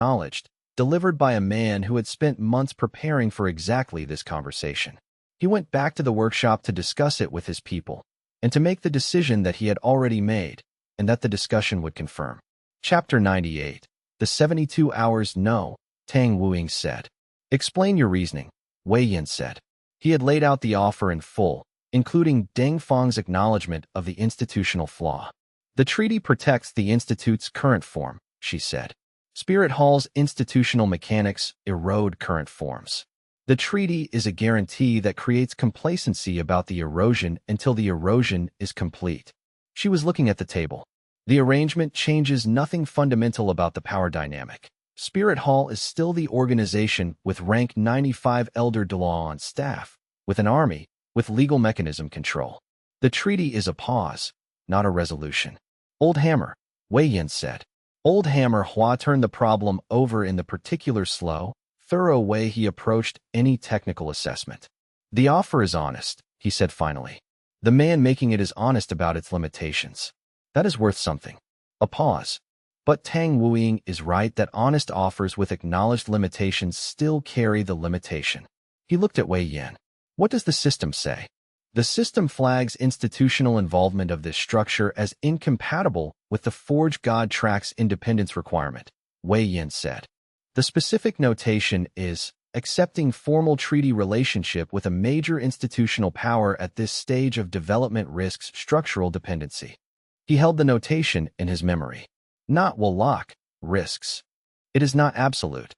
acknowledged, delivered by a man who had spent months preparing for exactly this conversation. He went back to the workshop to discuss it with his people, and to make the decision that he had already made, and that the discussion would confirm. Chapter 98. The 72 Hours No, Tang Wuing said. Explain your reasoning, Wei Yin said. He had laid out the offer in full, including Deng Fang's acknowledgement of the institutional flaw. The treaty protects the institute's current form, she said. Spirit Hall's institutional mechanics erode current forms. The treaty is a guarantee that creates complacency about the erosion until the erosion is complete. She was looking at the table. The arrangement changes nothing fundamental about the power dynamic. Spirit Hall is still the organization with rank 95 Elder Douluo on staff, with an army, with legal mechanism control. The treaty is a pause, not a resolution. Old Hammer, Wei Yin said. Old Hammer Hua turned the problem over in the particular slow, thorough way he approached any technical assessment. The offer is honest, he said finally. The man making it is honest about its limitations. That is worth something. A pause. But Tang Wuing is right that honest offers with acknowledged limitations still carry the limitation. He looked at Wei Yin. What does the system say? The system flags institutional involvement of this structure as incompatible with the Forge God Track's independence requirement, Wei Yin said. The specific notation is accepting formal treaty relationship with a major institutional power at this stage of development risks structural dependency. He held the notation in his memory. Not will lock, risks. It is not absolute.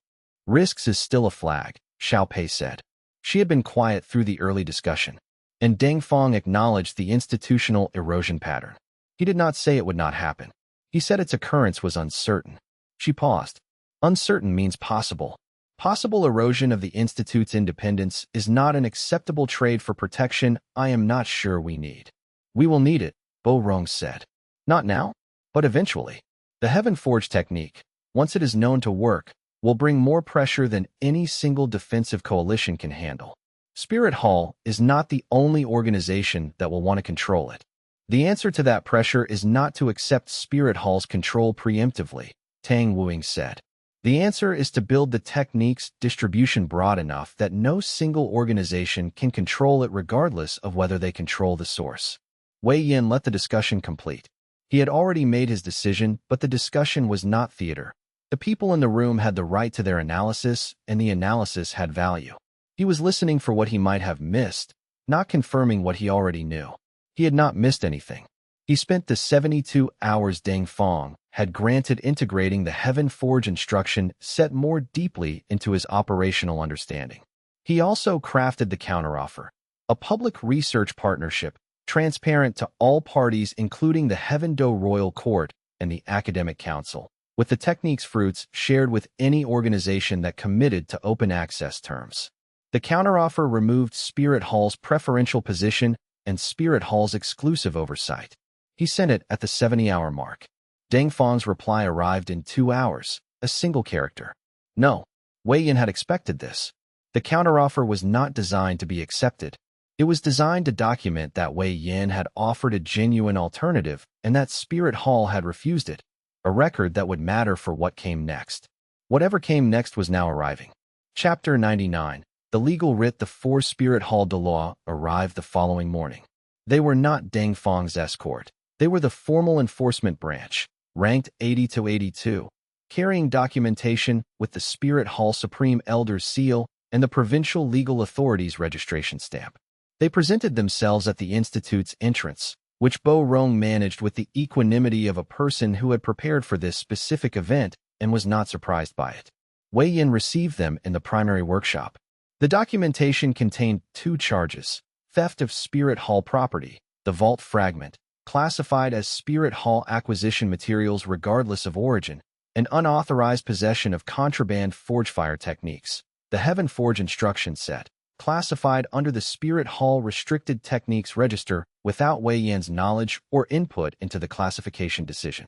Risks is still a flag, Xiao Pei said. She had been quiet through the early discussion, and Deng Fang acknowledged the institutional erosion pattern. He did not say it would not happen. He said its occurrence was uncertain. She paused. Uncertain means possible. Possible erosion of the Institute's independence is not an acceptable trade for protection I am not sure we need. We will need it, Bo Rong said. Not now, but eventually. The Heaven Forge technique, once it is known to work, will bring more pressure than any single defensive coalition can handle. Spirit Hall is not the only organization that will want to control it. The answer to that pressure is not to accept Spirit Hall's control preemptively, Tang Wuing said. The answer is to build the technique's distribution broad enough that no single organization can control it regardless of whether they control the source. Wei Yin let the discussion complete. He had already made his decision, but the discussion was not theater. The people in the room had the right to their analysis, and the analysis had value. He was listening for what he might have missed, not confirming what he already knew. He had not missed anything. He spent the 72 hours Deng Fang had granted integrating the Heaven Forge instruction set more deeply into his operational understanding. He also crafted the counteroffer, a public research partnership, transparent to all parties including the Heaven Do Royal Court and the Academic Council, with the technique's fruits shared with any organization that committed to open access terms. The counteroffer removed Spirit Hall's preferential position and Spirit Hall's exclusive oversight. He sent it at the 70-hour mark. Deng Fang's reply arrived in 2 hours, a single character. No, Wei Yin had expected this. The counteroffer was not designed to be accepted. It was designed to document that Wei Yin had offered a genuine alternative and that Spirit Hall had refused it, a record that would matter for what came next. Whatever came next was now arriving. Chapter 99. The legal writ. The 4 Spirit Hall Douluo arrived the following morning. They were not Deng Fang's escort. They were the formal enforcement branch, ranked 80 to 82, carrying documentation with the Spirit Hall Supreme Elder's seal and the Provincial Legal Authority's registration stamp. They presented themselves at the Institute's entrance, which Bo Rong managed with the equanimity of a person who had prepared for this specific event and was not surprised by it. Wei Yin received them in the primary workshop. The documentation contained 2 charges: theft of Spirit Hall property, the vault fragment, classified as Spirit Hall acquisition materials regardless of origin, and unauthorized possession of contraband forgefire techniques, the Heaven Forge instruction set, classified under the Spirit Hall Restricted Techniques Register without Wei Yin's knowledge or input into the classification decision.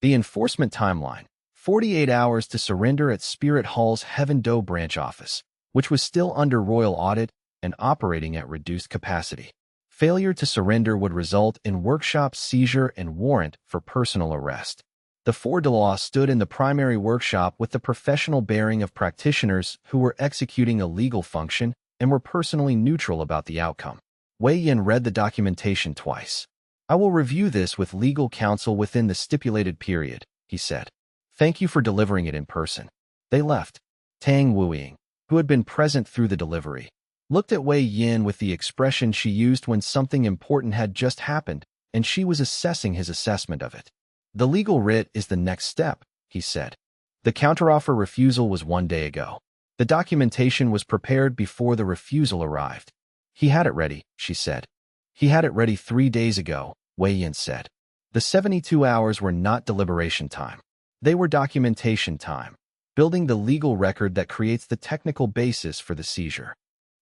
The enforcement timeline: 48 hours to surrender at Spirit Hall's Heaven Do branch office, which was still under royal audit and operating at reduced capacity. Failure to surrender would result in workshop seizure and warrant for personal arrest. The four Douluo stood in the primary workshop with the professional bearing of practitioners who were executing a legal function and were personally neutral about the outcome. Wei Yin read the documentation twice. "I will review this with legal counsel within the stipulated period," he said. "Thank you for delivering it in person." They left. Tang Wuying, who had been present through the delivery, looked at Wei Yin with the expression she used when something important had just happened, and she was assessing his assessment of it. "The legal writ is the next step," he said. "The counteroffer refusal was 1 day ago. The documentation was prepared before the refusal arrived." "He had it ready," she said. "He had it ready 3 days ago," Wei Yin said. The 72 hours were not deliberation time. They were documentation time, building the legal record that creates the technical basis for the seizure.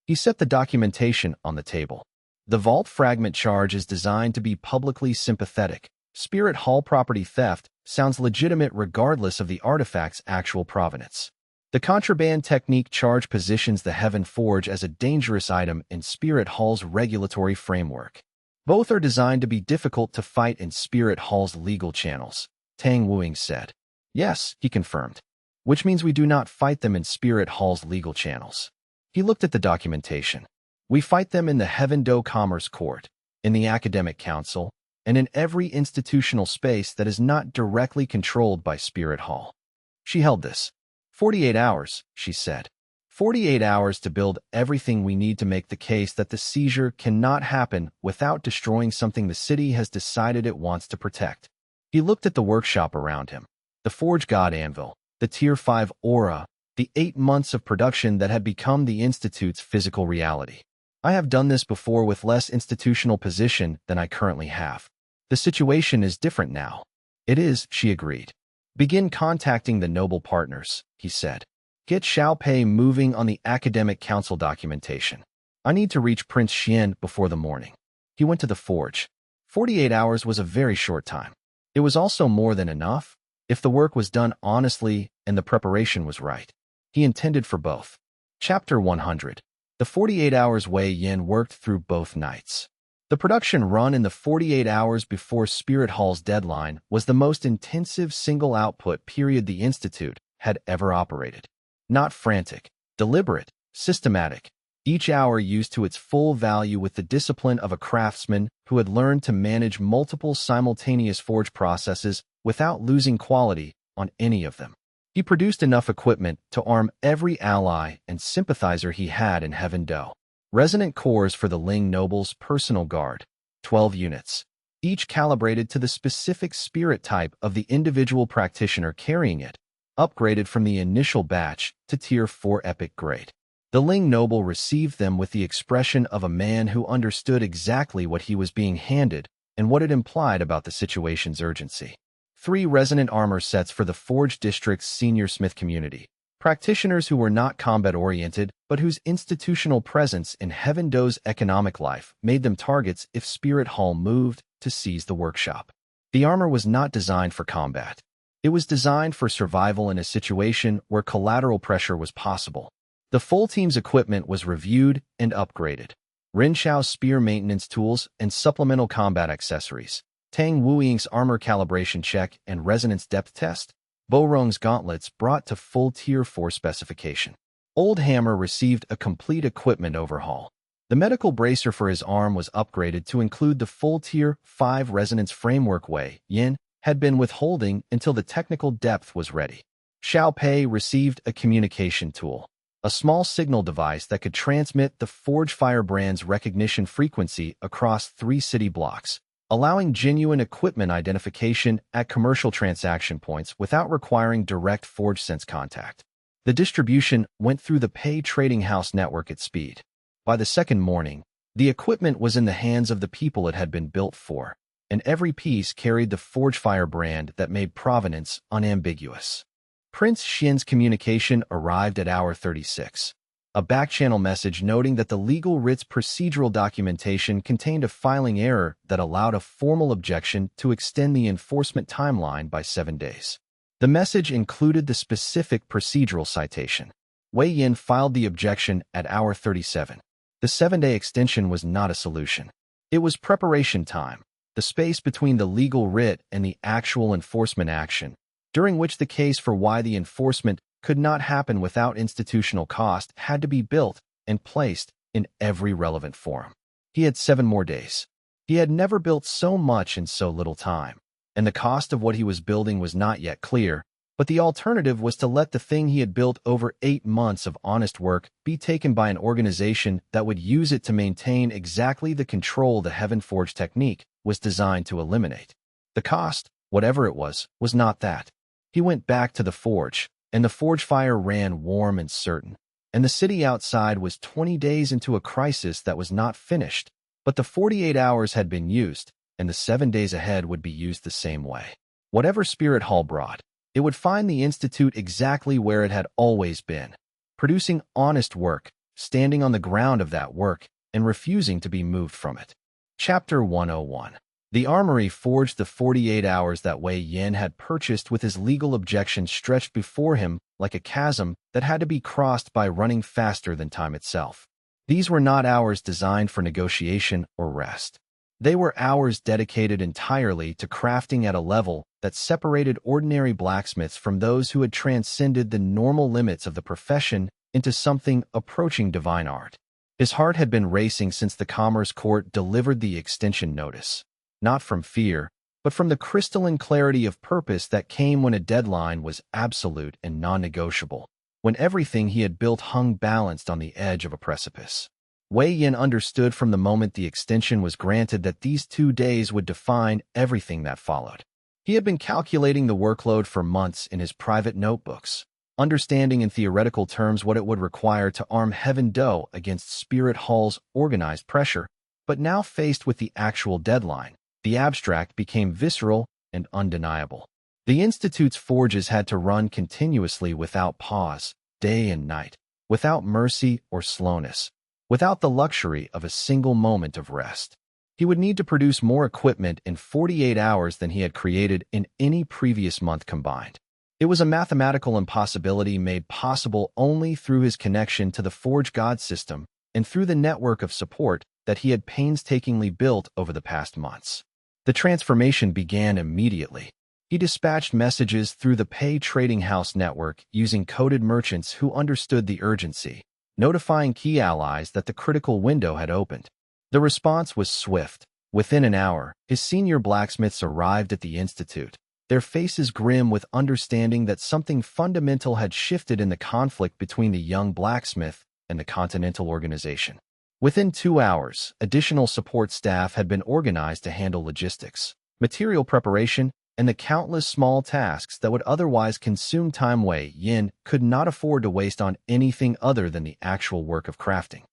He set the documentation on the table. The vault fragment charge is designed to be publicly sympathetic. Spirit Hall property theft sounds legitimate regardless of the artifact's actual provenance. The contraband technique charge positions the Heaven Forge as a dangerous item in Spirit Hall's regulatory framework. Both are designed to be difficult to fight in Spirit Hall's legal channels, Tang Wuying said. "Yes," he confirmed. "Which means we do not fight them in Spirit Hall's legal channels." He looked at the documentation. "We fight them in the Heaven Do Commerce Court, in the Academic Council, and in every institutional space that is not directly controlled by Spirit Hall." She held this. 48 hours, she said. 48 hours to build everything we need to make the case that the seizure cannot happen without destroying something the city has decided it wants to protect. He looked at the workshop around him. The Forge God Anvil, the Tier 5 Aura, the 8 months of production that had become the Institute's physical reality. "I have done this before with less institutional position than I currently have. The situation is different now." "It is," she agreed. "Begin contacting the noble partners," he said. "Get Xiaopei moving on the Academic Council documentation. I need to reach Prince Xian before the morning." He went to the forge. 48 hours was a very short time. It was also more than enough if the work was done honestly and the preparation was right. He intended for both. Chapter 100. The 48 hours Wei Yin worked through both nights. The production run in the 48 hours before Spirit Hall's deadline was the most intensive single output period the Institute had ever operated. Not frantic, deliberate, systematic. Each hour used to its full value with the discipline of a craftsman who had learned to manage multiple simultaneous forge processes without losing quality on any of them. He produced enough equipment to arm every ally and sympathizer he had in Heaven Do. Resonant cores for the Ling Noble's personal guard, 12 units, each calibrated to the specific spirit type of the individual practitioner carrying it, upgraded from the initial batch to Tier 4 Epic Grade. The Ling Noble received them with the expression of a man who understood exactly what he was being handed and what it implied about the situation's urgency. 3 resonant armor sets for the Forge District's senior smith community. Practitioners who were not combat-oriented, but whose institutional presence in Heaven Do's economic life made them targets if Spirit Hall moved to seize the workshop. The armor was not designed for combat. It was designed for survival in a situation where collateral pressure was possible. The full team's equipment was reviewed and upgraded. Rin Xiao's spear maintenance tools and supplemental combat accessories. Tang Wuying's armor calibration check and resonance depth test. Bo Rong's gauntlets brought to full Tier 4 specification. Old Hammer received a complete equipment overhaul. The medical bracer for his arm was upgraded to include the full Tier 5 resonance framework Wei Yin had been withholding until the technical depth was ready. Xiaopei received a communication tool, a small signal device that could transmit the Forge Firebrand's recognition frequency across 3 city blocks, allowing genuine equipment identification at commercial transaction points without requiring direct Forge Sense contact. The distribution went through the Pei Trading House network at speed. By the second morning, the equipment was in the hands of the people it had been built for, and every piece carried the Forge Firebrand that made provenance unambiguous. Prince Xian's communication arrived at hour 36. A back-channel message noting that the legal writ's procedural documentation contained a filing error that allowed a formal objection to extend the enforcement timeline by 7 days. The message included the specific procedural citation. Wei Yin filed the objection at hour 37. The 7-day extension was not a solution. It was preparation time, the space between the legal writ and the actual enforcement action, during which the case for why the enforcement could not happen without institutional cost had to be built and placed in every relevant forum. He had 7 more days. He had never built so much in so little time, and the cost of what he was building was not yet clear, but the alternative was to let the thing he had built over 8 months of honest work be taken by an organization that would use it to maintain exactly the control the Heaven-Forged technique was designed to eliminate. The cost, whatever it was not that. He went back to the forge, and the forge fire ran warm and certain, and the city outside was 20 days into a crisis that was not finished, but the 48 hours had been used, and the 7 days ahead would be used the same way. Whatever Spirit Hall brought, it would find the Institute exactly where it had always been, producing honest work, standing on the ground of that work, and refusing to be moved from it. Chapter 101. The armory forged the 48 hours that Wei Yin had purchased with his legal objections stretched before him like a chasm that had to be crossed by running faster than time itself. These were not hours designed for negotiation or rest. They were hours dedicated entirely to crafting at a level that separated ordinary blacksmiths from those who had transcended the normal limits of the profession into something approaching divine art. His heart had been racing since the Commerce Court delivered the extension notice, not from fear, but from the crystalline clarity of purpose that came when a deadline was absolute and non-negotiable, when everything he had built hung balanced on the edge of a precipice. Wei Yin understood from the moment the extension was granted that these 2 days would define everything that followed. He had been calculating the workload for months in his private notebooks, understanding in theoretical terms what it would require to arm Heaven Do against Spirit Hall's organized pressure, but now faced with the actual deadline, the abstract became visceral and undeniable. The Institute's forges had to run continuously without pause, day and night, without mercy or slowness, without the luxury of a single moment of rest. He would need to produce more equipment in 48 hours than he had created in any previous month combined. It was a mathematical impossibility made possible only through his connection to the Forge God system and through the network of support that he had painstakingly built over the past months. The transformation began immediately. He dispatched messages through the Pay Trading House network using coded merchants who understood the urgency, notifying key allies that the critical window had opened. The response was swift. Within an hour, his senior blacksmiths arrived at the Institute, their faces grim with understanding that something fundamental had shifted in the conflict between the young blacksmith and the Continental organization. Within 2 hours, additional support staff had been organized to handle logistics, material preparation, and the countless small tasks that would otherwise consume time Wei Yin could not afford to waste on anything other than the actual work of crafting.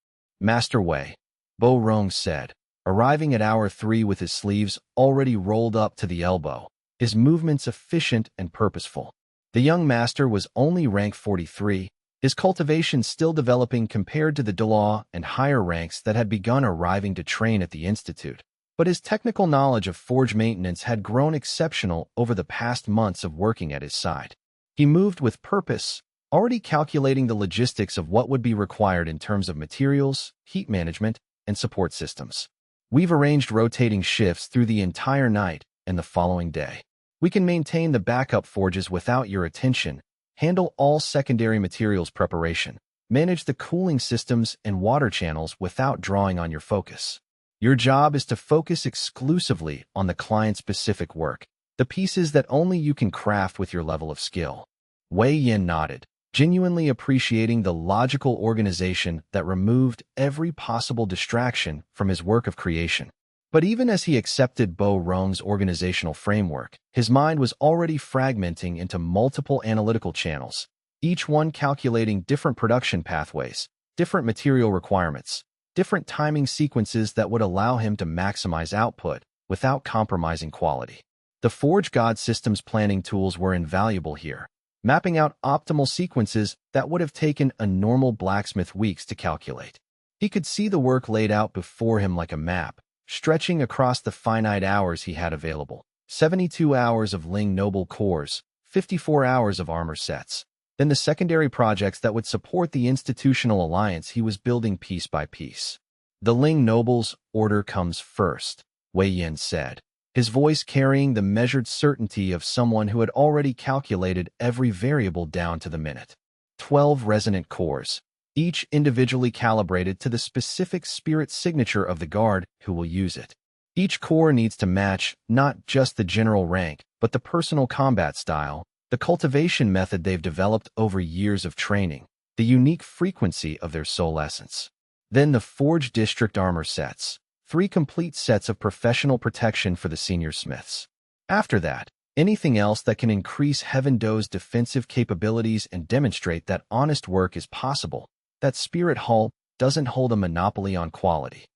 Master Wei, Bo Rong said, arriving at hour 3 with his sleeves already rolled up to the elbow, his movements efficient and purposeful. The young master was only rank 43, his cultivation still developing compared to the Douluo and higher ranks that had begun arriving to train at the Institute. But his technical knowledge of forge maintenance had grown exceptional over the past months of working at his side. He moved with purpose, already calculating the logistics of what would be required in terms of materials, heat management, and support systems. We've arranged rotating shifts through the entire night and the following day. We can maintain the backup forges without your attention, handle all secondary materials preparation, manage the cooling systems and water channels without drawing on your focus. Your job is to focus exclusively on the client-specific work, the pieces that only you can craft with your level of skill. Wei Yin nodded, genuinely appreciating the logical organization that removed every possible distraction from his work of creation. But even as he accepted Bo Rong's organizational framework, his mind was already fragmenting into multiple analytical channels, each one calculating different production pathways, different material requirements, different timing sequences that would allow him to maximize output without compromising quality. The Forge God Systems planning tools were invaluable here, mapping out optimal sequences that would have taken a normal blacksmith weeks to calculate. He could see the work laid out before him like a map, stretching across the finite hours he had available. 72 hours of Ling Noble cores, 54 hours of armor sets, then the secondary projects that would support the institutional alliance he was building piece by piece. The Ling Noble's order comes first, Wei Yin said, his voice carrying the measured certainty of someone who had already calculated every variable down to the minute. 12 resonant cores, each individually calibrated to the specific spirit signature of the guard who will use it. Each core needs to match not just the general rank, but the personal combat style, the cultivation method they've developed over years of training, the unique frequency of their soul essence. Then the Forge District Armor sets, 3 complete sets of professional protection for the senior smiths. After that, anything else that can increase Heaven Do's defensive capabilities and demonstrate that honest work is possible, that Spirit Hall doesn't hold a monopoly on quality.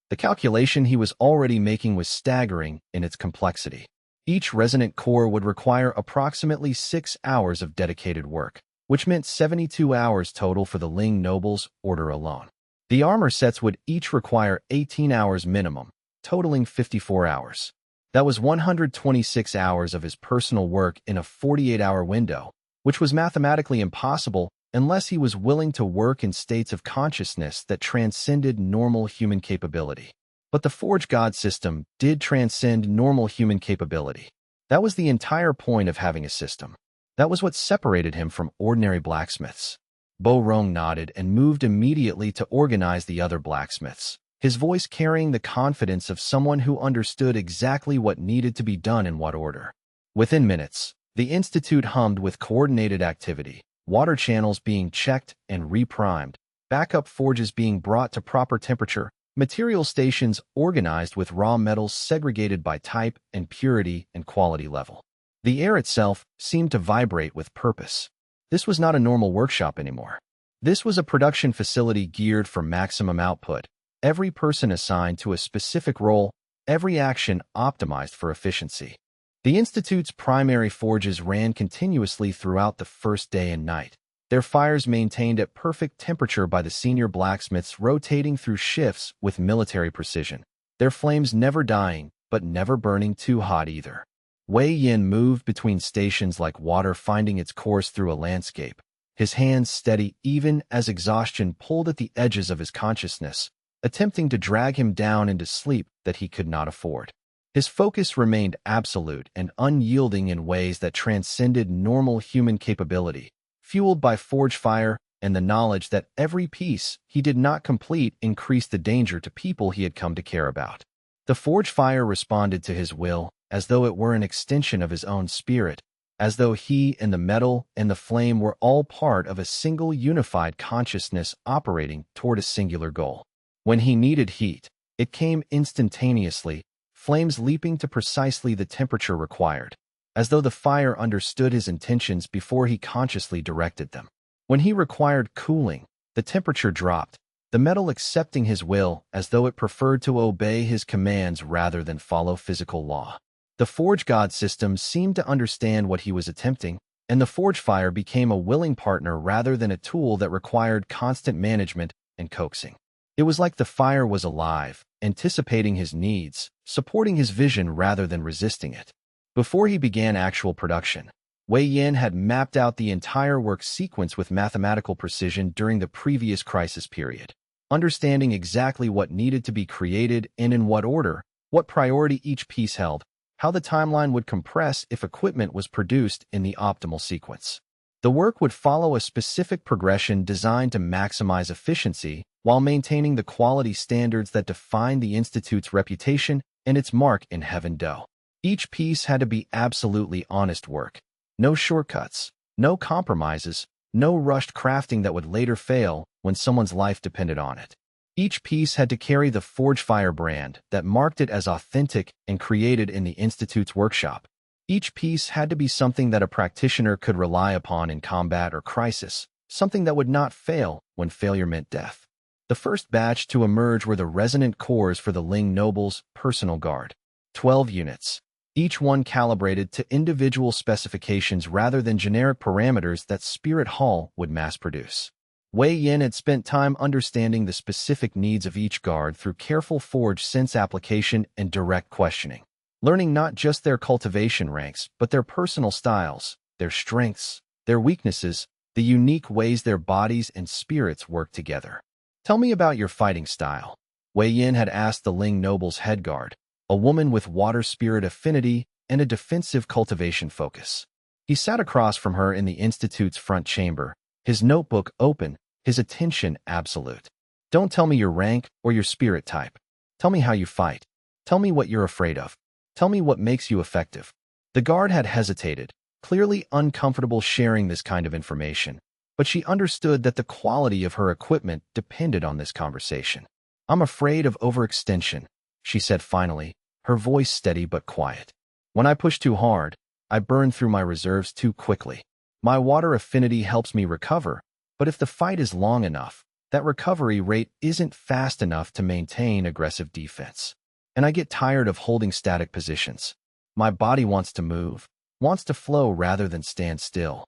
The calculation he was already making was staggering in its complexity. Each resonant core would require approximately 6 hours of dedicated work, which meant 72 hours total for the Ling Noble's order alone. The armor sets would each require 18 hours minimum, totaling 54 hours. That was 126 hours of his personal work in a 48-hour window, which was mathematically impossible unless he was willing to work in states of consciousness that transcended normal human capability. But the Forge God system did transcend normal human capability. That was the entire point of having a system. That was what separated him from ordinary blacksmiths. Bo Rong nodded and moved immediately to organize the other blacksmiths, his voice carrying the confidence of someone who understood exactly what needed to be done in what order. Within minutes, the Institute hummed with coordinated activity, water channels being checked and reprimed, backup forges being brought to proper temperature, material stations organized with raw metals segregated by type and purity and quality level. The air itself seemed to vibrate with purpose. This was not a normal workshop anymore. This was a production facility geared for maximum output, every person assigned to a specific role, every action optimized for efficiency. The Institute's primary forges ran continuously throughout the first day and night, their fires maintained at perfect temperature by the senior blacksmiths rotating through shifts with military precision, their flames never dying, but never burning too hot either. Wei Yin moved between stations like water finding its course through a landscape, his hands steady even as exhaustion pulled at the edges of his consciousness, attempting to drag him down into sleep that he could not afford. His focus remained absolute and unyielding in ways that transcended normal human capability, fueled by forge fire and the knowledge that every piece he did not complete increased the danger to people he had come to care about. The forge fire responded to his will, as though it were an extension of his own spirit, as though he and the metal and the flame were all part of a single unified consciousness operating toward a singular goal. When he needed heat, it came instantaneously, flames leaping to precisely the temperature required, as though the fire understood his intentions before he consciously directed them. When he required cooling, the temperature dropped, the metal accepting his will as though it preferred to obey his commands rather than follow physical law. The Forge God system seemed to understand what he was attempting, and the forge fire became a willing partner rather than a tool that required constant management and coaxing. It was like the fire was alive, anticipating his needs, supporting his vision rather than resisting it. Before he began actual production, Wei Yin had mapped out the entire work sequence with mathematical precision during the previous crisis period, understanding exactly what needed to be created and in what order, what priority each piece held, how the timeline would compress if equipment was produced in the optimal sequence. The work would follow a specific progression designed to maximize efficiency while maintaining the quality standards that define the Institute's reputation and its mark in Heaven Do. Each piece had to be absolutely honest work. No shortcuts, no compromises, no rushed crafting that would later fail when someone's life depended on it. Each piece had to carry the Forge Fire brand that marked it as authentic and created in the Institute's workshop. Each piece had to be something that a practitioner could rely upon in combat or crisis, something that would not fail when failure meant death. The first batch to emerge were the resonant cores for the Ling Noble's personal guard. 12 units, each one calibrated to individual specifications rather than generic parameters that Spirit Hall would mass-produce. Wei Yin had spent time understanding the specific needs of each guard through careful forge sense application and direct questioning, learning not just their cultivation ranks, but their personal styles, their strengths, their weaknesses, the unique ways their bodies and spirits work together. "Tell me about your fighting style," Wei Yin had asked the Ling Noble's head guard, a woman with water spirit affinity and a defensive cultivation focus. He sat across from her in the Institute's front chamber, his notebook open, his attention absolute. Don't tell me your rank or your spirit type. Tell me how you fight. Tell me what you're afraid of. Tell me what makes you effective. The guard had hesitated, clearly uncomfortable sharing this kind of information, but she understood that the quality of her equipment depended on this conversation. I'm afraid of overextension, she said finally, her voice steady but quiet. When I push too hard, I burn through my reserves too quickly. My water affinity helps me recover, but if the fight is long enough, that recovery rate isn't fast enough to maintain aggressive defense. And I get tired of holding static positions. My body wants to move, wants to flow rather than stand still.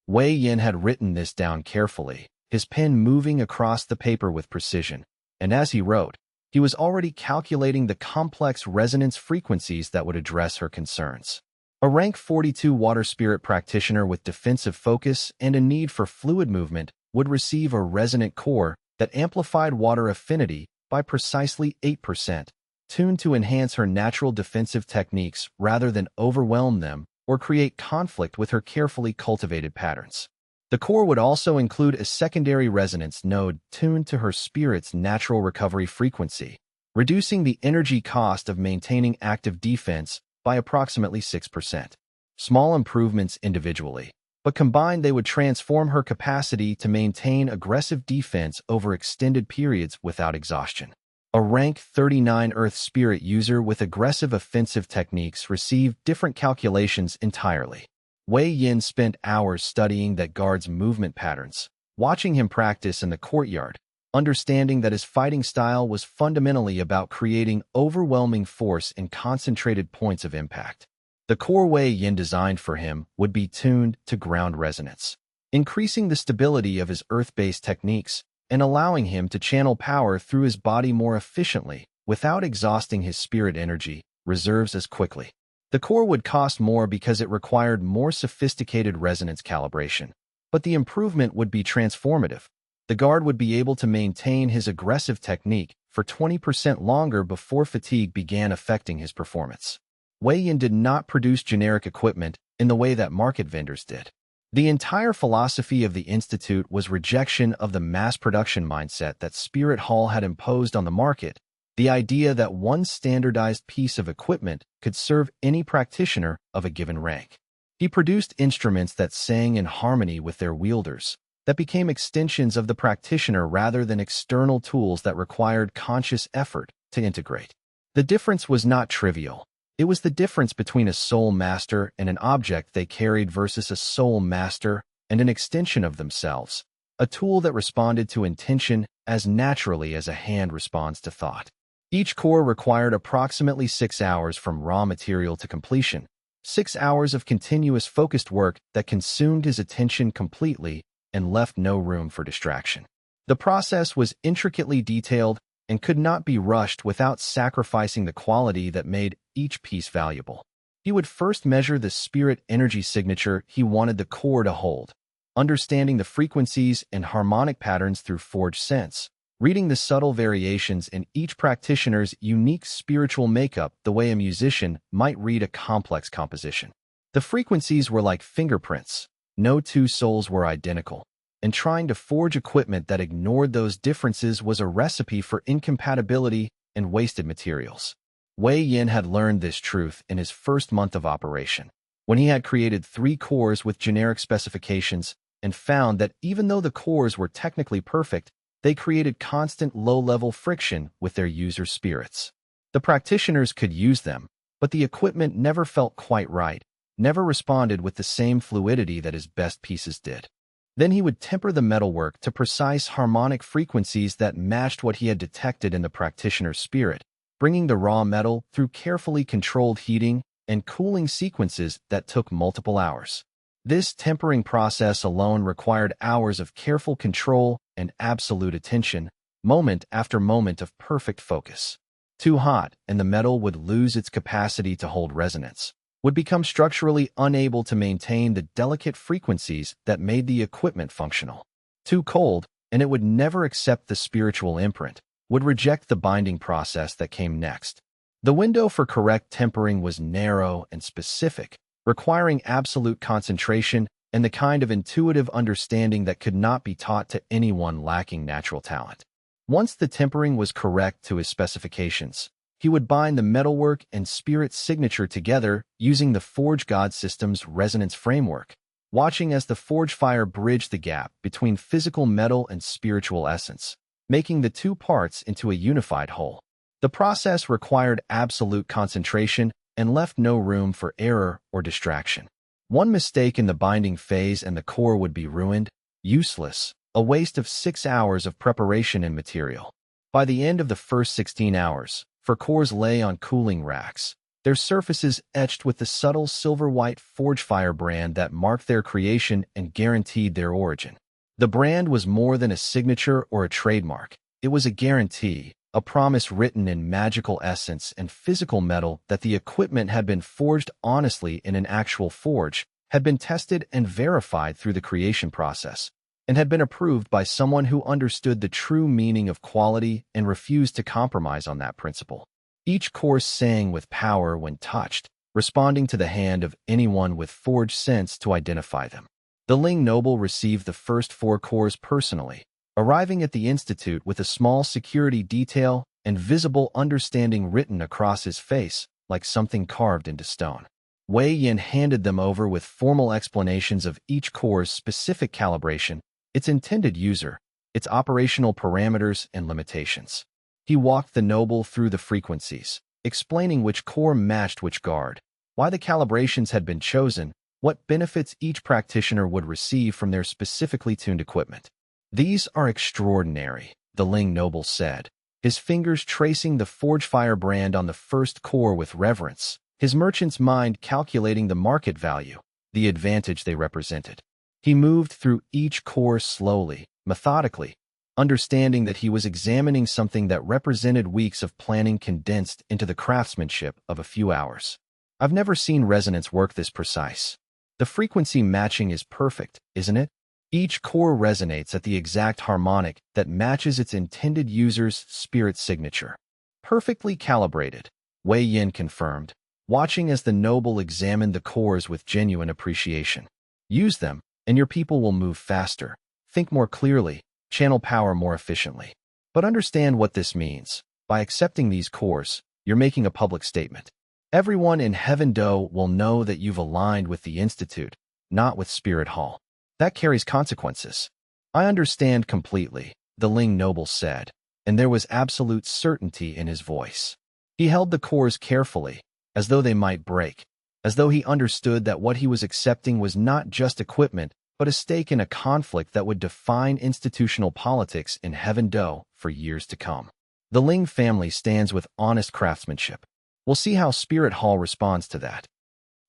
Wei Yin had written this down carefully, his pen moving across the paper with precision, and as he wrote, he was already calculating the complex resonance frequencies that would address her concerns. A rank 42 water spirit practitioner with defensive focus and a need for fluid movement would receive a resonant core that amplified water affinity by precisely 8%, tuned to enhance her natural defensive techniques rather than overwhelm them or create conflict with her carefully cultivated patterns. The core would also include a secondary resonance node tuned to her spirit's natural recovery frequency, reducing the energy cost of maintaining active defense by approximately 6%. Small improvements individually, but combined they would transform her capacity to maintain aggressive defense over extended periods without exhaustion. A rank 39 Earth Spirit user with aggressive offensive techniques received different calculations entirely. Wei Yin spent hours studying that guard's movement patterns, watching him practice in the courtyard, understanding that his fighting style was fundamentally about creating overwhelming force in concentrated points of impact. The core Wei Yin designed for him would be tuned to ground resonance, increasing the stability of his earth-based techniques and allowing him to channel power through his body more efficiently without exhausting his spirit energy reserves as quickly. The core would cost more because it required more sophisticated resonance calibration, but the improvement would be transformative. The guard would be able to maintain his aggressive technique for 20% longer before fatigue began affecting his performance. Wei Yin did not produce generic equipment in the way that market vendors did. The entire philosophy of the Institute was rejection of the mass production mindset that Spirit Hall had imposed on the market, the idea that one standardized piece of equipment could serve any practitioner of a given rank. He produced instruments that sang in harmony with their wielders, that became extensions of the practitioner rather than external tools that required conscious effort to integrate. The difference was not trivial. It was the difference between a soul master and an object they carried versus a soul master and an extension of themselves, a tool that responded to intention as naturally as a hand responds to thought. Each core required approximately 6 hours from raw material to completion, 6 hours of continuous focused work that consumed his attention completely and left no room for distraction. The process was intricately detailed and could not be rushed without sacrificing the quality that made each piece valuable. He would first measure the spirit energy signature he wanted the core to hold, understanding the frequencies and harmonic patterns through forged sense, reading the subtle variations in each practitioner's unique spiritual makeup the way a musician might read a complex composition. The frequencies were like fingerprints. No two souls were identical, and trying to forge equipment that ignored those differences was a recipe for incompatibility and wasted materials. Wei Yin had learned this truth in his first month of operation, when he had created 3 cores with generic specifications and found that even though the cores were technically perfect, they created constant low-level friction with their user spirits. The practitioners could use them, but the equipment never felt quite right, never responded with the same fluidity that his best pieces did. Then he would temper the metalwork to precise harmonic frequencies that matched what he had detected in the practitioner's spirit, bringing the raw metal through carefully controlled heating and cooling sequences that took multiple hours. This tempering process alone required hours of careful control and absolute attention, moment after moment of perfect focus. Too hot, and the metal would lose its capacity to hold resonance, would become structurally unable to maintain the delicate frequencies that made the equipment functional. Too cold, and it would never accept the spiritual imprint, would reject the binding process that came next. The window for correct tempering was narrow and specific, requiring absolute concentration and the kind of intuitive understanding that could not be taught to anyone lacking natural talent. Once the tempering was correct to his specifications, he would bind the metalwork and spirit signature together using the Forge God system's resonance framework, watching as the forge fire bridged the gap between physical metal and spiritual essence, making the two parts into a unified whole. The process required absolute concentration and left no room for error or distraction. One mistake in the binding phase and the core would be ruined, useless, a waste of 6 hours of preparation and material. By the end of the first 16 hours, for cores lay on cooling racks, their surfaces etched with the subtle silver-white forge fire brand that marked their creation and guaranteed their origin. The brand was more than a signature or a trademark. It was a guarantee, a promise written in magical essence and physical metal that the equipment had been forged honestly in an actual forge, had been tested and verified through the creation process, and had been approved by someone who understood the true meaning of quality and refused to compromise on that principle. Each core sang with power when touched, responding to the hand of anyone with forged sense to identify them. The Ling noble received the first 4 cores personally, arriving at the institute with a small security detail and visible understanding written across his face like something carved into stone. Wei Yin handed them over with formal explanations of each core's specific calibration, its intended user, its operational parameters and limitations. He walked the noble through the frequencies, explaining which core matched which guard, why the calibrations had been chosen, what benefits each practitioner would receive from their specifically tuned equipment. "These are extraordinary," the Ling noble said, his fingers tracing the forge fire brand on the first core with reverence, his merchant's mind calculating the market value, the advantage they represented. He moved through each core slowly, methodically, understanding that he was examining something that represented weeks of planning condensed into the craftsmanship of a few hours. "I've never seen resonance work this precise. The frequency matching is perfect, isn't it? Each core resonates at the exact harmonic that matches its intended user's spirit signature. Perfectly calibrated," Wei Yin confirmed, watching as the noble examined the cores with genuine appreciation. "Use them, and your people will move faster, think more clearly, channel power more efficiently. But understand what this means. By accepting these cores, you're making a public statement. Everyone in Heaven Do will know that you've aligned with the Institute, not with Spirit Hall. That carries consequences." "I understand completely," the Ling noble said, and there was absolute certainty in his voice. He held the cores carefully, as though they might break, as though he understood that what he was accepting was not just equipment, but a stake in a conflict that would define institutional politics in Heaven Do for years to come. The Ling family stands with honest craftsmanship. We'll see how Spirit Hall responds to that.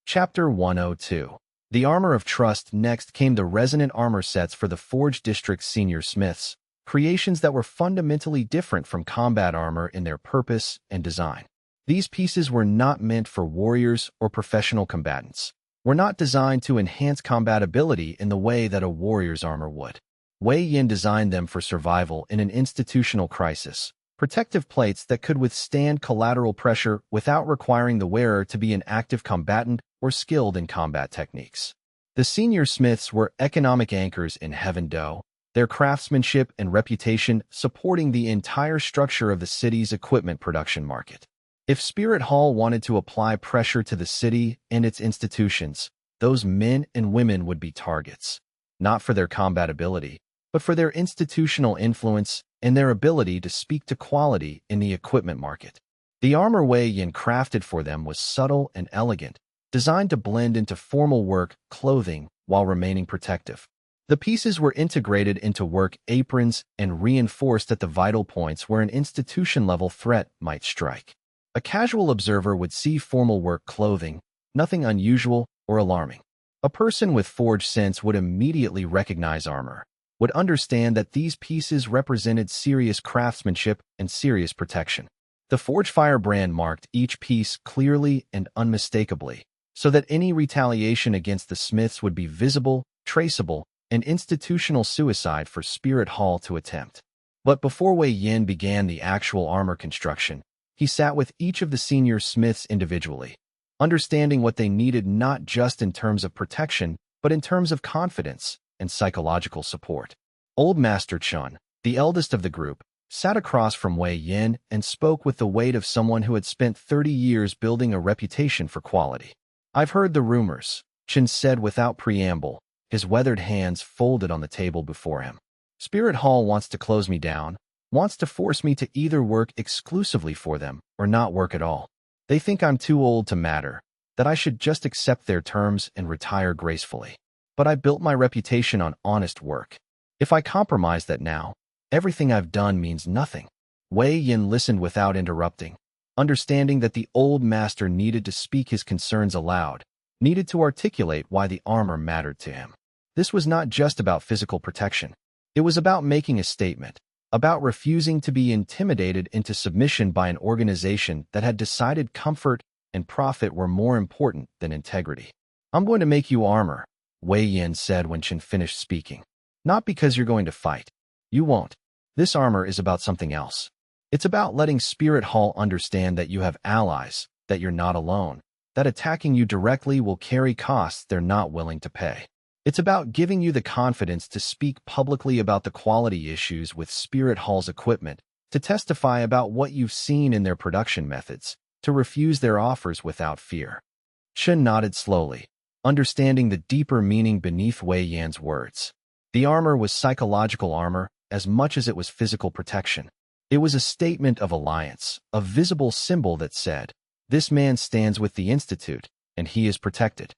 Chapter 102. The Armor of Trust. Next came the resonant armor sets for the Forge District's senior smiths, creations that were fundamentally different from combat armor in their purpose and design. These pieces were not meant for warriors or professional combatants, were not designed to enhance combatability in the way that a warrior's armor would. Wei Yin designed them for survival in an institutional crisis, protective plates that could withstand collateral pressure without requiring the wearer to be an active combatant or skilled in combat techniques. The senior smiths were economic anchors in Heaven Do, their craftsmanship and reputation supporting the entire structure of the city's equipment production market. If Spirit Hall wanted to apply pressure to the city and its institutions, those men and women would be targets, not for their combatability, but for their institutional influence and their ability to speak to quality in the equipment market. The armor Wei Yin crafted for them was subtle and elegant, designed to blend into formal work clothing while remaining protective. The pieces were integrated into work aprons and reinforced at the vital points where an institution-level threat might strike. A casual observer would see formal work clothing, nothing unusual or alarming. A person with forged sense would immediately recognize armor, would understand that these pieces represented serious craftsmanship and serious protection. The Forge Fire brand marked each piece clearly and unmistakably, so that any retaliation against the smiths would be visible, traceable, and institutional suicide for Spirit Hall to attempt. But before Wei Yin began the actual armor construction, He sat with each of the senior smiths individually, understanding what they needed not just in terms of protection, but in terms of confidence and psychological support. Old Master Chun, the eldest of the group, sat across from Wei Yin and spoke with the weight of someone who had spent 30 years building a reputation for quality. "I've heard the rumors," Chen said without preamble, his weathered hands folded on the table before him. "Spirit Hall wants to close me down, wants to force me to either work exclusively for them or not work at all. They think I'm too old to matter, that I should just accept their terms and retire gracefully. But I built my reputation on honest work. If I compromise that now, everything I've done means nothing." Wei Yin listened without interrupting, understanding that the old master needed to speak his concerns aloud, needed to articulate why the armor mattered to him. This was not just about physical protection. It was about making a statement, about refusing to be intimidated into submission by an organization that had decided comfort and profit were more important than integrity. "I'm going to make you armor," Wei Yin said when Chen finished speaking. "Not because you're going to fight. You won't. This armor is about something else. It's about letting Spirit Hall understand that you have allies, that you're not alone, that attacking you directly will carry costs they're not willing to pay. It's about giving you the confidence to speak publicly about the quality issues with Spirit Hall's equipment, to testify about what you've seen in their production methods, to refuse their offers without fear." Chen nodded slowly, understanding the deeper meaning beneath Wei Yan's words. The armor was psychological armor as much as it was physical protection. It was a statement of alliance, a visible symbol that said, "This man stands with the Institute, and he is protected."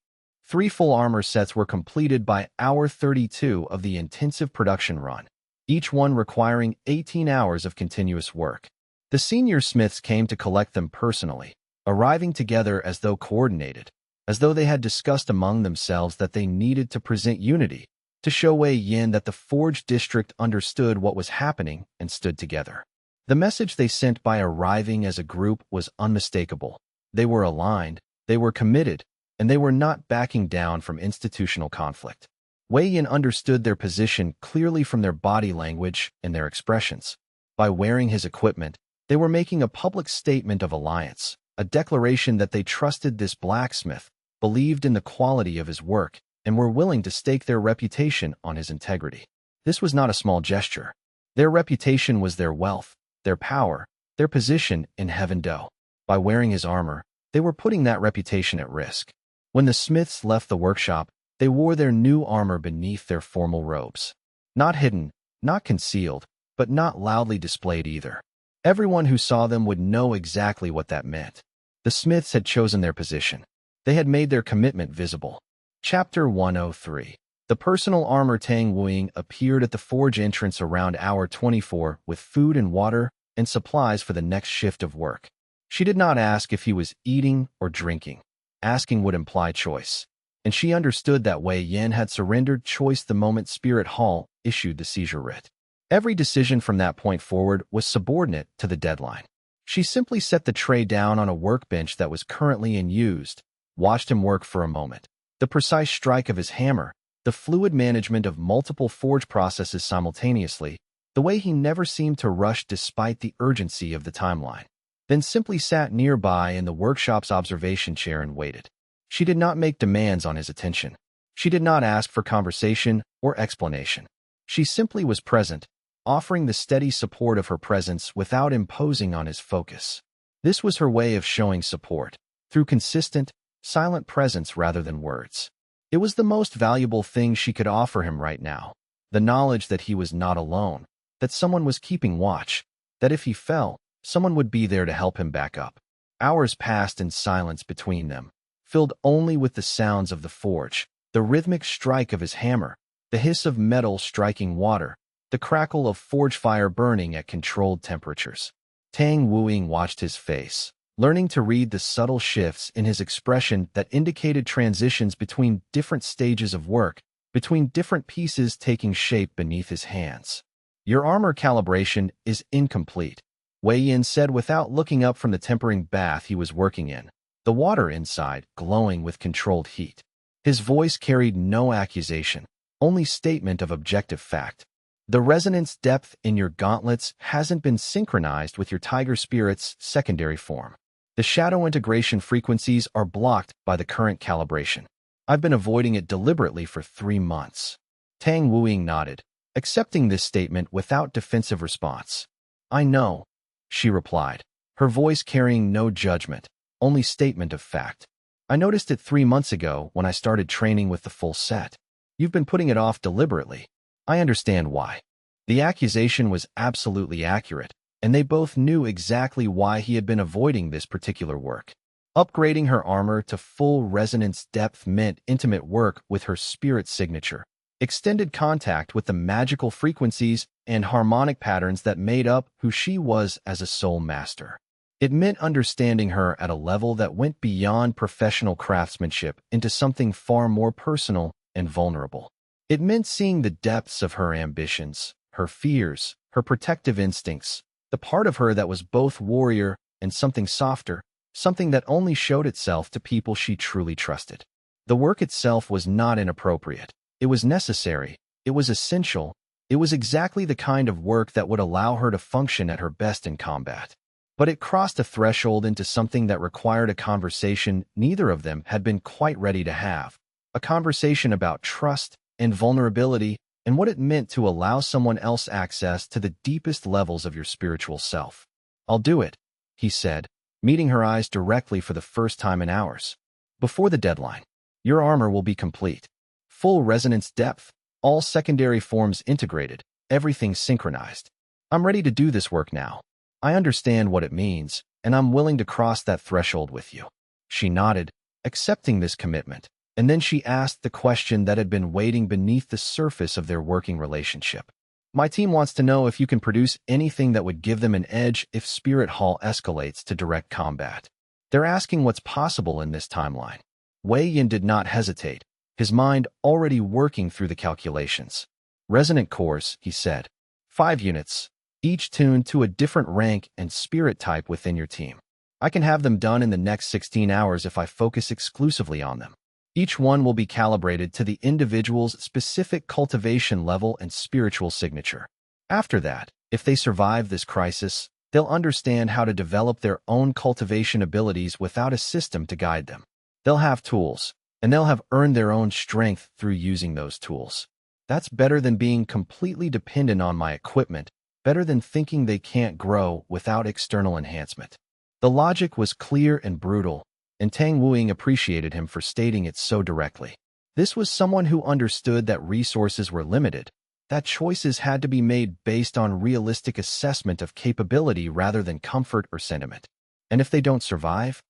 3 full armor sets were completed by hour 32 of the intensive production run, each one requiring 18 hours of continuous work. The senior smiths came to collect them personally, arriving together as though coordinated, as though they had discussed among themselves that they needed to present unity, to show Wei Yin that the Forge District understood what was happening and stood together. The message they sent by arriving as a group was unmistakable. They were aligned, they were committed, and they were not backing down from institutional conflict. Wei Yin understood their position clearly from their body language and their expressions. By wearing his equipment, they were making a public statement of alliance, a declaration that they trusted this blacksmith, believed in the quality of his work, and were willing to stake their reputation on his integrity. This was not a small gesture. Their reputation was their wealth, their power, their position in Heaven Do. By wearing his armor, they were putting that reputation at risk. When the smiths left the workshop, they wore their new armor beneath their formal robes. Not hidden, not concealed, but not loudly displayed either. Everyone who saw them would know exactly what that meant. The smiths had chosen their position. They had made their commitment visible. Chapter 103. The personal armor Tang Wuing appeared at the forge entrance around hour 24 with food and water and supplies for the next shift of work. She did not ask if he was eating or drinking. Asking would imply choice, and she understood that Wei Yin had surrendered choice the moment Spirit Hall issued the seizure writ. Every decision from that point forward was subordinate to the deadline. She simply set the tray down on a workbench that was currently in use, watched him work for a moment. The precise strike of his hammer, the fluid management of multiple forge processes simultaneously, the way he never seemed to rush despite the urgency of the timeline. Then simply sat nearby in the workshop's observation chair and waited. She did not make demands on his attention. She did not ask for conversation or explanation. She simply was present, offering the steady support of her presence without imposing on his focus. This was her way of showing support, through consistent, silent presence rather than words. It was the most valuable thing she could offer him right now, the knowledge that he was not alone, that someone was keeping watch, that if he fell, someone would be there to help him back up. Hours passed in silence between them, filled only with the sounds of the forge, the rhythmic strike of his hammer, the hiss of metal striking water, the crackle of forge fire burning at controlled temperatures. Tang Wuing watched his face, learning to read the subtle shifts in his expression that indicated transitions between different stages of work, between different pieces taking shape beneath his hands. "Your armor calibration is incomplete," Wei Yin said without looking up from the tempering bath he was working in, the water inside glowing with controlled heat. His voice carried no accusation, only statement of objective fact. The resonance depth in your gauntlets hasn't been synchronized with your tiger spirit's secondary form. The shadow integration frequencies are blocked by the current calibration. I've been avoiding it deliberately for 3 months. Tang Wuing nodded, accepting this statement without defensive response. I know, she replied, her voice carrying no judgment, only statement of fact. I noticed it 3 months ago when I started training with the full set. You've been putting it off deliberately. I understand why. The accusation was absolutely accurate, and they both knew exactly why he had been avoiding this particular work. Upgrading her armor to full resonance depth meant intimate work with her spirit signature, extended contact with the magical frequencies and harmonic patterns that made up who she was as a soul master. It meant understanding her at a level that went beyond professional craftsmanship into something far more personal and vulnerable. It meant seeing the depths of her ambitions, her fears, her protective instincts, the part of her that was both warrior and something softer, something that only showed itself to people she truly trusted. The work itself was not inappropriate. It was necessary. It was essential. It was exactly the kind of work that would allow her to function at her best in combat. But it crossed a threshold into something that required a conversation neither of them had been quite ready to have. A conversation about trust and vulnerability and what it meant to allow someone else access to the deepest levels of your spiritual self. I'll do it, he said, meeting her eyes directly for the first time in hours. Before the deadline, your armor will be complete. Full resonance depth, all secondary forms integrated, everything synchronized. I'm ready to do this work now. I understand what it means, and I'm willing to cross that threshold with you. She nodded, accepting this commitment, and then she asked the question that had been waiting beneath the surface of their working relationship. My team wants to know if you can produce anything that would give them an edge if Spirit Hall escalates to direct combat. They're asking what's possible in this timeline. Wei Yin did not hesitate, his mind already working through the calculations. Resonant cores, he said. 5 units, each tuned to a different rank and spirit type within your team. I can have them done in the next 16 hours if I focus exclusively on them. Each one will be calibrated to the individual's specific cultivation level and spiritual signature. After that, if they survive this crisis, they'll understand how to develop their own cultivation abilities without a system to guide them. They'll have tools, and they'll have earned their own strength through using those tools. That's better than being completely dependent on my equipment, better than thinking they can't grow without external enhancement. The logic was clear and brutal, and Tang Wuing appreciated him for stating it so directly. This was someone who understood that resources were limited, that choices had to be made based on realistic assessment of capability rather than comfort or sentiment. And if they don't survive?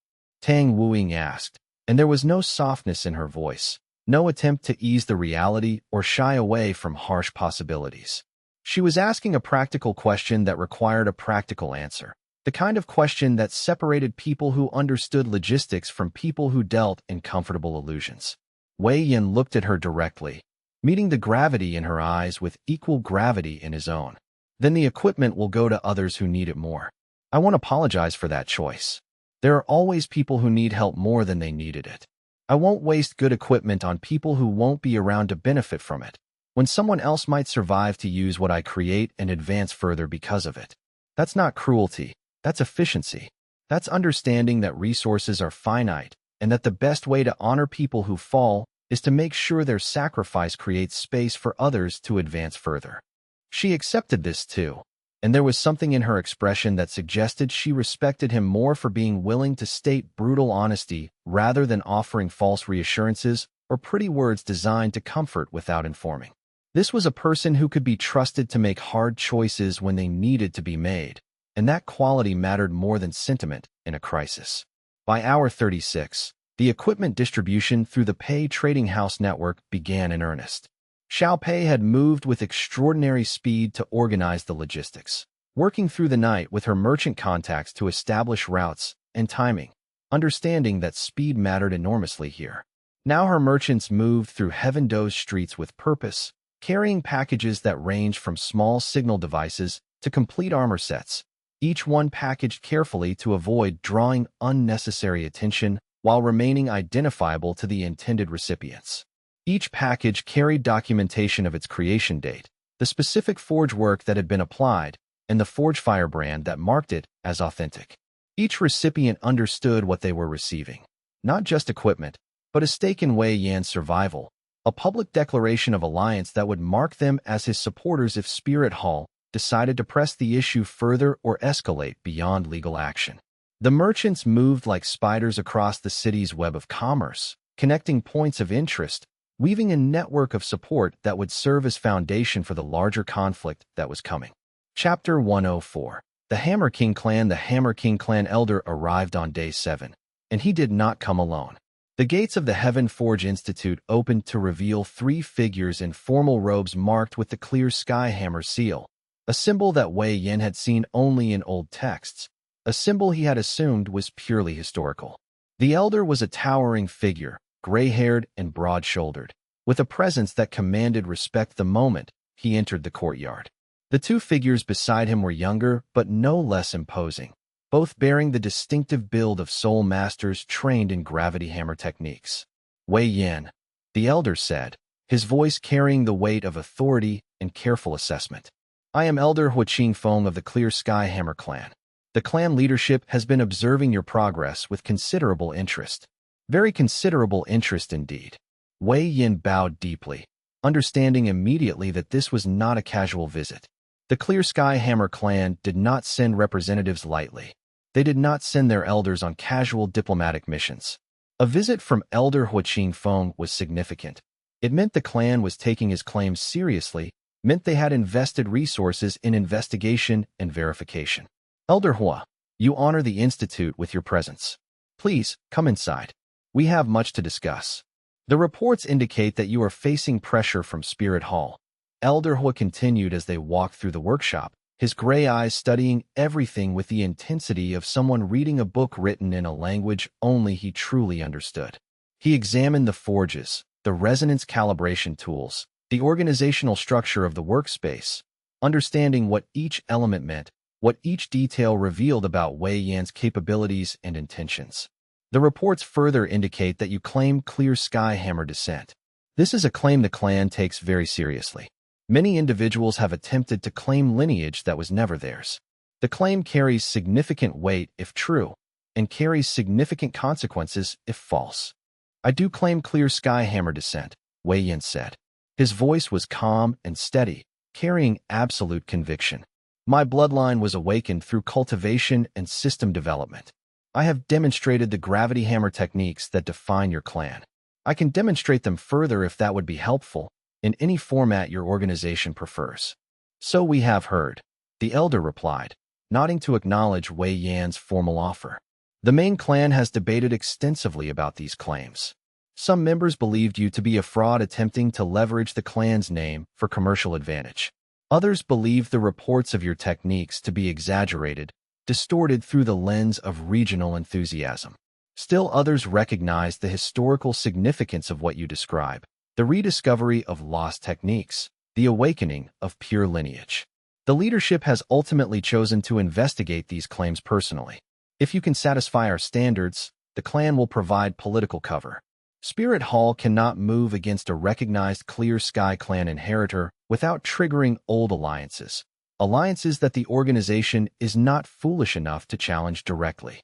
Tang Wuing asked, and there was no softness in her voice, no attempt to ease the reality or shy away from harsh possibilities. She was asking a practical question that required a practical answer. The kind of question that separated people who understood logistics from people who dealt in comfortable illusions. Wei Yin looked at her directly, meeting the gravity in her eyes with equal gravity in his own. Then the equipment will go to others who need it more. I won't apologize for that choice. There are always people who need help more than they needed it. I won't waste good equipment on people who won't be around to benefit from it, when someone else might survive to use what I create and advance further because of it. That's not cruelty. That's efficiency. That's understanding that resources are finite and that the best way to honor people who fall is to make sure their sacrifice creates space for others to advance further. She accepted this too, and there was something in her expression that suggested she respected him more for being willing to state brutal honesty rather than offering false reassurances or pretty words designed to comfort without informing. This was a person who could be trusted to make hard choices when they needed to be made, and that quality mattered more than sentiment in a crisis. By hour 36, the equipment distribution through the Pei Trading House network began in earnest. Xiao Pei had moved with extraordinary speed to organize the logistics, working through the night with her merchant contacts to establish routes and timing, understanding that speed mattered enormously here. Now her merchants moved through Heaven-Do's streets with purpose, carrying packages that ranged from small signal devices to complete armor sets, each one packaged carefully to avoid drawing unnecessary attention while remaining identifiable to the intended recipients. Each package carried documentation of its creation date, the specific forge work that had been applied, and the forge firebrand that marked it as authentic. Each recipient understood what they were receiving. Not just equipment, but a stake in Wei Yan's survival, a public declaration of alliance that would mark them as his supporters if Spirit Hall decided to press the issue further or escalate beyond legal action. The merchants moved like spiders across the city's web of commerce, connecting points of interest, weaving a network of support that would serve as foundation for the larger conflict that was coming. Chapter 104. The Hammer King Clan. The Hammer King Clan elder arrived on day 7, and he did not come alone. The gates of the Heaven Forge Institute opened to reveal 3 figures in formal robes marked with the clear sky hammer seal, a symbol that Wei Yan had seen only in old texts, a symbol he had assumed was purely historical. The elder was a towering figure, gray-haired and broad-shouldered, with a presence that commanded respect the moment he entered the courtyard. The 2 figures beside him were younger but no less imposing, both bearing the distinctive build of soul masters trained in gravity hammer techniques. Wei Yan, the elder said, his voice carrying the weight of authority and careful assessment. I am Elder Huaqing Feng of the Clear Sky Hammer Clan. The clan leadership has been observing your progress with considerable interest. Very considerable interest indeed. Wei Yan bowed deeply, understanding immediately that this was not a casual visit. The Clear Sky Hammer Clan did not send representatives lightly. They did not send their elders on casual diplomatic missions. A visit from Elder Huaqing Feng was significant. It meant the clan was taking his claims seriously, meant they had invested resources in investigation and verification. Elder Hua, you honor the Institute with your presence. Please, come inside. We have much to discuss. The reports indicate that you are facing pressure from Spirit Hall. Elder Hua continued as they walked through the workshop, his gray eyes studying everything with the intensity of someone reading a book written in a language only he truly understood. He examined the forges, the resonance calibration tools, the organizational structure of the workspace, understanding what each element meant, what each detail revealed about Wei Yan's capabilities and intentions. The reports further indicate that you claim Clear Sky Hammer descent. This is a claim the clan takes very seriously. Many individuals have attempted to claim lineage that was never theirs. The claim carries significant weight if true, and carries significant consequences if false. I do claim Clear Sky Hammer descent, Wei Yan said. His voice was calm and steady, carrying absolute conviction. My bloodline was awakened through cultivation and system development. I have demonstrated the gravity hammer techniques that define your clan. I can demonstrate them further if that would be helpful, in any format your organization prefers. So we have heard, the elder replied, nodding to acknowledge Wei Yan's formal offer. The main clan has debated extensively about these claims. Some members believed you to be a fraud attempting to leverage the clan's name for commercial advantage. Others believed the reports of your techniques to be exaggerated, distorted through the lens of regional enthusiasm. Still others recognized the historical significance of what you describe, the rediscovery of lost techniques, the awakening of pure lineage. The leadership has ultimately chosen to investigate these claims personally. If you can satisfy our standards, the clan will provide political cover. Spirit Hall cannot move against a recognized Clear Sky Clan inheritor without triggering old alliances, alliances that the organization is not foolish enough to challenge directly.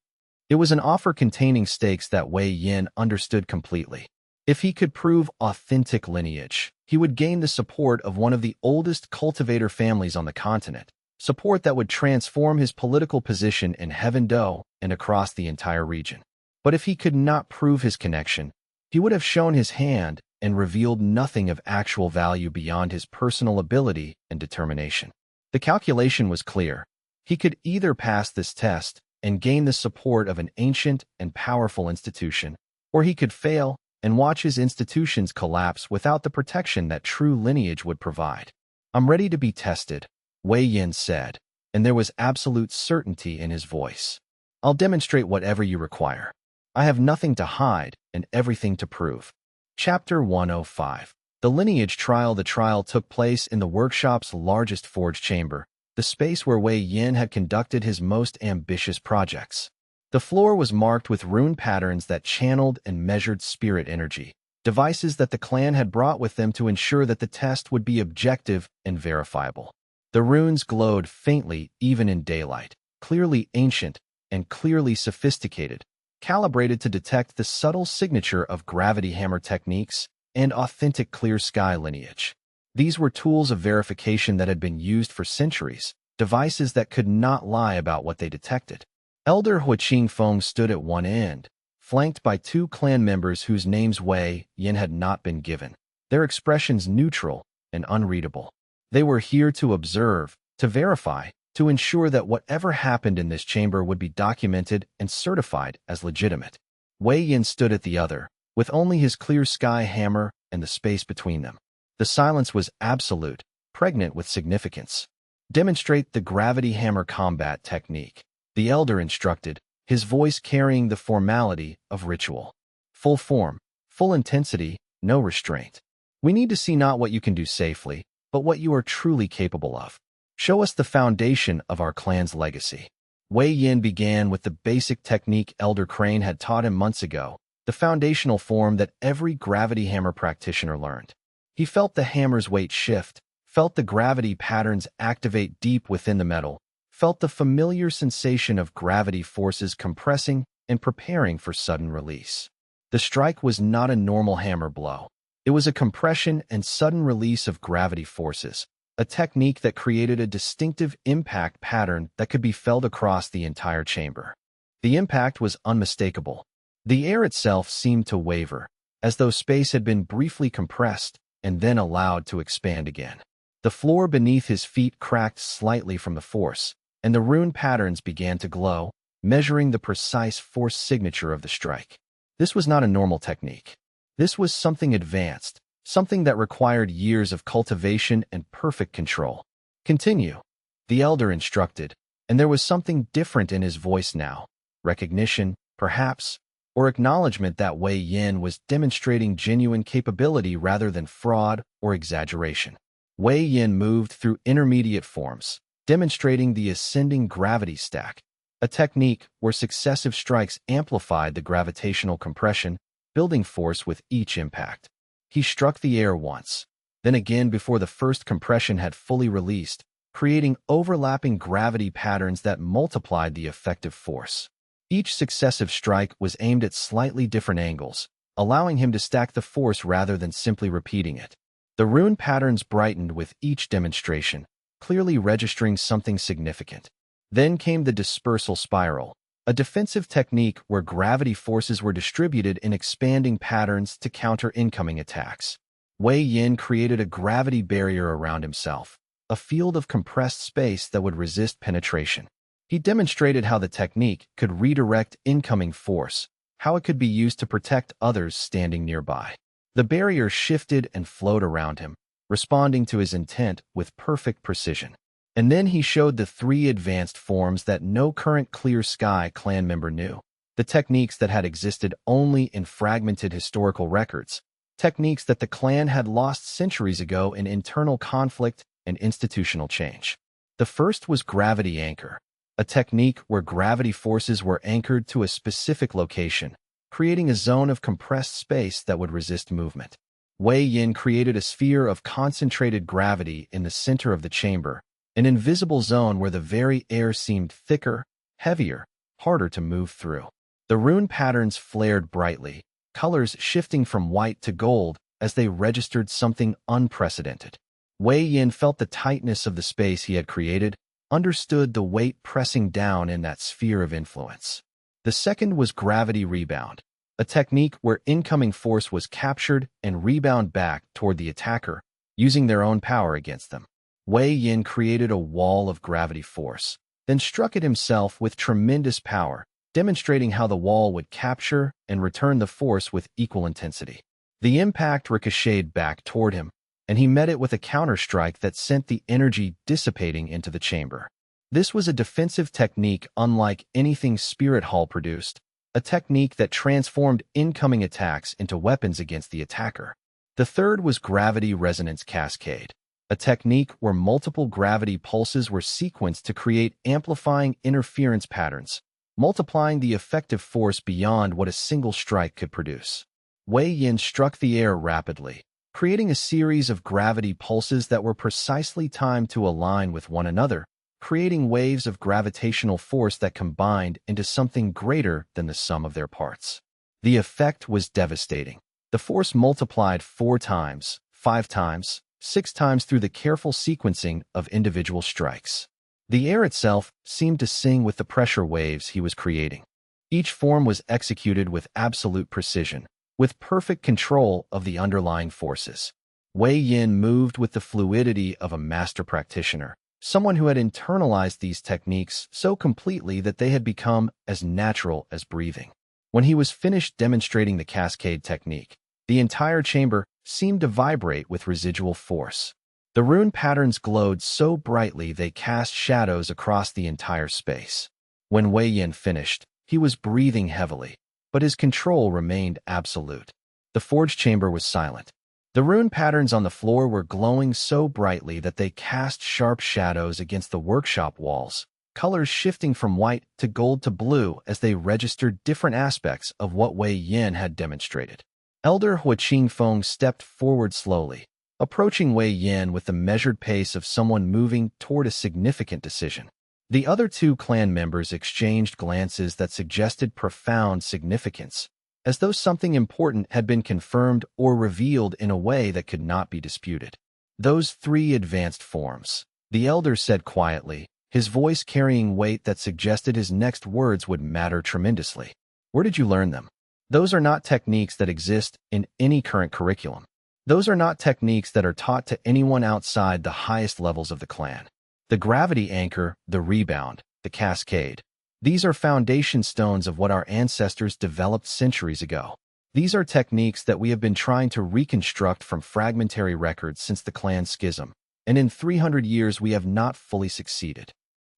It was an offer containing stakes that Wei Yan understood completely. If he could prove authentic lineage, he would gain the support of one of the oldest cultivator families on the continent, support that would transform his political position in Heaven Do and across the entire region. But if he could not prove his connection, he would have shown his hand and revealed nothing of actual value beyond his personal ability and determination. The calculation was clear. He could either pass this test and gain the support of an ancient and powerful institution, or he could fail and watch his institutions collapse without the protection that true lineage would provide. I'm ready to be tested, Wei Yan said, and there was absolute certainty in his voice. I'll demonstrate whatever you require. I have nothing to hide and everything to prove. Chapter 105. The Lineage Trial. The trial took place in the workshop's largest forge chamber, the space where Wei Yan had conducted his most ambitious projects. The floor was marked with rune patterns that channeled and measured spirit energy, devices that the clan had brought with them to ensure that the test would be objective and verifiable. The runes glowed faintly even in daylight, clearly ancient and clearly sophisticated, calibrated to detect the subtle signature of gravity hammer techniques and authentic clear sky lineage. These were tools of verification that had been used for centuries, devices that could not lie about what they detected. Elder Huaqing Feng stood at one end, flanked by two clan members whose names Wei Yin had not been given, their expressions neutral and unreadable. They were here to observe, to verify, to ensure that whatever happened in this chamber would be documented and certified as legitimate. Wei Yin stood at the other, with only his clear sky hammer and the space between them. The silence was absolute, pregnant with significance. Demonstrate the gravity hammer combat technique, the elder instructed, his voice carrying the formality of ritual. Full form, full intensity, no restraint. We need to see not what you can do safely, but what you are truly capable of. Show us the foundation of our clan's legacy. Wei Yin began with the basic technique Elder Crane had taught him months ago, the foundational form that every gravity hammer practitioner learned. He felt the hammer's weight shift, felt the gravity patterns activate deep within the metal, felt the familiar sensation of gravity forces compressing and preparing for sudden release. The strike was not a normal hammer blow. It was a compression and sudden release of gravity forces, a technique that created a distinctive impact pattern that could be felt across the entire chamber. The impact was unmistakable. The air itself seemed to waver, as though space had been briefly compressed and then allowed to expand again. The floor beneath his feet cracked slightly from the force, and the rune patterns began to glow, measuring the precise force signature of the strike. This was not a normal technique. This was something advanced, something that required years of cultivation and perfect control. Continue, the elder instructed, and there was something different in his voice now. Recognition, perhaps, or acknowledgement that Wei Yin was demonstrating genuine capability rather than fraud or exaggeration. Wei Yin moved through intermediate forms, demonstrating the ascending gravity stack, a technique where successive strikes amplified the gravitational compression, building force with each impact. He struck the air once, then again before the first compression had fully released, creating overlapping gravity patterns that multiplied the effective force. Each successive strike was aimed at slightly different angles, allowing him to stack the force rather than simply repeating it. The rune patterns brightened with each demonstration, clearly registering something significant. Then came the dispersal spiral, a defensive technique where gravity forces were distributed in expanding patterns to counter incoming attacks. Wei Yin created a gravity barrier around himself, a field of compressed space that would resist penetration. He demonstrated how the technique could redirect incoming force, how it could be used to protect others standing nearby. The barrier shifted and flowed around him, responding to his intent with perfect precision. And then he showed the three advanced forms that no current Clear Sky clan member knew, the techniques that had existed only in fragmented historical records, techniques that the clan had lost centuries ago in internal conflict and institutional change. The first was Gravity Anchor, a technique where gravity forces were anchored to a specific location, creating a zone of compressed space that would resist movement. Wei Yin created a sphere of concentrated gravity in the center of the chamber, an invisible zone where the very air seemed thicker, heavier, harder to move through. The rune patterns flared brightly, colors shifting from white to gold as they registered something unprecedented. Wei Yin felt the tightness of the space he had created, understood the weight pressing down in that sphere of influence. The second was Gravity Rebound, a technique where incoming force was captured and rebound back toward the attacker, using their own power against them. Wei Yin created a wall of gravity force, then struck it himself with tremendous power, demonstrating how the wall would capture and return the force with equal intensity. The impact ricocheted back toward him, and he met it with a counterstrike that sent the energy dissipating into the chamber. This was a defensive technique unlike anything Spirit Hall produced, a technique that transformed incoming attacks into weapons against the attacker. The third was Gravity Resonance Cascade, a technique where multiple gravity pulses were sequenced to create amplifying interference patterns, multiplying the effective force beyond what a single strike could produce. Wei Yin struck the air rapidly, creating a series of gravity pulses that were precisely timed to align with one another, creating waves of gravitational force that combined into something greater than the sum of their parts. The effect was devastating. The force multiplied 4 times, 5 times, 6 times through the careful sequencing of individual strikes. The air itself seemed to sing with the pressure waves he was creating. Each form was executed with absolute precision, with perfect control of the underlying forces. Wei Yin moved with the fluidity of a master practitioner, someone who had internalized these techniques so completely that they had become as natural as breathing. When he was finished demonstrating the cascade technique, the entire chamber seemed to vibrate with residual force. The rune patterns glowed so brightly they cast shadows across the entire space. When Wei Yin finished, he was breathing heavily, but his control remained absolute. The forge chamber was silent. The rune patterns on the floor were glowing so brightly that they cast sharp shadows against the workshop walls, colors shifting from white to gold to blue as they registered different aspects of what Wei Yin had demonstrated. Elder Hua Qingfeng stepped forward slowly, approaching Wei Yin with the measured pace of someone moving toward a significant decision. The other 2 clan members exchanged glances that suggested profound significance, as though something important had been confirmed or revealed in a way that could not be disputed. Those 3 advanced forms, the elder said quietly, his voice carrying weight that suggested his next words would matter tremendously. Where did you learn them? Those are not techniques that exist in any current curriculum. Those are not techniques that are taught to anyone outside the highest levels of the clan. The gravity anchor, the rebound, the cascade. These are foundation stones of what our ancestors developed centuries ago. These are techniques that we have been trying to reconstruct from fragmentary records since the clan schism, and in 300 years we have not fully succeeded.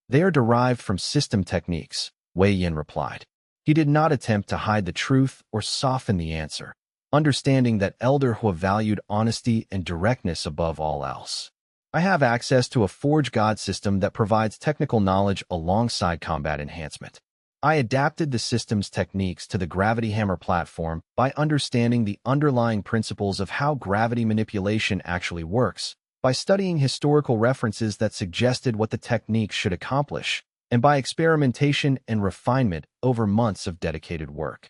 They are derived from system techniques, Wei Yin replied. He did not attempt to hide the truth or soften the answer, understanding that Elder Hua valued honesty and directness above all else. I have access to a Forge God system that provides technical knowledge alongside combat enhancement. I adapted the system's techniques to the Gravity Hammer platform by understanding the underlying principles of how gravity manipulation actually works, by studying historical references that suggested what the technique should accomplish, and by experimentation and refinement over months of dedicated work.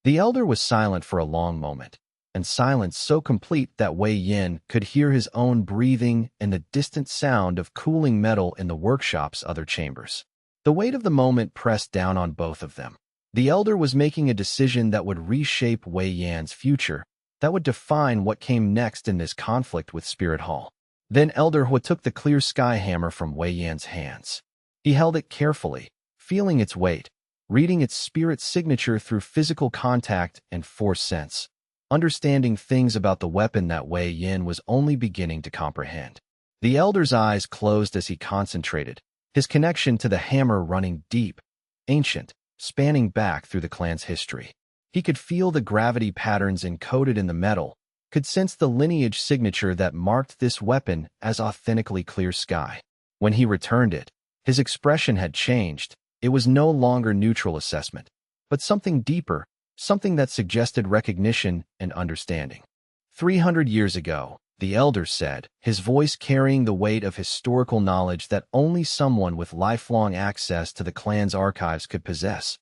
The elder was silent for a long moment, and silence so complete that Wei Yin could hear his own breathing and the distant sound of cooling metal in the workshop's other chambers. The weight of the moment pressed down on both of them. The elder was making a decision that would reshape Wei Yan's future, that would define what came next in this conflict with Spirit Hall. Then Elder Hua took the clear sky hammer from Wei Yan's hands. He held it carefully, feeling its weight, reading its spirit signature through physical contact and force sense, understanding things about the weapon that Wei Yin was only beginning to comprehend. The elder's eyes closed as he concentrated, his connection to the hammer running deep, ancient, spanning back through the clan's history. He could feel the gravity patterns encoded in the metal, could sense the lineage signature that marked this weapon as authentically clear sky. When he returned it, his expression had changed. It was no longer neutral assessment, but something deeper, something that suggested recognition and understanding. 300 years ago, the elder said, his voice carrying the weight of historical knowledge that only someone with lifelong access to the clan's archives could possess.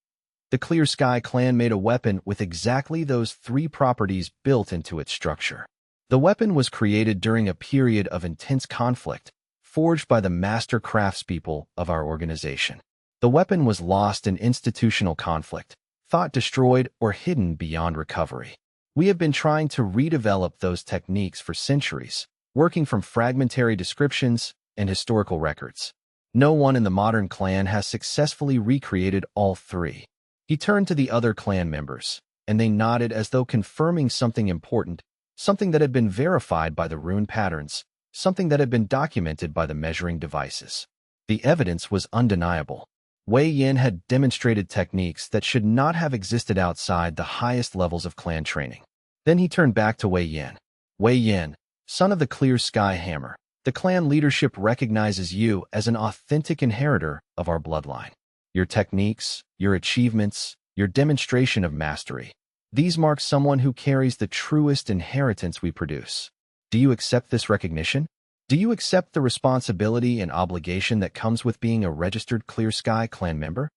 The Clear Sky clan made a weapon with exactly those 3 properties built into its structure. The weapon was created during a period of intense conflict, forged by the master craftspeople of our organization. The weapon was lost in institutional conflict, thought destroyed or hidden beyond recovery. We have been trying to redevelop those techniques for centuries, working from fragmentary descriptions and historical records. No one in the modern clan has successfully recreated all 3. He turned to the other clan members, and they nodded as though confirming something important, something that had been verified by the rune patterns, something that had been documented by the measuring devices. The evidence was undeniable. Wei Yin had demonstrated techniques that should not have existed outside the highest levels of clan training. Then he turned back to Wei Yin. Wei Yin, son of the Clear Sky Hammer, the clan leadership recognizes you as an authentic inheritor of our bloodline. Your techniques, your achievements, your demonstration of mastery, These mark someone who carries the truest inheritance we produce. Do you accept this recognition? Do you accept the responsibility and obligation that comes with being a registered Clear Sky clan member?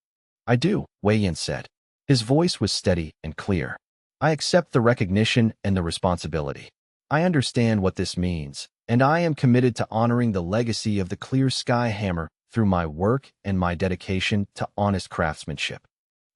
I do, Wei Yin said. His voice was steady and clear. I accept the recognition and the responsibility. I understand what this means, and I am committed to honoring the legacy of the Clear Sky Hammer through my work and my dedication to honest craftsmanship.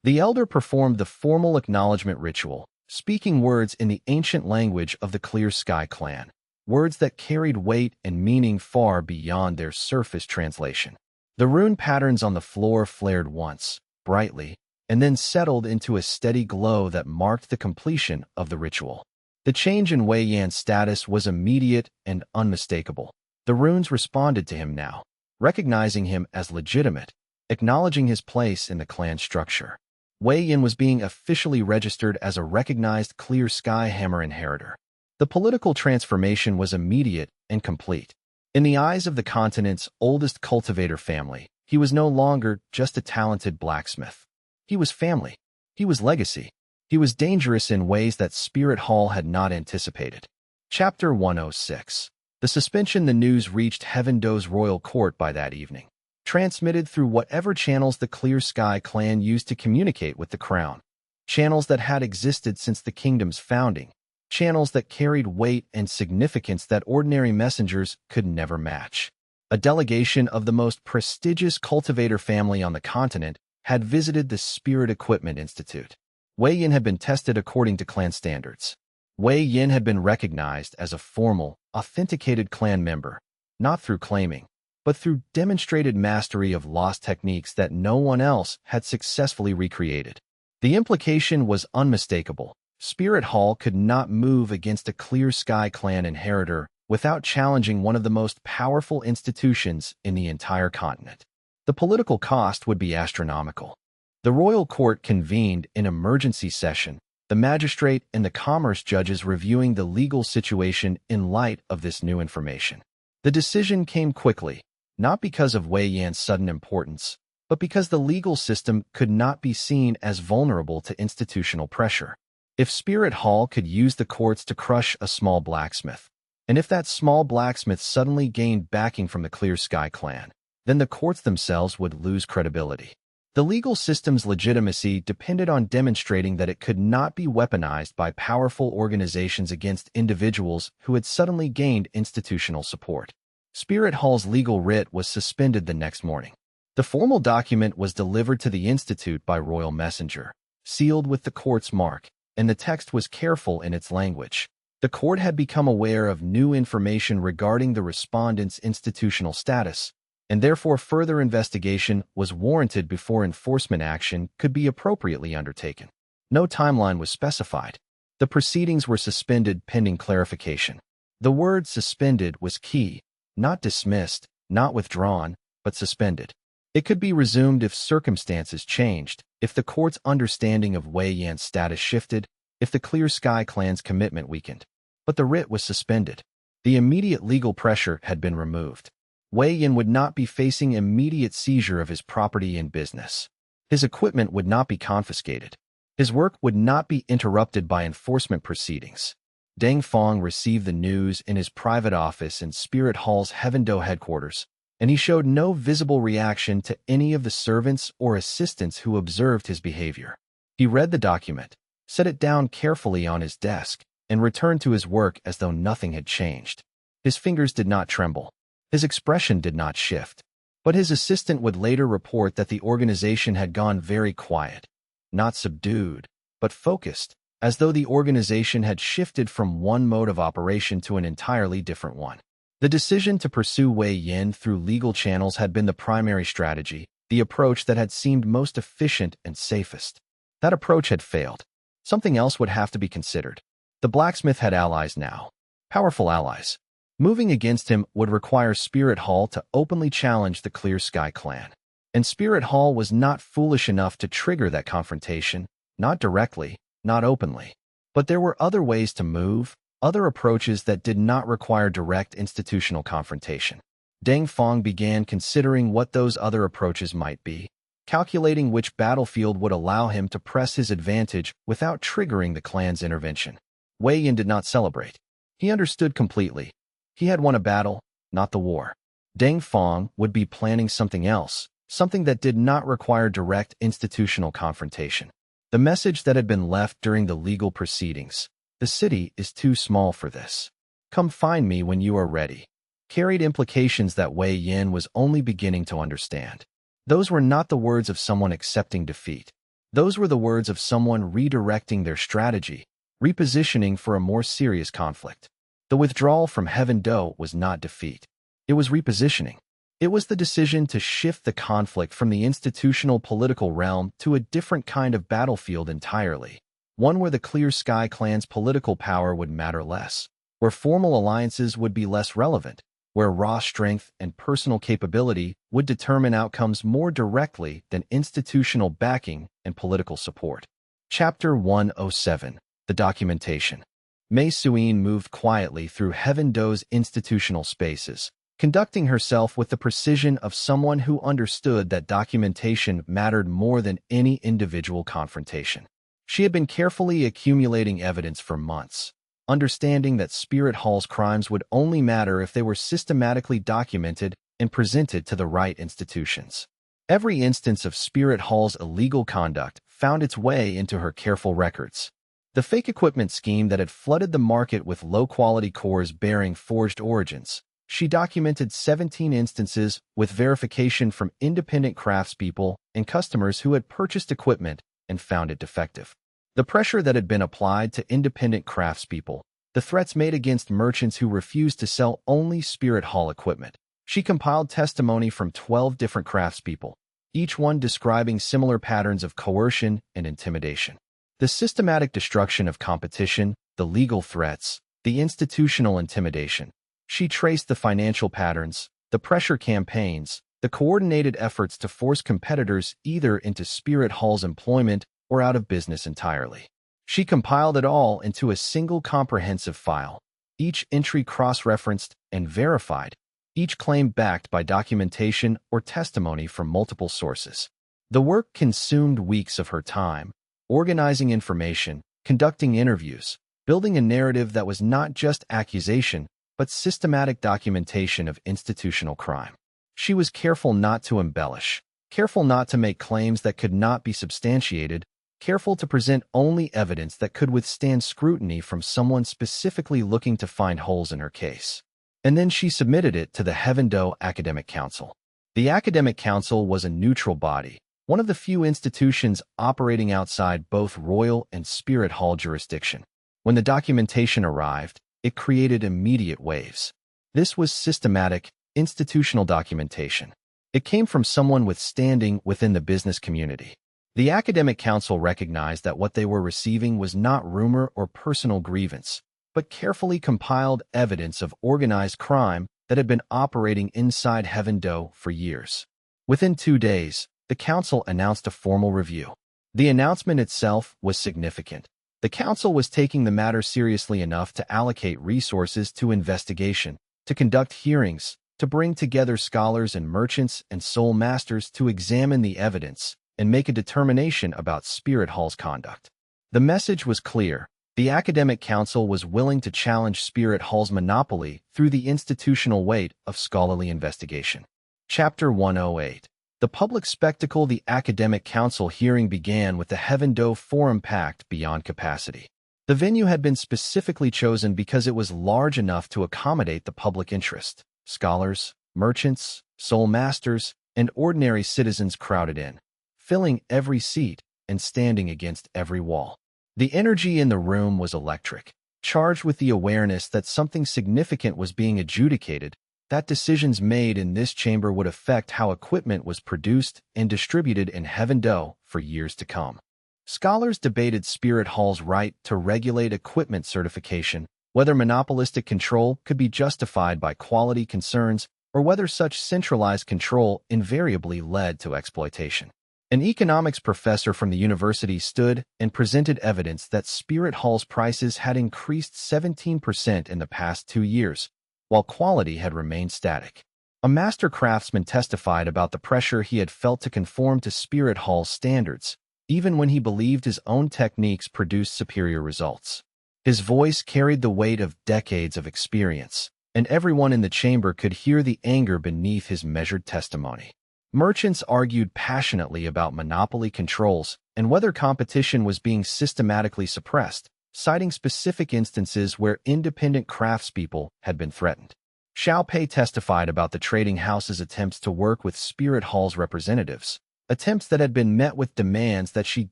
The elder performed the formal acknowledgement ritual, speaking words in the ancient language of the Clear Sky clan, words that carried weight and meaning far beyond their surface translation. The rune patterns on the floor flared once, brightly, and then settled into a steady glow that marked the completion of the ritual. The change in Wei Yan's status was immediate and unmistakable. The runes responded to him now, recognizing him as legitimate, acknowledging his place in the clan structure. Wei Yan was being officially registered as a recognized Clear Sky Hammer inheritor. The political transformation was immediate and complete. In the eyes of the continent's oldest cultivator family, he was no longer just a talented blacksmith. He was family. He was legacy. He was dangerous in ways that Spirit Hall had not anticipated. Chapter 106. The suspension. The news reached Heaven Do's royal court by that evening, transmitted through whatever channels the Clear Sky clan used to communicate with the crown. Channels that had existed since the kingdom's founding. Channels that carried weight and significance that ordinary messengers could never match. A delegation of the most prestigious cultivator family on the continent had visited the Spirit Equipment Institute. Wei Yin had been tested according to clan standards. Wei Yin had been recognized as a formal, authenticated clan member, not through claiming, but through demonstrated mastery of lost techniques that no one else had successfully recreated. The implication was unmistakable. Spirit Hall could not move against a Clear Sky clan inheritor without challenging one of the most powerful institutions in the entire continent. The political cost would be astronomical. The royal court convened in emergency session, the magistrate and the commerce judges reviewing the legal situation in light of this new information. The decision came quickly, not because of Wei Yan's sudden importance, but because the legal system could not be seen as vulnerable to institutional pressure. If Spirit Hall could use the courts to crush a small blacksmith, and if that small blacksmith suddenly gained backing from the Clear Sky clan, then the courts themselves would lose credibility. The legal system's legitimacy depended on demonstrating that it could not be weaponized by powerful organizations against individuals who had suddenly gained institutional support. Spirit Hall's legal writ was suspended the next morning. The formal document was delivered to the Institute by royal messenger, sealed with the court's mark, and the text was careful in its language. The court had become aware of new information regarding the respondent's institutional status, and therefore further investigation was warranted before enforcement action could be appropriately undertaken. No timeline was specified. The proceedings were suspended pending clarification. The word suspended was key, not dismissed, not withdrawn, but suspended. It could be resumed if circumstances changed, if the court's understanding of Wei Yan's status shifted, if the Clear Sky clan's commitment weakened. But the writ was suspended. The immediate legal pressure had been removed. Wei Yan would not be facing immediate seizure of his property and business. His equipment would not be confiscated. His work would not be interrupted by enforcement proceedings. Deng Fong received the news in his private office in Spirit Hall's Heavendo headquarters, and he showed no visible reaction to any of the servants or assistants who observed his behavior. He read the document, set it down carefully on his desk, and returned to his work as though nothing had changed. His fingers did not tremble. His expression did not shift. But his assistant would later report that the organization had gone very quiet, not subdued, but focused, as though the organization had shifted from one mode of operation to an entirely different one. The decision to pursue Wei Yan through legal channels had been the primary strategy, the approach that had seemed most efficient and safest. That approach had failed. Something else would have to be considered. The blacksmith had allies now, powerful allies. Moving against him would require Spirit Hall to openly challenge the Clear Sky clan. And Spirit Hall was not foolish enough to trigger that confrontation, not directly, not openly. But there were other ways to move, other approaches that did not require direct institutional confrontation. Deng Fong began considering what those other approaches might be. calculating which battlefield would allow him to press his advantage without triggering the clan's intervention. Wei Yan did not celebrate. He understood completely. He had won a battle, not the war. Deng Feng would be planning something else, something that did not require direct institutional confrontation. The message that had been left during the legal proceedings: "The city is too small for this. Come find me when you are ready," carried implications that Wei Yan was only beginning to understand. Those were not the words of someone accepting defeat. Those were the words of someone redirecting their strategy, repositioning for a more serious conflict. The withdrawal from Heaven Do was not defeat. It was repositioning. It was the decision to shift the conflict from the institutional political realm to a different kind of battlefield entirely, one where the Clear Sky clan's political power would matter less, where formal alliances would be less relevant, where raw strength and personal capability would determine outcomes more directly than institutional backing and political support. Chapter 107. The Documentation. Mei Suyin moved quietly through Heaven Do's institutional spaces, conducting herself with the precision of someone who understood that documentation mattered more than any individual confrontation. She had been carefully accumulating evidence for months, understanding that Spirit Hall's crimes would only matter if they were systematically documented and presented to the right institutions. Every instance of Spirit Hall's illegal conduct found its way into her careful records. The fake equipment scheme that had flooded the market with low-quality cores bearing forged origins. She documented 17 instances with verification from independent craftspeople and customers who had purchased equipment and found it defective. The pressure that had been applied to independent craftspeople, the threats made against merchants who refused to sell only Spirit Hall equipment. She compiled testimony from 12 different craftspeople, each one describing similar patterns of coercion and intimidation. The systematic destruction of competition, the legal threats, the institutional intimidation. She traced the financial patterns, the pressure campaigns, the coordinated efforts to force competitors either into Spirit Hall's employment or out of business entirely. She compiled it all into a single comprehensive file, each entry cross-referenced and verified, each claim backed by documentation or testimony from multiple sources. The work consumed weeks of her time, organizing information, conducting interviews, building a narrative that was not just accusation, but systematic documentation of institutional crime. She was careful not to embellish, careful not to make claims that could not be substantiated, careful to present only evidence that could withstand scrutiny from someone specifically looking to find holes in her case. And then she submitted it to the Heaven Do Academic Council. The Academic Council was a neutral body, one of the few institutions operating outside both Royal and Spirit Hall jurisdiction. When the documentation arrived, it created immediate waves. This was systematic, institutional documentation. It came from someone with standing within the business community. The Academic Council recognized that what they were receiving was not rumor or personal grievance, but carefully compiled evidence of organized crime that had been operating inside Heaven Do for years. Within 2 days, the Council announced a formal review. The announcement itself was significant. The Council was taking the matter seriously enough to allocate resources to investigation, to conduct hearings, to bring together scholars and merchants and soul masters to examine the evidence and make a determination about Spirit Hall's conduct. The message was clear. The Academic Council was willing to challenge Spirit Hall's monopoly through the institutional weight of scholarly investigation. Chapter 108. The public spectacle. The Academic Council hearing began with the Heaven Do Forum packed beyond capacity. The venue had been specifically chosen because it was large enough to accommodate the public interest. Scholars, merchants, soul masters, and ordinary citizens crowded in, filling every seat and standing against every wall. The energy in the room was electric, charged with the awareness that something significant was being adjudicated, that decisions made in this chamber would affect how equipment was produced and distributed in Heaven Do for years to come. Scholars debated Spirit Hall's right to regulate equipment certification, whether monopolistic control could be justified by quality concerns, or whether such centralized control invariably led to exploitation. An economics professor from the university stood and presented evidence that Spirit Hall's prices had increased 17% in the past 2 years, while quality had remained static. A master craftsman testified about the pressure he had felt to conform to Spirit Hall's standards, even when he believed his own techniques produced superior results. His voice carried the weight of decades of experience, and everyone in the chamber could hear the anger beneath his measured testimony. Merchants argued passionately about monopoly controls and whether competition was being systematically suppressed, citing specific instances where independent craftspeople had been threatened. Xiao Pei testified about the trading house's attempts to work with Spirit Hall's representatives, attempts that had been met with demands that she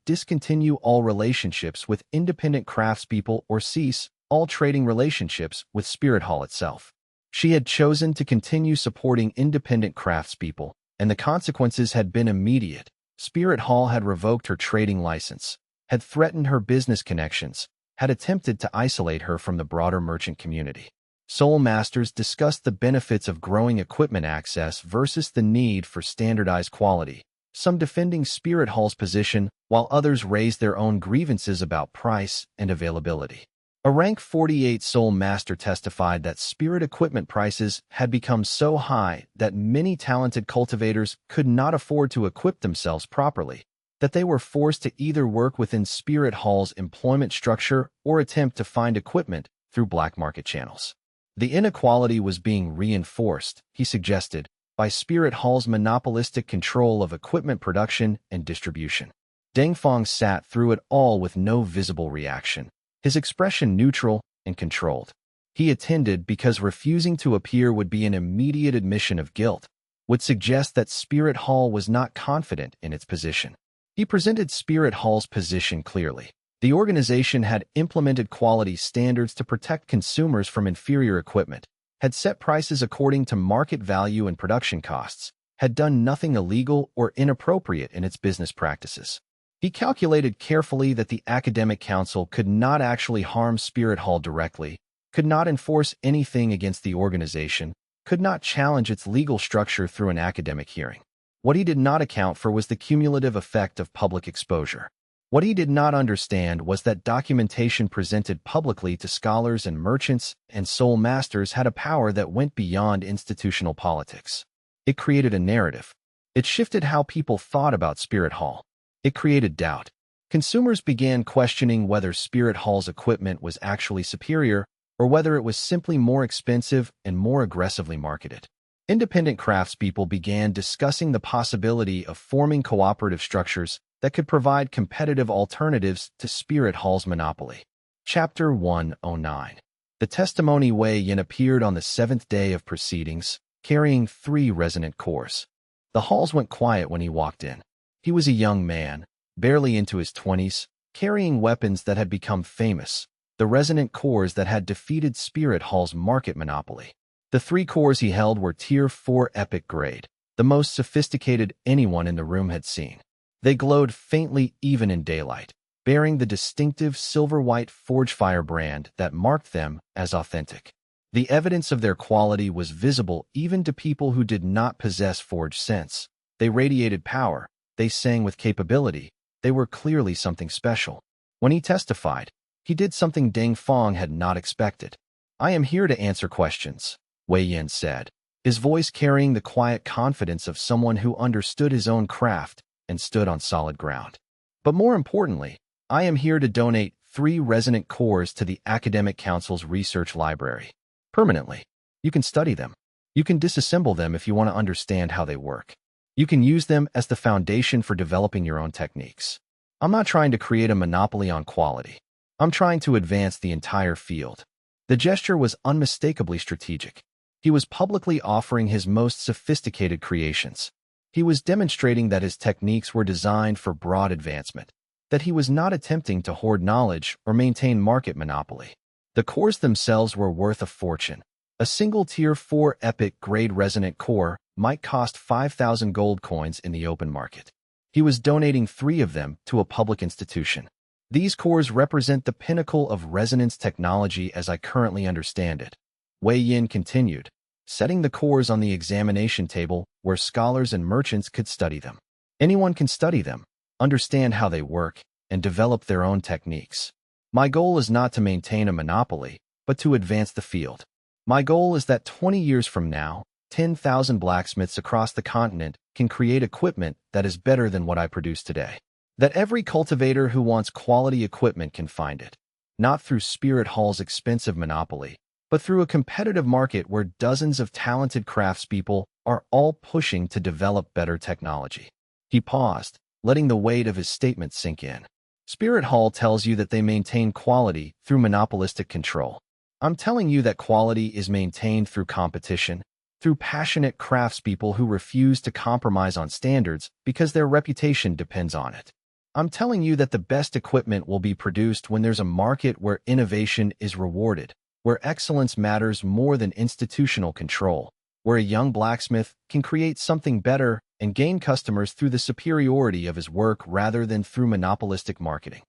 discontinue all relationships with independent craftspeople or cease all trading relationships with Spirit Hall itself. She had chosen to continue supporting independent craftspeople, and the consequences had been immediate. Spirit Hall had revoked her trading license, had threatened her business connections, had attempted to isolate her from the broader merchant community. Soul Masters discussed the benefits of growing equipment access versus the need for standardized quality, some defending Spirit Hall's position while others raised their own grievances about price and availability. A rank 48 Soul Master testified that spirit equipment prices had become so high that many talented cultivators could not afford to equip themselves properly, that they were forced to either work within Spirit Hall's employment structure or attempt to find equipment through black market channels. The inequality was being reinforced, he suggested, by Spirit Hall's monopolistic control of equipment production and distribution. Deng Feng sat through it all with no visible reaction, his expression neutral and controlled. He attended because refusing to appear would be an immediate admission of guilt, would suggest that Spirit Hall was not confident in its position. He presented Spirit Hall's position clearly. The organization had implemented quality standards to protect consumers from inferior equipment, had set prices according to market value and production costs, had done nothing illegal or inappropriate in its business practices. He calculated carefully that the Academic Council could not actually harm Spirit Hall directly, could not enforce anything against the organization, could not challenge its legal structure through an academic hearing. What he did not account for was the cumulative effect of public exposure. What he did not understand was that documentation presented publicly to scholars and merchants and soul masters had a power that went beyond institutional politics. It created a narrative. It shifted how people thought about Spirit Hall. It created doubt. Consumers began questioning whether Spirit Hall's equipment was actually superior or whether it was simply more expensive and more aggressively marketed. Independent craftspeople began discussing the possibility of forming cooperative structures that could provide competitive alternatives to Spirit Hall's monopoly. Chapter 109. The testimony Wei Yin appeared on the 7th day of proceedings, carrying 3 resonant cores. The halls went quiet when he walked in. He was a young man, barely into his 20s, carrying weapons that had become famous, the resonant cores that had defeated Spirit Hall's market monopoly. The 3 cores he held were Tier 4 epic grade, the most sophisticated anyone in the room had seen. They glowed faintly even in daylight, bearing the distinctive silver-white Forgefire brand that marked them as authentic. The evidence of their quality was visible even to people who did not possess Forge sense. They radiated power, they sang with capability, they were clearly something special. When he testified, he did something Deng Feng had not expected. "I am here to answer questions," Wei Yin said, his voice carrying the quiet confidence of someone who understood his own craft and stood on solid ground. "But more importantly, I am here to donate 3 resonant cores to the Academic Council's research library. Permanently. You can study them. You can disassemble them if you want to understand how they work. You can use them as the foundation for developing your own techniques. I'm not trying to create a monopoly on quality. I'm trying to advance the entire field." The gesture was unmistakably strategic. He was publicly offering his most sophisticated creations. He was demonstrating that his techniques were designed for broad advancement, that he was not attempting to hoard knowledge or maintain market monopoly. The cores themselves were worth a fortune. A single Tier 4 epic grade resonant core might cost 5,000 gold coins in the open market. He was donating 3 of them to a public institution. "These cores represent the pinnacle of resonance technology as I currently understand it," Wei Yin continued, setting the cores on the examination table where scholars and merchants could study them. "Anyone can study them, understand how they work, and develop their own techniques. My goal is not to maintain a monopoly, but to advance the field. My goal is that 20 years from now, 10,000 blacksmiths across the continent can create equipment that is better than what I produce today. That every cultivator who wants quality equipment can find it, not through Spirit Hall's expensive monopoly, but through a competitive market where dozens of talented craftspeople are all pushing to develop better technology. He paused, letting the weight of his statement sink in. Spirit Hall tells you that they maintain quality through monopolistic control. I'm telling you that quality is maintained through competition, through passionate craftspeople who refuse to compromise on standards because their reputation depends on it. I'm telling you that the best equipment will be produced when there's a market where innovation is rewarded, where excellence matters more than institutional control, where a young blacksmith can create something better and gain customers through the superiority of his work rather than through monopolistic marketing.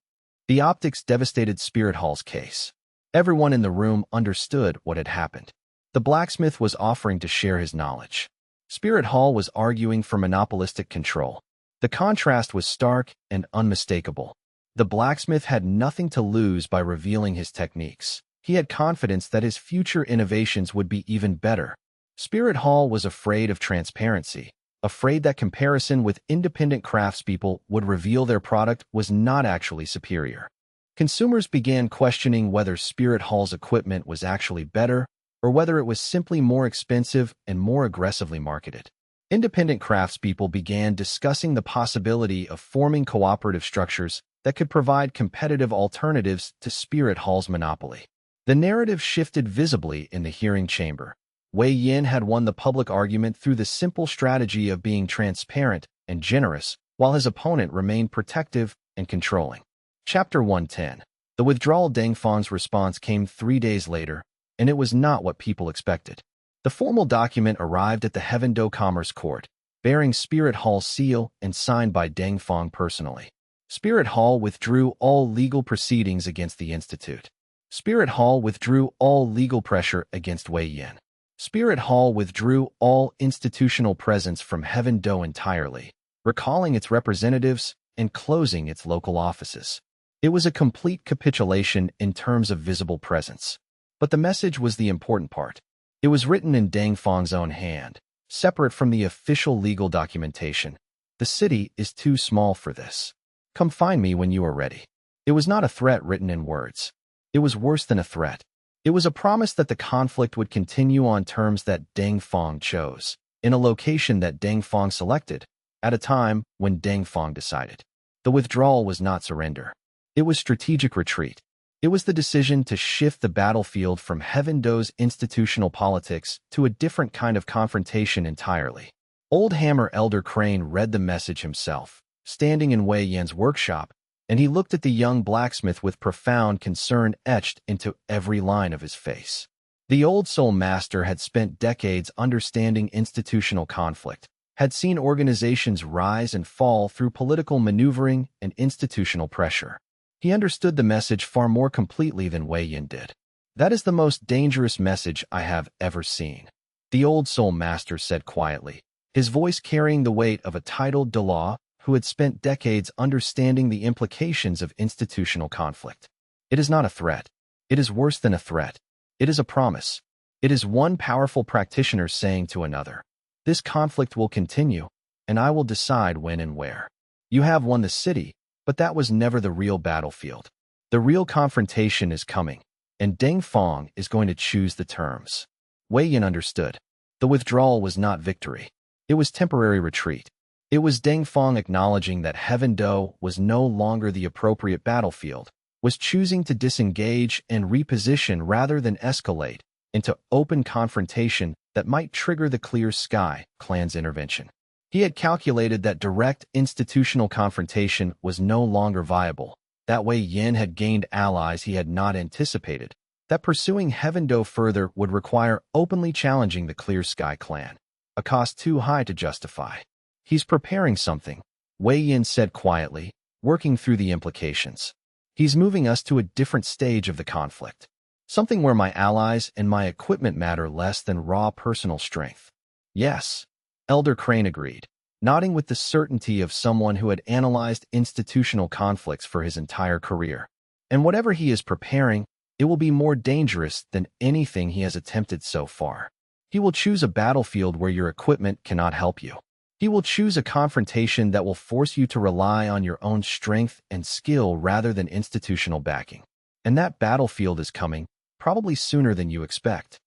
The optics devastated Spirit Hall's case. Everyone in the room understood what had happened. The blacksmith was offering to share his knowledge. Spirit Hall was arguing for monopolistic control. The contrast was stark and unmistakable. The blacksmith had nothing to lose by revealing his techniques. He had confidence that his future innovations would be even better. Spirit Hall was afraid of transparency, afraid that comparison with independent craftspeople would reveal their product was not actually superior. Consumers began questioning whether Spirit Hall's equipment was actually better or whether it was simply more expensive and more aggressively marketed. Independent craftspeople began discussing the possibility of forming cooperative structures that could provide competitive alternatives to Spirit Hall's monopoly. The narrative shifted visibly in the hearing chamber. Wei Yin had won the public argument through the simple strategy of being transparent and generous, while his opponent remained protective and controlling. Chapter 110. The withdrawal. Dengfang's response came 3 days later, and it was not what people expected. The formal document arrived at the Heavendo Commerce Court, bearing Spirit Hall's seal and signed by Dengfang personally. Spirit Hall withdrew all legal proceedings against the institute. Spirit Hall withdrew all legal pressure against Wei Yin. Spirit Hall withdrew all institutional presence from Heavendo entirely, recalling its representatives and closing its local offices. It was a complete capitulation in terms of visible presence. But the message was the important part. It was written in Dengfang's own hand, separate from the official legal documentation. The city is too small for this. Come find me when you are ready. It was not a threat written in words. It was worse than a threat. It was a promise that the conflict would continue on terms that Dengfang chose, in a location that Dengfang selected, at a time when Dengfang decided. The withdrawal was not surrender. It was strategic retreat. It was the decision to shift the battlefield from Heavendo's institutional politics to a different kind of confrontation entirely. Old Hammer Elder Crane read the message himself, standing in Wei Yin's workshop, and he looked at the young blacksmith with profound concern etched into every line of his face. The old soul master had spent decades understanding institutional conflict, had seen organizations rise and fall through political maneuvering and institutional pressure. He understood the message far more completely than Wei Yin did. That is the most dangerous message I have ever seen, the old soul master said quietly, his voice carrying the weight of a titled Douluo who had spent decades understanding the implications of institutional conflict. It is not a threat. It is worse than a threat. It is a promise. It is one powerful practitioner saying to another, this conflict will continue, and I will decide when and where. You have won the city, but that was never the real battlefield. The real confrontation is coming, and Dengfang is going to choose the terms. Wei Yin understood. The withdrawal was not victory. It was temporary retreat. It was Dengfang acknowledging that Heavendo was no longer the appropriate battlefield, was choosing to disengage and reposition rather than escalate into open confrontation that might trigger the Clear Sky clan's intervention. He had calculated that direct institutional confrontation was no longer viable. That Wei Yin had gained allies he had not anticipated. That pursuing Heavendo further would require openly challenging the Clear Sky clan, a cost too high to justify. He's preparing something, Wei Yin said quietly, working through the implications. He's moving us to a different stage of the conflict. Something where my allies and my equipment matter less than raw personal strength. Yes, Elder Crane agreed, nodding with the certainty of someone who had analyzed institutional conflicts for his entire career. And whatever he is preparing, it will be more dangerous than anything he has attempted so far. He will choose a battlefield where your equipment cannot help you. He will choose a confrontation that will force you to rely on your own strength and skill rather than institutional backing. And that battlefield is coming, probably sooner than you expect.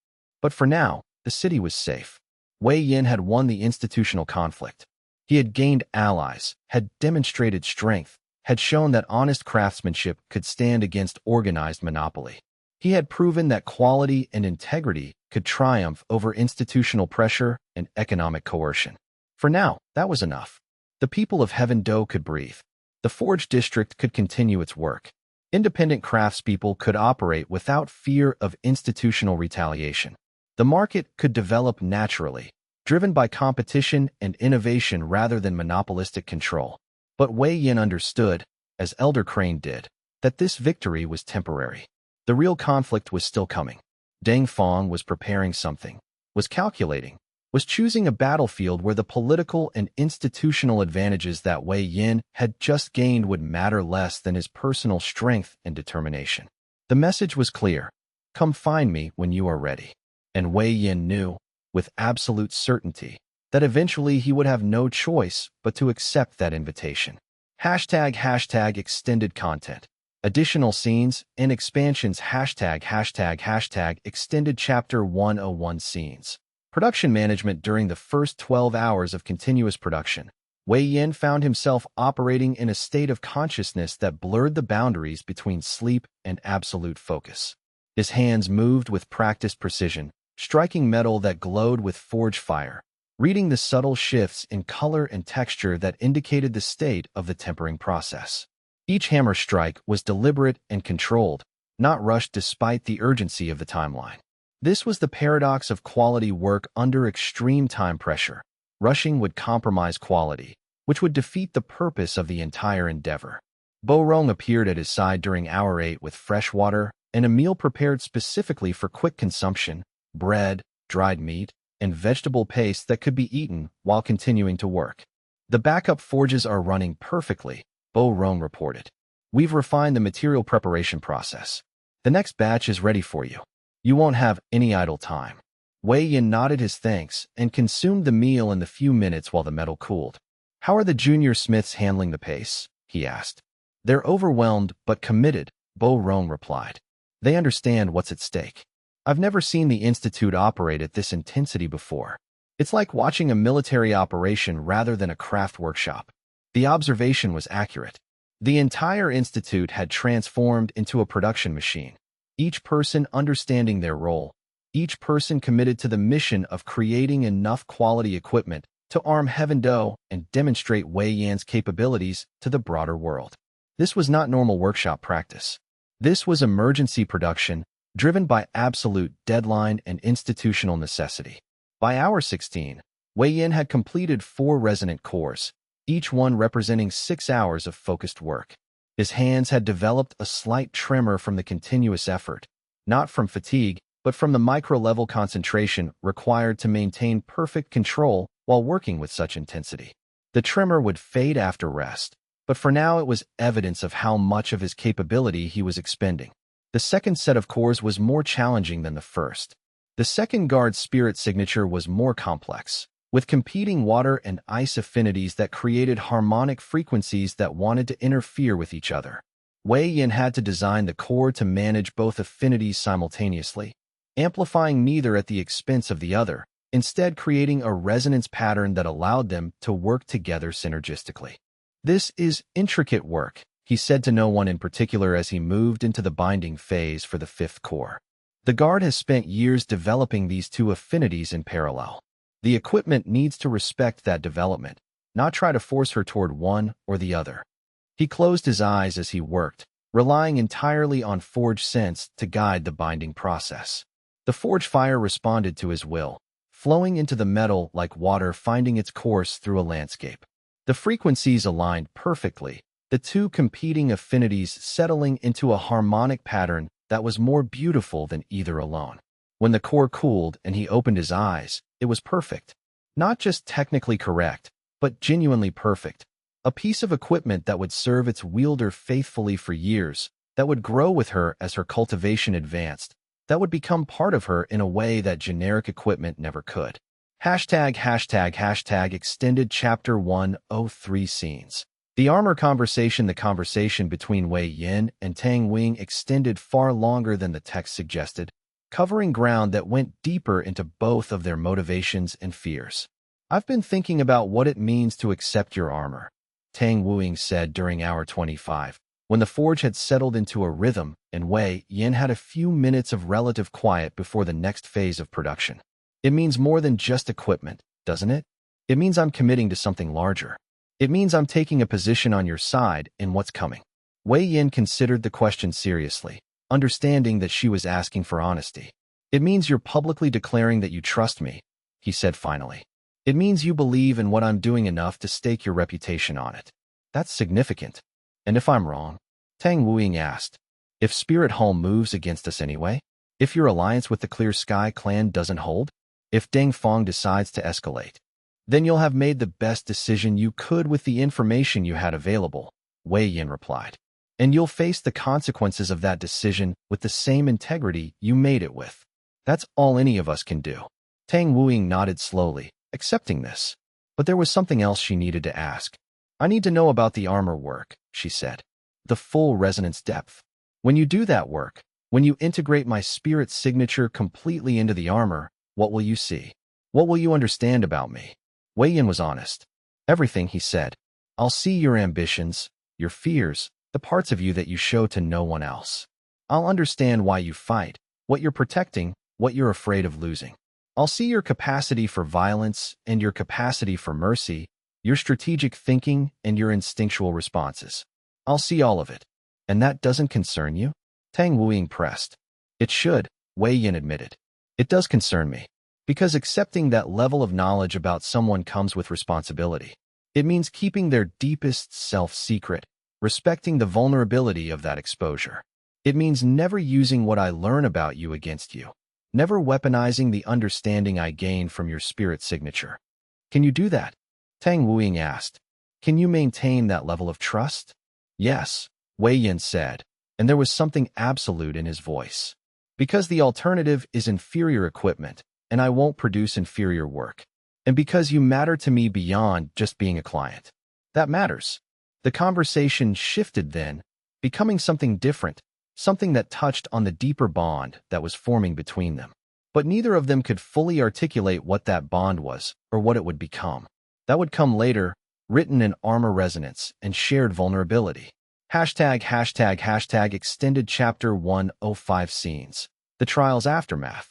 But for now, the city was safe. Wei Yin had won the institutional conflict. He had gained allies, had demonstrated strength, had shown that honest craftsmanship could stand against organized monopoly. He had proven that quality and integrity could triumph over institutional pressure and economic coercion. For now, that was enough. The people of Heaven Do could breathe. The Forge District could continue its work. Independent craftspeople could operate without fear of institutional retaliation. The market could develop naturally, driven by competition and innovation rather than monopolistic control. But Wei Yin understood, as Elder Crane did, that this victory was temporary. The real conflict was still coming. Deng Fong was preparing something, was calculating, was choosing a battlefield where the political and institutional advantages that Wei Yin had just gained would matter less than his personal strength and determination. The message was clear: come find me when you are ready. And Wei Yin knew, with absolute certainty, that eventually he would have no choice but to accept that invitation. ## extended content. Additional scenes and expansions ## extended chapter 101 scenes. Production management. During the first 12 hours of continuous production, Wei Yin found himself operating in a state of consciousness that blurred the boundaries between sleep and absolute focus. His hands moved with practiced precision, striking metal that glowed with forge fire, reading the subtle shifts in color and texture that indicated the state of the tempering process. Each hammer strike was deliberate and controlled, not rushed despite the urgency of the timeline. This was the paradox of quality work under extreme time pressure. Rushing would compromise quality, which would defeat the purpose of the entire endeavor. Bo Rong appeared at his side during hour 8 with fresh water and a meal prepared specifically for quick consumption: bread, dried meat, and vegetable paste that could be eaten while continuing to work. The backup forges are running perfectly, Bo Rong reported. We've refined the material preparation process. The next batch is ready for you. You won't have any idle time. Wei Yin nodded his thanks and consumed the meal in the few minutes while the metal cooled. How are the junior smiths handling the pace? He asked. They're overwhelmed but committed, Bo Rong replied. They understand what's at stake. I've never seen the Institute operate at this intensity before. It's like watching a military operation rather than a craft workshop. The observation was accurate. The entire Institute had transformed into a production machine, each person understanding their role, each person committed to the mission of creating enough quality equipment to arm Heaven Do and demonstrate Wei Yan's capabilities to the broader world. This was not normal workshop practice. This was emergency production, driven by absolute deadline and institutional necessity. By hour 16, Wei Yin had completed 4 resonant cores, each one representing 6 hours of focused work. His hands had developed a slight tremor from the continuous effort, not from fatigue, but from the micro-level concentration required to maintain perfect control while working with such intensity. The tremor would fade after rest, but for now it was evidence of how much of his capability he was expending. The second set of cores was more challenging than the first. The second guard's spirit signature was more complex, with competing water and ice affinities that created harmonic frequencies that wanted to interfere with each other. Wei Yin had to design the core to manage both affinities simultaneously, amplifying neither at the expense of the other, instead creating a resonance pattern that allowed them to work together synergistically. This is intricate work, he said to no one in particular as he moved into the binding phase for the 5th core. The guard has spent years developing these 2 affinities in parallel. The equipment needs to respect that development, not try to force her toward one or the other. He closed his eyes as he worked, relying entirely on forge sense to guide the binding process. The forge fire responded to his will, flowing into the metal like water finding its course through a landscape. The frequencies aligned perfectly, the 2 competing affinities settling into a harmonic pattern that was more beautiful than either alone. When the core cooled and he opened his eyes, it was perfect. Not just technically correct, but genuinely perfect. A piece of equipment that would serve its wielder faithfully for years, that would grow with her as her cultivation advanced, that would become part of her in a way that generic equipment never could. Extended Chapter 103 Scenes. The armor conversation. The conversation between Wei Yin and Tang Wing extended far longer than the text suggested, covering ground that went deeper into both of their motivations and fears. "I've been thinking about what it means to accept your armor," Tang Wuing said during hour 25, when the forge had settled into a rhythm and Wei Yin had a few minutes of relative quiet before the next phase of production. "It means more than just equipment, doesn't it? It means I'm committing to something larger. It means I'm taking a position on your side in what's coming." Wei Yin considered the question seriously, understanding that she was asking for honesty. "It means you're publicly declaring that you trust me," he said finally. "It means you believe in what I'm doing enough to stake your reputation on it. That's significant. And if I'm wrong?" Tang Wuing asked. "If Spirit Home moves against us anyway? If your alliance with the Clear Sky clan doesn't hold? If Deng Feng decides to escalate? Then you'll have made the best decision you could with the information you had available," Wei Yin replied. "And you'll face the consequences of that decision with the same integrity you made it with. That's all any of us can do." Tang Wuing nodded slowly, accepting this. But there was something else she needed to ask. "I need to know about the armor work," she said. "The full resonance depth. When you do that work, when you integrate my spirit signature completely into the armor, what will you see? What will you understand about me?" Wei Yin was honest. "Everything," he said. "I'll see your ambitions, your fears, the parts of you that you show to no one else. I'll understand why you fight, what you're protecting, what you're afraid of losing. I'll see your capacity for violence and your capacity for mercy, your strategic thinking and your instinctual responses. I'll see all of it. And that doesn't concern you?" Tang Wuing pressed. "It should," Wei Yin admitted. "It does concern me. Because accepting that level of knowledge about someone comes with responsibility. It means keeping their deepest self secret, respecting the vulnerability of that exposure. It means never using what I learn about you against you, never weaponizing the understanding I gain from your spirit signature. Can you do that?" Tang Wuing asked. "Can you maintain that level of trust?" "Yes," Wei Yin said, and there was something absolute in his voice. "Because the alternative is inferior equipment, and I won't produce inferior work. And because you matter to me beyond just being a client. That matters." The conversation shifted then, becoming something different, something that touched on the deeper bond that was forming between them. But neither of them could fully articulate what that bond was or what it would become. That would come later, written in armor resonance and shared vulnerability. Extended Chapter 105 Scenes. The trial's aftermath.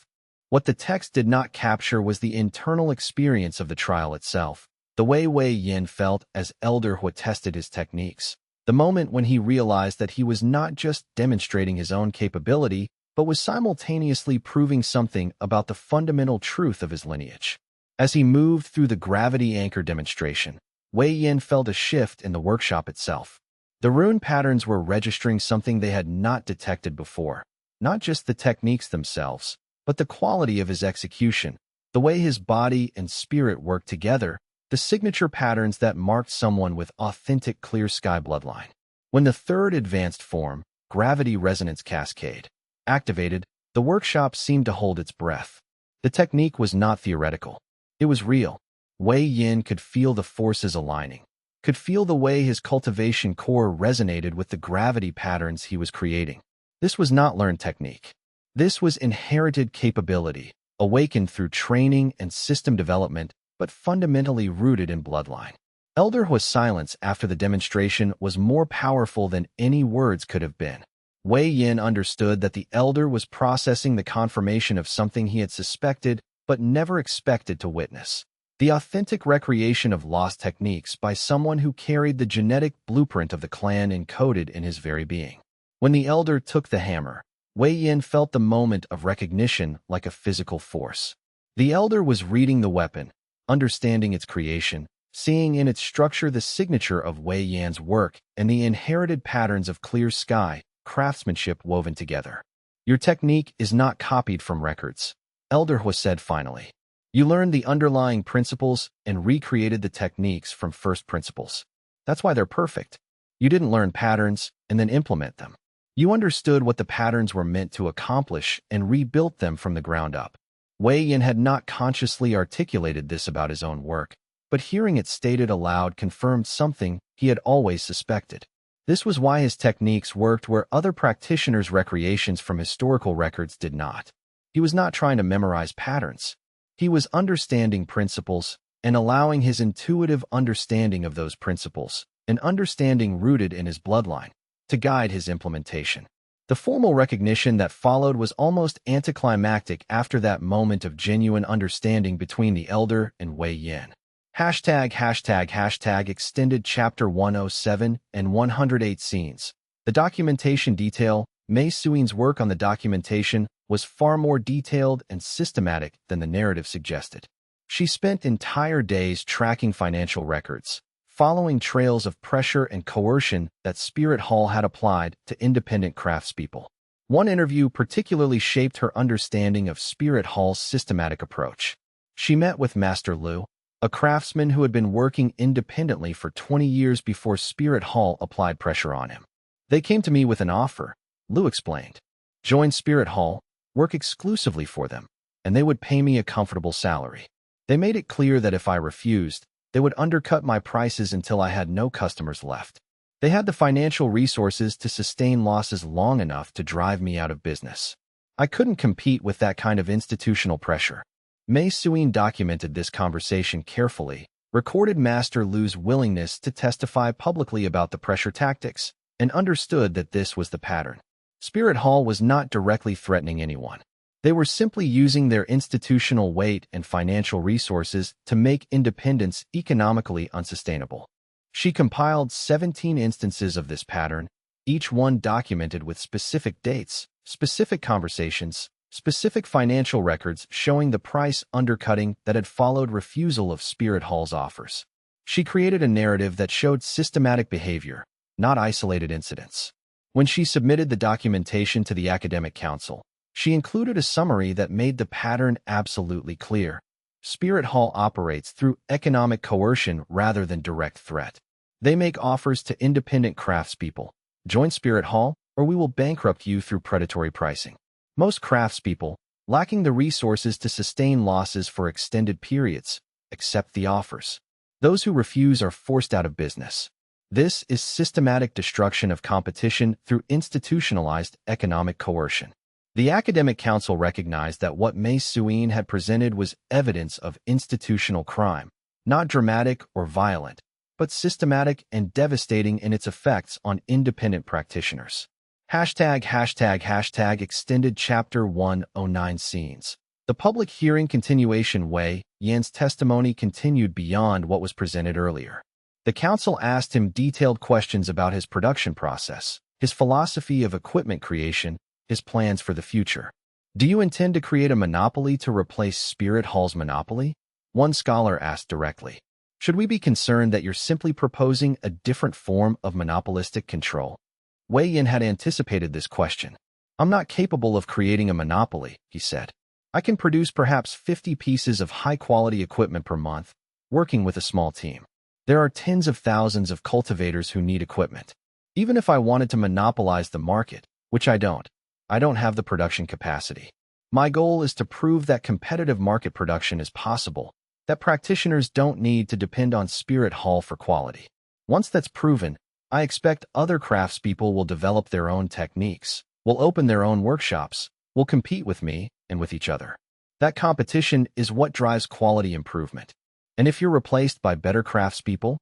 What the text did not capture was the internal experience of the trial itself, the way Wei Yin felt as Elder Hu tested his techniques, the moment when he realized that he was not just demonstrating his own capability, but was simultaneously proving something about the fundamental truth of his lineage. As he moved through the gravity anchor demonstration, Wei Yin felt a shift in the workshop itself. The rune patterns were registering something they had not detected before, not just the techniques themselves, but the quality of his execution, the way his body and spirit worked together, the signature patterns that marked someone with authentic Clear Sky bloodline. When the third advanced form, Gravity Resonance Cascade, activated, the workshop seemed to hold its breath. The technique was not theoretical. It was real. Wei Yin could feel the forces aligning, could feel the way his cultivation core resonated with the gravity patterns he was creating. This was not learned technique. This was inherited capability, awakened through training and system development, but fundamentally rooted in bloodline. Elder Hu's silence after the demonstration was more powerful than any words could have been. Wei Yin understood that the Elder was processing the confirmation of something he had suspected but never expected to witness. The authentic recreation of lost techniques by someone who carried the genetic blueprint of the clan encoded in his very being. When the Elder took the hammer, Wei Yin felt the moment of recognition like a physical force. The Elder was reading the weapon, understanding its creation, seeing in its structure the signature of Wei Yan's work and the inherited patterns of Clear Sky, craftsmanship woven together. "Your technique is not copied from records," Elder Hu said finally. "You learned the underlying principles and recreated the techniques from first principles. That's why they're perfect. You didn't learn patterns and then implement them. You understood what the patterns were meant to accomplish and rebuilt them from the ground up. Wei Yin had not consciously articulated this about his own work, but hearing it stated aloud confirmed something he had always suspected. This was why his techniques worked where other practitioners' recreations from historical records did not. He was not trying to memorize patterns. He was understanding principles and allowing his intuitive understanding of those principles, an understanding rooted in his bloodline, to guide his implementation. The formal recognition that followed was almost anticlimactic after that moment of genuine understanding between the elder and Wei Yin. Extended Chapter 107 and 108 scenes. The documentation detail. Mei Suin's work on the documentation was far more detailed and systematic than the narrative suggested. She spent entire days tracking financial records, following trails of pressure and coercion that Spirit Hall had applied to independent craftspeople. One interview particularly shaped her understanding of Spirit Hall's systematic approach. She met with Master Lu, a craftsman who had been working independently for 20 years before Spirit Hall applied pressure on him. They came to me with an offer, Lu explained. Join Spirit Hall, work exclusively for them, and they would pay me a comfortable salary. They made it clear that if I refused, they would undercut my prices until I had no customers left. They had the financial resources to sustain losses long enough to drive me out of business. I couldn't compete with that kind of institutional pressure. Mei Suin documented this conversation carefully, recorded Master Lu's willingness to testify publicly about the pressure tactics, and understood that this was the pattern. Spirit Hall was not directly threatening anyone. They were simply using their institutional weight and financial resources to make independence economically unsustainable. She compiled 17 instances of this pattern, each one documented with specific dates, specific conversations, specific financial records showing the price undercutting that had followed refusal of Spirit Hall's offers. She created a narrative that showed systematic behavior, not isolated incidents. When she submitted the documentation to the Academic Council, she included a summary that made the pattern absolutely clear. Spirit Hall operates through economic coercion rather than direct threat. They make offers to independent craftspeople. Join Spirit Hall, or we will bankrupt you through predatory pricing. Most craftspeople, lacking the resources to sustain losses for extended periods, accept the offers. Those who refuse are forced out of business. This is systematic destruction of competition through institutionalized economic coercion. The Academic Council recognized that what Mei Suin had presented was evidence of institutional crime, not dramatic or violent, but systematic and devastating in its effects on independent practitioners. Extended Chapter 109 scenes. The public hearing continuation. Wei Yin's testimony continued beyond what was presented earlier. The council asked him detailed questions about his production process, his philosophy of equipment creation, his plans for the future. Do you intend to create a monopoly to replace Spirit Hall's monopoly? One scholar asked directly. Should we be concerned that you're simply proposing a different form of monopolistic control? Wei Yin had anticipated this question. I'm not capable of creating a monopoly, he said. I can produce perhaps 50 pieces of high-quality equipment per month, working with a small team. There are tens of thousands of cultivators who need equipment. Even if I wanted to monopolize the market, which I don't have the production capacity. My goal is to prove that competitive market production is possible, that practitioners don't need to depend on Spirit Hall for quality. Once that's proven, I expect other craftspeople will develop their own techniques, will open their own workshops, will compete with me and with each other. That competition is what drives quality improvement. And if you're replaced by better craftspeople?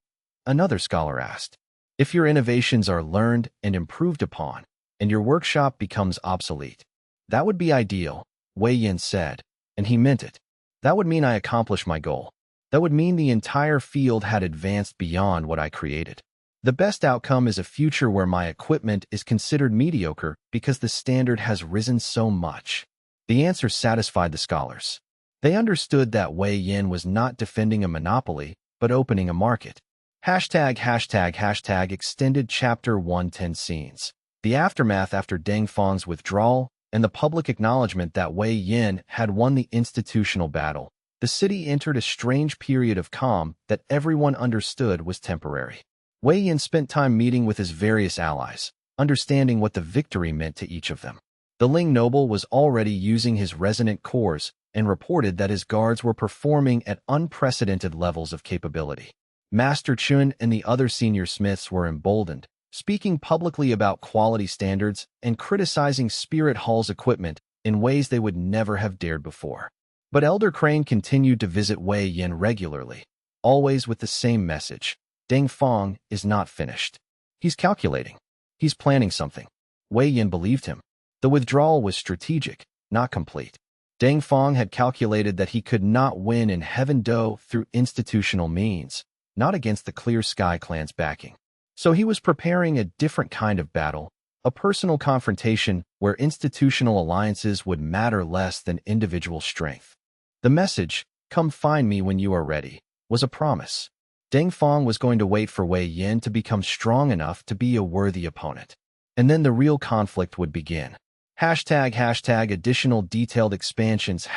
Another scholar asked. If your innovations are learned and improved upon, and your workshop becomes obsolete, that would be ideal, Wei Yin said, and he meant it. That would mean I accomplished my goal. That would mean the entire field had advanced beyond what I created. The best outcome is a future where my equipment is considered mediocre because the standard has risen so much. The answer satisfied the scholars. They understood that Wei Yin was not defending a monopoly, but opening a market. Extended Chapter 110 scenes. The aftermath after Deng Fang's withdrawal and the public acknowledgement that Wei Yin had won the institutional battle, the city entered a strange period of calm that everyone understood was temporary. Wei Yin spent time meeting with his various allies, understanding what the victory meant to each of them. The Ling noble was already using his resonant cores and reported that his guards were performing at unprecedented levels of capability. Master Chun and the other senior smiths were emboldened, speaking publicly about quality standards and criticizing Spirit Hall's equipment in ways they would never have dared before. But Elder Crane continued to visit Wei Yin regularly, always with the same message: Deng Feng is not finished. He's calculating. He's planning something. Wei Yin believed him. The withdrawal was strategic, not complete. Deng Feng had calculated that he could not win in Heaven Do through institutional means, not against the Clear Sky clan's backing. So he was preparing a different kind of battle, a personal confrontation where institutional alliances would matter less than individual strength. The message, "Come find me when you are ready," was a promise. Deng Feng was going to wait for Wei Yin to become strong enough to be a worthy opponent. And then the real conflict would begin. Additional detailed expansions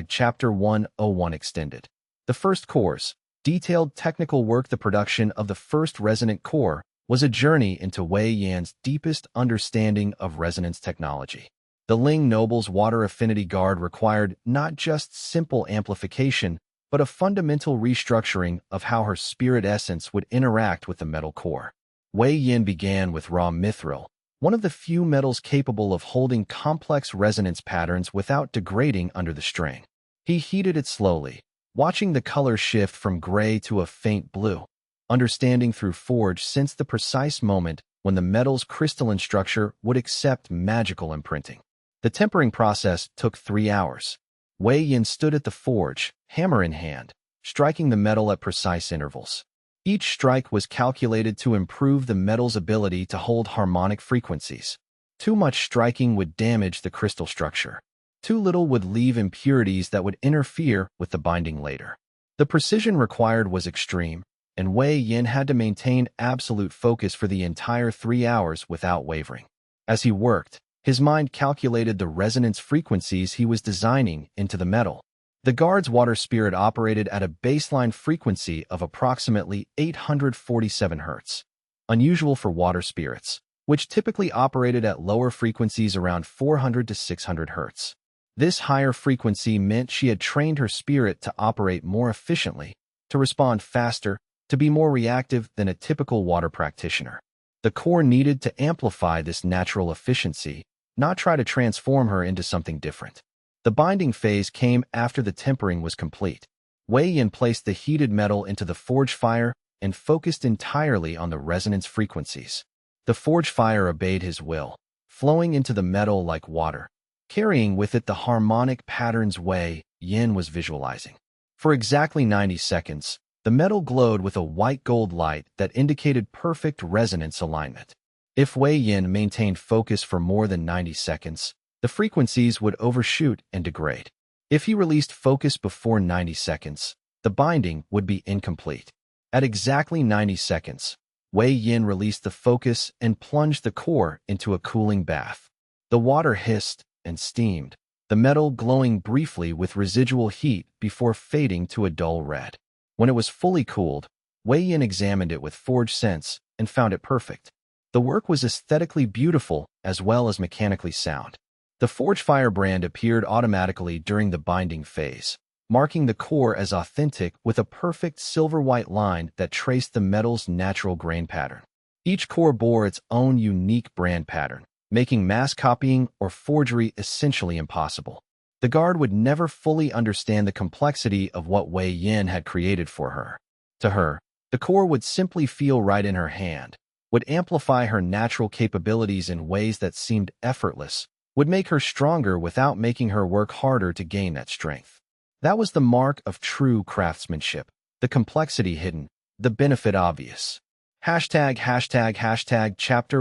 Chapter 101 Extended. The first course, detailed technical work. The production of the first resonant core was a journey into Wei Yan's deepest understanding of resonance technology. The Ling noble's water affinity guard required not just simple amplification, but a fundamental restructuring of how her spirit essence would interact with the metal core. Wei Yin began with raw mithril, one of the few metals capable of holding complex resonance patterns without degrading under the strain. He heated it slowly, watching the color shift from gray to a faint blue, understanding through forge since the precise moment when the metal's crystalline structure would accept magical imprinting. The tempering process took 3 hours. Wei Yin stood at the forge, hammer in hand, striking the metal at precise intervals. Each strike was calculated to improve the metal's ability to hold harmonic frequencies. Too much striking would damage the crystal structure. Too little would leave impurities that would interfere with the binding later. The precision required was extreme, and Wei Yin had to maintain absolute focus for the entire 3 hours without wavering. As he worked, his mind calculated the resonance frequencies he was designing into the metal. The guard's water spirit operated at a baseline frequency of approximately 847 Hz, unusual for water spirits, which typically operated at lower frequencies around 400 to 600 Hz. This higher frequency meant she had trained her spirit to operate more efficiently, to respond faster, to be more reactive than a typical water practitioner. The core needed to amplify this natural efficiency, not try to transform her into something different. The binding phase came after the tempering was complete. Wei Yin placed the heated metal into the forge fire and focused entirely on the resonance frequencies. The forge fire obeyed his will, flowing into the metal like water, carrying with it the harmonic patterns Wei Yin was visualizing. For exactly 90 seconds, the metal glowed with a white-gold light that indicated perfect resonance alignment. If Wei Yin maintained focus for more than 90 seconds, the frequencies would overshoot and degrade. If he released focus before 90 seconds, the binding would be incomplete. At exactly 90 seconds, Wei Yin released the focus and plunged the core into a cooling bath. The water hissed and steamed, the metal glowing briefly with residual heat before fading to a dull red. When it was fully cooled, Wei Yin examined it with forge sense and found it perfect. The work was aesthetically beautiful as well as mechanically sound. The forge fire brand appeared automatically during the binding phase, marking the core as authentic with a perfect silver-white line that traced the metal's natural grain pattern. Each core bore its own unique brand pattern, making mass copying or forgery essentially impossible. The guard would never fully understand the complexity of what Wei Yin had created for her. To her, the core would simply feel right in her hand, would amplify her natural capabilities in ways that seemed effortless, would make her stronger without making her work harder to gain that strength. That was the mark of true craftsmanship, the complexity hidden, the benefit obvious. Chapter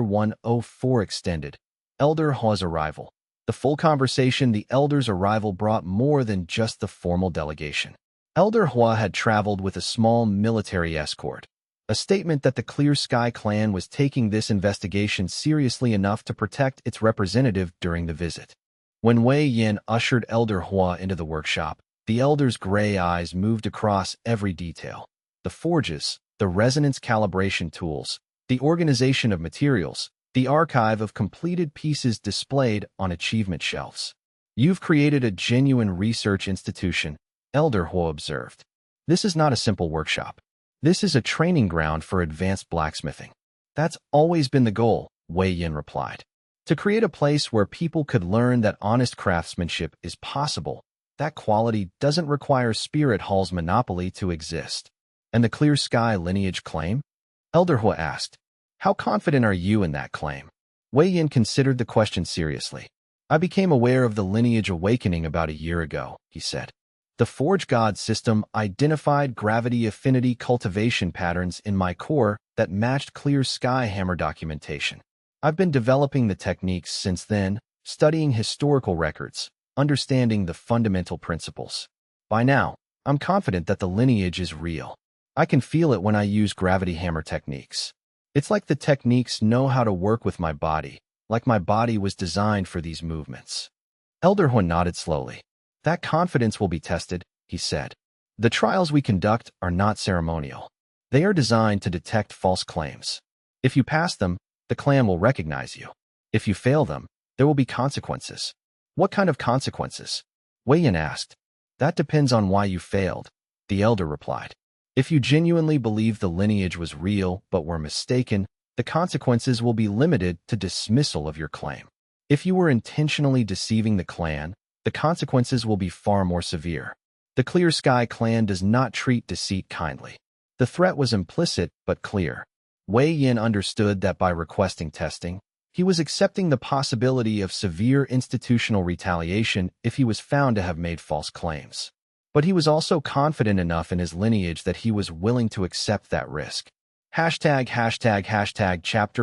104 Extended. Elder Hua's arrival. The full conversation. The elder's arrival brought more than just the formal delegation. Elder Hua had traveled with a small military escort, a statement that the Clear Sky clan was taking this investigation seriously enough to protect its representative during the visit. When Wei Yin ushered Elder Hua into the workshop, the elder's gray eyes moved across every detail. The forges, the resonance calibration tools, the organization of materials, the archive of completed pieces displayed on achievement shelves. You've created a genuine research institution, Elder Huo observed. This is not a simple workshop. This is a training ground for advanced blacksmithing. That's always been the goal, Wei Yin replied. To create a place where people could learn that honest craftsmanship is possible. That quality doesn't require Spirit Hall's monopoly to exist. And the Clear Sky lineage claim? Elder Huo asked. How confident are you in that claim? Wei Yin considered the question seriously. I became aware of the lineage awakening about a year ago, he said. The Forge God system identified gravity affinity cultivation patterns in my core that matched Clear Sky hammer documentation. I've been developing the techniques since then, studying historical records, understanding the fundamental principles. By now, I'm confident that the lineage is real. I can feel it when I use gravity hammer techniques. It's like the techniques know how to work with my body, like my body was designed for these movements. Elder Huo nodded slowly. That confidence will be tested, he said. The trials we conduct are not ceremonial. They are designed to detect false claims. If you pass them, the clan will recognize you. If you fail them, there will be consequences. What kind of consequences? Wei Yin asked. That depends on why you failed, the elder replied. If you genuinely believe the lineage was real but were mistaken, the consequences will be limited to dismissal of your claim. If you were intentionally deceiving the clan, the consequences will be far more severe. The Clear Sky clan does not treat deceit kindly. The threat was implicit but clear. Wei Yin understood that by requesting testing, he was accepting the possibility of severe institutional retaliation if he was found to have made false claims. But he was also confident enough in his lineage that he was willing to accept that risk. Chapter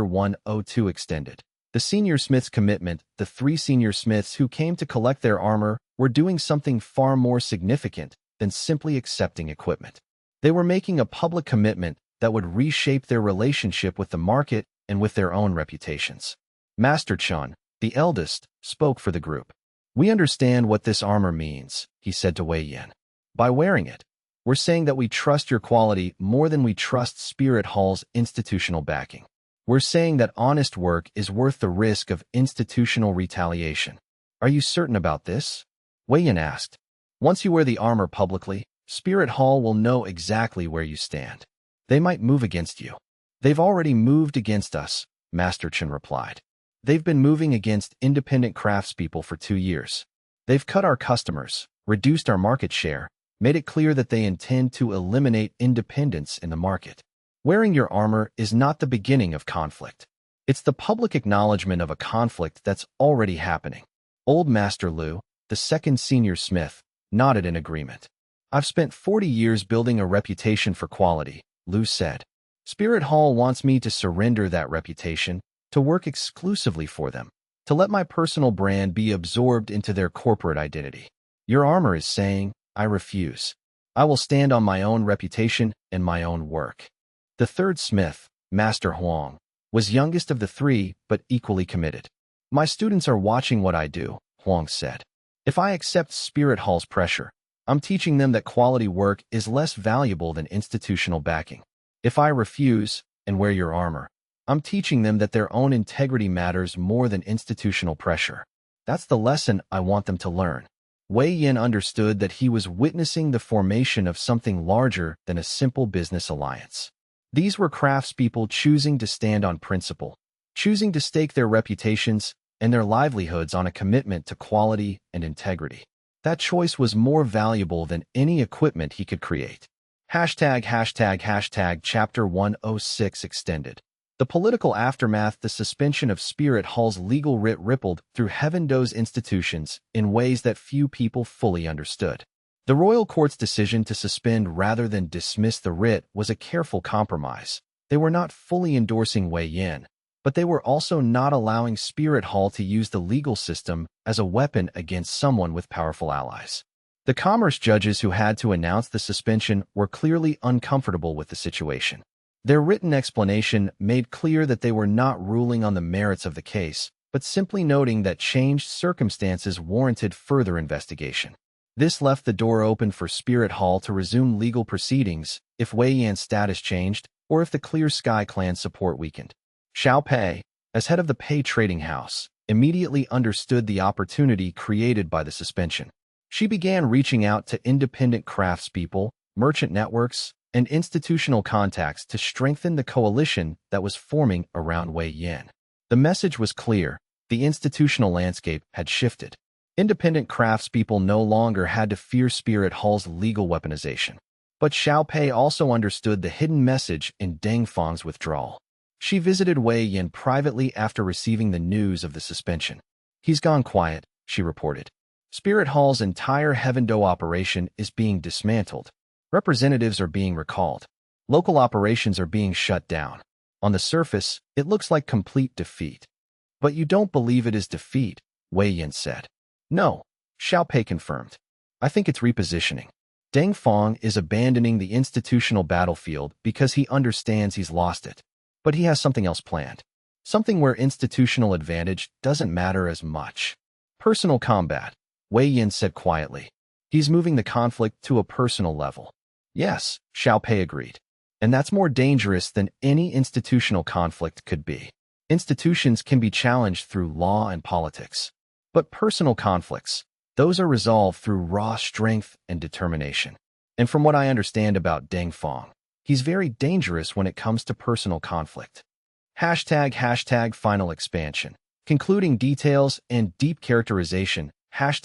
102 extended. The senior smith's commitment. The 3 senior smiths who came to collect their armor were doing something far more significant than simply accepting equipment. They were making a public commitment that would reshape their relationship with the market and with their own reputations. Master Chun, the eldest, spoke for the group. We understand what this armor means, he said to Wei Yin. By wearing it, we're saying that we trust your quality more than we trust Spirit Hall's institutional backing. We're saying that honest work is worth the risk of institutional retaliation. Are you certain about this? Wei Yin asked. Once you wear the armor publicly, Spirit Hall will know exactly where you stand. They might move against you. They've already moved against us, Master Chun replied. They've been moving against independent craftspeople for 2 years. They've cut our customers, reduced our market share, made it clear that they intend to eliminate independence in the market. Wearing your armor is not the beginning of conflict. It's the public acknowledgement of a conflict that's already happening. Old Master Lu, the 2nd senior smith, nodded in agreement. I've spent 40 years building a reputation for quality, Lu said. Spirit Hall wants me to surrender that reputation, to work exclusively for them, to let my personal brand be absorbed into their corporate identity. Your armor is saying, I refuse. I will stand on my own reputation and my own work. The 3rd smith, Master Huang, was youngest of the 3 but equally committed. My students are watching what I do, Huang said. If I accept Spirit Hall's pressure, I'm teaching them that quality work is less valuable than institutional backing. If I refuse and wear your armor, I'm teaching them that their own integrity matters more than institutional pressure. That's the lesson I want them to learn. Wei Yin understood that he was witnessing the formation of something larger than a simple business alliance. These were craftspeople choosing to stand on principle, choosing to stake their reputations and their livelihoods on a commitment to quality and integrity. That choice was more valuable than any equipment he could create. Chapter 106 extended. The political aftermath. The suspension of Spirit Hall's legal writ rippled through Heaven Do's institutions in ways that few people fully understood. The royal court's decision to suspend rather than dismiss the writ was a careful compromise. They were not fully endorsing Wei Yin, but they were also not allowing Spirit Hall to use the legal system as a weapon against someone with powerful allies. The commerce judges who had to announce the suspension were clearly uncomfortable with the situation. Their written explanation made clear that they were not ruling on the merits of the case, but simply noting that changed circumstances warranted further investigation. This left the door open for Spirit Hall to resume legal proceedings if Wei Yan's status changed, or if the Clear Sky clan's support weakened. Xiao Pei, as head of the Pei trading house, immediately understood the opportunity created by the suspension. She began reaching out to independent craftspeople, merchant networks, and institutional contacts to strengthen the coalition that was forming around Wei Yin. The message was clear: the institutional landscape had shifted. Independent craftspeople no longer had to fear Spirit Hall's legal weaponization. But Xiao Pei also understood the hidden message in Deng Fang's withdrawal. She visited Wei Yin privately after receiving the news of the suspension. "He's gone quiet," she reported. "Spirit Hall's entire Heaven Do operation is being dismantled. Representatives are being recalled. Local operations are being shut down. On the surface, it looks like complete defeat." "But you don't believe it is defeat," Wei Yin said. "No," Xiao Pei confirmed. "I think it's repositioning. Deng Fang is abandoning the institutional battlefield because he understands he's lost it. But he has something else planned. Something where institutional advantage doesn't matter as much. Personal combat," Wei Yin said quietly. "He's moving the conflict to a personal level." "Yes," Xiao Pei agreed. "And that's more dangerous than any institutional conflict could be. Institutions can be challenged through law and politics. But personal conflicts, those are resolved through raw strength and determination. And from what I understand about Deng Fang, he's very dangerous when it comes to personal conflict." #final expansion. Concluding details and deep characterization. ###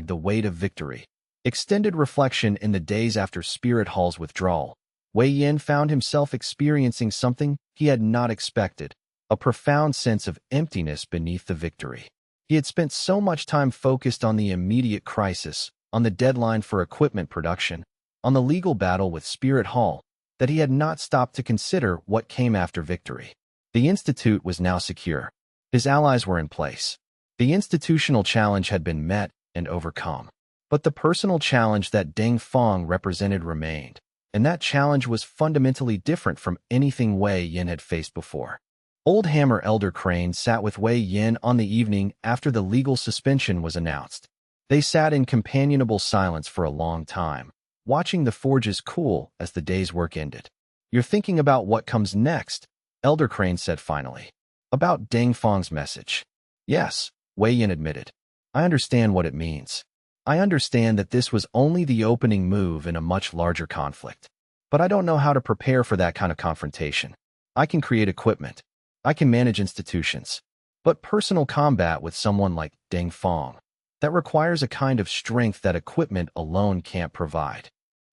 the weight of victory. Extended reflection. In the days after Spirit Hall's withdrawal, Wei Yin found himself experiencing something he had not expected: a profound sense of emptiness beneath the victory. He had spent so much time focused on the immediate crisis, on the deadline for equipment production, on the legal battle with Spirit Hall, that he had not stopped to consider what came after victory. The Institute was now secure. His allies were in place. The institutional challenge had been met and overcome. But the personal challenge that Deng Fang represented remained, and that challenge was fundamentally different from anything Wei Yin had faced before. Old Hammer Elder Crane sat with Wei Yin on the evening after the legal suspension was announced. They sat in companionable silence for a long time, watching the forges cool as the day's work ended. "You're thinking about what comes next," Elder Crane said finally. "About Deng Fang's message." "Yes," Wei Yin admitted. "I understand what it means. I understand that this was only the opening move in a much larger conflict. But I don't know how to prepare for that kind of confrontation. I can create equipment. I can manage institutions. But personal combat with someone like Deng Fang, that requires a kind of strength that equipment alone can't provide."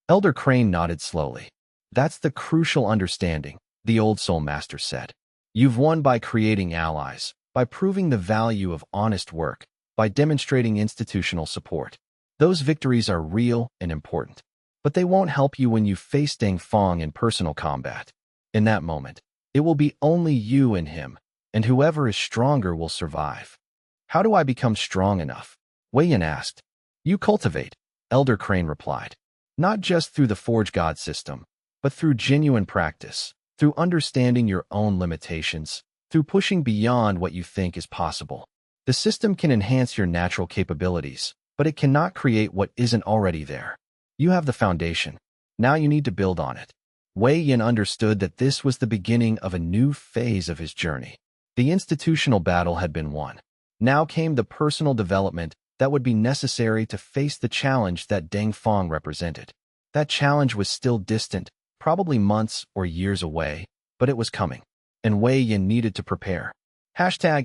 Elder Crane nodded slowly. "That's the crucial understanding," the Old Soul Master said. "You've won by creating allies, by proving the value of honest work, by demonstrating institutional support. Those victories are real and important. But they won't help you when you face Deng Fang in personal combat. In that moment, it will be only you and him, and whoever is stronger will survive." "How do I become strong enough?" Wei Yin asked. "You cultivate," Elder Crane replied. "Not just through the Forge God system, but through genuine practice, through understanding your own limitations, through pushing beyond what you think is possible. The system can enhance your natural capabilities, but it cannot create what isn't already there. You have the foundation. Now you need to build on it." Wei Yin understood that this was the beginning of a new phase of his journey. The institutional battle had been won. Now came the personal development that would be necessary to face the challenge that Deng Fang represented. That challenge was still distant, probably months or years away, but it was coming, and Wei Yin needed to prepare. ### Tang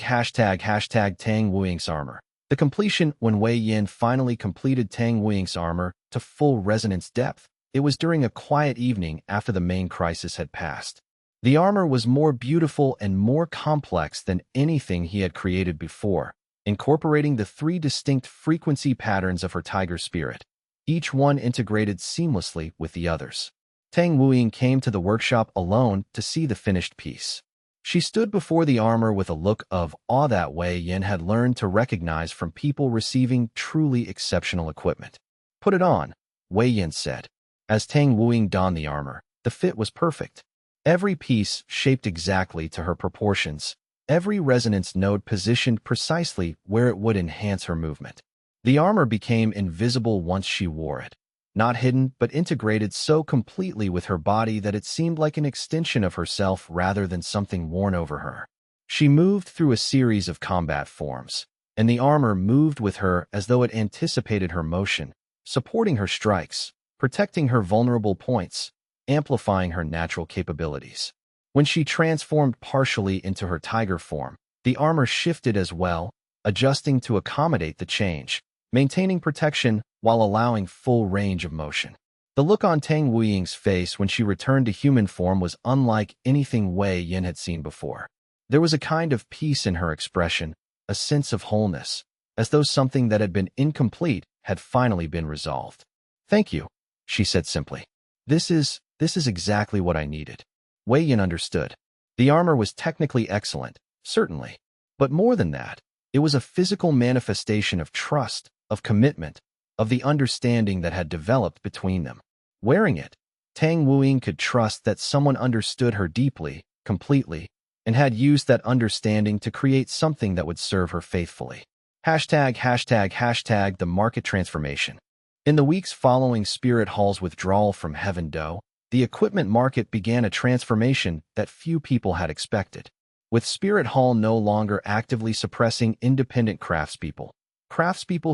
Wuying's armor. The completion. When Wei Yin finally completed Tang Wuying's armor to full resonance depth, it was during a quiet evening after the main crisis had passed. The armor was more beautiful and more complex than anything he had created before, incorporating the 3 distinct frequency patterns of her tiger spirit, each one integrated seamlessly with the others. Tang Wuying came to the workshop alone to see the finished piece. She stood before the armor with a look of awe that Wei Yin had learned to recognize from people receiving truly exceptional equipment. "Put it on," Wei Yin said. As Tang Wuying donned the armor, the fit was perfect. Every piece shaped exactly to her proportions, every resonance node positioned precisely where it would enhance her movement. The armor became invisible once she wore it. not hidden but integrated so completely with her body that it seemed like an extension of herself rather than something worn over her. She moved through a series of combat forms, and the armor moved with her as though it anticipated her motion, supporting her strikes, protecting her vulnerable points, amplifying her natural capabilities. When she transformed partially into her tiger form, the armor shifted as well, adjusting to accommodate the change, maintaining protection while allowing full range of motion. The look on Tang Wuying's face when she returned to human form was unlike anything Wei Yin had seen before. There was a kind of peace in her expression, a sense of wholeness, as though something that had been incomplete had finally been resolved. "Thank you," she said simply. This is exactly what I needed." Wei Yin understood. The armor was technically excellent, certainly. But more than that, it was a physical manifestation of trust, of commitment, of the understanding that had developed between them. Wearing it, Tang Wuying could trust that someone understood her deeply, completely, and had used that understanding to create something that would serve her faithfully. ####The market transformation. In the weeks following Spirit Hall's withdrawal from Heaven Do, the equipment market began a transformation that few people had expected. With Spirit Hall no longer actively suppressing independent craftspeople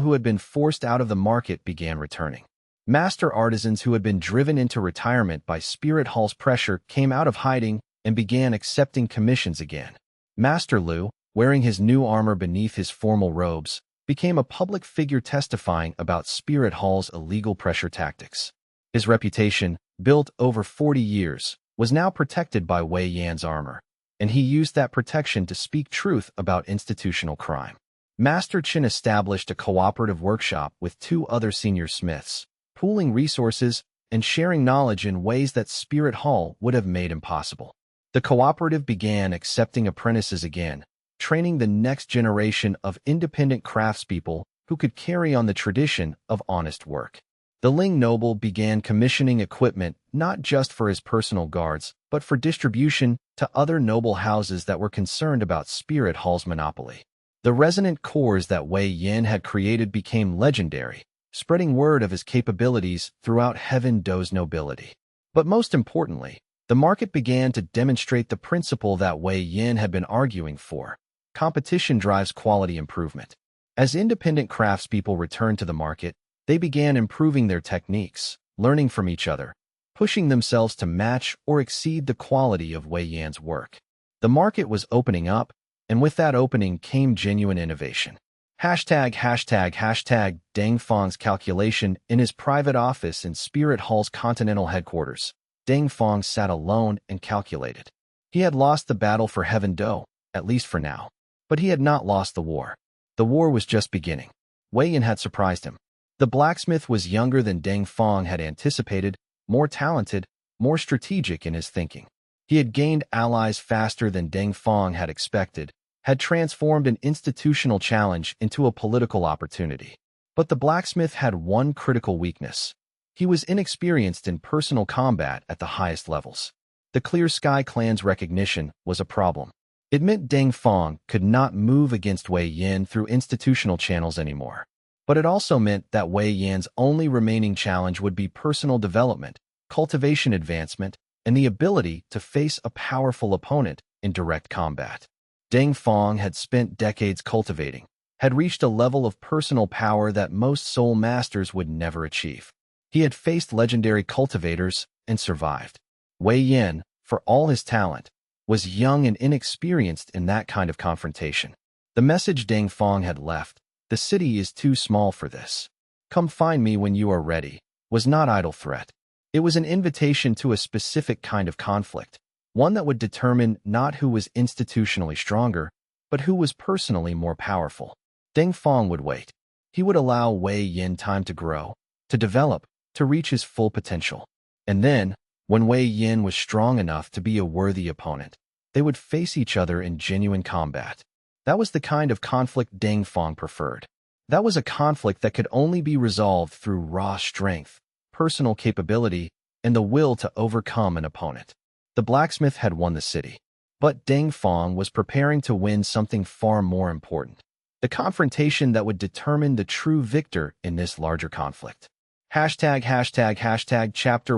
who had been forced out of the market began returning. Master artisans who had been driven into retirement by Spirit Hall's pressure came out of hiding and began accepting commissions again. Master Lu, wearing his new armor beneath his formal robes, became a public figure testifying about Spirit Hall's illegal pressure tactics. His reputation, built over 40 years, was now protected by Wei Yan's armor, and he used that protection to speak truth about institutional crime. Master Qin established a cooperative workshop with 2 other senior smiths, pooling resources and sharing knowledge in ways that Spirit Hall would have made impossible. The cooperative began accepting apprentices again, training the next generation of independent craftspeople who could carry on the tradition of honest work. The Ling noble began commissioning equipment not just for his personal guards, but for distribution to other noble houses that were concerned about Spirit Hall's monopoly. The resonant cores that Wei Yin had created became legendary, spreading word of his capabilities throughout Heaven Do's nobility. But most importantly, the market began to demonstrate the principle that Wei Yin had been arguing for. Competition drives quality improvement. As independent craftspeople returned to the market, they began improving their techniques, learning from each other, pushing themselves to match or exceed the quality of Wei Yan's work. The market was opening up, and with that opening came genuine innovation. Deng Fang's calculation in his private office in Spirit Hall's continental headquarters. Deng Fang sat alone and calculated. He had lost the battle for Heaven Do, at least for now. But he had not lost the war. The war was just beginning. Wei Yin had surprised him. The blacksmith was younger than Deng Fang had anticipated, more talented, more strategic in his thinking. He had gained allies faster than Deng Fang had expected, had transformed an institutional challenge into a political opportunity. But the blacksmith had one critical weakness. He was inexperienced in personal combat at the highest levels. The Clear Sky clan's recognition was a problem. It meant Deng Fang could not move against Wei Yin through institutional channels anymore. But it also meant that Wei Yan's only remaining challenge would be personal development, cultivation advancement, and the ability to face a powerful opponent in direct combat. Deng Fang had spent decades cultivating, had reached a level of personal power that most soul masters would never achieve. He had faced legendary cultivators and survived. Wei Yin, for all his talent, was young and inexperienced in that kind of confrontation. The message Deng Fang had left, "The city is too small for this. Come find me when you are ready," was not idle threat. It was an invitation to a specific kind of conflict, one that would determine not who was institutionally stronger, but who was personally more powerful. Deng Fang would wait. He would allow Wei Yin time to grow, to develop, to reach his full potential. And then, when Wei Yin was strong enough to be a worthy opponent, they would face each other in genuine combat. That was the kind of conflict Deng Fang preferred. That was a conflict that could only be resolved through raw strength, personal capability, and the will to overcome an opponent. The blacksmith had won the city, but Deng Fang was preparing to win something far more important, the confrontation that would determine the true victor in this larger conflict. Chapter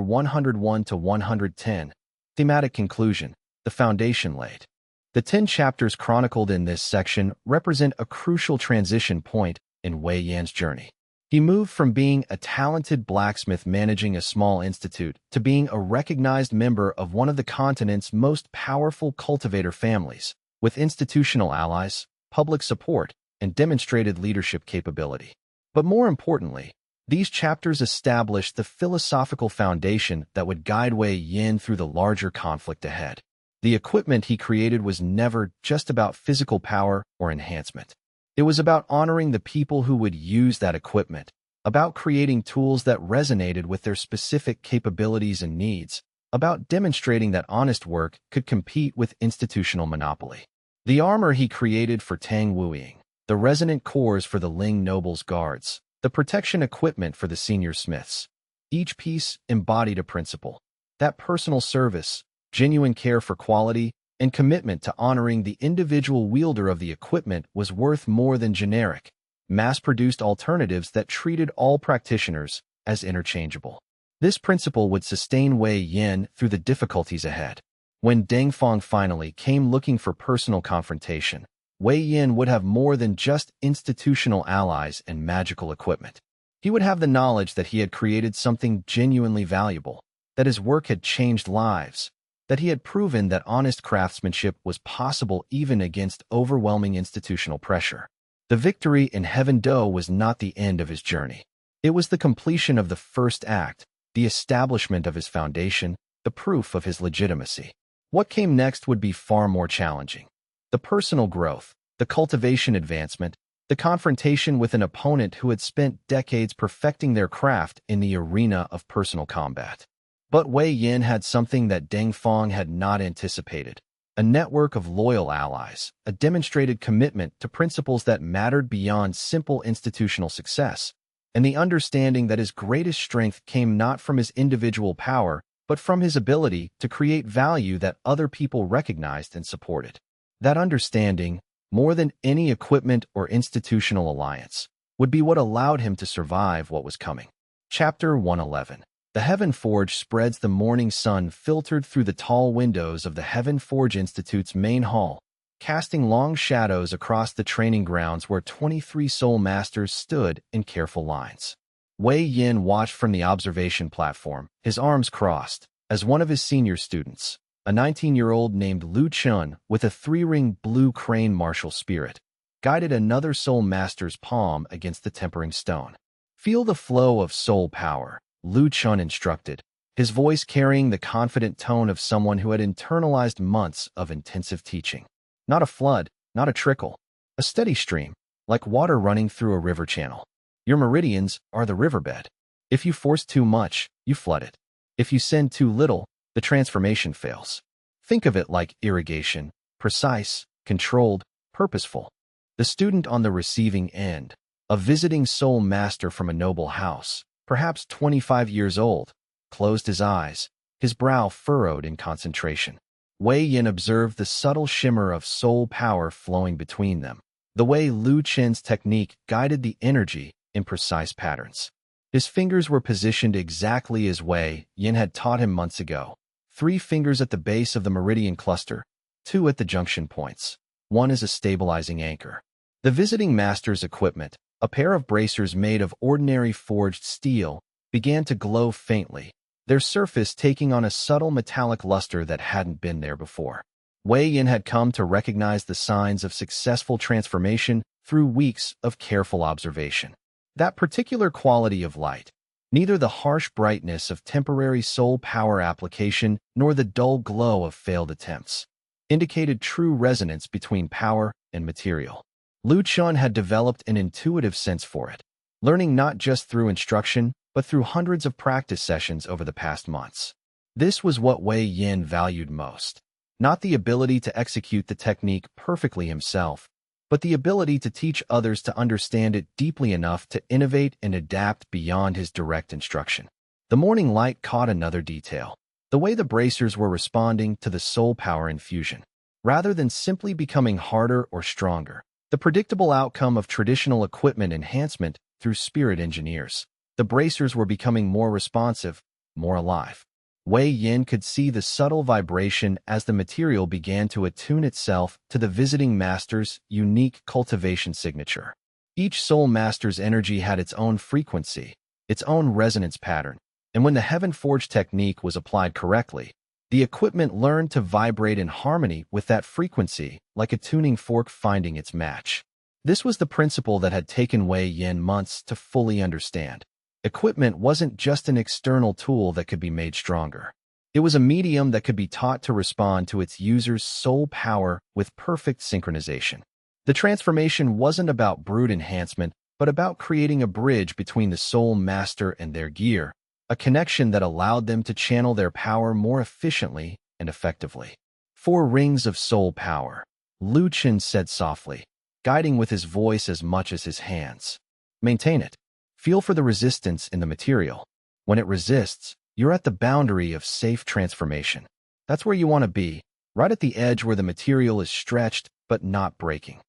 101 to 110. Thematic conclusion. The foundation laid. The 10 chapters chronicled in this section represent a crucial transition point in Wei Yan's journey. He moved from being a talented blacksmith managing a small institute to being a recognized member of one of the continent's most powerful cultivator families, with institutional allies, public support, and demonstrated leadership capability. But more importantly, these chapters established the philosophical foundation that would guide Wei Yan through the larger conflict ahead. The equipment he created was never just about physical power or enhancement. It was about honoring the people who would use that equipment, about creating tools that resonated with their specific capabilities and needs, about demonstrating that honest work could compete with institutional monopoly. The armor he created for Tang Wuying, the resonant cores for the Ling nobles' guards, the protection equipment for the senior smiths. Each piece embodied a principle. That personal service, genuine care for quality, and commitment to honoring the individual wielder of the equipment was worth more than generic, mass-produced alternatives that treated all practitioners as interchangeable. This principle would sustain Wei Yan through the difficulties ahead. When Deng Feng finally came looking for personal confrontation, Wei Yan would have more than just institutional allies and magical equipment. He would have the knowledge that he had created something genuinely valuable, that his work had changed lives, that he had proven that honest craftsmanship was possible even against overwhelming institutional pressure. The victory in Heaven Do was not the end of his journey. It was the completion of the first act, the establishment of his foundation, the proof of his legitimacy. What came next would be far more challenging. The personal growth, the cultivation advancement, the confrontation with an opponent who had spent decades perfecting their craft in the arena of personal combat. But Wei Yan had something that Deng Feng had not anticipated: a network of loyal allies, a demonstrated commitment to principles that mattered beyond simple institutional success, and the understanding that his greatest strength came not from his individual power, but from his ability to create value that other people recognized and supported. That understanding, more than any equipment or institutional alliance, would be what allowed him to survive what was coming. Chapter 111. The Heaven Forge spreads. The morning sun filtered through the tall windows of the Heaven Forge Institute's main hall, casting long shadows across the training grounds where 23 soul masters stood in careful lines. Wei Yan watched from the observation platform, his arms crossed, as one of his senior students, a 19-year-old named Lu Chun with a 3-ring blue crane martial spirit, guided another soul master's palm against the tempering stone. "Feel the flow of soul power," Lu Chun instructed, his voice carrying the confident tone of someone who had internalized months of intensive teaching. Not a flood, not a trickle, a steady stream, like water running through a river channel. Your meridians are the riverbed. If you force too much, you flood it. If you send too little, the transformation fails. Think of it like irrigation, precise, controlled, purposeful. The student on the receiving end, a visiting soul master from a noble house, perhaps 25 years old, closed his eyes, his brow furrowed in concentration. Wei Yan observed the subtle shimmer of soul power flowing between them, the way Lu Chen's technique guided the energy in precise patterns. His fingers were positioned exactly as Wei Yan had taught him months ago. 3 fingers at the base of the meridian cluster, 2 at the junction points, 1 as a stabilizing anchor. The visiting master's equipment, a pair of bracers made of ordinary forged steel, began to glow faintly, their surface taking on a subtle metallic luster that hadn't been there before. Wei Yan had come to recognize the signs of successful transformation through weeks of careful observation. That particular quality of light, neither the harsh brightness of temporary soul power application nor the dull glow of failed attempts, indicated true resonance between power and material. Lu Chun had developed an intuitive sense for it, learning not just through instruction, but through hundreds of practice sessions over the past months. This was what Wei Yan valued most, not the ability to execute the technique perfectly himself, but the ability to teach others to understand it deeply enough to innovate and adapt beyond his direct instruction. The morning light caught another detail: the way the bracers were responding to the soul power infusion. Rather than simply becoming harder or stronger, the predictable outcome of traditional equipment enhancement through spirit engineers, The bracers were becoming more responsive, more alive. Wei Yin could see the subtle vibration as the material began to attune itself to the visiting master's unique cultivation signature. Each soul master's energy had its own frequency, its own resonance pattern, and when the Heaven Forge technique was applied correctly, the equipment learned to vibrate in harmony with that frequency, like a tuning fork finding its match. This was the principle that had taken Wei Yin months to fully understand. Equipment wasn't just an external tool that could be made stronger. It was a medium that could be taught to respond to its user's soul power with perfect synchronization. The transformation wasn't about brute enhancement, but about creating a bridge between the soul master and their gear, a connection that allowed them to channel their power more efficiently and effectively. 4 rings of soul power, Lu Chen said softly, guiding with his voice as much as his hands. Maintain it. Feel for the resistance in the material. When it resists, you're at the boundary of safe transformation. That's where you want to be, right at the edge where the material is stretched but not breaking.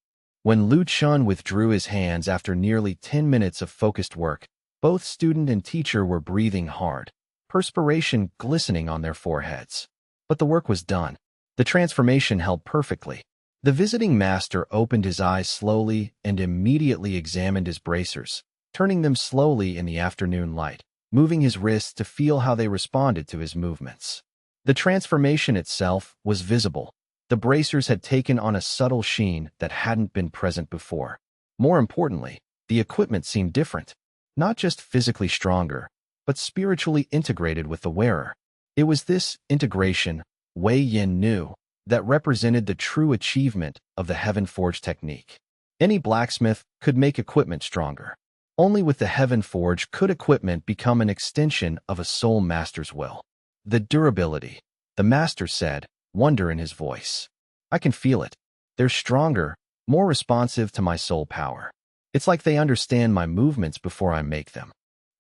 When Lu Chun withdrew his hands after nearly 10 minutes of focused work, both student and teacher were breathing hard, perspiration glistening on their foreheads. But the work was done. The transformation held perfectly. The visiting master opened his eyes slowly and immediately examined his bracers, turning them slowly in the afternoon light, moving his wrists to feel how they responded to his movements. The transformation itself was visible. The bracers had taken on a subtle sheen that hadn't been present before. More importantly, the equipment seemed different, not just physically stronger, but spiritually integrated with the wearer. It was this integration, Wei Yin knew, that represented the true achievement of the Heaven Forge technique. Any blacksmith could make equipment stronger. Only with the Heaven Forge could equipment become an extension of a soul master's will. The durability, the master said, wonder in his voice. I can feel it. They're stronger, more responsive to my soul power. It's like they understand my movements before I make them.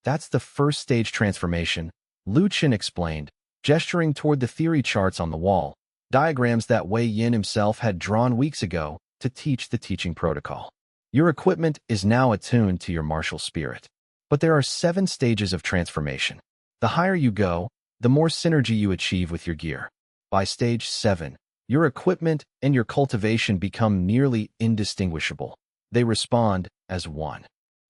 That's the first stage transformation, Lu Chen explained, gesturing toward the theory charts on the wall, diagrams that Wei Yin himself had drawn weeks ago to teach the teaching protocol. Your equipment is now attuned to your martial spirit. But there are 7 stages of transformation. The higher you go, the more synergy you achieve with your gear. By stage 7, your equipment and your cultivation become nearly indistinguishable. They respond as one.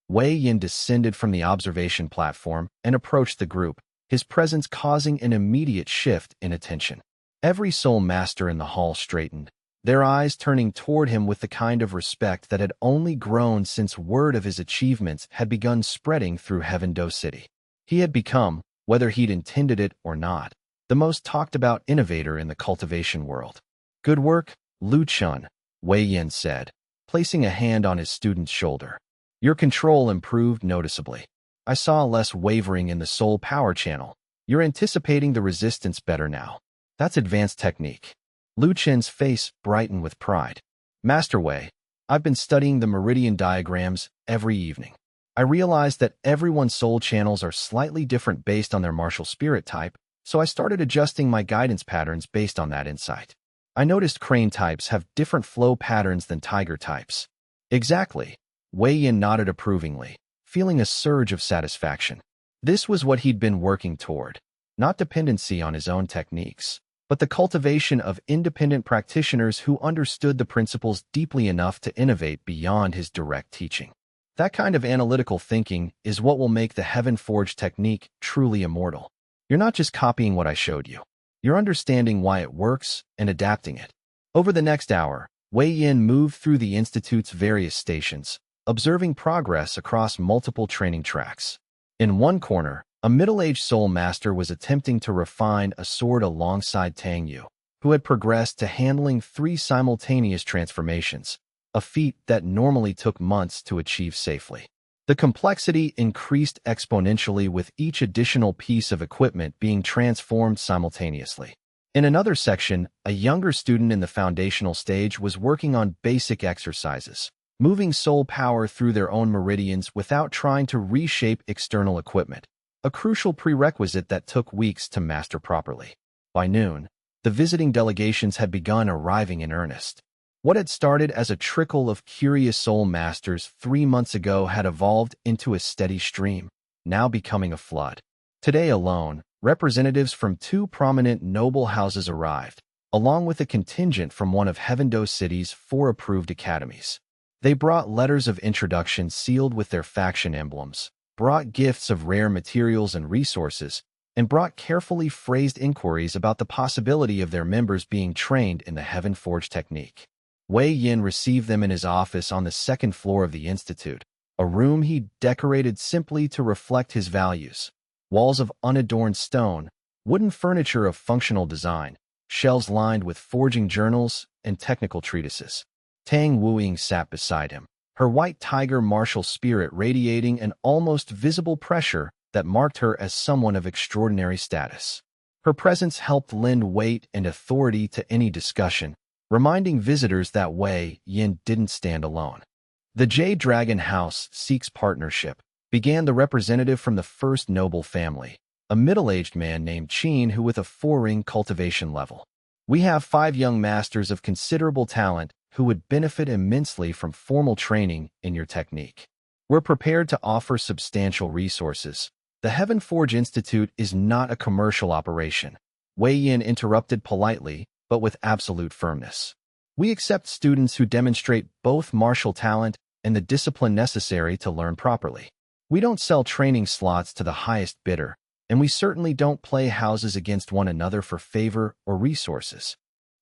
Wei Yin descended from the observation platform and approached the group, his presence causing an immediate shift in attention. Every soul master in the hall straightened, their eyes turning toward him with the kind of respect that had only grown since word of his achievements had begun spreading through Heaven Do City. He had become, whether he'd intended it or not, the most talked-about innovator in the cultivation world. Good work, Lu Chun, Wei Yin said, placing a hand on his student's shoulder. Your control improved noticeably. I saw less wavering in the soul power channel. You're anticipating the resistance better now. That's advanced technique. Lu Chen's face brightened with pride. Master Wei, I've been studying the meridian diagrams every evening. I realized that everyone's soul channels are slightly different based on their martial spirit type, so I started adjusting my guidance patterns based on that insight. I noticed crane types have different flow patterns than tiger types. Exactly. Wei Yin nodded approvingly, feeling a surge of satisfaction. This was what he'd been working toward, not dependency on his own techniques, but the cultivation of independent practitioners who understood the principles deeply enough to innovate beyond his direct teaching. That kind of analytical thinking is what will make the Heaven Forge technique truly immortal. You're not just copying what I showed you. You're understanding why it works and adapting it. Over the next hour, Wei Yin moved through the Institute's various stations, observing progress across multiple training tracks. In one corner, a middle-aged soul master was attempting to refine a sword alongside Tang Yu, who had progressed to handling 3 simultaneous transformations, a feat that normally took months to achieve safely. The complexity increased exponentially with each additional piece of equipment being transformed simultaneously. In another section, a younger student in the foundational stage was working on basic exercises, moving soul power through their own meridians without trying to reshape external equipment, a crucial prerequisite that took weeks to master properly. By noon, the visiting delegations had begun arriving in earnest. What had started as a trickle of curious soul masters 3 months ago had evolved into a steady stream. now becoming a flood. Today alone, representatives from 2 prominent noble houses arrived, along with a contingent from one of Heavendo City's 4 approved academies. They brought letters of introduction sealed with their faction emblems, brought gifts of rare materials and resources, and brought carefully phrased inquiries about the possibility of their members being trained in the Heaven Forge technique. Wei Yin received them in his office on the 2nd floor of the institute, a room he decorated simply to reflect his values. Walls of unadorned stone, wooden furniture of functional design, shelves lined with forging journals and technical treatises. Tang Wuying sat beside him, her white tiger martial spirit radiating an almost visible pressure that marked her as someone of extraordinary status. Her presence helped lend weight and authority to any discussion, reminding visitors that Wei Yin didn't stand alone. The Jade Dragon House seeks partnership, began the representative from the first noble family, a middle-aged man named Qin who with a 4-ring cultivation level. We have 5 young masters of considerable talent who would benefit immensely from formal training in your technique. We're prepared to offer substantial resources. The Heaven Forge Institute is not a commercial operation. Wei Yin interrupted politely, but with absolute firmness. We accept students who demonstrate both martial talent and the discipline necessary to learn properly. We don't sell training slots to the highest bidder, and we certainly don't play houses against one another for favor or resources.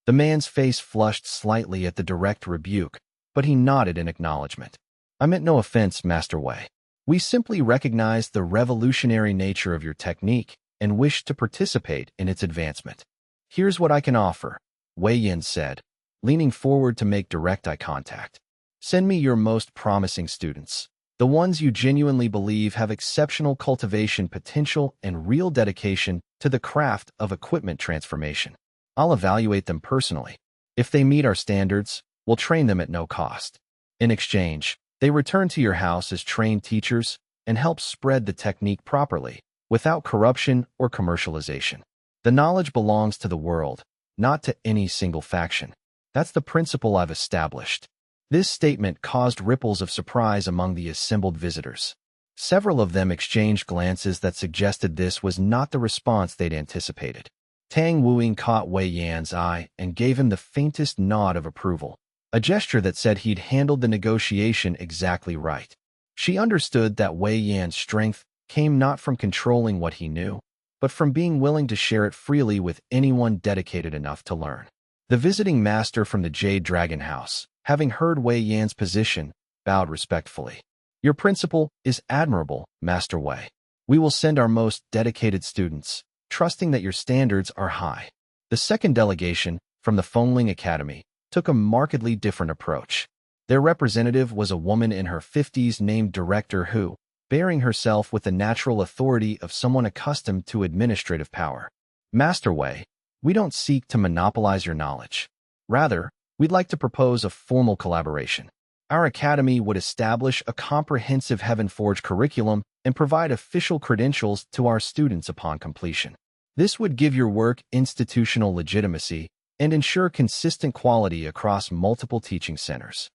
The man's face flushed slightly at the direct rebuke, but he nodded in acknowledgement. I meant no offense, Master Wei. We simply recognize the revolutionary nature of your technique and wish to participate in its advancement. Here's what I can offer, Wei Yin said, leaning forward to make direct eye contact. Send me your most promising students, the ones you genuinely believe have exceptional cultivation potential and real dedication to the craft of equipment transformation. I'll evaluate them personally. If they meet our standards, we'll train them at no cost. In exchange, they return to your house as trained teachers and help spread the technique properly, without corruption or commercialization. The knowledge belongs to the world, not to any single faction. That's the principle I've established. This statement caused ripples of surprise among the assembled visitors. Several of them exchanged glances that suggested this was not the response they'd anticipated. Tang Wuying caught Wei Yan's eye and gave him the faintest nod of approval, a gesture that said he'd handled the negotiation exactly right. She understood that Wei Yan's strength came not from controlling what he knew, but from being willing to share it freely with anyone dedicated enough to learn. The visiting master from the Jade Dragon House, having heard Wei Yan's position, bowed respectfully. Your principle is admirable, Master Wei. We will send our most dedicated students, trusting that your standards are high. The second delegation, from the Fengling Academy, took a markedly different approach. Their representative was a woman in her 50s named Director who, bearing herself with the natural authority of someone accustomed to administrative power. Master Wei, we don't seek to monopolize your knowledge. Rather, we'd like to propose a formal collaboration. Our academy would establish a comprehensive Heaven Forge curriculum and provide official credentials to our students upon completion. This would give your work institutional legitimacy and ensure consistent quality across multiple teaching centers.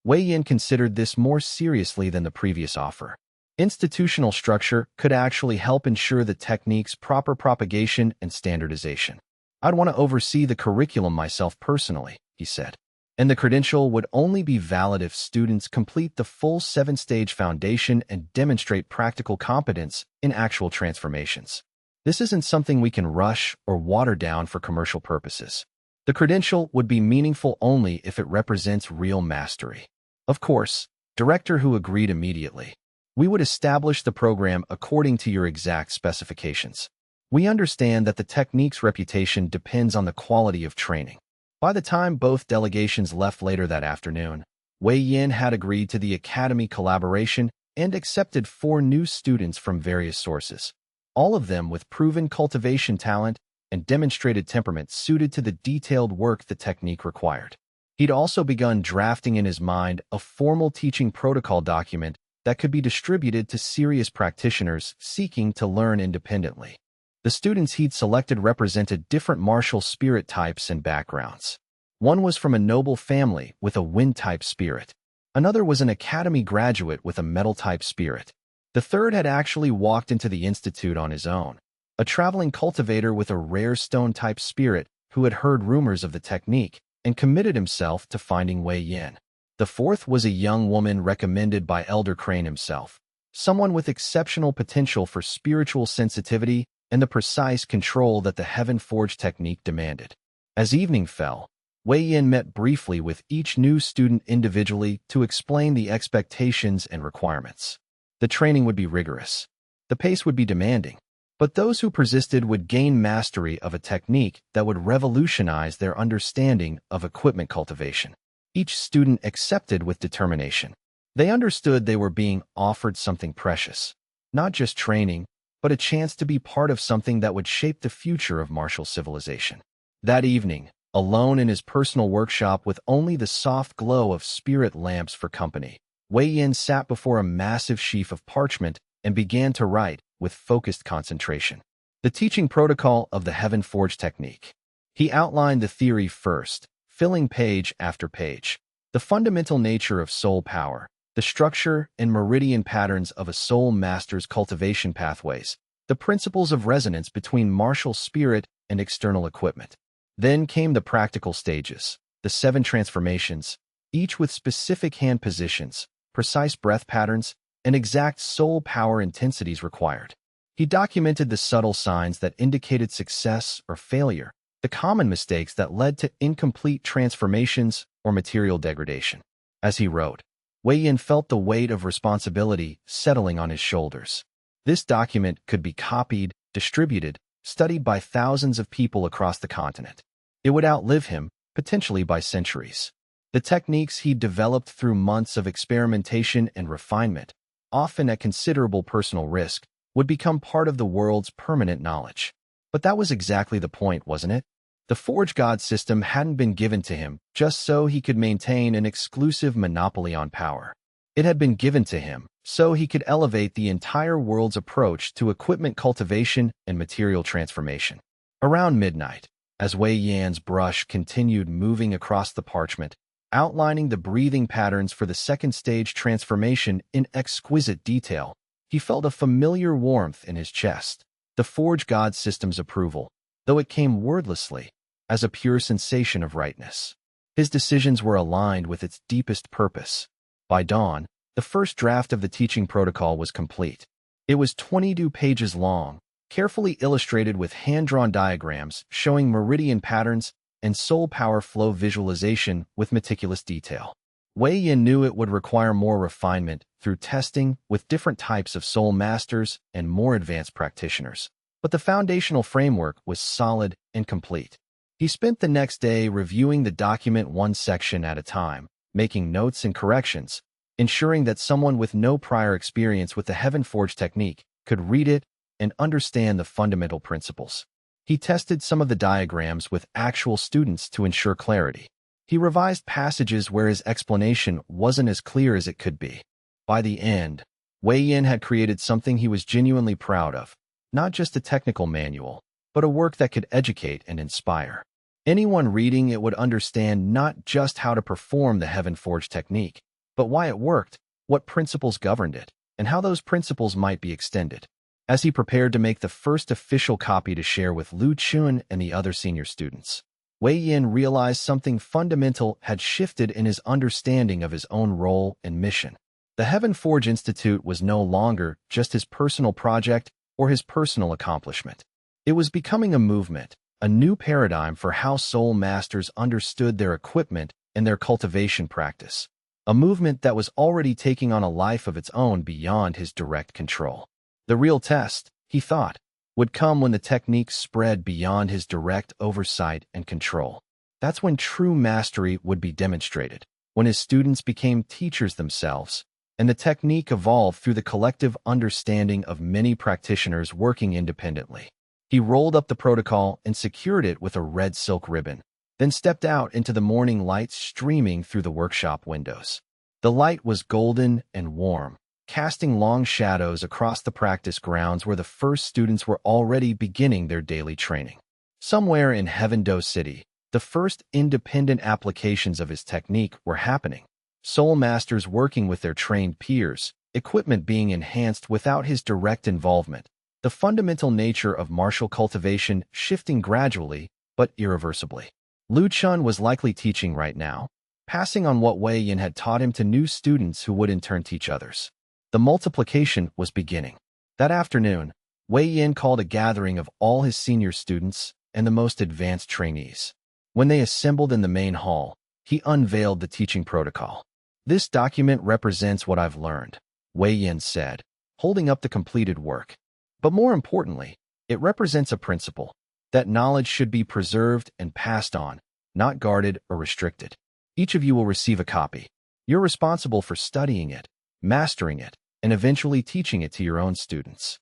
Wei Yin considered this more seriously than the previous offer. Institutional structure could actually help ensure the technique's proper propagation and standardization. I'd want to oversee the curriculum myself personally, he said. And the credential would only be valid if students complete the full 7-stage foundation and demonstrate practical competence in actual transformations. This isn't something we can rush or water down for commercial purposes. The credential would be meaningful only if it represents real mastery. Of course, Director Hu agreed immediately. We would establish the program according to your exact specifications. We understand that the technique's reputation depends on the quality of training. By the time both delegations left later that afternoon, Wei Yin had agreed to the academy collaboration and accepted 4 new students from various sources, all of them with proven cultivation talent and demonstrated temperament suited to the detailed work the technique required. He'd also begun drafting in his mind a formal teaching protocol document that could be distributed to serious practitioners seeking to learn independently. The students he'd selected represented different martial spirit types and backgrounds. One was from a noble family with a wind-type spirit. Another was an academy graduate with a metal-type spirit. The third had actually walked into the institute on his own, a traveling cultivator with a rare stone-type spirit who had heard rumors of the technique and committed himself to finding Wei Yin. The fourth was a young woman recommended by Elder Crane himself, someone with exceptional potential for spiritual sensitivity and the precise control that the Heaven Forge technique demanded. As evening fell, Wei Yin met briefly with each new student individually to explain the expectations and requirements. The training would be rigorous. The pace would be demanding. But those who persisted would gain mastery of a technique that would revolutionize their understanding of equipment cultivation. Each student accepted with determination. They understood they were being offered something precious, not just training, but a chance to be part of something that would shape the future of martial civilization. That evening, alone in his personal workshop with only the soft glow of spirit lamps for company, Wei Yin sat before a massive sheaf of parchment and began to write with focused concentration. The teaching protocol of the Heaven Forge technique. He outlined the theory first, filling page after page. The fundamental nature of soul power, the structure and meridian patterns of a soul master's cultivation pathways, the principles of resonance between martial spirit and external equipment. Then came the practical stages, the 7 transformations, each with specific hand positions, precise breath patterns, and exact soul power intensities required. He documented the subtle signs that indicated success or failure, the common mistakes that led to incomplete transformations or material degradation. As he wrote, Wei Yin felt the weight of responsibility settling on his shoulders. This document could be copied, distributed, studied by thousands of people across the continent. It would outlive him, potentially by centuries. The techniques he developed through months of experimentation and refinement, often at considerable personal risk, would become part of the world's permanent knowledge. But that was exactly the point, wasn't it? The Forge God system hadn't been given to him just so he could maintain an exclusive monopoly on power. It had been given to him so he could elevate the entire world's approach to equipment cultivation and material transformation. Around midnight, as Wei Yan's brush continued moving across the parchment, outlining the breathing patterns for the second stage transformation in exquisite detail, he felt a familiar warmth in his chest. The Forge God system's approval, though it came wordlessly, as a pure sensation of rightness. His decisions were aligned with its deepest purpose. By dawn, the first draft of the teaching protocol was complete. It was 22 pages long, carefully illustrated with hand-drawn diagrams showing meridian patterns and soul power flow visualization with meticulous detail. Wei Yin knew it would require more refinement through testing with different types of soul masters and more advanced practitioners. But the foundational framework was solid and complete. He spent the next day reviewing the document one section at a time, making notes and corrections, ensuring that someone with no prior experience with the Heaven Forge technique could read it and understand the fundamental principles. He tested some of the diagrams with actual students to ensure clarity. He revised passages where his explanation wasn't as clear as it could be. By the end, Wei Yin had created something he was genuinely proud of, not just a technical manual, but a work that could educate and inspire. Anyone reading it would understand not just how to perform the Heaven Forge technique, but why it worked, what principles governed it, and how those principles might be extended. As he prepared to make the first official copy to share with Lu Chun and the other senior students, Wei Yin realized something fundamental had shifted in his understanding of his own role and mission. The Heaven Forge Institute was no longer just his personal project or his personal accomplishment. It was becoming a movement, a new paradigm for how soul masters understood their equipment and their cultivation practice. A movement that was already taking on a life of its own beyond his direct control. The real test, he thought, would come when the technique spread beyond his direct oversight and control. That's when true mastery would be demonstrated, when his students became teachers themselves, and the technique evolved through the collective understanding of many practitioners working independently. He rolled up the protocol and secured it with a red silk ribbon, then stepped out into the morning light streaming through the workshop windows. The light was golden and warm, casting long shadows across the practice grounds where the first students were already beginning their daily training. Somewhere in Heaven-Do City, the first independent applications of his technique were happening. Soul masters working with their trained peers, equipment being enhanced without his direct involvement, the fundamental nature of martial cultivation shifting gradually but irreversibly. Lu Chun was likely teaching right now, passing on what Wei Yin had taught him to new students who would in turn teach others. The multiplication was beginning. That afternoon, Wei Yin called a gathering of all his senior students and the most advanced trainees. When they assembled in the main hall, he unveiled the teaching protocol. "This document represents what I've learned," Wei Yin said, holding up the completed work. "But more importantly, it represents a principle that knowledge should be preserved and passed on, not guarded or restricted. Each of you will receive a copy. You're responsible for studying it, mastering it, and eventually teaching it to your own students."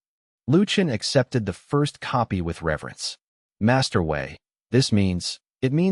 Lu Chen accepted the first copy with reverence. "Master Wei, it means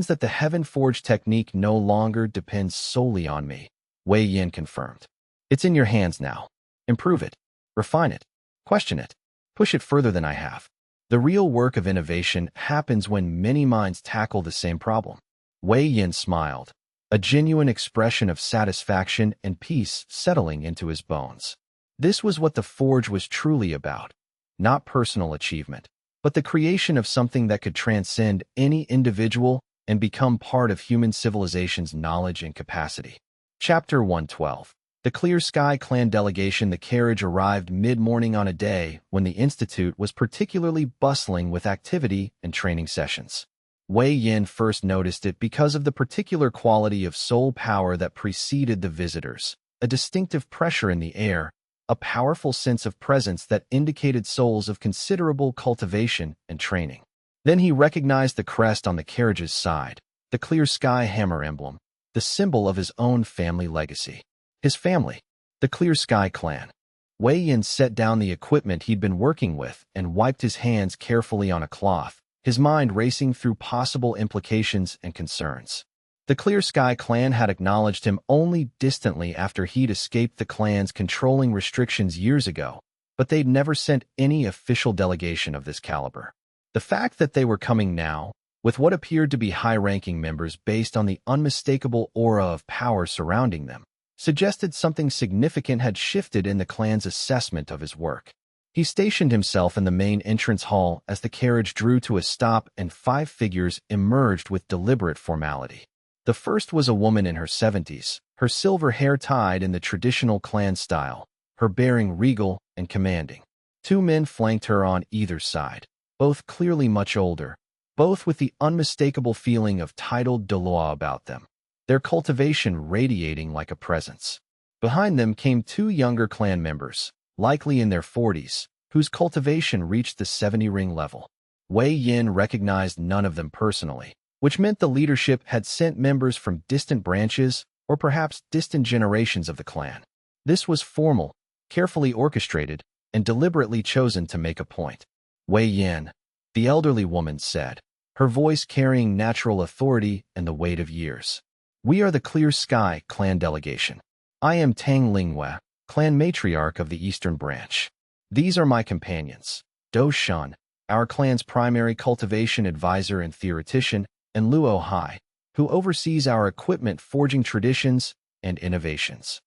that the Heaven-Forged technique no longer depends solely on me," Wei Yin confirmed. "It's in your hands now. Improve it, refine it, question it, push it further than I have. The real work of innovation happens when many minds tackle the same problem." Wei Yin smiled, a genuine expression of satisfaction and peace settling into his bones. This was what the Forge was truly about, not personal achievement, but the creation of something that could transcend any individual and become part of human civilization's knowledge and capacity. Chapter 112. The Clear Sky Clan delegation. The carriage arrived mid-morning on a day when the Institute was particularly bustling with activity and training sessions. Wei Yin first noticed it because of the particular quality of soul power that preceded the visitors, a distinctive pressure in the air, a powerful sense of presence that indicated souls of considerable cultivation and training. Then he recognized the crest on the carriage's side, the clear sky hammer emblem, the symbol of his own family legacy. His family, the Clear Sky Clan. Wei Yin set down the equipment he'd been working with and wiped his hands carefully on a cloth, his mind racing through possible implications and concerns. The Clear Sky Clan had acknowledged him only distantly after he'd escaped the clan's controlling restrictions years ago, but they'd never sent any official delegation of this caliber. The fact that they were coming now, with what appeared to be high-ranking members based on the unmistakable aura of power surrounding them, suggested something significant had shifted in the clan's assessment of his work. He stationed himself in the main entrance hall as the carriage drew to a stop and 5 figures emerged with deliberate formality. The first was a woman in her 70s, her silver hair tied in the traditional clan style, her bearing regal and commanding. 2 men flanked her on either side, both clearly much older, both with the unmistakable feeling of titled Douluo about them, their cultivation radiating like a presence. Behind them came 2 younger clan members, likely in their 40s, whose cultivation reached the 70-ring level. Wei Yin recognized none of them personally, which meant the leadership had sent members from distant branches or perhaps distant generations of the clan. This was formal, carefully orchestrated, and deliberately chosen to make a point. "Wei Yin," the elderly woman said, her voice carrying natural authority and the weight of years. "We are the Clear Sky Clan delegation. I am Tang Lingwe, clan matriarch of the Eastern Branch. These are my companions, Do Shun, our clan's primary cultivation advisor and theoretician, and Luo Hai, who oversees our equipment forging traditions and innovations."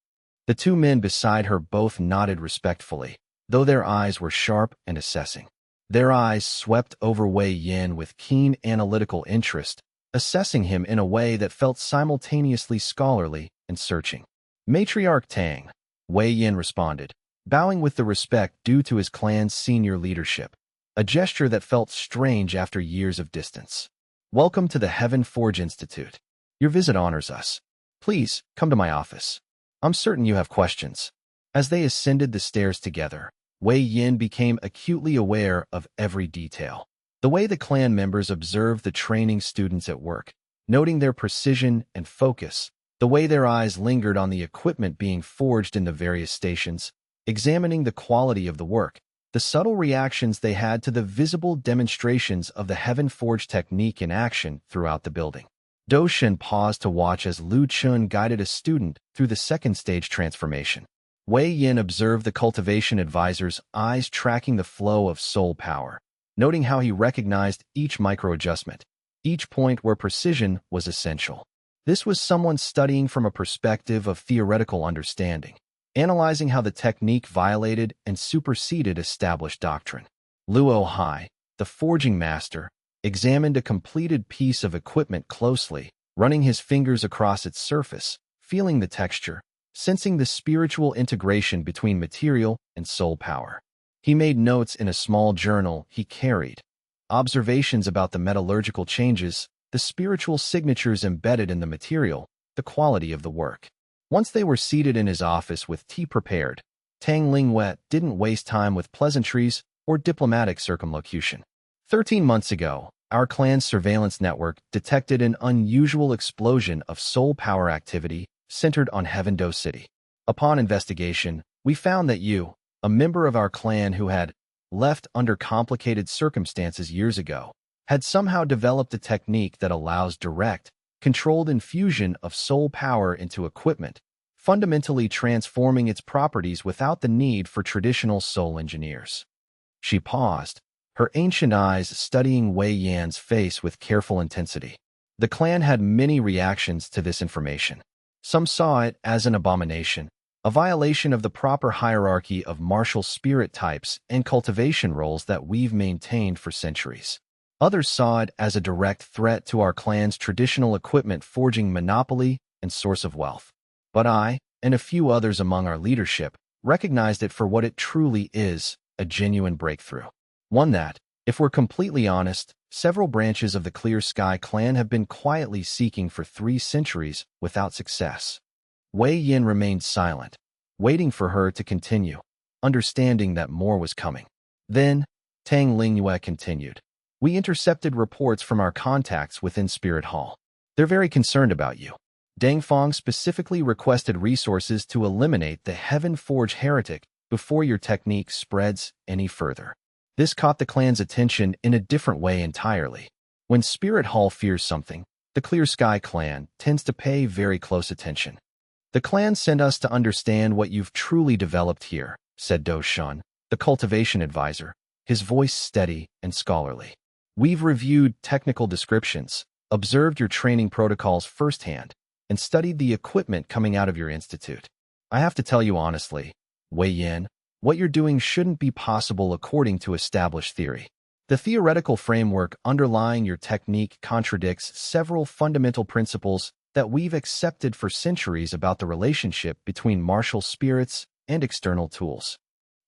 The 2 men beside her both nodded respectfully, though their eyes were sharp and assessing. Their eyes swept over Wei Yin with keen analytical interest, assessing him in a way that felt simultaneously scholarly and searching. "Matriarch Tang," Wei Yin responded, bowing with the respect due to his clan's senior leadership, a gesture that felt strange after years of distance. "Welcome to the Heaven Forge Institute. Your visit honors us. Please, come to my office. I'm certain you have questions." As they ascended the stairs together, Wei Yin became acutely aware of every detail. The way the clan members observed the training students at work, noting their precision and focus, the way their eyes lingered on the equipment being forged in the various stations, examining the quality of the work, the subtle reactions they had to the visible demonstrations of the Heaven Forge technique in action throughout the building. Do Shen paused to watch as Lu Chun guided a student through the second stage transformation. Wei Yin observed the cultivation advisor's eyes tracking the flow of soul power, noting how he recognized each micro-adjustment, each point where precision was essential. This was someone studying from a perspective of theoretical understanding, analyzing how the technique violated and superseded established doctrine. Luo Hai, the forging master, examined a completed piece of equipment closely, running his fingers across its surface, feeling the texture, sensing the spiritual integration between material and soul power. He made notes in a small journal he carried, observations about the metallurgical changes, the spiritual signatures embedded in the material, the quality of the work. Once they were seated in his office with tea prepared, Tang Lingyue didn't waste time with pleasantries or diplomatic circumlocution. 13 months ago, our clan's surveillance network detected an unusual explosion of soul power activity centered on Heavendo City. Upon investigation, we found that you, a member of our clan who had left under complicated circumstances years ago, had somehow developed a technique that allows direct, controlled infusion of soul power into equipment, fundamentally transforming its properties without the need for traditional soul engineers. She paused, her ancient eyes studying Wei Yan's face with careful intensity. The clan had many reactions to this information. Some saw it as an abomination, a violation of the proper hierarchy of martial spirit types and cultivation roles that we've maintained for centuries. Others saw it as a direct threat to our clan's traditional equipment forging monopoly and source of wealth. But I, and a few others among our leadership, recognized it for what it truly is, a genuine breakthrough. One that, if we're completely honest, several branches of the Clear Sky clan have been quietly seeking for 3 centuries without success. Wei Yin remained silent, waiting for her to continue, understanding that more was coming. Then, Tang Lingyue continued. We intercepted reports from our contacts within Spirit Hall. They're very concerned about you. Deng Fong specifically requested resources to eliminate the Heaven Forge heretic before your technique spreads any further. This caught the clan's attention in a different way entirely. When Spirit Hall fears something, the Clear Sky clan tends to pay very close attention. The clan sent us to understand what you've truly developed here, said Do Shun, the cultivation advisor, his voice steady and scholarly. We've reviewed technical descriptions, observed your training protocols firsthand, and studied the equipment coming out of your institute. I have to tell you honestly, Wei Yin, what you're doing shouldn't be possible according to established theory. The theoretical framework underlying your technique contradicts several fundamental principles that we've accepted for centuries about the relationship between martial spirits and external tools.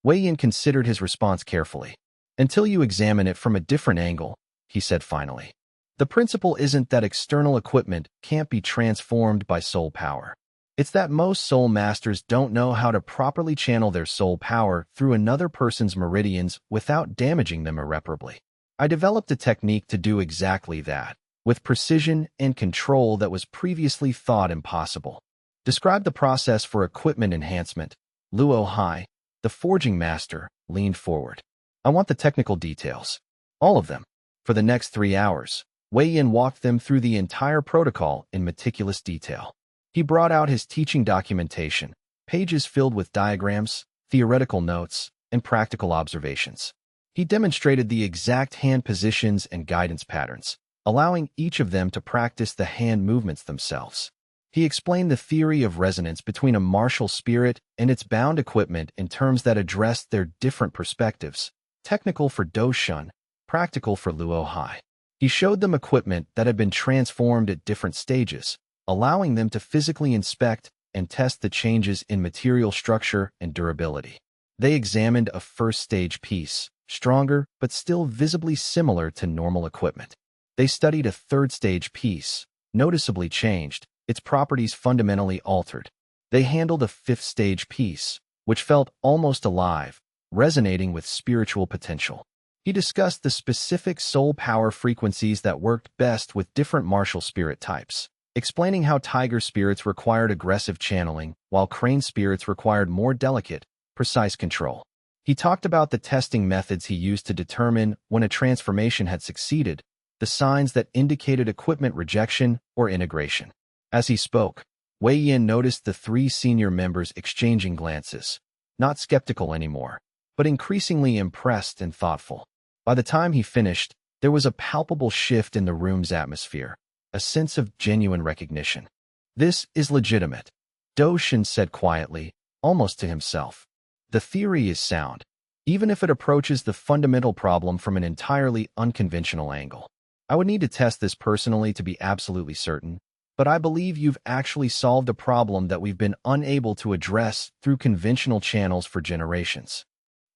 Wei Yin considered his response carefully. Until you examine it from a different angle, he said finally. The principle isn't that external equipment can't be transformed by soul power. It's that most soul masters don't know how to properly channel their soul power through another person's meridians without damaging them irreparably. I developed a technique to do exactly that, with precision and control that was previously thought impossible. Describe the process for equipment enhancement. Luo Hai, the forging master, leaned forward. I want the technical details. All of them. For the next 3 hours, Wei Yin walked them through the entire protocol in meticulous detail. He brought out his teaching documentation, pages filled with diagrams, theoretical notes, and practical observations. He demonstrated the exact hand positions and guidance patterns, allowing each of them to practice the hand movements themselves. He explained the theory of resonance between a martial spirit and its bound equipment in terms that addressed their different perspectives, technical for Do Shun, practical for Luo Hai. He showed them equipment that had been transformed at different stages, allowing them to physically inspect and test the changes in material structure and durability. They examined a first-stage piece, stronger but still visibly similar to normal equipment. They studied a third-stage piece, noticeably changed, its properties fundamentally altered. They handled a fifth-stage piece, which felt almost alive, resonating with spiritual potential. He discussed the specific soul power frequencies that worked best with different martial spirit types, explaining how tiger spirits required aggressive channeling, while crane spirits required more delicate, precise control. He talked about the testing methods he used to determine when a transformation had succeeded, the signs that indicated equipment rejection or integration. As he spoke, Wei Yin noticed the 3 senior members exchanging glances, not skeptical anymore, but increasingly impressed and thoughtful. By the time he finished, there was a palpable shift in the room's atmosphere, a sense of genuine recognition. This is legitimate, Do Shun said quietly, almost to himself. The theory is sound, even if it approaches the fundamental problem from an entirely unconventional angle. I would need to test this personally to be absolutely certain, but I believe you've actually solved a problem that we've been unable to address through conventional channels for generations.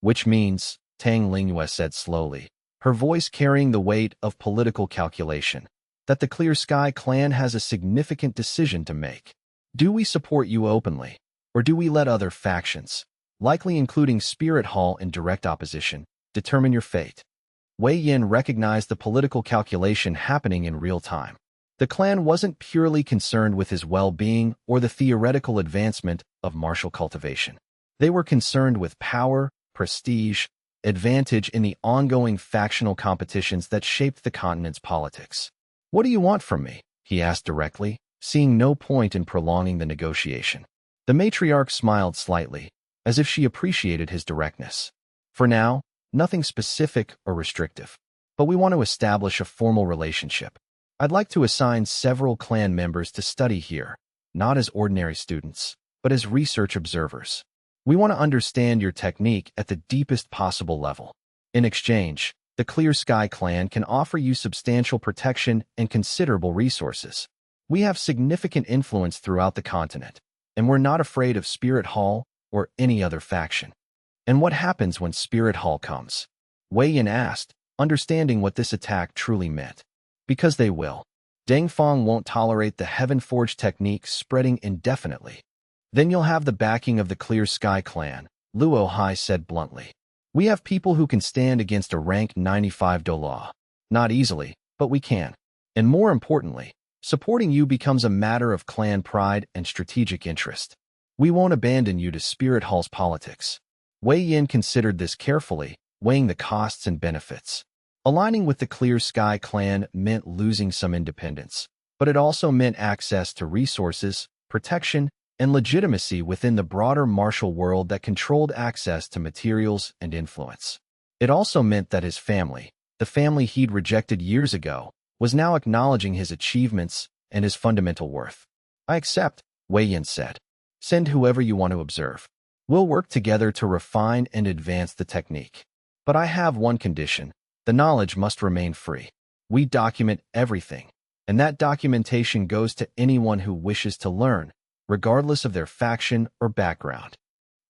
Which means, Tang Lingyue said slowly, her voice carrying the weight of political calculation, that the Clear Sky clan has a significant decision to make. Do we support you openly, or do we let other factions, likely including Spirit Hall in direct opposition, determine your fate? Wei Yin recognized the political calculation happening in real time. The clan wasn't purely concerned with his well-being or the theoretical advancement of martial cultivation. They were concerned with power, prestige, advantage in the ongoing factional competitions that shaped the continent's politics. "What do you want from me?" he asked directly, seeing no point in prolonging the negotiation. The matriarch smiled slightly, as if she appreciated his directness. "For now, nothing specific or restrictive, but we want to establish a formal relationship. I'd like to assign several clan members to study here, not as ordinary students, but as research observers. We want to understand your technique at the deepest possible level. In exchange, the Clear Sky clan can offer you substantial protection and considerable resources. We have significant influence throughout the continent, and we're not afraid of Spirit Hall or any other faction." "And what happens when Spirit Hall comes?" Wei Yin asked, understanding what this attack truly meant. "Because they will. Deng Feng won't tolerate the Heaven-Forged technique spreading indefinitely. Then you'll have the backing of the Clear Sky clan," Luo Hai said bluntly. "We have people who can stand against a rank 95 Douluo. Not easily, but we can. And more importantly, supporting you becomes a matter of clan pride and strategic interest. We won't abandon you to Spirit Hall's politics." Wei Yin considered this carefully, weighing the costs and benefits. Aligning with the Clear Sky clan meant losing some independence, but it also meant access to resources, protection, and legitimacy within the broader martial world that controlled access to materials and influence. It also meant that his family, the family he'd rejected years ago, was now acknowledging his achievements and his fundamental worth. "I accept," Wei Yin said. "Send whoever you want to observe. We'll work together to refine and advance the technique. But I have one condition. The knowledge must remain free. We document everything, and that documentation goes to anyone who wishes to learn, regardless of their faction or background."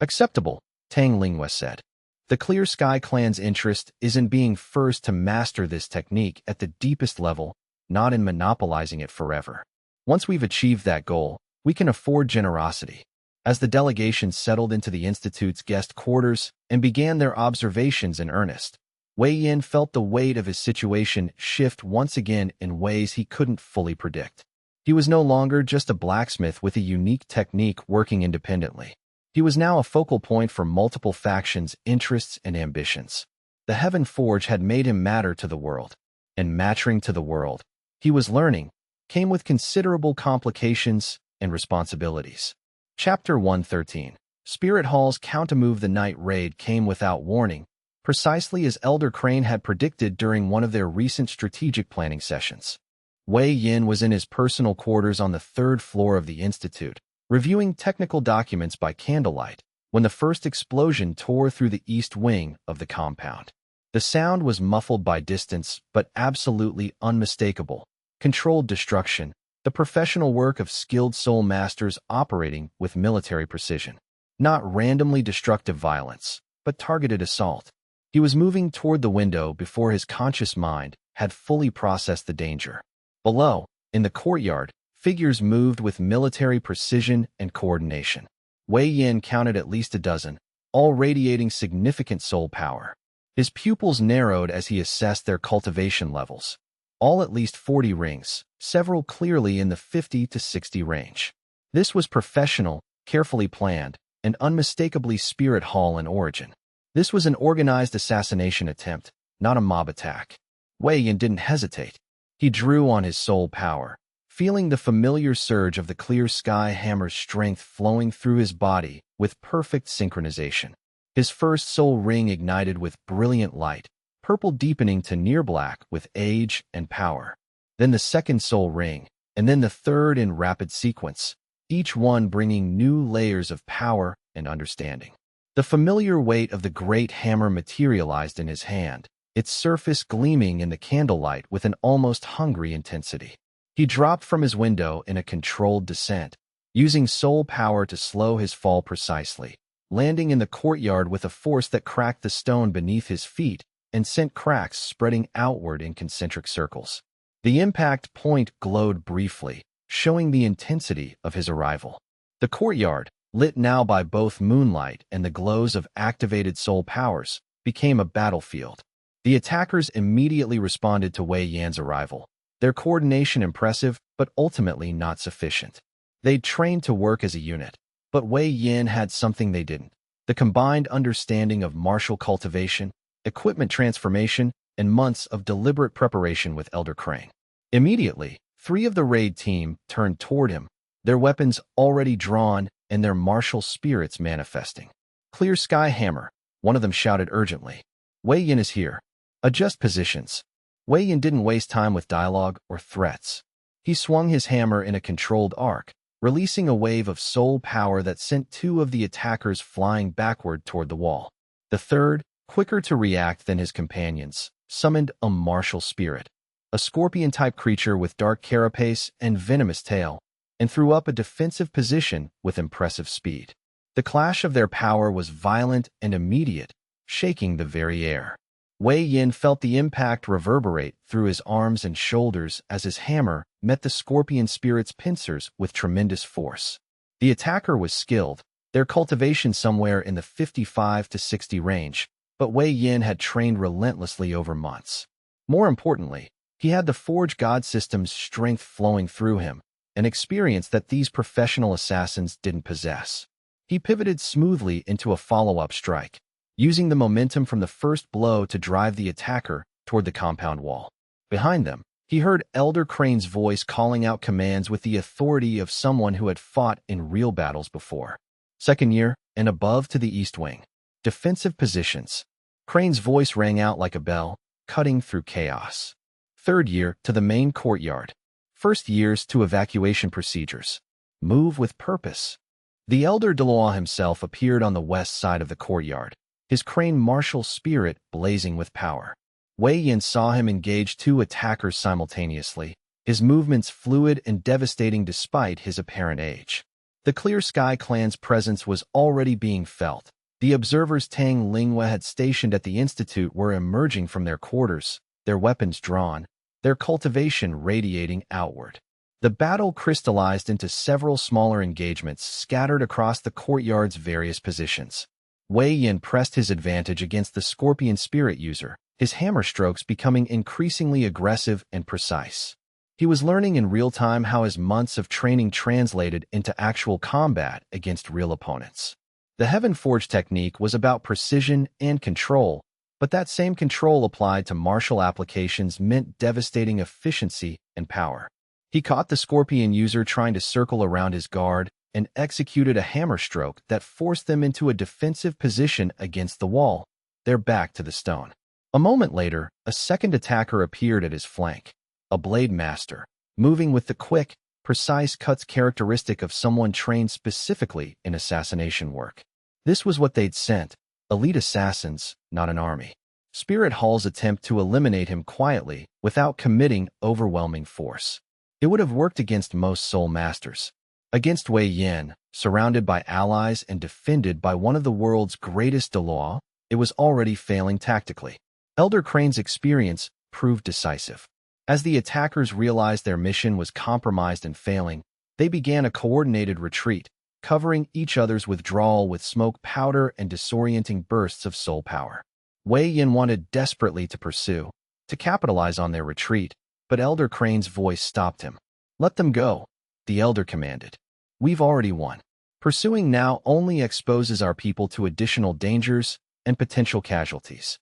"Acceptable," Tang Lingyue said. "The Clear Sky clan's interest is in being first to master this technique at the deepest level, not in monopolizing it forever. Once we've achieved that goal, we can afford generosity." As the delegation settled into the Institute's guest quarters and began their observations in earnest, Wei Yin felt the weight of his situation shift once again in ways he couldn't fully predict. He was no longer just a blacksmith with a unique technique working independently. He was now a focal point for multiple factions' interests and ambitions. The Heaven Forge had made him matter to the world, and mattering to the world, he was learning, came with considerable complications and responsibilities. Chapter 113. Spirit Hall's countermove the night raid came without warning, precisely as Elder Crane had predicted during one of their recent strategic planning sessions. Wei Yin was in his personal quarters on the third floor of the Institute, reviewing technical documents by candlelight, when the first explosion tore through the east wing of the compound. The sound was muffled by distance, but absolutely unmistakable. Controlled destruction, the professional work of skilled soul masters operating with military precision. Not randomly destructive violence, but targeted assault. He was moving toward the window before his conscious mind had fully processed the danger. Below, in the courtyard, figures moved with military precision and coordination. Wei Yin counted at least a dozen, all radiating significant soul power. His pupils narrowed as he assessed their cultivation levels. All at least 40 rings, several clearly in the 50 to 60 range. This was professional, carefully planned, and unmistakably Spirit Hall in origin. This was an organized assassination attempt, not a mob attack. Wei Yin didn't hesitate. He drew on his soul power, feeling the familiar surge of the Clear Sky hammer's strength flowing through his body with perfect synchronization. His first soul ring ignited with brilliant light, purple deepening to near black with age and power. Then the second soul ring, and then the third in rapid sequence. each one bringing new layers of power and understanding. The familiar weight of the great hammer materialized in his hand, its surface gleaming in the candlelight with an almost hungry intensity. He dropped from his window in a controlled descent, using soul power to slow his fall precisely, landing in the courtyard with a force that cracked the stone beneath his feet and sent cracks spreading outward in concentric circles. The impact point glowed briefly, showing the intensity of his arrival. The courtyard, lit now by both moonlight and the glows of activated soul powers, became a battlefield. The attackers immediately responded to Wei Yan's arrival, their coordination impressive but ultimately not sufficient. They'd trained to work as a unit, but Wei Yan had something they didn't: the combined understanding of martial cultivation, equipment transformation, and months of deliberate preparation with Elder Crane. Immediately, 3 of the raid team turned toward him, their weapons already drawn and their martial spirits manifesting. "Clear sky, hammer," one of them shouted urgently. "Wei Yan is here. Adjust positions." Wei Yan didn't waste time with dialogue or threats. He swung his hammer in a controlled arc, releasing a wave of soul power that sent 2 of the attackers flying backward toward the wall. The third, quicker to react than his companions, summoned a martial spirit, a scorpion-type creature with dark carapace and venomous tail, and threw up a defensive position with impressive speed. The clash of their power was violent and immediate, shaking the very air. Wei Yan felt the impact reverberate through his arms and shoulders as his hammer met the scorpion spirit's pincers with tremendous force. The attacker was skilled, their cultivation somewhere in the 55 to 60 range, but Wei Yan had trained relentlessly over months. More importantly, he had the Forge God system's strength flowing through him, an experience that these professional assassins didn't possess. He pivoted smoothly into a follow-up strike, using the momentum from the first blow to drive the attacker toward the compound wall. Behind them, he heard Elder Crane's voice calling out commands with the authority of someone who had fought in real battles before. "Second year, and above to the east wing. Defensive positions." Crane's voice rang out like a bell, cutting through chaos. "Third year, to the main courtyard. First years to evacuation procedures. Move with purpose." The Elder Douluo himself appeared on the west side of the courtyard, his Crane martial spirit blazing with power. Wei Yan saw him engage 2 attackers simultaneously, his movements fluid and devastating despite his apparent age. The Clear Sky clan's presence was already being felt. The observers Tang Lingwa had stationed at the Institute were emerging from their quarters, their weapons drawn, their cultivation radiating outward. The battle crystallized into several smaller engagements scattered across the courtyard's various positions. Wei Yan pressed his advantage against the Scorpion Spirit user, his hammer strokes becoming increasingly aggressive and precise. He was learning in real time how his months of training translated into actual combat against real opponents. The Heaven Forge technique was about precision and control, but that same control applied to martial applications meant devastating efficiency and power. He caught the Scorpion user trying to circle around his guard and executed a hammer stroke that forced them into a defensive position against the wall, their back to the stone. A moment later, a second attacker appeared at his flank, a blade master, moving with the quick, precise cuts characteristic of someone trained specifically in assassination work. This was what they'd sent: elite assassins, not an army. Spirit Hall's attempt to eliminate him quietly, without committing overwhelming force. It would have worked against most soul masters. Against Wei Yan, surrounded by allies and defended by one of the world's greatest Douluo, it was already failing tactically. Elder Crane's experience proved decisive. As the attackers realized their mission was compromised and failing, they began a coordinated retreat, covering each other's withdrawal with smoke powder and disorienting bursts of soul power. Wei Yan wanted desperately to pursue, to capitalize on their retreat, but Elder Crane's voice stopped him. "Let them go," the Elder commanded. "We've already won. Pursuing now only exposes our people to additional dangers and potential casualties."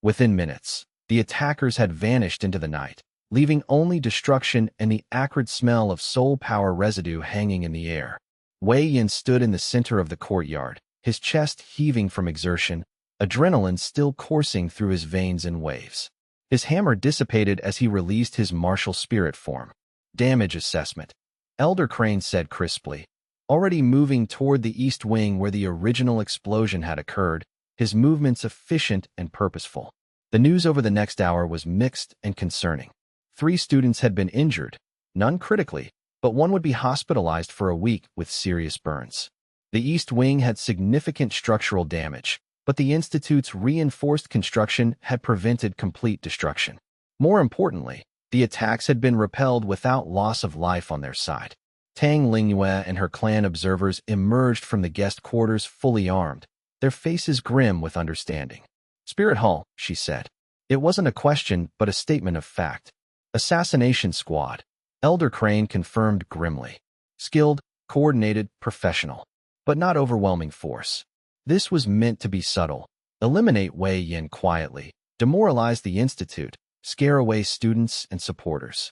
Within minutes, the attackers had vanished into the night, leaving only destruction and the acrid smell of soul power residue hanging in the air. Wei Yan stood in the center of the courtyard, his chest heaving from exertion, adrenaline still coursing through his veins in waves. His hammer dissipated as he released his martial spirit form. "Damage assessment," Elder Crane said crisply. already moving toward the east wing where the original explosion had occurred, his movements efficient and purposeful. The news over the next hour was mixed and concerning. 3 students had been injured, none critically, but one would be hospitalized for a week with serious burns. The east wing had significant structural damage, but the Institute's reinforced construction had prevented complete destruction. More importantly, the attacks had been repelled without loss of life on their side. Tang Lingyue and her clan observers emerged from the guest quarters fully armed, their faces grim with understanding. "Spirit Hall," she said. It wasn't a question, but a statement of fact. "Assassination squad," Elder Crane confirmed grimly. "Skilled, coordinated, professional. But not overwhelming force." This was meant to be subtle. Eliminate Wei Yin quietly, demoralize the Institute, scare away students and supporters.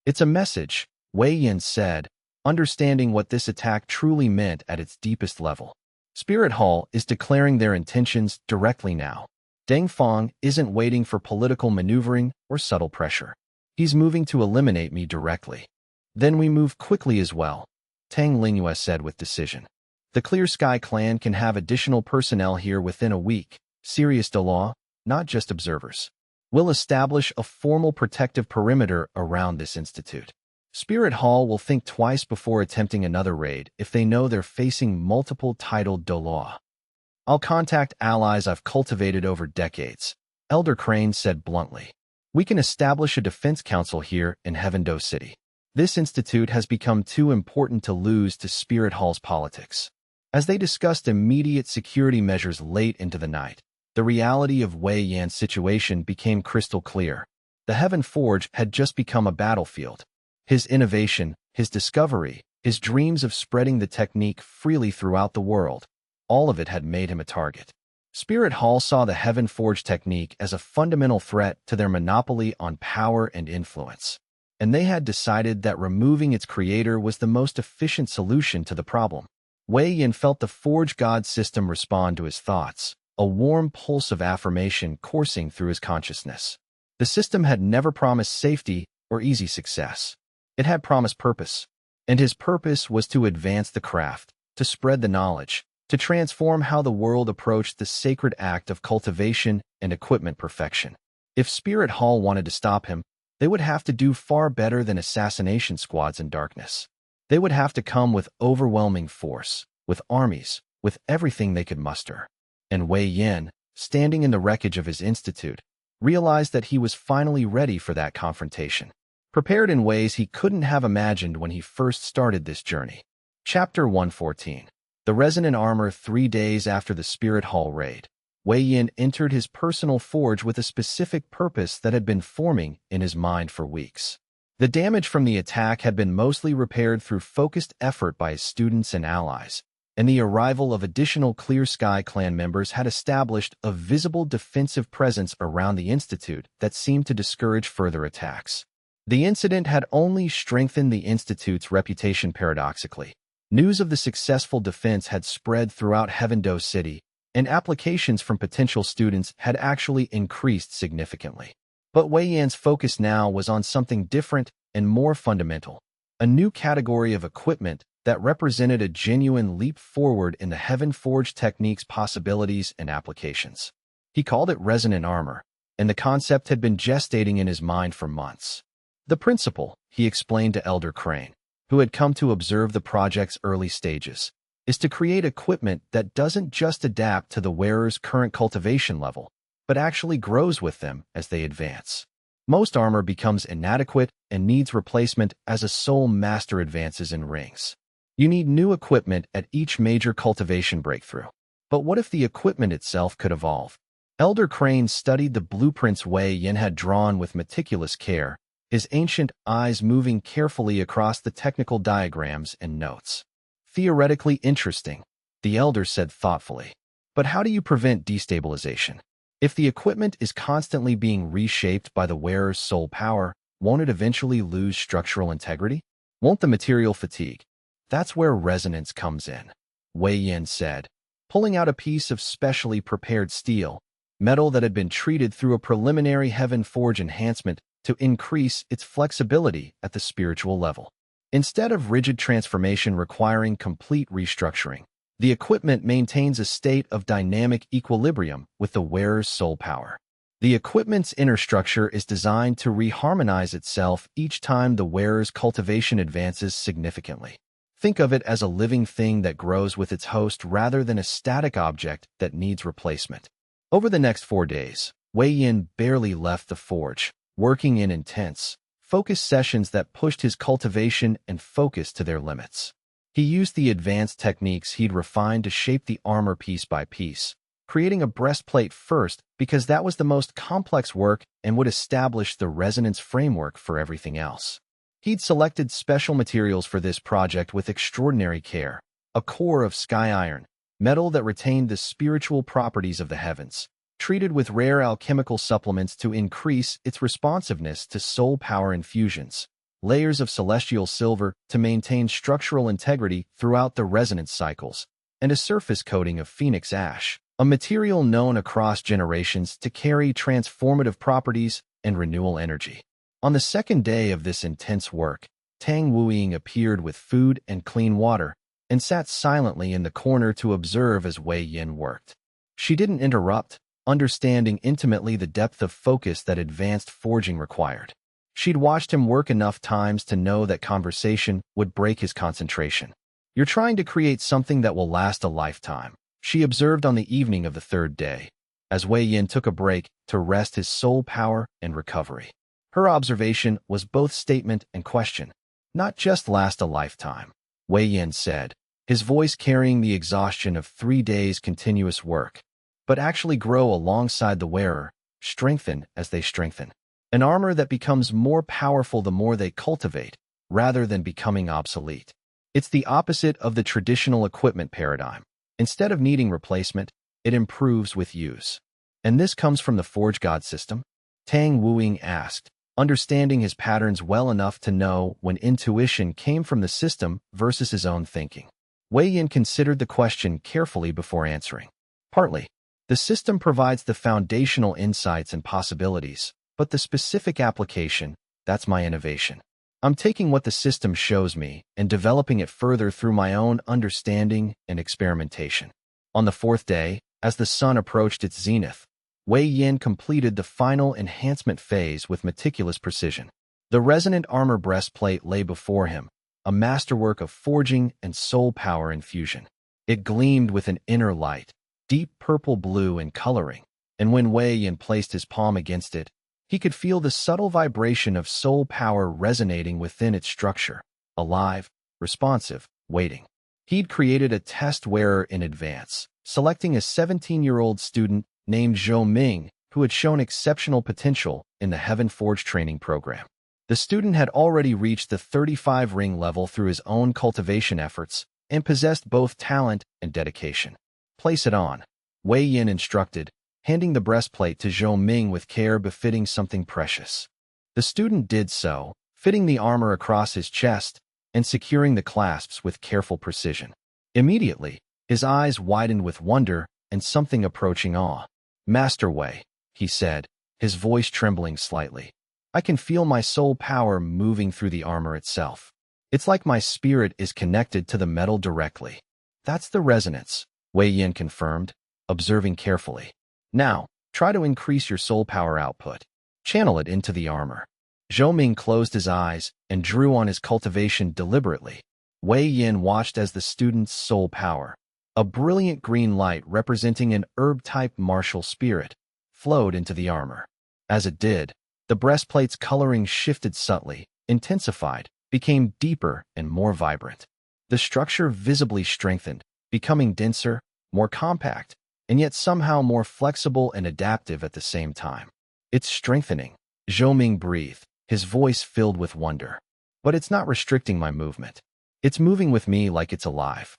"It's a message," Wei Yin said, understanding what this attack truly meant at its deepest level. "Spirit Hall is declaring their intentions directly now. Deng Feng isn't waiting for political maneuvering or subtle pressure. He's moving to eliminate me directly. Then we move quickly as well," Tang Lingyue said with decision. "The Clear Sky clan can have additional personnel here within a week, serious Douluo, not just observers. We'll establish a formal protective perimeter around this institute. Spirit Hall will think twice before attempting another raid if they know they're facing multiple titled Douluo. I'll contact allies I've cultivated over decades," Elder Crane said bluntly. "We can establish a defense council here in Heavendo City. This institute has become too important to lose to Spirit Hall's politics." As they discussed immediate security measures late into the night, the reality of Wei Yan's situation became crystal clear. The Heaven Forge had just become a battlefield. His innovation, his discovery, his dreams of spreading the technique freely throughout the world, all of it had made him a target. Spirit Hall saw the Heaven Forge technique as a fundamental threat to their monopoly on power and influence, and they had decided that removing its creator was the most efficient solution to the problem. Wei Yin felt the Forge God system respond to his thoughts, a warm pulse of affirmation coursing through his consciousness. The system had never promised safety or easy success. It had promised purpose, and his purpose was to advance the craft, to spread the knowledge, to transform how the world approached the sacred act of cultivation and equipment perfection. If Spirit Hall wanted to stop him, they would have to do far better than assassination squads in darkness. They would have to come with overwhelming force, with armies, with everything they could muster. And Wei Yin, standing in the wreckage of his institute, realized that he was finally ready for that confrontation, prepared in ways he couldn't have imagined when he first started this journey. Chapter 114. The Resonant Armor. 3 days after the Spirit Hall raid, Wei Yin entered his personal forge with a specific purpose that had been forming in his mind for weeks. The damage from the attack had been mostly repaired through focused effort by his students and allies, and the arrival of additional Clear Sky clan members had established a visible defensive presence around the Institute that seemed to discourage further attacks. The incident had only strengthened the Institute's reputation paradoxically. News of the successful defense had spread throughout Heavendo City, and applications from potential students had actually increased significantly. But Wei Yan's focus now was on something different and more fundamental, a new category of equipment that represented a genuine leap forward in the Heaven Forge technique's possibilities and applications. He called it resonant armor, and the concept had been gestating in his mind for months. The principle, he explained to Elder Crane, who had come to observe the project's early stages, is to create equipment that doesn't just adapt to the wearer's current cultivation level, but actually grows with them as they advance. Most armor becomes inadequate and needs replacement as a soul master advances in rings. You need new equipment at each major cultivation breakthrough. But what if the equipment itself could evolve? Elder Crane studied the blueprints Wei Yin had drawn with meticulous care, his ancient eyes moving carefully across the technical diagrams and notes. Theoretically interesting, the elder said thoughtfully. But how do you prevent destabilization? If the equipment is constantly being reshaped by the wearer's soul power, won't it eventually lose structural integrity? Won't the material fatigue? That's where resonance comes in, Wei Yin said, pulling out a piece of specially prepared steel, metal that had been treated through a preliminary Heaven Forge enhancement to increase its flexibility at the spiritual level. Instead of rigid transformation requiring complete restructuring, the equipment maintains a state of dynamic equilibrium with the wearer's soul power. The equipment's inner structure is designed to reharmonize itself each time the wearer's cultivation advances significantly. Think of it as a living thing that grows with its host rather than a static object that needs replacement. Over the next 4 days, Wei Yin barely left the forge, working in intense, focused sessions that pushed his cultivation and focus to their limits. He used the advanced techniques he'd refined to shape the armor piece by piece, creating a breastplate first because that was the most complex work and would establish the resonance framework for everything else. He'd selected special materials for this project with extraordinary care, a core of sky iron, metal that retained the spiritual properties of the heavens, treated with rare alchemical supplements to increase its responsiveness to soul power infusions, layers of celestial silver to maintain structural integrity throughout the resonance cycles, and a surface coating of phoenix ash, a material known across generations to carry transformative properties and renewal energy. On the second day of this intense work, Tang Wuying appeared with food and clean water and sat silently in the corner to observe as Wei Yin worked. She didn't interrupt, understanding intimately the depth of focus that advanced forging required. She'd watched him work enough times to know that conversation would break his concentration. "You're trying to create something that will last a lifetime," she observed on the evening of the third day, as Wei Yin took a break to rest his soul power and recovery. Her observation was both statement and question. "Not just last a lifetime," Wei Yin said, his voice carrying the exhaustion of 3 days' continuous work, "but actually grow alongside the wearer, strengthen as they strengthen. An armor that becomes more powerful the more they cultivate, rather than becoming obsolete. It's the opposite of the traditional equipment paradigm. Instead of needing replacement, it improves with use." "And this comes from the Forge God system?" Tang Wuying asked, understanding his patterns well enough to know when intuition came from the system versus his own thinking. Wei Yin considered the question carefully before answering. "Partly. The system provides the foundational insights and possibilities, but the specific application, that's my innovation. I'm taking what the system shows me and developing it further through my own understanding and experimentation." On the 4th day, as the sun approached its zenith, Wei Yin completed the final enhancement phase with meticulous precision. The resonant armor breastplate lay before him, a masterwork of forging and soul power infusion. It gleamed with an inner light, deep purple-blue in coloring, and when Wei Yin placed his palm against it, he could feel the subtle vibration of soul power resonating within its structure, alive, responsive, waiting. He'd created a test wearer in advance, selecting a 17-year-old student named Zhou Ming, who had shown exceptional potential in the Heaven Forge training program. The student had already reached the 35 ring level through his own cultivation efforts and possessed both talent and dedication. "Place it on," Wei Yin instructed, handing the breastplate to Zhou Ming with care befitting something precious. The student did so, fitting the armor across his chest and securing the clasps with careful precision. Immediately, his eyes widened with wonder and something approaching awe. "Master Wei," he said, his voice trembling slightly. "I can feel my soul power moving through the armor itself. It's like my spirit is connected to the metal directly." "That's the resonance," Wei Yin confirmed, observing carefully. "Now, try to increase your soul power output. Channel it into the armor." Zhou Ming closed his eyes and drew on his cultivation deliberately. Wei Yin watched as the student's soul power, a brilliant green light representing an herb-type martial spirit, flowed into the armor. As it did, the breastplate's coloring shifted subtly, intensified, became deeper and more vibrant. The structure visibly strengthened, becoming denser, more compact, and yet somehow more flexible and adaptive at the same time. "It's strengthening," Zhou Ming breathed, his voice filled with wonder. "But it's not restricting my movement. It's moving with me like it's alive."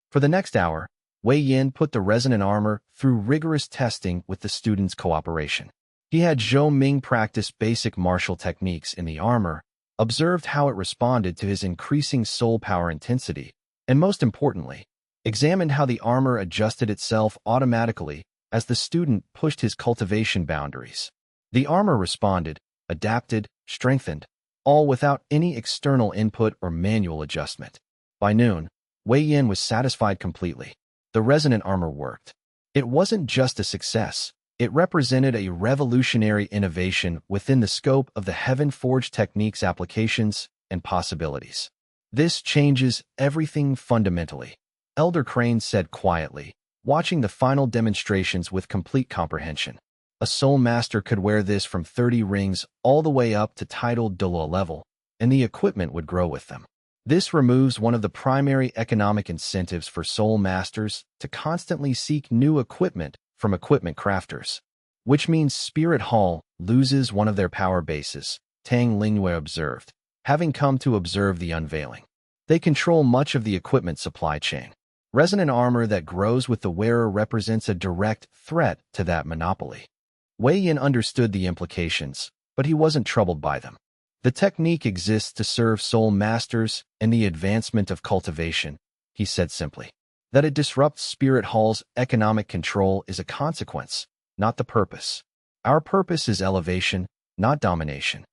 For the next hour, Wei Yin put the resonant armor through rigorous testing with the student's cooperation. He had Zhou Ming practice basic martial techniques in the armor, observed how it responded to his increasing soul power intensity, and most importantly, examined how the armor adjusted itself automatically as the student pushed his cultivation boundaries. The armor responded, adapted, strengthened, all without any external input or manual adjustment. By noon, Wei Yin was satisfied completely. The resonant armor worked. It wasn't just a success. It represented a revolutionary innovation within the scope of the Heaven-Forged technique's applications and possibilities. This changes everything fundamentally, Elder Crane said quietly, watching the final demonstrations with complete comprehension. A soul master could wear this from 30 rings all the way up to titled Douluo level, and the equipment would grow with them. This removes one of the primary economic incentives for soul masters to constantly seek new equipment from equipment crafters, which means Spirit Hall loses one of their power bases, Tang Lingyue observed, having come to observe the unveiling. They control much of the equipment supply chain. Resonant armor that grows with the wearer represents a direct threat to that monopoly. Wei Yin understood the implications, but he wasn't troubled by them. The technique exists to serve soul masters and the advancement of cultivation, he said simply. That it disrupts Spirit Hall's economic control is a consequence, not the purpose. Our purpose is elevation, not domination.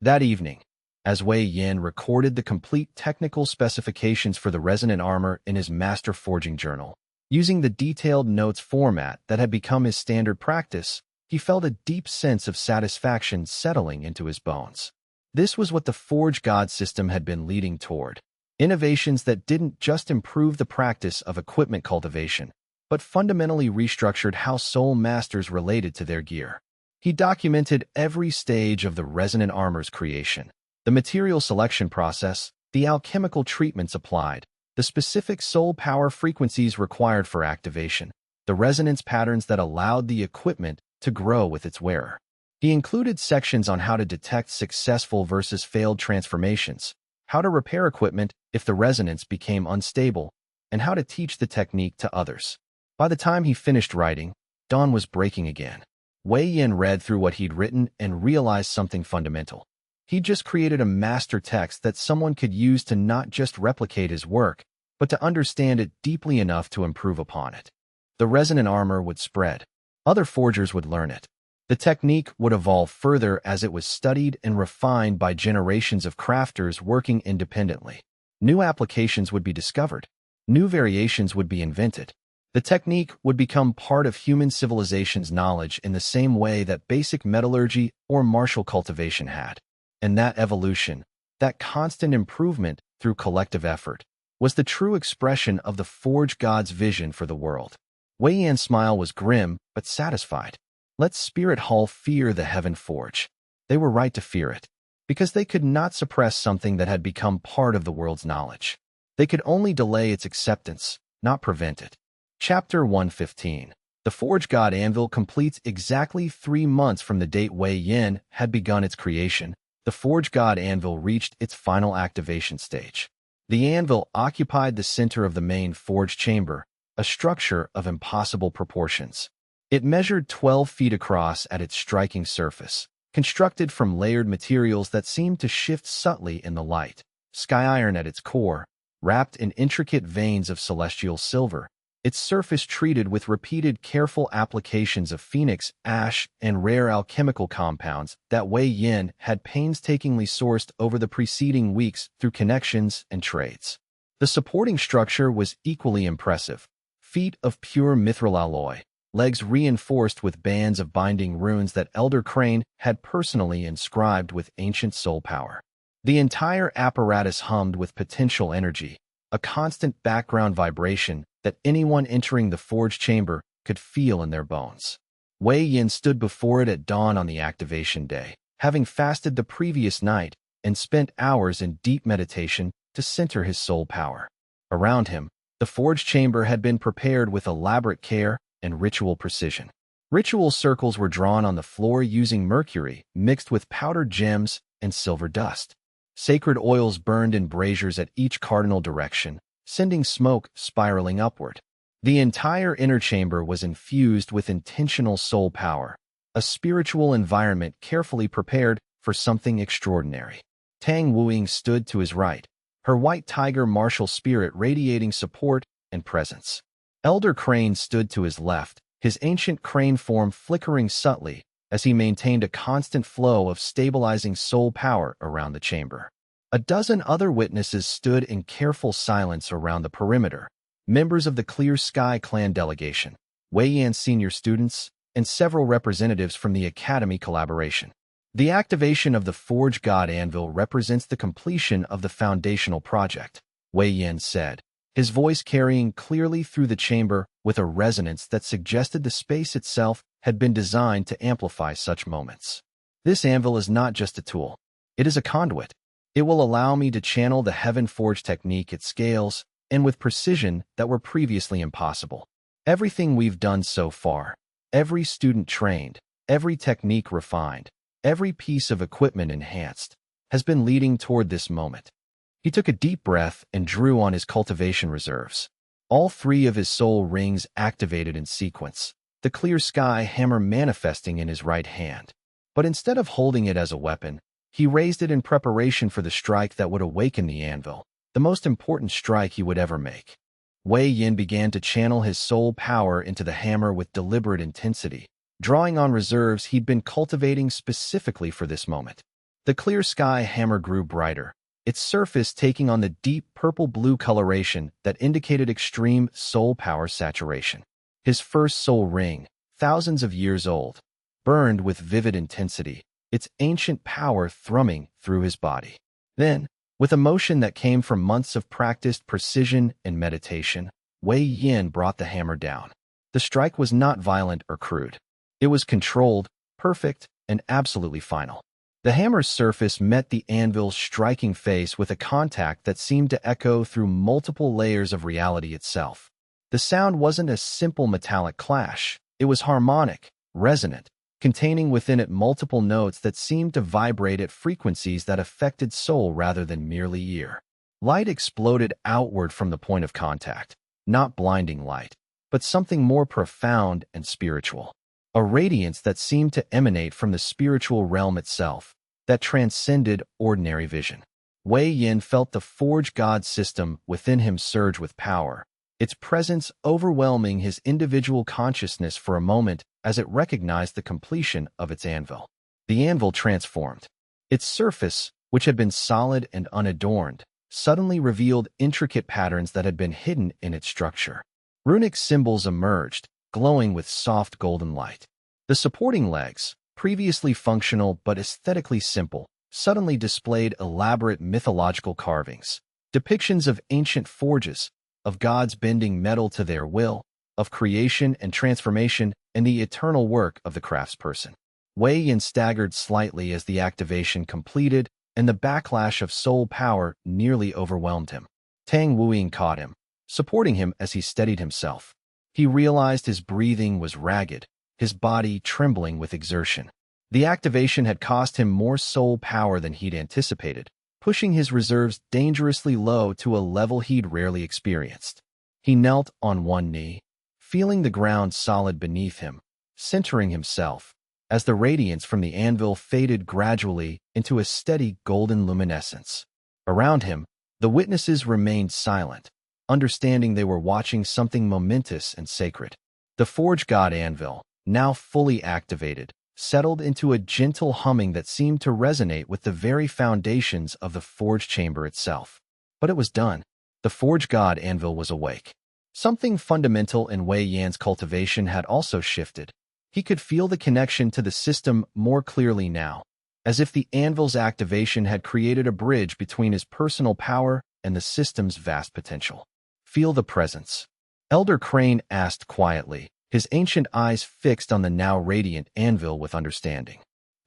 That evening, as Wei Yin recorded the complete technical specifications for the resonant armor in his master forging journal, using the detailed notes format that had become his standard practice, he felt a deep sense of satisfaction settling into his bones. This was what the Forge God system had been leading toward. Innovations that didn't just improve the practice of equipment cultivation, but fundamentally restructured how soul masters related to their gear. He documented every stage of the resonant armor's creation, the material selection process, the alchemical treatments applied, the specific soul power frequencies required for activation, the resonance patterns that allowed the equipment to grow with its wearer. He included sections on how to detect successful versus failed transformations, how to repair equipment if the resonance became unstable, and how to teach the technique to others. By the time he finished writing, dawn was breaking again. Wei Yin read through what he'd written and realized something fundamental. He'd just created a master text that someone could use to not just replicate his work, but to understand it deeply enough to improve upon it. The resonant armor would spread. Other forgers would learn it. The technique would evolve further as it was studied and refined by generations of crafters working independently. New applications would be discovered. New variations would be invented. The technique would become part of human civilization's knowledge in the same way that basic metallurgy or martial cultivation had. And that evolution, that constant improvement through collective effort, was the true expression of the Forge God's vision for the world. Wei Yan's smile was grim but satisfied. Let Spirit Hall fear the Heaven Forge. They were right to fear it, because they could not suppress something that had become part of the world's knowledge. They could only delay its acceptance, not prevent it. Chapter 115. The Forge God Anvil completes exactly 3 months from the date Wei Yin had begun its creation. The Forge God Anvil reached its final activation stage. The anvil occupied the center of the main forge chamber, a structure of impossible proportions. It measured 12 feet across at its striking surface, constructed from layered materials that seemed to shift subtly in the light. Sky iron at its core, wrapped in intricate veins of celestial silver, its surface treated with repeated careful applications of phoenix, ash, and rare alchemical compounds that Wei Yin had painstakingly sourced over the preceding weeks through connections and trades. The supporting structure was equally impressive. Feet of pure mithril alloy, legs reinforced with bands of binding runes that Elder Crane had personally inscribed with ancient soul power. The entire apparatus hummed with potential energy, a constant background vibration that anyone entering the forge chamber could feel in their bones. Wei Yin stood before it at dawn on the activation day, having fasted the previous night and spent hours in deep meditation to center his soul power. Around him, the forge chamber had been prepared with elaborate care and ritual precision. Ritual circles were drawn on the floor using mercury mixed with powdered gems and silver dust. Sacred oils burned in braziers at each cardinal direction, sending smoke spiraling upward. The entire inner chamber was infused with intentional soul power, a spiritual environment carefully prepared for something extraordinary. Tang Wuing stood to his right, her white tiger martial spirit radiating support and presence. Elder Crane stood to his left, his ancient crane form flickering subtly, as he maintained a constant flow of stabilizing soul power around the chamber. A dozen other witnesses stood in careful silence around the perimeter, members of the Clear Sky clan delegation, Wei Yan's senior students, and several representatives from the Academy collaboration. The activation of the Forge God Anvil represents the completion of the foundational project, Wei Yan said, his voice carrying clearly through the chamber with a resonance that suggested the space itself had been designed to amplify such moments. This anvil is not just a tool. It is a conduit. It will allow me to channel the Heaven Forge technique at scales and with precision that were previously impossible. Everything we've done so far, every student trained, every technique refined, every piece of equipment enhanced, has been leading toward this moment. He took a deep breath and drew on his cultivation reserves. All three of his soul rings activated in sequence, the Clear Sky hammer manifesting in his right hand. But instead of holding it as a weapon, he raised it in preparation for the strike that would awaken the anvil, the most important strike he would ever make. Wei Yin began to channel his soul power into the hammer with deliberate intensity, drawing on reserves he'd been cultivating specifically for this moment. The Clear Sky hammer grew brighter, its surface taking on the deep purple-blue coloration that indicated extreme soul power saturation. His first soul ring, thousands of years old, burned with vivid intensity, its ancient power thrumming through his body. Then, with a motion that came from months of practiced precision and meditation, Wei Yin brought the hammer down. The strike was not violent or crude. It was controlled, perfect, and absolutely final. The hammer's surface met the anvil's striking face with a contact that seemed to echo through multiple layers of reality itself. The sound wasn't a simple metallic clash. It was harmonic, resonant, containing within it multiple notes that seemed to vibrate at frequencies that affected soul rather than merely ear. Light exploded outward from the point of contact, not blinding light, but something more profound and spiritual. A radiance that seemed to emanate from the spiritual realm itself, that transcended ordinary vision. Wei Yin felt the Forge God system within him surge with power, its presence overwhelming his individual consciousness for a moment as it recognized the completion of its anvil. The anvil transformed. Its surface, which had been solid and unadorned, suddenly revealed intricate patterns that had been hidden in its structure. Runic symbols emerged, glowing with soft golden light. The supporting legs, previously functional but aesthetically simple, suddenly displayed elaborate mythological carvings, depictions of ancient forges, of gods bending metal to their will, of creation and transformation, and the eternal work of the craftsperson. Wei Yin staggered slightly as the activation completed, and the backlash of soul power nearly overwhelmed him. Tang Wuying caught him, supporting him as he steadied himself. He realized his breathing was ragged, his body trembling with exertion. The activation had cost him more soul power than he'd anticipated, pushing his reserves dangerously low to a level he'd rarely experienced. He knelt on one knee, feeling the ground solid beneath him, centering himself, as the radiance from the anvil faded gradually into a steady golden luminescence. Around him, the witnesses remained silent, understanding they were watching something momentous and sacred. The Forge God Anvil, now fully activated, settled into a gentle humming that seemed to resonate with the very foundations of the Forge chamber itself. But it was done. The Forge God Anvil was awake. Something fundamental in Wei Yan's cultivation had also shifted. He could feel the connection to the system more clearly now, as if the anvil's activation had created a bridge between his personal power and the system's vast potential. Feel the presence. Elder Crane asked quietly, his ancient eyes fixed on the now radiant anvil with understanding.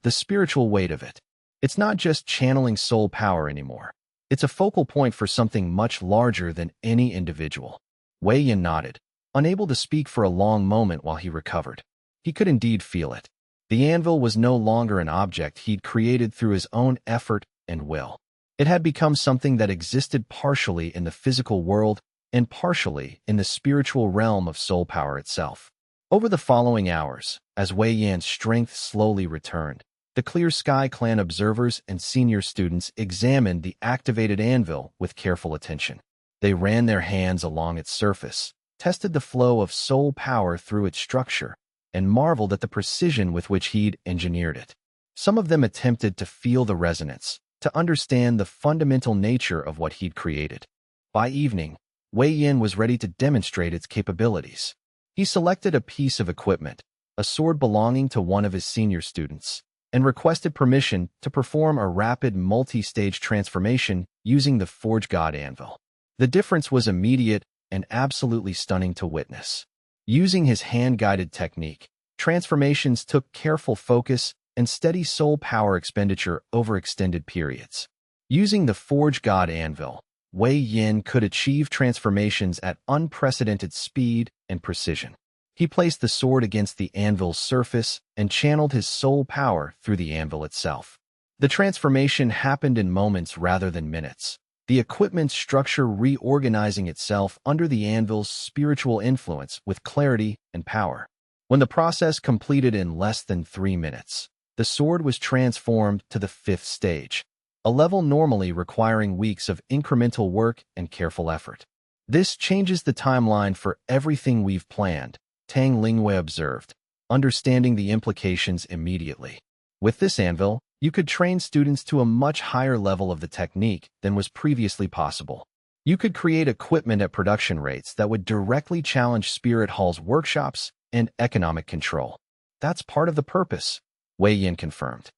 The spiritual weight of it. It's not just channeling soul power anymore. It's a focal point for something much larger than any individual. Wei Yan nodded, unable to speak for a long moment while he recovered. He could indeed feel it. The anvil was no longer an object he'd created through his own effort and will. It had become something that existed partially in the physical world and partially in the spiritual realm of soul power itself. Over the following hours, as Wei Yan's strength slowly returned, the Clear Sky Clan observers and senior students examined the activated anvil with careful attention. They ran their hands along its surface, tested the flow of soul power through its structure, and marveled at the precision with which he'd engineered it. Some of them attempted to feel the resonance, to understand the fundamental nature of what he'd created. By evening, Wei Yin was ready to demonstrate its capabilities. He selected a piece of equipment, a sword belonging to one of his senior students, and requested permission to perform a rapid multi-stage transformation using the Forge God Anvil. The difference was immediate and absolutely stunning to witness. Using his hand-guided technique, transformations took careful focus and steady soul power expenditure over extended periods. Using the Forge God Anvil, Wei Yin could achieve transformations at unprecedented speed and precision. He placed the sword against the anvil's surface and channeled his soul power through the anvil itself. The transformation happened in moments rather than minutes, the equipment's structure reorganizing itself under the anvil's spiritual influence with clarity and power. When the process completed in less than 3 minutes, the sword was transformed to the 5th stage, a level normally requiring weeks of incremental work and careful effort. This changes the timeline for everything we've planned, Tang Lingwei observed, understanding the implications immediately. With this anvil, you could train students to a much higher level of the technique than was previously possible. You could create equipment at production rates that would directly challenge Spirit Hall's workshops and economic control. That's part of the purpose, Wei Yin confirmed.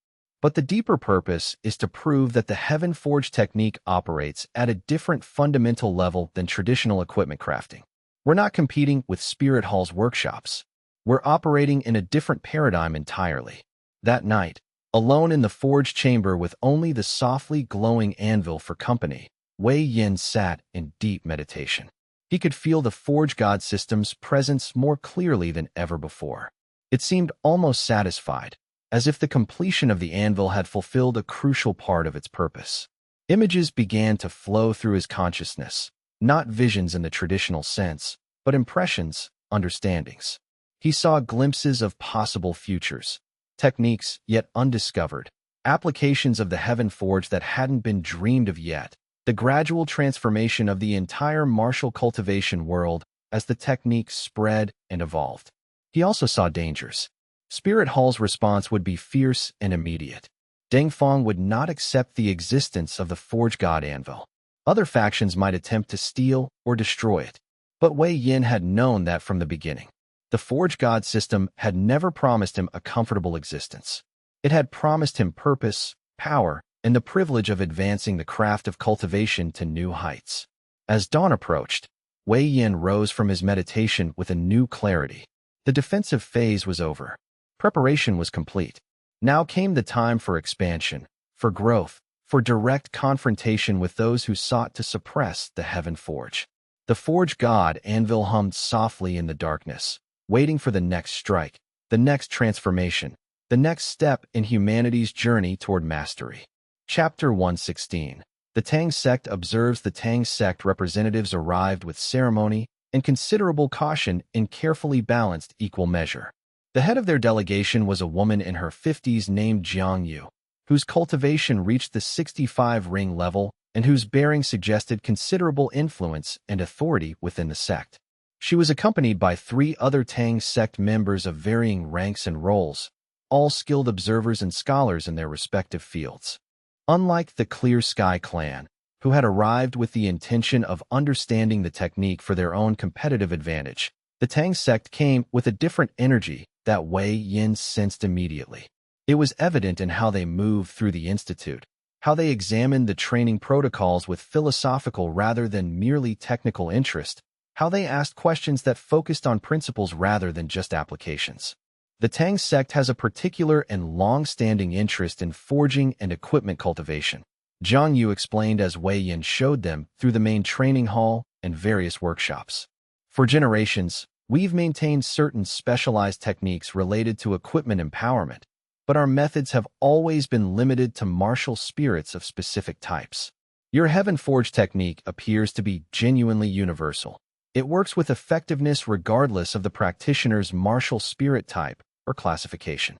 But the deeper purpose is to prove that the Heaven Forge technique operates at a different fundamental level than traditional equipment crafting. We're not competing with Spirit Hall's workshops. We're operating in a different paradigm entirely. That night, alone in the forge chamber with only the softly glowing anvil for company, Wei Yin sat in deep meditation. He could feel the Forge God system's presence more clearly than ever before. It seemed almost satisfied, as if the completion of the anvil had fulfilled a crucial part of its purpose. Images began to flow through his consciousness, not visions in the traditional sense, but impressions, understandings. He saw glimpses of possible futures, techniques yet undiscovered, applications of the Heaven Forge that hadn't been dreamed of yet, the gradual transformation of the entire martial cultivation world as the technique spread and evolved. He also saw dangers. Spirit Hall's response would be fierce and immediate. Deng Feng would not accept the existence of the Forge God Anvil. Other factions might attempt to steal or destroy it. But Wei Yin had known that from the beginning. The Forge God system had never promised him a comfortable existence. It had promised him purpose, power, and the privilege of advancing the craft of cultivation to new heights. As dawn approached, Wei Yin rose from his meditation with a new clarity. The defensive phase was over. Preparation was complete. Now came the time for expansion, for growth, for direct confrontation with those who sought to suppress the Heaven Forge. The Forge God Anvil hummed softly in the darkness, waiting for the next strike, the next transformation, the next step in humanity's journey toward mastery. Chapter 116. The Tang sect observes. The Tang sect representatives arrived with ceremony and considerable caution in carefully balanced equal measure. The head of their delegation was a woman in her 50s named Xianxia, whose cultivation reached the 65 ring level and whose bearing suggested considerable influence and authority within the sect. She was accompanied by 3 other Tang sect members of varying ranks and roles, all skilled observers and scholars in their respective fields. Unlike the Clear Sky clan, who had arrived with the intention of understanding the technique for their own competitive advantage, the Tang sect came with a different energy that Wei Yin sensed immediately. It was evident in how they moved through the institute, how they examined the training protocols with philosophical rather than merely technical interest, how they asked questions that focused on principles rather than just applications. The Tang sect has a particular and long-standing interest in forging and equipment cultivation, Zhang Yu explained as Wei Yin showed them through the main training hall and various workshops. For generations, we've maintained certain specialized techniques related to equipment empowerment, but our methods have always been limited to martial spirits of specific types. Your Heaven Forge technique appears to be genuinely universal. It works with effectiveness regardless of the practitioner's martial spirit type or classification.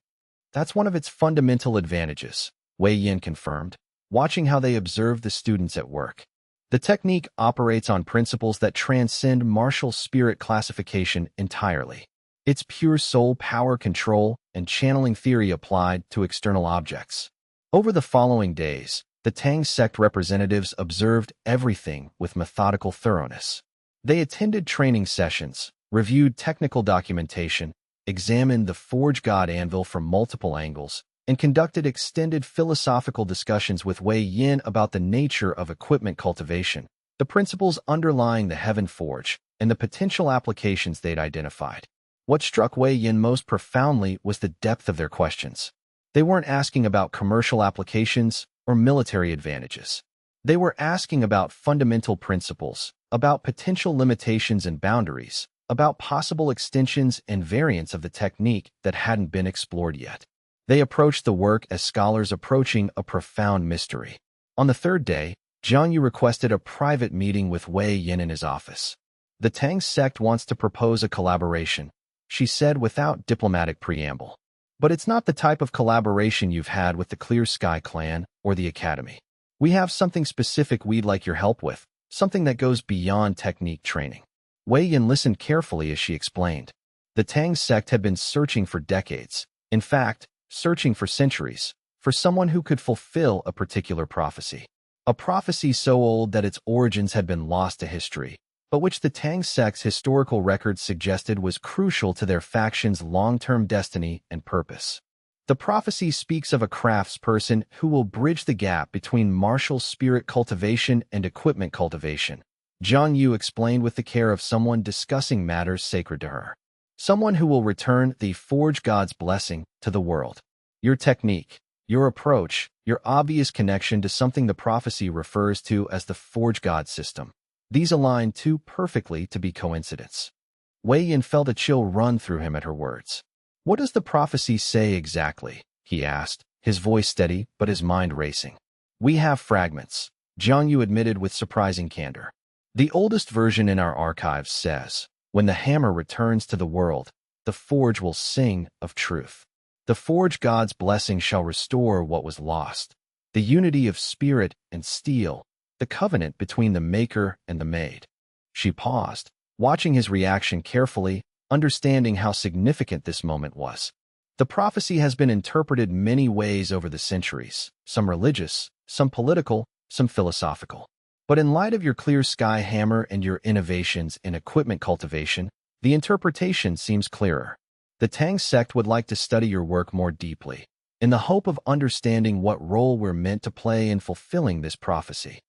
That's one of its fundamental advantages, Wei Yin confirmed, watching how they observed the students at work. The technique operates on principles that transcend martial spirit classification entirely. It's pure soul power control and channeling theory applied to external objects. Over the following days, the Tang sect representatives observed everything with methodical thoroughness. They attended training sessions, reviewed technical documentation, examined the Forge God anvil from multiple angles, and conducted extended philosophical discussions with Wei Yin about the nature of equipment cultivation, the principles underlying the Heaven Forge, and the potential applications they'd identified. What struck Wei Yin most profoundly was the depth of their questions. They weren't asking about commercial applications or military advantages. They were asking about fundamental principles, about potential limitations and boundaries, about possible extensions and variants of the technique that hadn't been explored yet. They approached the work as scholars approaching a profound mystery. On the third day, Zhang Yu requested a private meeting with Wei Yin in his office. The Tang sect wants to propose a collaboration, she said without diplomatic preamble. But it's not the type of collaboration you've had with the Clear Sky clan or the Academy. We have something specific we'd like your help with, something that goes beyond technique training. Wei Yin listened carefully as she explained. The Tang sect had been searching for decades, in fact, searching for centuries, for someone who could fulfill a particular prophecy. A prophecy so old that its origins had been lost to history, but which the Tang sect's historical records suggested was crucial to their faction's long-term destiny and purpose. The prophecy speaks of a craftsperson who will bridge the gap between martial spirit cultivation and equipment cultivation. Zhang Yu explained with the care of someone discussing matters sacred to her. Someone who will return the Forge God's blessing to the world. Your technique, your approach, your obvious connection to something the prophecy refers to as the Forge God system. These align too perfectly to be coincidence. Wei Yin felt a chill run through him at her words. What does the prophecy say exactly? He asked, his voice steady but his mind racing. We have fragments, Zhang Yu admitted with surprising candor. The oldest version in our archives says, when the hammer returns to the world, the forge will sing of truth. The Forge God's blessing shall restore what was lost. The unity of spirit and steel, the covenant between the maker and the made. She paused, watching his reaction carefully, understanding how significant this moment was. The prophecy has been interpreted many ways over the centuries, some religious, some political, some philosophical. But in light of your Clear Sky hammer and your innovations in equipment cultivation, the interpretation seems clearer. The Tang sect would like to study your work more deeply, in the hope of understanding what role we're meant to play in fulfilling this prophecy.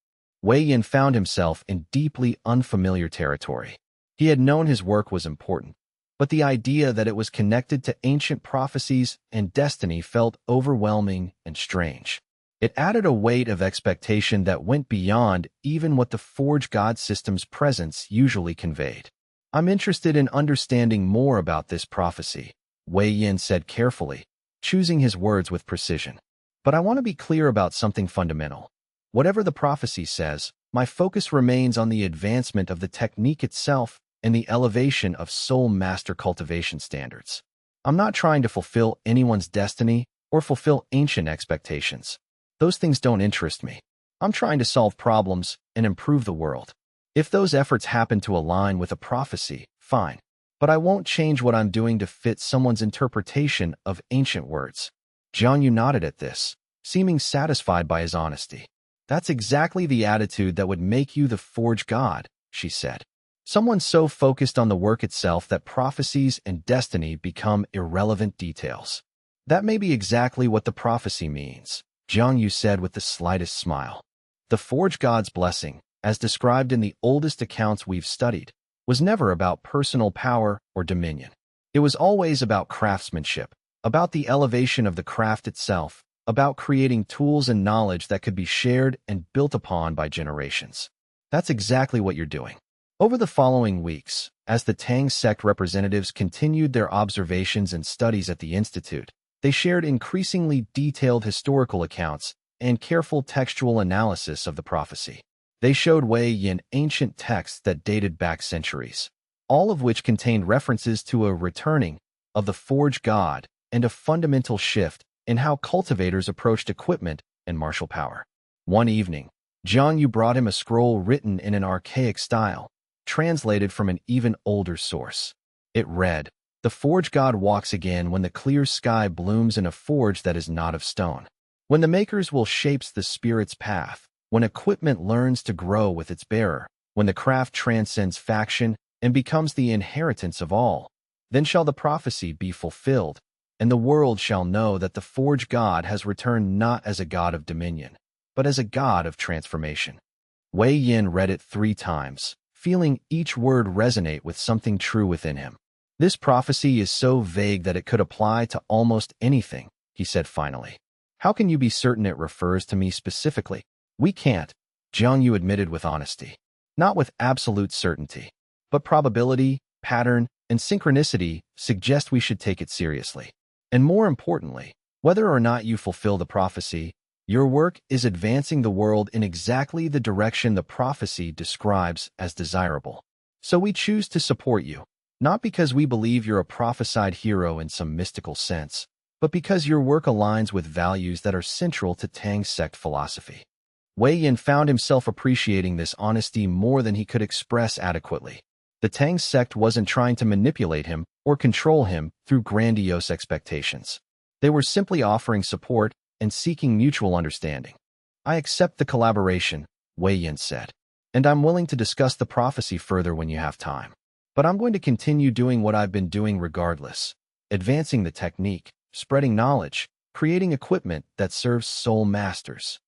Wei Yin found himself in deeply unfamiliar territory. He had known his work was important, but the idea that it was connected to ancient prophecies and destiny felt overwhelming and strange. It added a weight of expectation that went beyond even what the Forge God system's presence usually conveyed. I'm interested in understanding more about this prophecy, Wei Yin said carefully, choosing his words with precision. But I want to be clear about something fundamental. Whatever the prophecy says, my focus remains on the advancement of the technique itself and the elevation of soul master cultivation standards. I'm not trying to fulfill anyone's destiny or fulfill ancient expectations. Those things don't interest me. I'm trying to solve problems and improve the world. If those efforts happen to align with a prophecy, fine. But I won't change what I'm doing to fit someone's interpretation of ancient words. Zhang Yu nodded at this, seeming satisfied by his honesty. That's exactly the attitude that would make you the Forge God, she said. Someone so focused on the work itself that prophecies and destiny become irrelevant details. That may be exactly what the prophecy means, Zhang Yu said with the slightest smile. The Forge God's blessing, as described in the oldest accounts we've studied, was never about personal power or dominion. It was always about craftsmanship, about the elevation of the craft itself, about creating tools and knowledge that could be shared and built upon by generations. That's exactly what you're doing. Over the following weeks, as the Tang sect representatives continued their observations and studies at the Institute, they shared increasingly detailed historical accounts and careful textual analysis of the prophecy. They showed Wei Yin ancient texts that dated back centuries, all of which contained references to a returning of the Forge God and a fundamental shift in how cultivators approached equipment and martial power. One evening, Zhang Yu brought him a scroll written in an archaic style, translated from an even older source. It read, The forge god walks again when the clear sky blooms in a forge that is not of stone. When the maker's will shapes the spirit's path, when equipment learns to grow with its bearer, when the craft transcends faction and becomes the inheritance of all, then shall the prophecy be fulfilled, and the world shall know that the forge god has returned not as a god of dominion, but as a god of transformation. Wei Yin read it 3 times, feeling each word resonate with something true within him. This prophecy is so vague that it could apply to almost anything, he said finally. How can you be certain it refers to me specifically? We can't, Jiang Yu admitted with honesty. Not with absolute certainty. But probability, pattern, and synchronicity suggest we should take it seriously. And more importantly, whether or not you fulfill the prophecy, your work is advancing the world in exactly the direction the prophecy describes as desirable. So we choose to support you, not because we believe you're a prophesied hero in some mystical sense, but because your work aligns with values that are central to Tang's sect philosophy. Wei Yin found himself appreciating this honesty more than he could express adequately. The Tang sect wasn't trying to manipulate him or control him through grandiose expectations. They were simply offering support and seeking mutual understanding. I accept the collaboration, Wei Yin said, and I'm willing to discuss the prophecy further when you have time. But I'm going to continue doing what I've been doing regardless, advancing the technique, spreading knowledge, creating equipment that serves soul masters.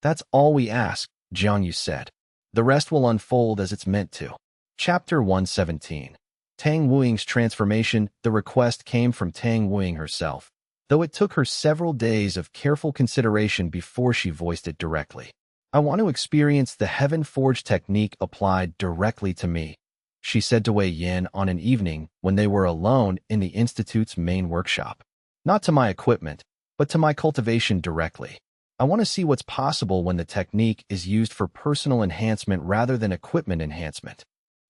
That's all we ask, Jiang Yu said. The rest will unfold as it's meant to. Chapter 117. Tang Wuying's transformation. The request came from Tang Wuying herself, though it took her several days of careful consideration before she voiced it directly. I want to experience the Heaven Forge technique applied directly to me, she said to Wei Yin on an evening when they were alone in the Institute's main workshop. Not to my equipment, but to my cultivation directly. I want to see what's possible when the technique is used for personal enhancement rather than equipment enhancement.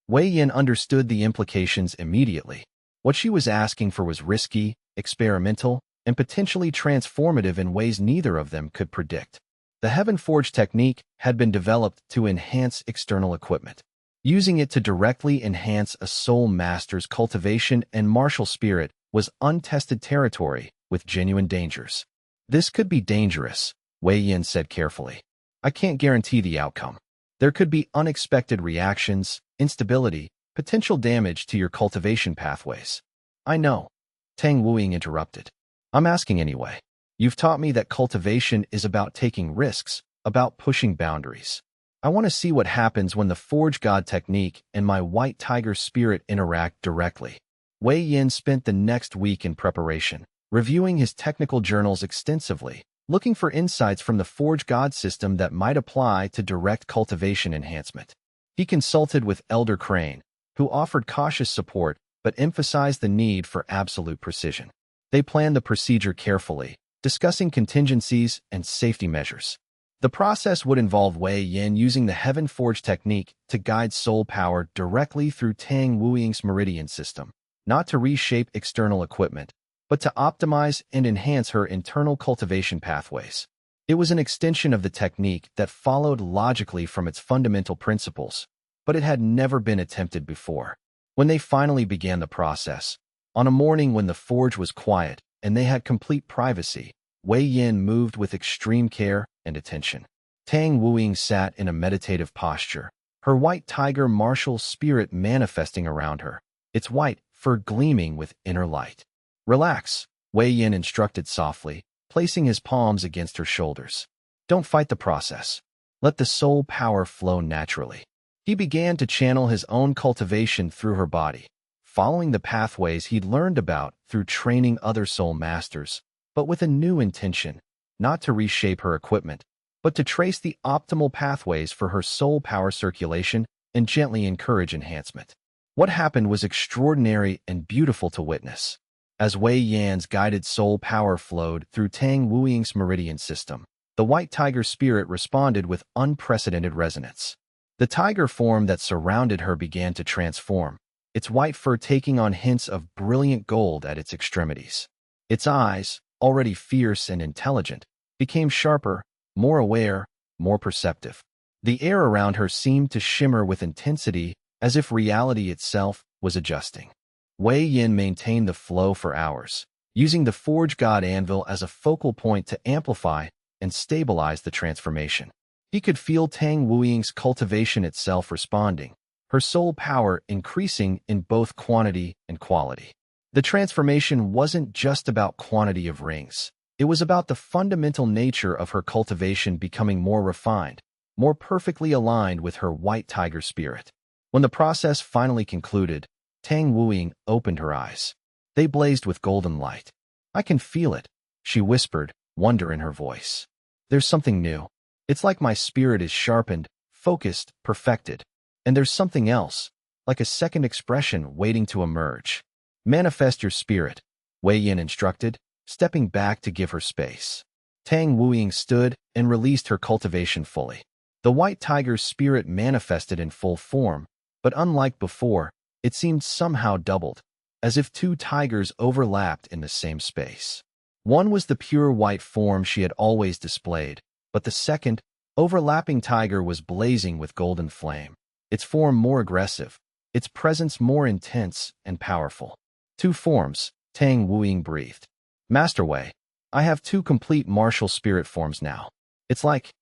Wei Yin understood the implications immediately. What she was asking for was risky, experimental, and potentially transformative in ways neither of them could predict. The Heaven Forge technique had been developed to enhance external equipment. Using it to directly enhance a soul master's cultivation and martial spirit was untested territory with genuine dangers. This could be dangerous, Wei Yin said carefully. I can't guarantee the outcome. There could be unexpected reactions, instability, potential damage to your cultivation pathways. I know, Tang Wuying interrupted. I'm asking anyway. You've taught me that cultivation is about taking risks, about pushing boundaries. I want to see what happens when the Forge God technique and my White Tiger spirit interact directly. Wei Yin spent the next week in preparation, reviewing his technical journals extensively, looking for insights from the Forge God system that might apply to direct cultivation enhancement. He consulted with Elder Crane, who offered cautious support but emphasized the need for absolute precision. They planned the procedure carefully, discussing contingencies and safety measures. The process would involve Wei Yin using the Heaven Forge technique to guide soul power directly through Tang Wuying's meridian system, not to reshape external equipment, but to optimize and enhance her internal cultivation pathways. It was an extension of the technique that followed logically from its fundamental principles, but it had never been attempted before. When they finally began the process, on a morning when the forge was quiet and they had complete privacy, Wei Yin moved with extreme care and attention. Tang Wuying sat in a meditative posture, her white tiger martial spirit manifesting around her, its white fur gleaming with inner light. Relax, Wei Yin instructed softly, placing his palms against her shoulders. Don't fight the process. Let the soul power flow naturally. He began to channel his own cultivation through her body, following the pathways he'd learned about through training other soul masters, but with a new intention, not to reshape her equipment, but to trace the optimal pathways for her soul power circulation and gently encourage enhancement. What happened was extraordinary and beautiful to witness. As Wei Yan's guided soul power flowed through Tang Wuying's meridian system, the white tiger spirit responded with unprecedented resonance. The tiger form that surrounded her began to transform, its white fur taking on hints of brilliant gold at its extremities. Its eyes, already fierce and intelligent, became sharper, more aware, more perceptive. The air around her seemed to shimmer with intensity, as if reality itself was adjusting. Wei Yin maintained the flow for hours, using the Forge God Anvil as a focal point to amplify and stabilize the transformation. He could feel Tang Wuying's cultivation itself responding, her soul power increasing in both quantity and quality. The transformation wasn't just about quantity of rings. It was about the fundamental nature of her cultivation becoming more refined, more perfectly aligned with her white tiger spirit. When the process finally concluded, Tang Wuying opened her eyes. They blazed with golden light. "I can feel it," she whispered, wonder in her voice. "There's something new. It's like my spirit is sharpened, focused, perfected. And there's something else, like a second expression waiting to emerge." "Manifest your spirit," Wei Yin instructed, stepping back to give her space. Tang Wuying stood and released her cultivation fully. The white tiger's spirit manifested in full form, but unlike before, it seemed somehow doubled, as if two tigers overlapped in the same space. One was the pure white form she had always displayed, but the second, overlapping tiger was blazing with golden flame, its form more aggressive, its presence more intense and powerful. "Two forms," Tang Wuying breathed. "Master Wei, I have two complete martial spirit forms now. It's like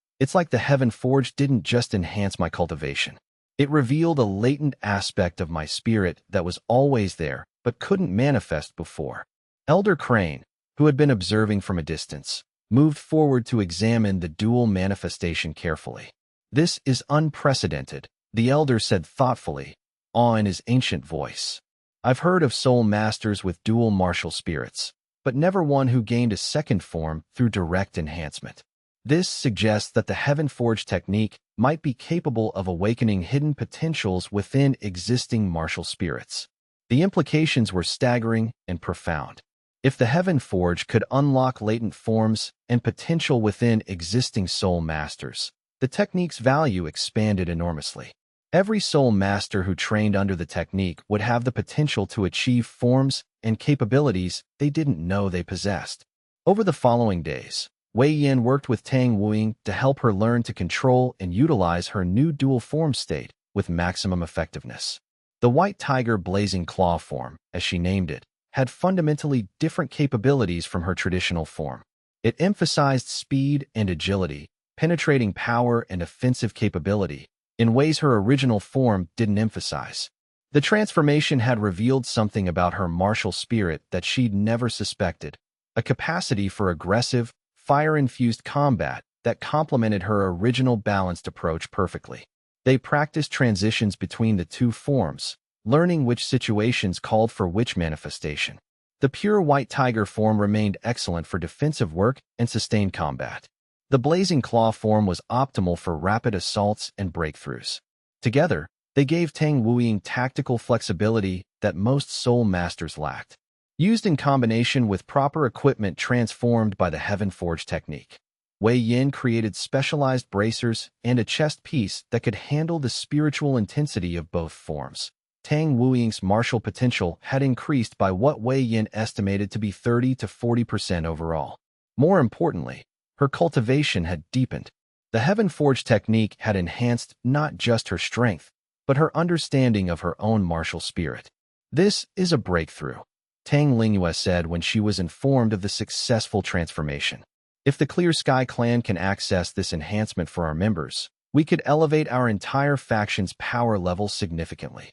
the Heaven Forge didn't just enhance my cultivation. It revealed a latent aspect of my spirit that was always there but couldn't manifest before." Elder Crane, who had been observing from a distance, moved forward to examine the dual manifestation carefully. "This is unprecedented," the elder said thoughtfully, awe in his ancient voice. "I've heard of soul masters with dual martial spirits, but never one who gained a second form through direct enhancement. This suggests that the Heaven Forge technique might be capable of awakening hidden potentials within existing martial spirits." The implications were staggering and profound. If the Heaven Forge could unlock latent forms and potential within existing soul masters, the technique's value expanded enormously. Every soul master who trained under the technique would have the potential to achieve forms and capabilities they didn't know they possessed. Over the following days, Wei Yin worked with Tang Wuying to help her learn to control and utilize her new dual form state with maximum effectiveness. The white tiger blazing claw form, as she named it, had fundamentally different capabilities from her traditional form. It emphasized speed and agility, penetrating power and offensive capability, in ways her original form didn't emphasize. The transformation had revealed something about her martial spirit that she'd never suspected, a capacity for aggressive, fire-infused combat that complemented her original balanced approach perfectly. They practiced transitions between the two forms, learning which situations called for which manifestation. The pure white tiger form remained excellent for defensive work and sustained combat. The blazing claw form was optimal for rapid assaults and breakthroughs. Together, they gave Tang Wuying tactical flexibility that most soul masters lacked. Used in combination with proper equipment transformed by the Heaven Forge technique, Wei Yin created specialized bracers and a chest piece that could handle the spiritual intensity of both forms. Tang Wuying's martial potential had increased by what Wei Yin estimated to be 30 to 40% overall. More importantly, her cultivation had deepened. The Heaven Forge technique had enhanced not just her strength, but her understanding of her own martial spirit. "This is a breakthrough," Tang Lingyue said when she was informed of the successful transformation. "If the Clear Sky clan can access this enhancement for our members, we could elevate our entire faction's power level significantly."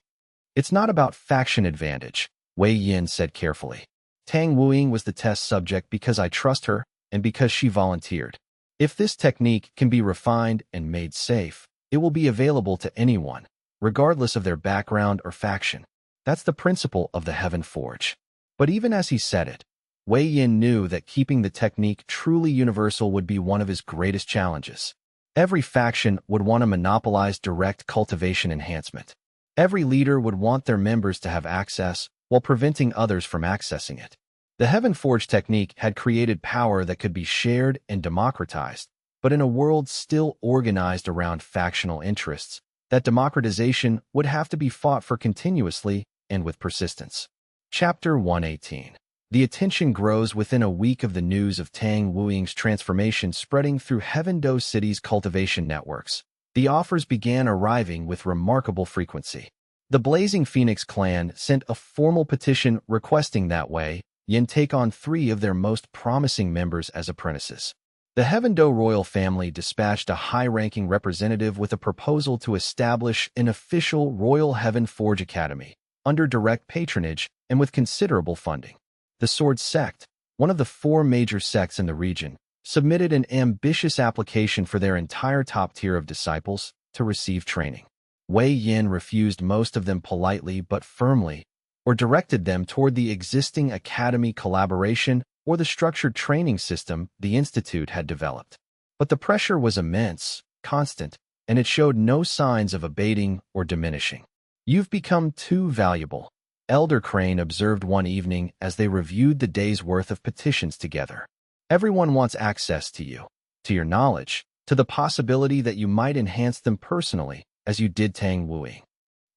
"It's not about faction advantage," Wei Yin said carefully. "Tang Wuying was the test subject because I trust her and because she volunteered. If this technique can be refined and made safe, it will be available to anyone, regardless of their background or faction. That's the principle of the Heaven Forge." But even as he said it, Wei Yin knew that keeping the technique truly universal would be one of his greatest challenges. Every faction would want to monopolize direct cultivation enhancement. Every leader would want their members to have access while preventing others from accessing it. The Heaven Forge technique had created power that could be shared and democratized, but in a world still organized around factional interests, that democratization would have to be fought for continuously and with persistence. Chapter 118. The attention grows within a week of the news of Tang Wuying's transformation spreading through Heaven City's cultivation networks. The offers began arriving with remarkable frequency. The Blazing Phoenix clan sent a formal petition requesting that Wei Yin take on 3 of their most promising members as apprentices. The Heavendo royal family dispatched a high-ranking representative with a proposal to establish an official Royal Heaven Forge Academy, under direct patronage and with considerable funding. The Sword Sect, one of the 4 major sects in the region, submitted an ambitious application for their entire top tier of disciples to receive training. Wei Yin refused most of them politely but firmly, or directed them toward the existing academy collaboration or the structured training system the institute had developed. But the pressure was immense, constant, and it showed no signs of abating or diminishing. "You've become too valuable," Elder Crane observed one evening as they reviewed the day's worth of petitions together. "Everyone wants access to you, to your knowledge, to the possibility that you might enhance them personally, as you did Tang Wuyi."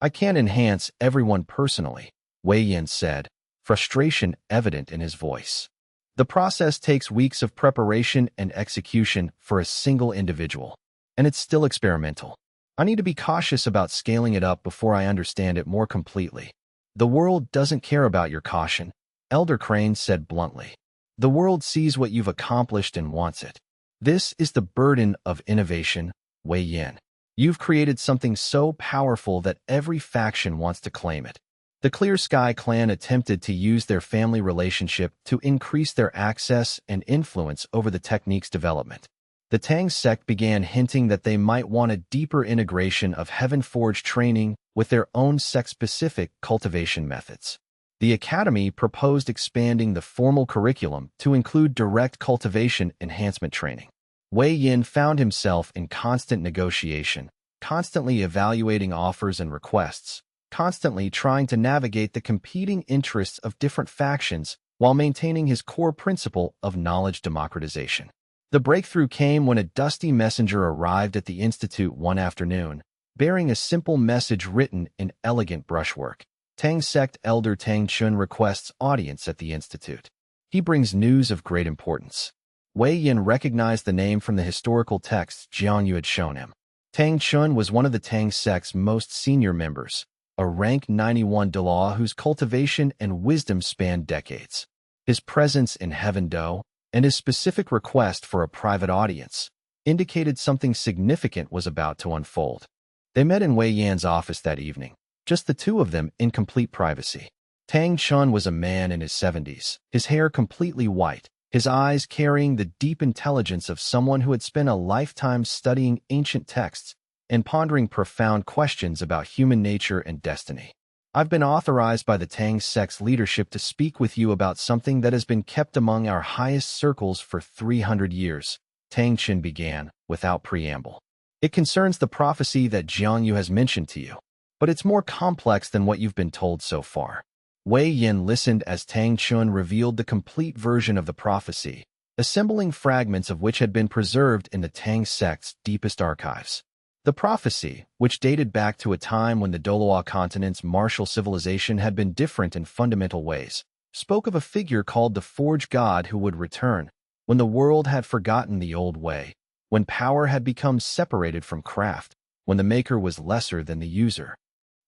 "I can't enhance everyone personally," Wei Yin said, frustration evident in his voice. "The process takes weeks of preparation and execution for a single individual, and it's still experimental. I need to be cautious about scaling it up before I understand it more completely." "The world doesn't care about your caution," Elder Crane said bluntly. "The world sees what you've accomplished and wants it. This is the burden of innovation, Wei Yin. You've created something so powerful that every faction wants to claim it." The Clear Sky clan attempted to use their family relationship to increase their access and influence over the technique's development. The Tang sect began hinting that they might want a deeper integration of Heaven Forge training with their own sect-specific cultivation methods. The academy proposed expanding the formal curriculum to include direct cultivation enhancement training. Wei Yin found himself in constant negotiation, constantly evaluating offers and requests, constantly trying to navigate the competing interests of different factions while maintaining his core principle of knowledge democratization. The breakthrough came when a dusty messenger arrived at the institute one afternoon, bearing a simple message written in elegant brushwork. "Tang sect elder Tang Chun requests audience at the institute. He brings news of great importance." Wei Yin recognized the name from the historical texts Xianxia had shown him. Tang Chun was one of the Tang sect's most senior members, a rank 91 Douluo whose cultivation and wisdom spanned decades. His presence in Heavendo and his specific request for a private audience indicated something significant was about to unfold. They met in Wei Yan's office that evening, just the 2 of them in complete privacy. Tang Chun was a man in his 70s, his hair completely white, his eyes carrying the deep intelligence of someone who had spent a lifetime studying ancient texts and pondering profound questions about human nature and destiny. "I've been authorized by the Tang sect's leadership to speak with you about something that has been kept among our highest circles for 300 years, Tang Chin began, without preamble. "It concerns the prophecy that Xianxia has mentioned to you, but it's more complex than what you've been told so far." Wei Yin listened as Tang Chun revealed the complete version of the prophecy, assembling fragments of which had been preserved in the Tang sect's deepest archives. The prophecy, which dated back to a time when the Douluo continent's martial civilization had been different in fundamental ways, spoke of a figure called the Forge God who would return, when the world had forgotten the old way, when power had become separated from craft, when the maker was lesser than the user.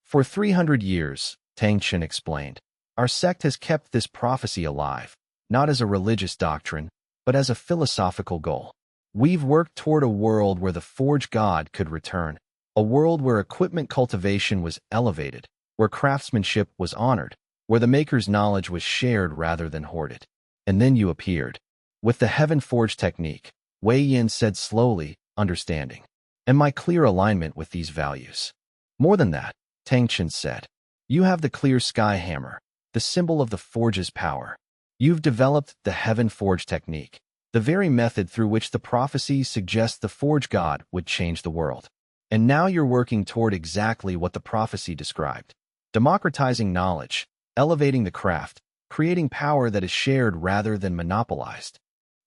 "For 300 years, Tang Chen explained, our sect has kept this prophecy alive, not as a religious doctrine, but as a philosophical goal. We've worked toward a world where the Forge God could return, a world where equipment cultivation was elevated, where craftsmanship was honored, where the maker's knowledge was shared rather than hoarded. And then you appeared. With the Heaven Forge technique," Wei Yin said slowly, understanding, "and my clear alignment with these values." "More than that," Tang Chen said, "you have the Clear Sky Hammer, the symbol of the Forge's power. You've developed the Heaven Forge technique, the very method through which the prophecy suggests the Forge God would change the world. And now you're working toward exactly what the prophecy described, democratizing knowledge, elevating the craft, creating power that is shared rather than monopolized.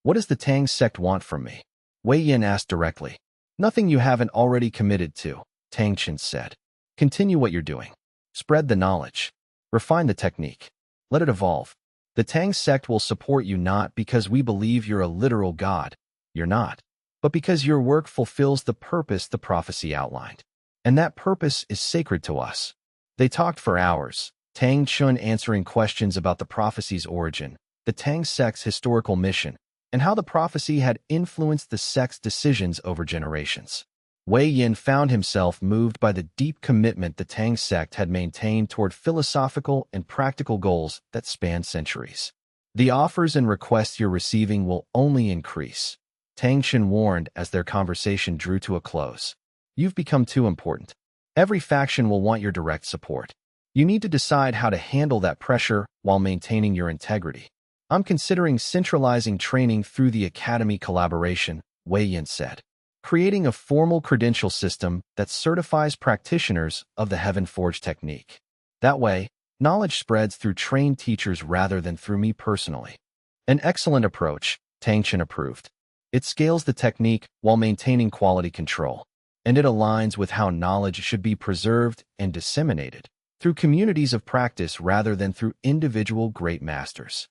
What does the Tang sect want from me?" Wei Yin asked directly. "Nothing you haven't already committed to," Tang Chen said. "Continue what you're doing. Spread the knowledge. Refine the technique. Let it evolve. The Tang sect will support you not because we believe you're a literal god, you're not, but because your work fulfills the purpose the prophecy outlined. And that purpose is sacred to us. They talked for hours, Tang Chun answering questions about the prophecy's origin, the Tang sect's historical mission, and how the prophecy had influenced the sect's decisions over generations. Wei Yin found himself moved by the deep commitment the Tang sect had maintained toward philosophical and practical goals that spanned centuries. The offers and requests you're receiving will only increase, Tang Chun warned as their conversation drew to a close. You've become too important. Every faction will want your direct support. You need to decide how to handle that pressure while maintaining your integrity. I'm considering centralizing training through the academy collaboration, Wei Yin said, creating a formal credential system that certifies practitioners of the Heaven Forge technique. That way, knowledge spreads through trained teachers rather than through me personally. An excellent approach, Tang Chun approved. It scales the technique while maintaining quality control, and it aligns with how knowledge should be preserved and disseminated through communities of practice rather than through individual great masters.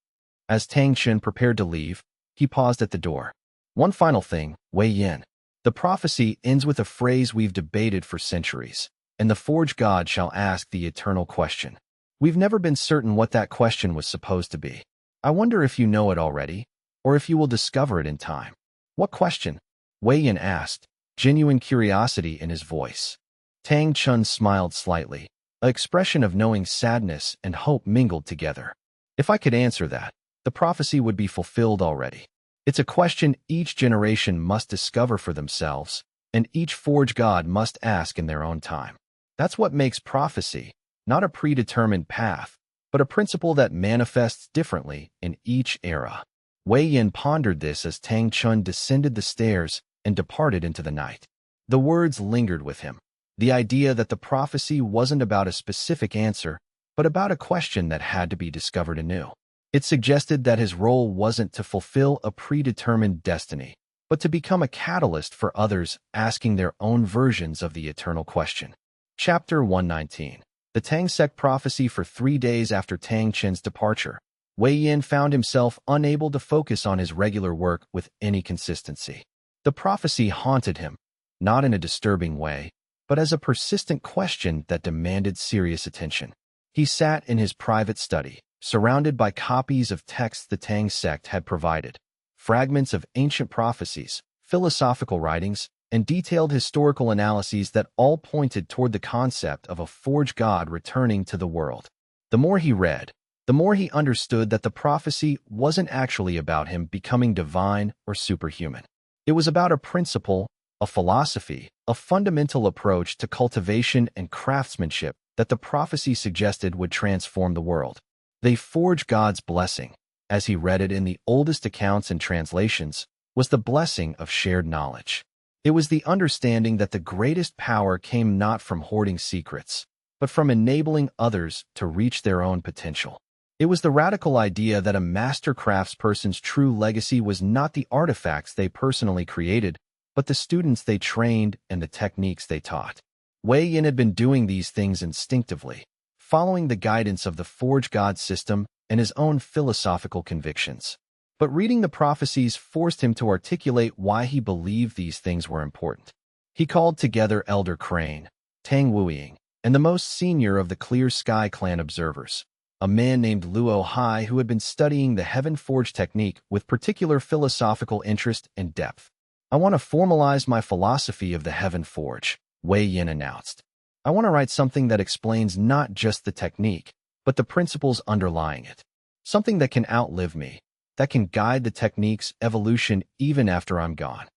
As Tang Chun prepared to leave, he paused at the door. One final thing, Wei Yin. The prophecy ends with a phrase we've debated for centuries, and the Forge God shall ask the eternal question. We've never been certain what that question was supposed to be. I wonder if you know it already, or if you will discover it in time. What question? Wei Yin asked, genuine curiosity in his voice. Tang Chun smiled slightly, an expression of knowing sadness and hope mingled together. If I could answer that, the prophecy would be fulfilled already. It's a question each generation must discover for themselves, and each Forge God must ask in their own time. That's what makes prophecy, not a predetermined path, but a principle that manifests differently in each era. Wei Yin pondered this as Tang Chun descended the stairs and departed into the night. The words lingered with him. The idea that the prophecy wasn't about a specific answer, but about a question that had to be discovered anew. It suggested that his role wasn't to fulfill a predetermined destiny, but to become a catalyst for others asking their own versions of the eternal question. Chapter 119. The Tang sect prophecy. For 3 days after Tang Chun's departure, Wei Yin found himself unable to focus on his regular work with any consistency. The prophecy haunted him, not in a disturbing way, but as a persistent question that demanded serious attention. He sat in his private study, surrounded by copies of texts the Tang sect had provided, fragments of ancient prophecies, philosophical writings, and detailed historical analyses that all pointed toward the concept of a Forge God returning to the world. The more he read, the more he understood that the prophecy wasn't actually about him becoming divine or superhuman. It was about a principle, a philosophy, a fundamental approach to cultivation and craftsmanship that the prophecy suggested would transform the world. They forge God's blessing, as he read it in the oldest accounts and translations, was the blessing of shared knowledge. It was the understanding that the greatest power came not from hoarding secrets, but from enabling others to reach their own potential. It was the radical idea that a master craftsperson's true legacy was not the artifacts they personally created, but the students they trained and the techniques they taught. Wei Yin had been doing these things instinctively, following the guidance of the Forge God system and his own philosophical convictions. But reading the prophecies forced him to articulate why he believed these things were important. He called together Elder Crane, Tang Wuying, and the most senior of the Clear Sky clan observers, a man named Luo Hai who had been studying the Heaven Forge technique with particular philosophical interest and depth. I want to formalize my philosophy of the Heaven Forge, Wei Yin announced. I want to write something that explains not just the technique, but the principles underlying it. Something that can outlive me, that can guide the technique's evolution even after I'm gone.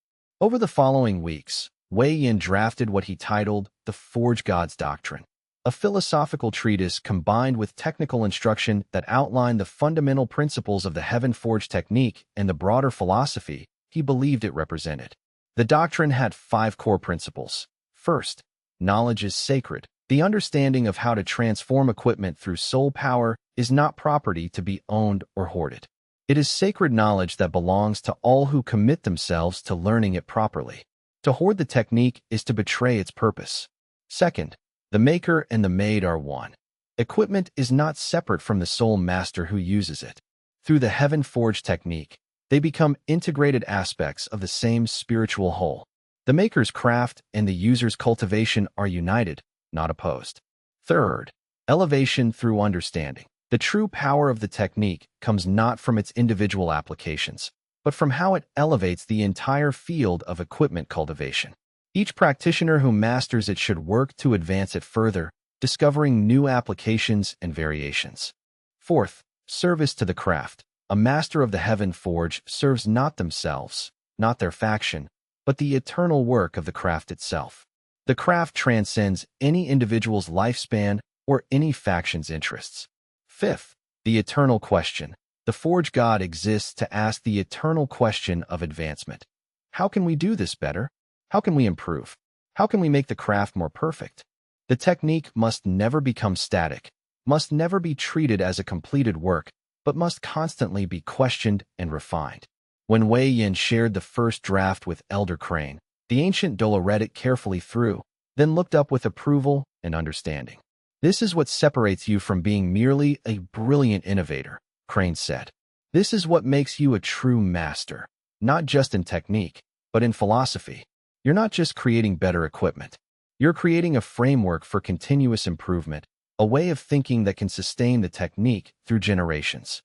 Over the following weeks, Wei Yin drafted what he titled The Forge God's Doctrine, a philosophical treatise combined with technical instruction that outlined the fundamental principles of the Heaven Forge technique and the broader philosophy he believed it represented. The doctrine had 5 core principles. First, knowledge is sacred. The understanding of how to transform equipment through soul power is not property to be owned or hoarded. It is sacred knowledge that belongs to all who commit themselves to learning it properly. To hoard the technique is to betray its purpose. Second, the maker and the made are one. Equipment is not separate from the soul master who uses it. Through the Heaven Forge technique, they become integrated aspects of the same spiritual whole. The maker's craft and the user's cultivation are united, not opposed. Third, Elevation through understanding. The true power of the technique comes not from its individual applications, but from how it elevates the entire field of equipment cultivation. Each practitioner who masters it should work to advance it further, discovering new applications and variations. Fourth, service to the craft. A master of the Heaven Forge serves not themselves, not their faction, but the eternal work of the craft itself. The craft transcends any individual's lifespan or any faction's interests. Fifth, the eternal question. The Forge God exists to ask the eternal question of advancement. How can we do this better? How can we improve? How can we make the craft more perfect? The technique must never become static, must never be treated as a completed work, but must constantly be questioned and refined. When Wei Yin shared the first draft with Elder Crane, the ancient Douluo read it carefully through, then looked up with approval and understanding. This is what separates you from being merely a brilliant innovator, Crane said. This is what makes you a true master, not just in technique, but in philosophy. You're not just creating better equipment. You're creating a framework for continuous improvement, a way of thinking that can sustain the technique through generations.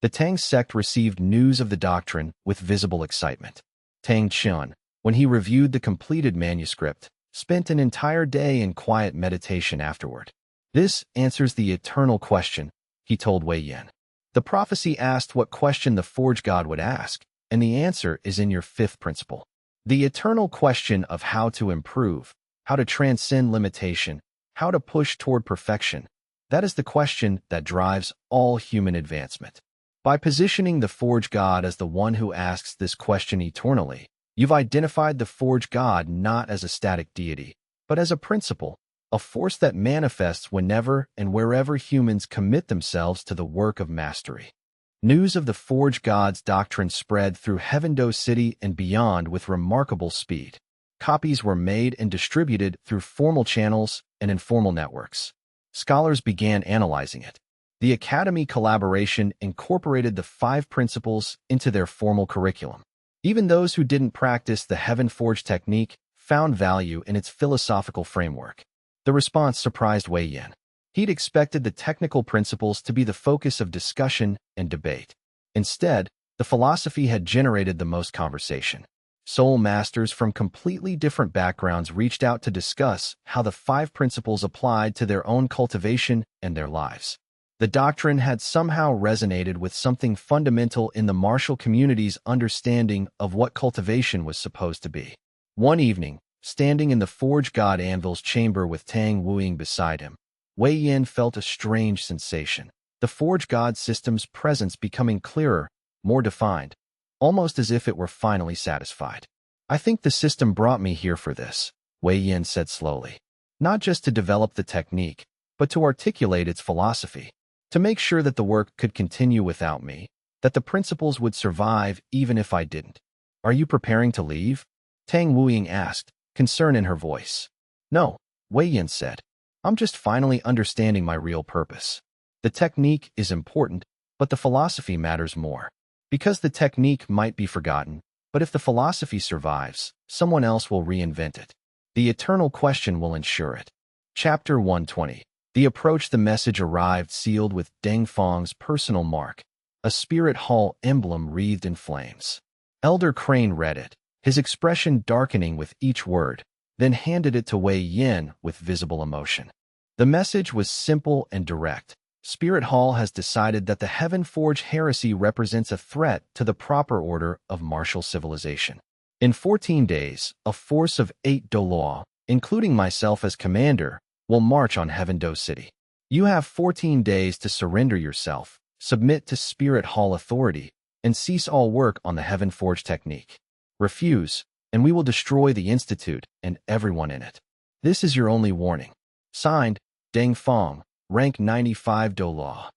The Tang sect received news of the doctrine with visible excitement. Tang Chun, when he reviewed the completed manuscript, spent an entire day in quiet meditation afterward. This answers the eternal question, he told Wei Yin. The prophecy asked what question the Forge God would ask, and the answer is in your fifth principle. The eternal question of how to improve, how to transcend limitation, how to push toward perfection. That is the question that drives all human advancement. By positioning the Forge God as the one who asks this question eternally, you've identified the Forge God not as a static deity, but as a principle, a force that manifests whenever and wherever humans commit themselves to the work of mastery. News of the Forge God's doctrine spread through Heavendo City and beyond with remarkable speed. Copies were made and distributed through formal channels and informal networks. Scholars began analyzing it. The Academy collaboration incorporated the 5 principles into their formal curriculum. Even those who didn't practice the Heaven Forge technique found value in its philosophical framework. The response surprised Wei Yin. He'd expected the technical principles to be the focus of discussion and debate. Instead, the philosophy had generated the most conversation. Soul masters from completely different backgrounds reached out to discuss how the 5 principles applied to their own cultivation and their lives. The doctrine had somehow resonated with something fundamental in the martial community's understanding of what cultivation was supposed to be. One evening, standing in the Forge God Anvil's chamber with Tang Wuying beside him, Wei Yin felt a strange sensation. The Forge God system's presence becoming clearer, more defined, almost as if it were finally satisfied. I think the system brought me here for this, Wei Yin said slowly. Not just to develop the technique, but to articulate its philosophy, to make sure that the work could continue without me, that the principles would survive even if I didn't. Are you preparing to leave? Tang Wuying asked, concern in her voice. No, Wei Yin said. I'm just finally understanding my real purpose. The technique is important, but the philosophy matters more. Because the technique might be forgotten, but if the philosophy survives, someone else will reinvent it. The eternal question will ensure it. Chapter 120. The approach. The message arrived sealed with Deng Fang's personal mark, a spirit hall emblem wreathed in flames. Elder Crane read it, his expression darkening with each word, then handed it to Wei Yin with visible emotion. The message was simple and direct. Spirit Hall has decided that the Heaven Forge heresy represents a threat to the proper order of martial civilization. In 14 days, a force of 8 Douluo, including myself as commander, will march on Heavendo City. You have 14 days to surrender yourself, submit to Spirit Hall authority, and cease all work on the Heaven Forge technique. Refuse, and we will destroy the Institute and everyone in it. This is your only warning. Signed, Deng Fang, rank 95 Douluo.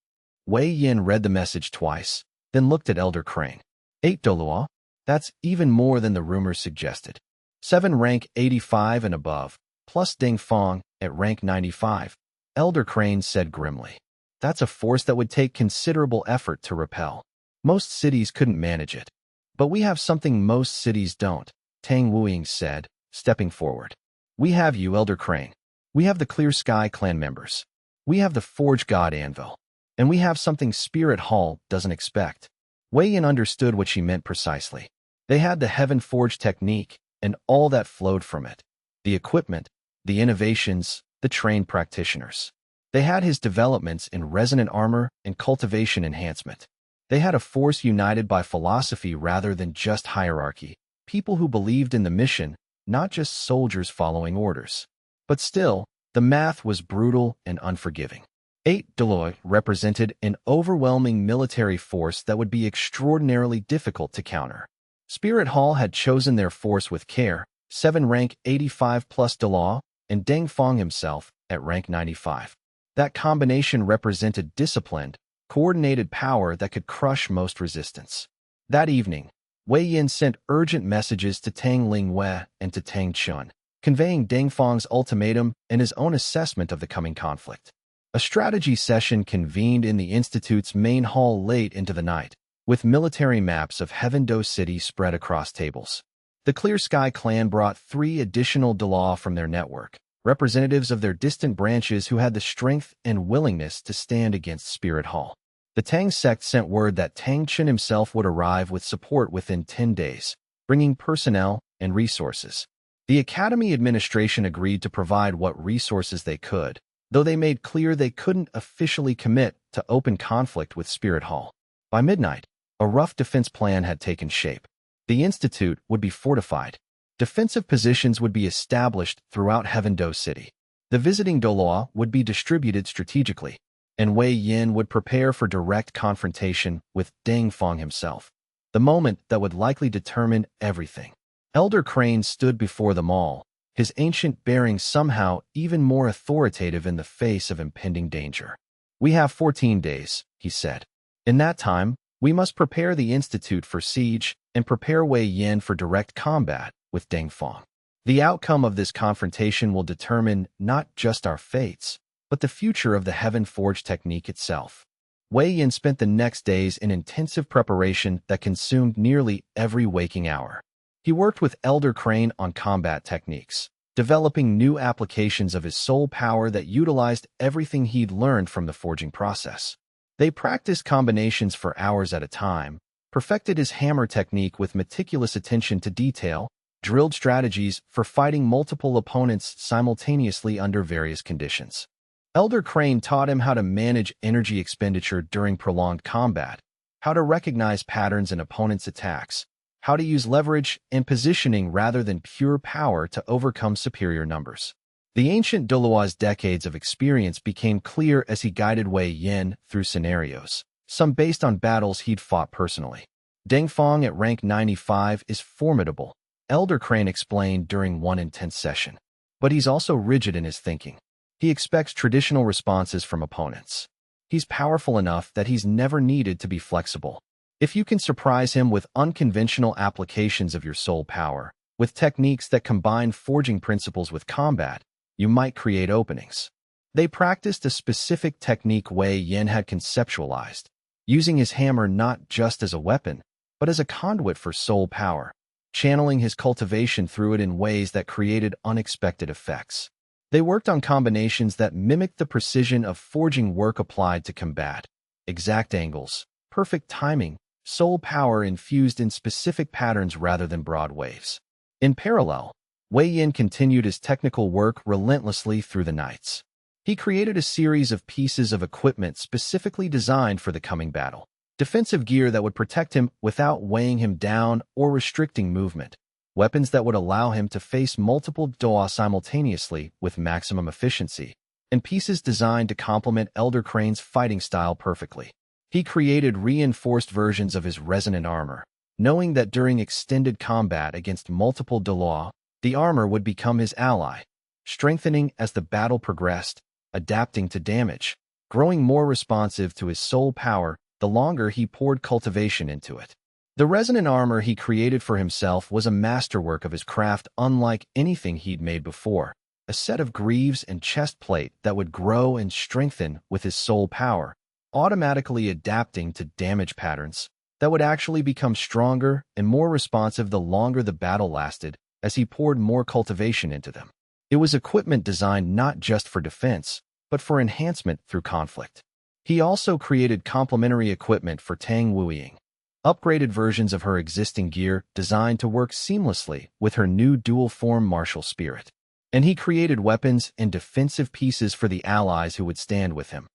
Wei Yin read the message twice, then looked at Elder Crane. 8 Douluo? That's even more than the rumors suggested. 7 rank 85 and above, plus Deng Fang at rank 95. Elder Crane said grimly. That's a force that would take considerable effort to repel. Most cities couldn't manage it. But we have something most cities don't, Tang Wuying said, stepping forward. We have you, Elder Crane. We have the Clear Sky clan members. We have the Forge God Anvil. And we have something Spirit Hall doesn't expect. Wei Yin understood what she meant precisely. They had the Heaven Forge technique and all that flowed from it. The equipment, the innovations, the trained practitioners. They had his developments in resonant armor and cultivation enhancement. They had a force united by philosophy rather than just hierarchy, people who believed in the mission, not just soldiers following orders. But still, the math was brutal and unforgiving. 8 Douluo represented an overwhelming military force that would be extraordinarily difficult to counter. Spirit Hall had chosen their force with care, 7 rank 85 plus Douluo, and Deng Feng himself at rank 95. That combination represented disciplined, coordinated power that could crush most resistance. That evening, Wei Yin sent urgent messages to Tang Lingwei and to Tang Chun, conveying Deng Feng's ultimatum and his own assessment of the coming conflict. A strategy session convened in the Institute's main hall late into the night, with military maps of Heaven-Do City spread across tables. The Clear Sky clan brought 3 additional Douluo from their network, representatives of their distant branches who had the strength and willingness to stand against Spirit Hall. The Tang sect sent word that Tang Chen himself would arrive with support within 10 days, bringing personnel and resources. The Academy administration agreed to provide what resources they could, though they made clear they couldn't officially commit to open conflict with Spirit Hall. By midnight, a rough defense plan had taken shape. The Institute would be fortified. Defensive positions would be established throughout Heaven-Do City. The visiting Douluo would be distributed strategically, and Wei Yin would prepare for direct confrontation with Deng Feng himself, the moment that would likely determine everything. Elder Crane stood before them all, his ancient bearing somehow even more authoritative in the face of impending danger. "We have 14 days," he said. "In that time, we must prepare the Institute for siege and prepare Wei Yin for direct combat with Deng Feng. The outcome of this confrontation will determine not just our fates, but the future of the Heaven Forge technique itself." Wei Yin spent the next days in intensive preparation that consumed nearly every waking hour. He worked with Elder Crane on combat techniques, developing new applications of his soul power that utilized everything he'd learned from the forging process. They practiced combinations for hours at a time, perfected his hammer technique with meticulous attention to detail, drilled strategies for fighting multiple opponents simultaneously under various conditions. Elder Crane taught him how to manage energy expenditure during prolonged combat, how to recognize patterns in opponents' attacks, how to use leverage and positioning rather than pure power to overcome superior numbers. The ancient Douluo's decades of experience became clear as he guided Wei Yin through scenarios, some based on battles he'd fought personally. Deng Feng at rank 95 is formidable, Elder Crane explained during one intense session. But he's also rigid in his thinking. He expects traditional responses from opponents. He's powerful enough that he's never needed to be flexible. If you can surprise him with unconventional applications of your soul power, with techniques that combine forging principles with combat, you might create openings. They practiced a specific technique Wei Yin had conceptualized, using his hammer not just as a weapon, but as a conduit for soul power, channeling his cultivation through it in ways that created unexpected effects. They worked on combinations that mimicked the precision of forging work applied to combat, exact angles, perfect timing, soul power infused in specific patterns rather than broad waves. In parallel, Wei Yin continued his technical work relentlessly through the nights. He created a series of pieces of equipment specifically designed for the coming battle. Defensive gear that would protect him without weighing him down or restricting movement. Weapons that would allow him to face multiple Douluo simultaneously with maximum efficiency. And pieces designed to complement Elder Crane's fighting style perfectly. He created reinforced versions of his resonant armor, knowing that during extended combat against multiple Douluo, the armor would become his ally, strengthening as the battle progressed, adapting to damage, growing more responsive to his soul power the longer he poured cultivation into it. The resonant armor he created for himself was a masterwork of his craft unlike anything he'd made before, a set of greaves and chest plate that would grow and strengthen with his soul power, automatically adapting to damage patterns that would actually become stronger and more responsive the longer the battle lasted as he poured more cultivation into them. It was equipment designed not just for defense, but for enhancement through conflict. He also created complementary equipment for Tang Wuiying, upgraded versions of her existing gear designed to work seamlessly with her new dual-form martial spirit. And he created weapons and defensive pieces for the allies who would stand with him.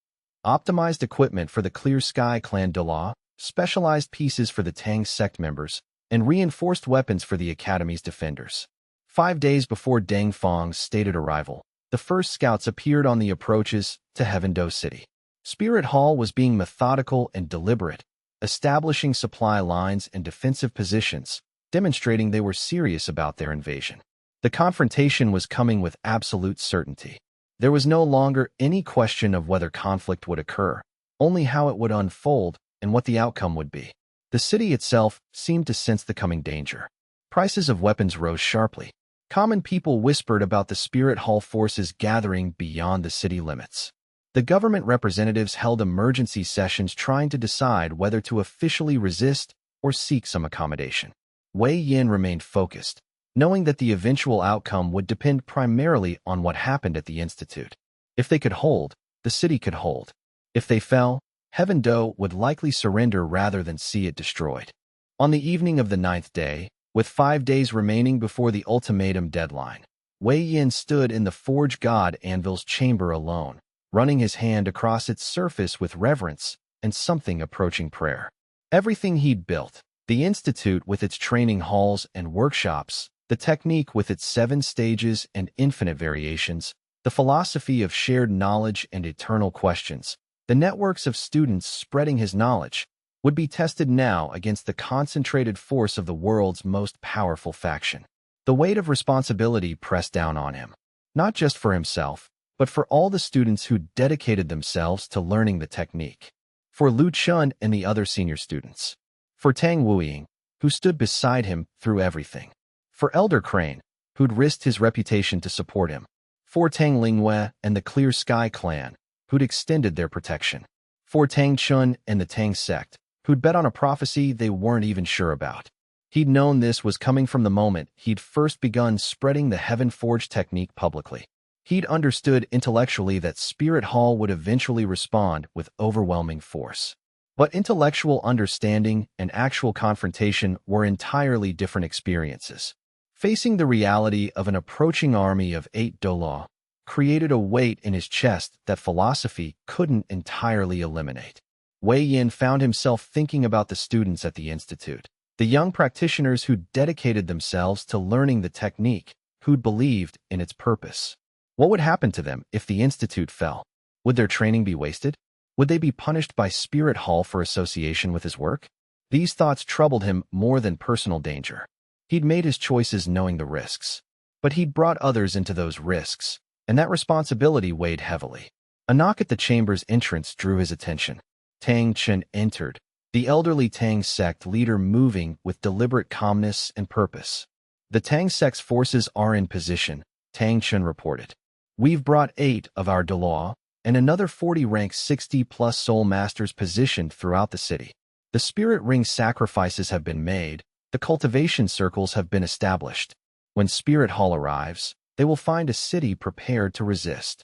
Optimized equipment for the Clear Sky Clan Douluo, specialized pieces for the Tang sect members, and reinforced weapons for the Academy's defenders. 5 days before Deng Feng's stated arrival, the first scouts appeared on the approaches to Heavendo City. Spirit Hall was being methodical and deliberate, establishing supply lines and defensive positions, demonstrating they were serious about their invasion. The confrontation was coming with absolute certainty. There was no longer any question of whether conflict would occur, only how it would unfold and what the outcome would be. The city itself seemed to sense the coming danger. Prices of weapons rose sharply. Common people whispered about the Spirit Hall forces gathering beyond the city limits. The government representatives held emergency sessions trying to decide whether to officially resist or seek some accommodation. Wei Yin remained focused, knowing that the eventual outcome would depend primarily on what happened at the Institute. If they could hold, the city could hold. If they fell, Heavendo would likely surrender rather than see it destroyed. On the evening of the 9th day, with 5 days remaining before the ultimatum deadline, Wei Yin stood in the Forge God Anvil's chamber alone, running his hand across its surface with reverence and something approaching prayer. Everything he'd built, the Institute with its training halls and workshops, the technique with its 7 stages and infinite variations, the philosophy of shared knowledge and eternal questions, the networks of students spreading his knowledge, would be tested now against the concentrated force of the world's most powerful faction. The weight of responsibility pressed down on him, not just for himself, but for all the students who dedicated themselves to learning the technique. For Lu Chun and the other senior students. For Tang Wuiying, who stood beside him through everything. For Elder Crane, who'd risked his reputation to support him. For Tang Lingyue and the Clear Sky Clan, who'd extended their protection. For Tang Chun and the Tang sect, who'd bet on a prophecy they weren't even sure about. He'd known this was coming from the moment he'd first begun spreading the Heaven Forge technique publicly. He'd understood intellectually that Spirit Hall would eventually respond with overwhelming force. But intellectual understanding and actual confrontation were entirely different experiences. Facing the reality of an approaching army of 8 Douluo created a weight in his chest that philosophy couldn't entirely eliminate. Wei Yin found himself thinking about the students at the Institute, the young practitioners who'd dedicated themselves to learning the technique, who'd believed in its purpose. What would happen to them if the Institute fell? Would their training be wasted? Would they be punished by Spirit Hall for association with his work? These thoughts troubled him more than personal danger. He'd made his choices knowing the risks, but he'd brought others into those risks, and that responsibility weighed heavily. A knock at the chamber's entrance drew his attention. Tang Chen entered, the elderly Tang sect leader moving with deliberate calmness and purpose. The Tang sect's forces are in position, Tang Chen reported. We've brought 8 of our Douluo and another 40 rank 60-plus soul masters positioned throughout the city. The spirit ring sacrifices have been made, the cultivation circles have been established. When Spirit Hall arrives, they will find a city prepared to resist.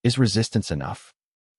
Is resistance enough?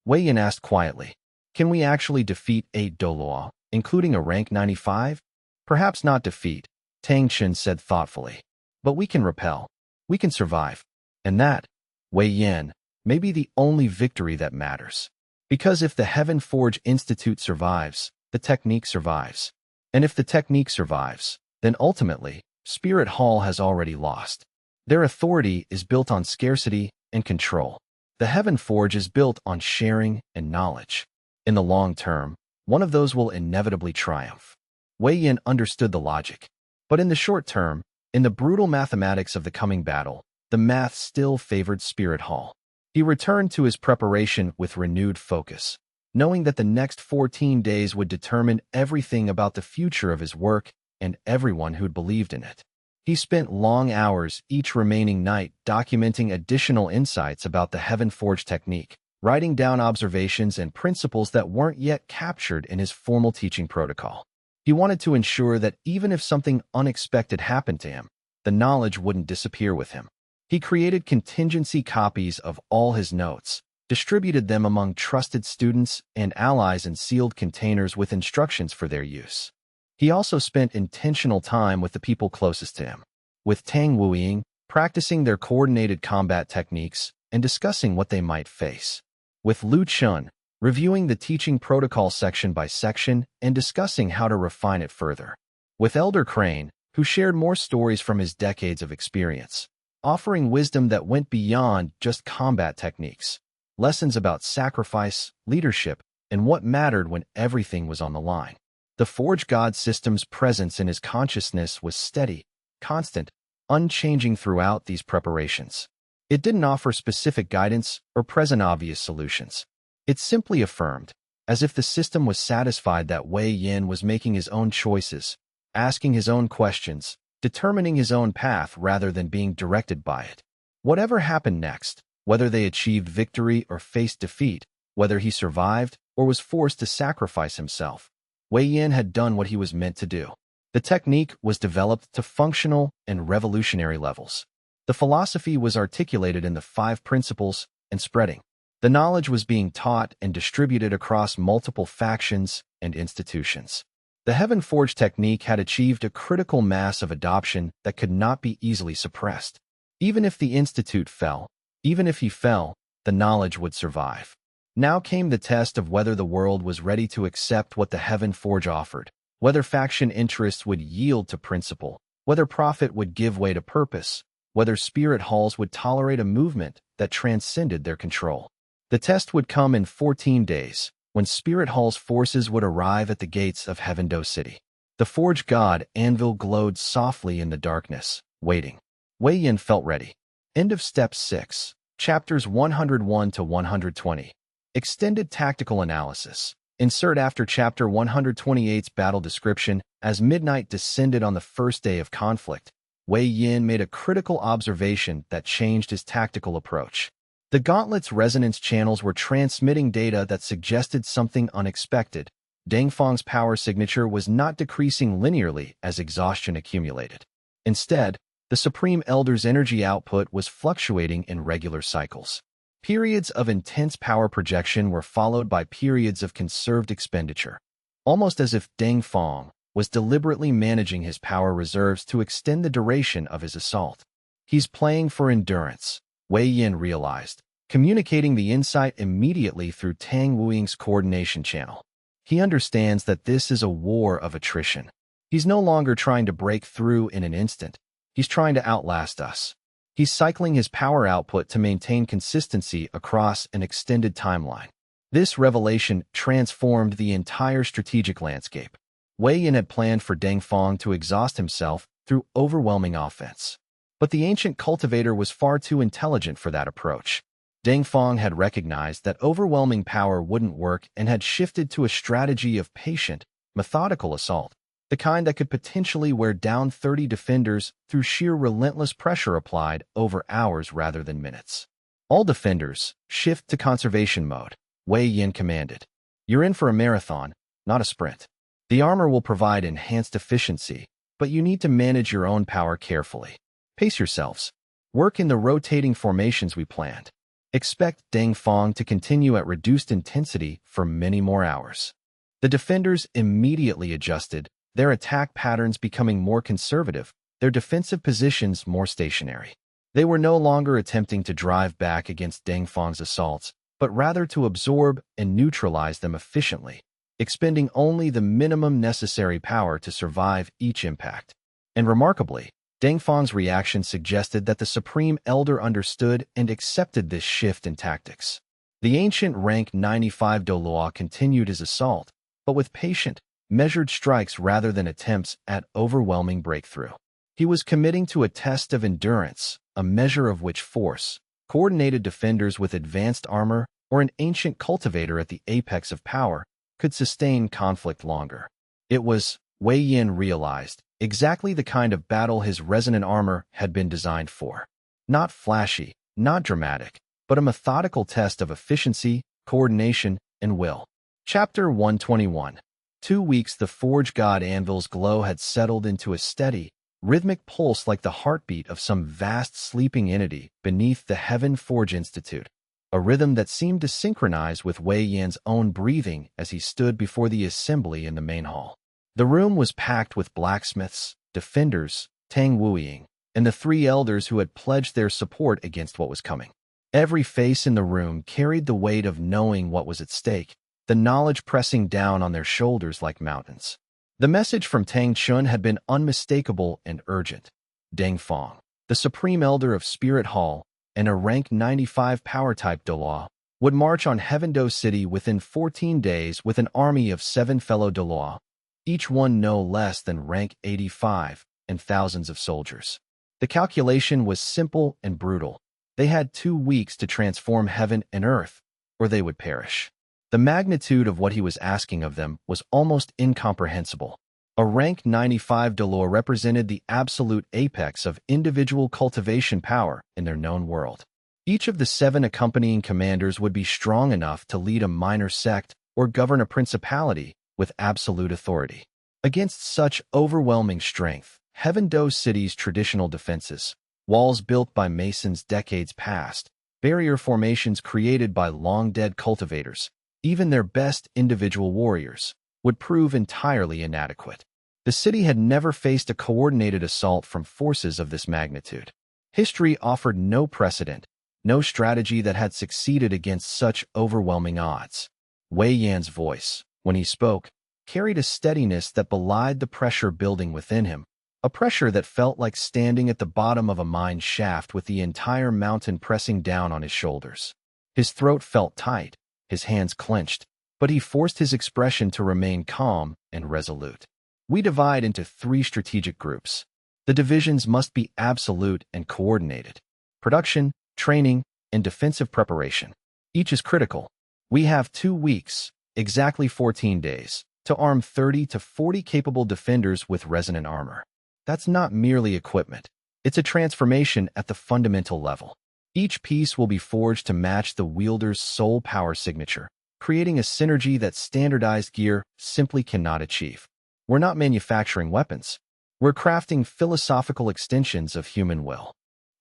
Wei Yin asked quietly. Can we actually defeat 8 Douluo, including a rank 95? Perhaps not defeat, Tang Chen said thoughtfully. But we can repel. We can survive. And that, Wei Yin, may be the only victory that matters. Because if the Heaven Forge Institute survives, the technique survives. And if the technique survives, then ultimately, Spirit Hall has already lost. Their authority is built on scarcity and control. The Heaven Forge is built on sharing and knowledge. In the long term, one of those will inevitably triumph. Wei Yin understood the logic. But in the short term, in the brutal mathematics of the coming battle, the math still favored Spirit Hall. He returned to his preparation with renewed focus, knowing that the next 14 days would determine everything about the future of his work and everyone who'd believed in it. He spent long hours each remaining night documenting additional insights about the Heaven Forge technique, writing down observations and principles that weren't yet captured in his formal teaching protocol. He wanted to ensure that even if something unexpected happened to him, the knowledge wouldn't disappear with him. He created contingency copies of all his notes, distributed them among trusted students and allies in sealed containers with instructions for their use. He also spent intentional time with the people closest to him, with Tang Wuying, practicing their coordinated combat techniques and discussing what they might face, with Lu Chun, reviewing the teaching protocol section by section and discussing how to refine it further, with Elder Crane, who shared more stories from his decades of experience, offering wisdom that went beyond just combat techniques, lessons about sacrifice, leadership, and what mattered when everything was on the line. The Forge God system's presence in his consciousness was steady, constant, unchanging throughout these preparations. It didn't offer specific guidance or present obvious solutions. It simply affirmed, as if the system was satisfied that Wei Yin was making his own choices, asking his own questions, determining his own path rather than being directed by it. Whatever happened next, whether they achieved victory or faced defeat, whether he survived or was forced to sacrifice himself, Wei Yin had done what he was meant to do. The technique was developed to functional and revolutionary levels. The philosophy was articulated in the 5 principles and spreading. The knowledge was being taught and distributed across multiple factions and institutions. The Heaven Forge technique had achieved a critical mass of adoption that could not be easily suppressed. Even if the institute fell, even if he fell, the knowledge would survive. Now came the test of whether the world was ready to accept what the Heaven Forge offered, whether faction interests would yield to principle, whether profit would give way to purpose, whether spirit halls would tolerate a movement that transcended their control. The test would come in 14 days, when Spirit Hall's forces would arrive at the gates of Heavendo City. The Forge God anvil glowed softly in the darkness, waiting. Wei Yin felt ready. End of Step 6, Chapters 101 to 120. Extended Tactical Analysis. Insert after Chapter 128's battle description. As midnight descended on the first day of conflict, Wei Yin made a critical observation that changed his tactical approach. The gauntlet's resonance channels were transmitting data that suggested something unexpected. Deng Fang's power signature was not decreasing linearly as exhaustion accumulated. Instead, the Supreme Elder's energy output was fluctuating in regular cycles. Periods of intense power projection were followed by periods of conserved expenditure, almost as if Deng Fang was deliberately managing his power reserves to extend the duration of his assault. He's playing for endurance, Wei Yin realized, communicating the insight immediately through Tang Wuying's coordination channel. He understands that this is a war of attrition. He's no longer trying to break through in an instant. He's trying to outlast us. He's cycling his power output to maintain consistency across an extended timeline. This revelation transformed the entire strategic landscape. Wei Yin had planned for Deng Fang to exhaust himself through overwhelming offense. But the ancient cultivator was far too intelligent for that approach. Deng Fang had recognized that overwhelming power wouldn't work and had shifted to a strategy of patient, methodical assault, the kind that could potentially wear down 30 defenders through sheer relentless pressure applied over hours rather than minutes. All defenders, shift to conservation mode, Wei Yin commanded. You're in for a marathon, not a sprint. The armor will provide enhanced efficiency, but you need to manage your own power carefully. Pace yourselves. Work in the rotating formations we planned. Expect Deng Fang to continue at reduced intensity for many more hours. The defenders immediately adjusted, their attack patterns becoming more conservative, their defensive positions more stationary. They were no longer attempting to drive back against Deng Fang's assaults, but rather to absorb and neutralize them efficiently, expending only the minimum necessary power to survive each impact. And remarkably, Deng Fang's reaction suggested that the Supreme Elder understood and accepted this shift in tactics. The ancient rank 95 Douluo continued his assault, but with patient, measured strikes rather than attempts at overwhelming breakthrough. He was committing to a test of endurance, a measure of which force, coordinated defenders with advanced armor, or an ancient cultivator at the apex of power, could sustain conflict longer. It was, Wei Yin realized, exactly the kind of battle his resonant armor had been designed for. Not flashy, not dramatic, but a methodical test of efficiency, coordination, and will. Chapter 121. 2 weeks the Forge God Anvil's glow had settled into a steady, rhythmic pulse like the heartbeat of some vast sleeping entity beneath the Heaven Forge Institute. a rhythm that seemed to synchronize with Wei Yan's own breathing as he stood before the assembly in the main hall. The room was packed with blacksmiths, defenders, Tang Wuying, and the three elders who had pledged their support against what was coming. Every face in the room carried the weight of knowing what was at stake, the knowledge pressing down on their shoulders like mountains. The message from Tang Chun had been unmistakable and urgent. Deng Fong, the supreme elder of Spirit Hall and a rank 95 power-type Douluo, would march on Heavendo City within 14 days with an army of 7 fellow Douluo, each one no less than rank 85, and thousands of soldiers. The calculation was simple and brutal. They had 2 weeks to transform heaven and earth, or they would perish. The magnitude of what he was asking of them was almost incomprehensible. A rank 95 Douluo represented the absolute apex of individual cultivation power in their known world. Each of the 7 accompanying commanders would be strong enough to lead a minor sect or govern a principality with absolute authority. Against such overwhelming strength, Heavendo City's traditional defenses, walls built by masons decades past, barrier formations created by long-dead cultivators, even their best individual warriors, would prove entirely inadequate. The city had never faced a coordinated assault from forces of this magnitude. History offered no precedent, no strategy that had succeeded against such overwhelming odds. Wei Yan's voice, when he spoke, carried a steadiness that belied the pressure building within him, a pressure that felt like standing at the bottom of a mine shaft with the entire mountain pressing down on his shoulders. His throat felt tight, his hands clenched, but he forced his expression to remain calm and resolute. We divide into 3 strategic groups. The divisions must be absolute and coordinated. Production, training, and defensive preparation. Each is critical. We have 2 weeks, exactly 14 days, to arm 30 to 40 capable defenders with resonant armor. That's not merely equipment. It's a transformation at the fundamental level. Each piece will be forged to match the wielder's soul power signature, creating a synergy that standardized gear simply cannot achieve. We're not manufacturing weapons. We're crafting philosophical extensions of human will.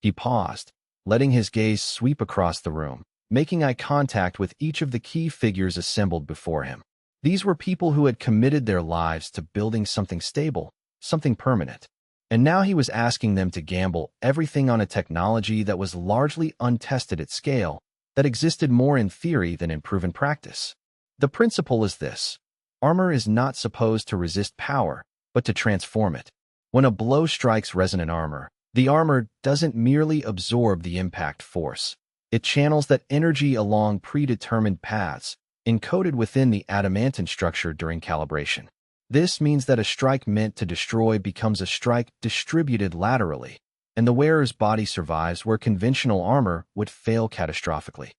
He paused, letting his gaze sweep across the room, making eye contact with each of the key figures assembled before him. These were people who had committed their lives to building something stable, something permanent. And now he was asking them to gamble everything on a technology that was largely untested at scale, that existed more in theory than in proven practice. The principle is this: armor is not supposed to resist power, but to transform it. When a blow strikes resonant armor, the armor doesn't merely absorb the impact force. It channels that energy along predetermined paths, encoded within the adamantine structure during calibration. This means that a strike meant to destroy becomes a strike distributed laterally, and the wearer's body survives where conventional armor would fail catastrophically.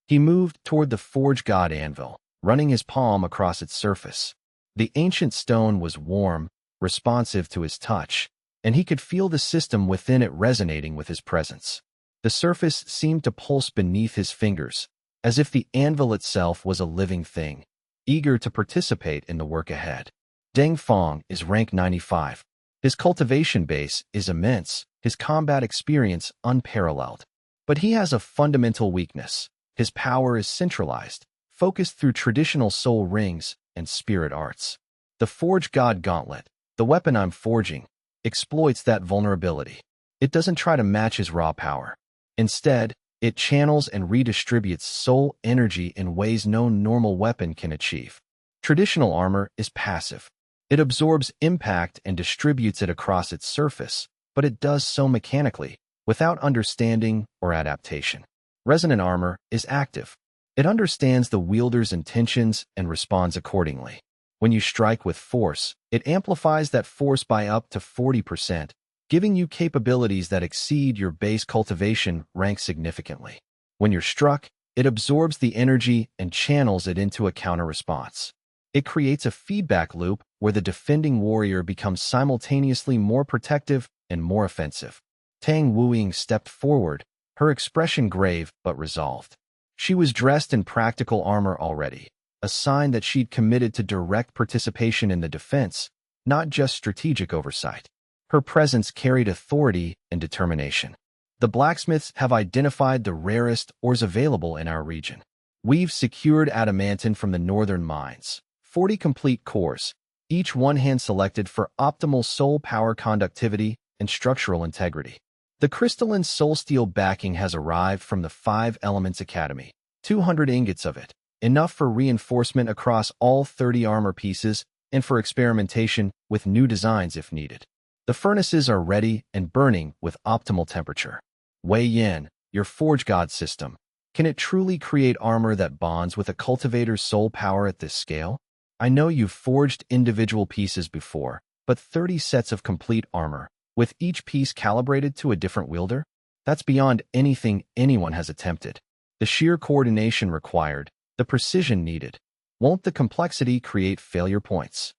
He moved toward the Forge God anvil, running his palm across its surface. The ancient stone was warm, responsive to his touch, and he could feel the system within it resonating with his presence. The surface seemed to pulse beneath his fingers, as if the anvil itself was a living thing, eager to participate in the work ahead. Deng Fong is rank 95. His cultivation base is immense, his combat experience unparalleled. But he has a fundamental weakness. His power is centralized, focused through traditional soul rings and spirit arts. The Forge God Gauntlet, the weapon I'm forging, exploits that vulnerability. It doesn't try to match his raw power. Instead, it channels and redistributes soul energy in ways no normal weapon can achieve. Traditional armor is passive. It absorbs impact and distributes it across its surface, but it does so mechanically, without understanding or adaptation. Resonant armor is active. It understands the wielder's intentions and responds accordingly. When you strike with force, it amplifies that force by up to 40%, giving you capabilities that exceed your base cultivation rank significantly. When you're struck, it absorbs the energy and channels it into a counter-response. It creates a feedback loop where the defending warrior becomes simultaneously more protective and more offensive. Tang Wuying stepped forward, her expression grave but resolved. She was dressed in practical armor already, a sign that she'd committed to direct participation in the defense, not just strategic oversight. Her presence carried authority and determination. The blacksmiths have identified the rarest ores available in our region. We've secured adamantine from the northern mines, 40 complete cores, each one hand-selected for optimal soul power conductivity and structural integrity. The crystalline soul steel backing has arrived from the 5 Elements Academy, 200 ingots of it, enough for reinforcement across all 30 armor pieces and for experimentation with new designs if needed. The furnaces are ready and burning with optimal temperature. Wei Yin, your Forge God system, can it truly create armor that bonds with a cultivator's soul power at this scale? I know you've forged individual pieces before, but 30 sets of complete armor, with each piece calibrated to a different wielder? That's beyond anything anyone has attempted. The sheer coordination required, the precision needed. Won't the complexity create failure points?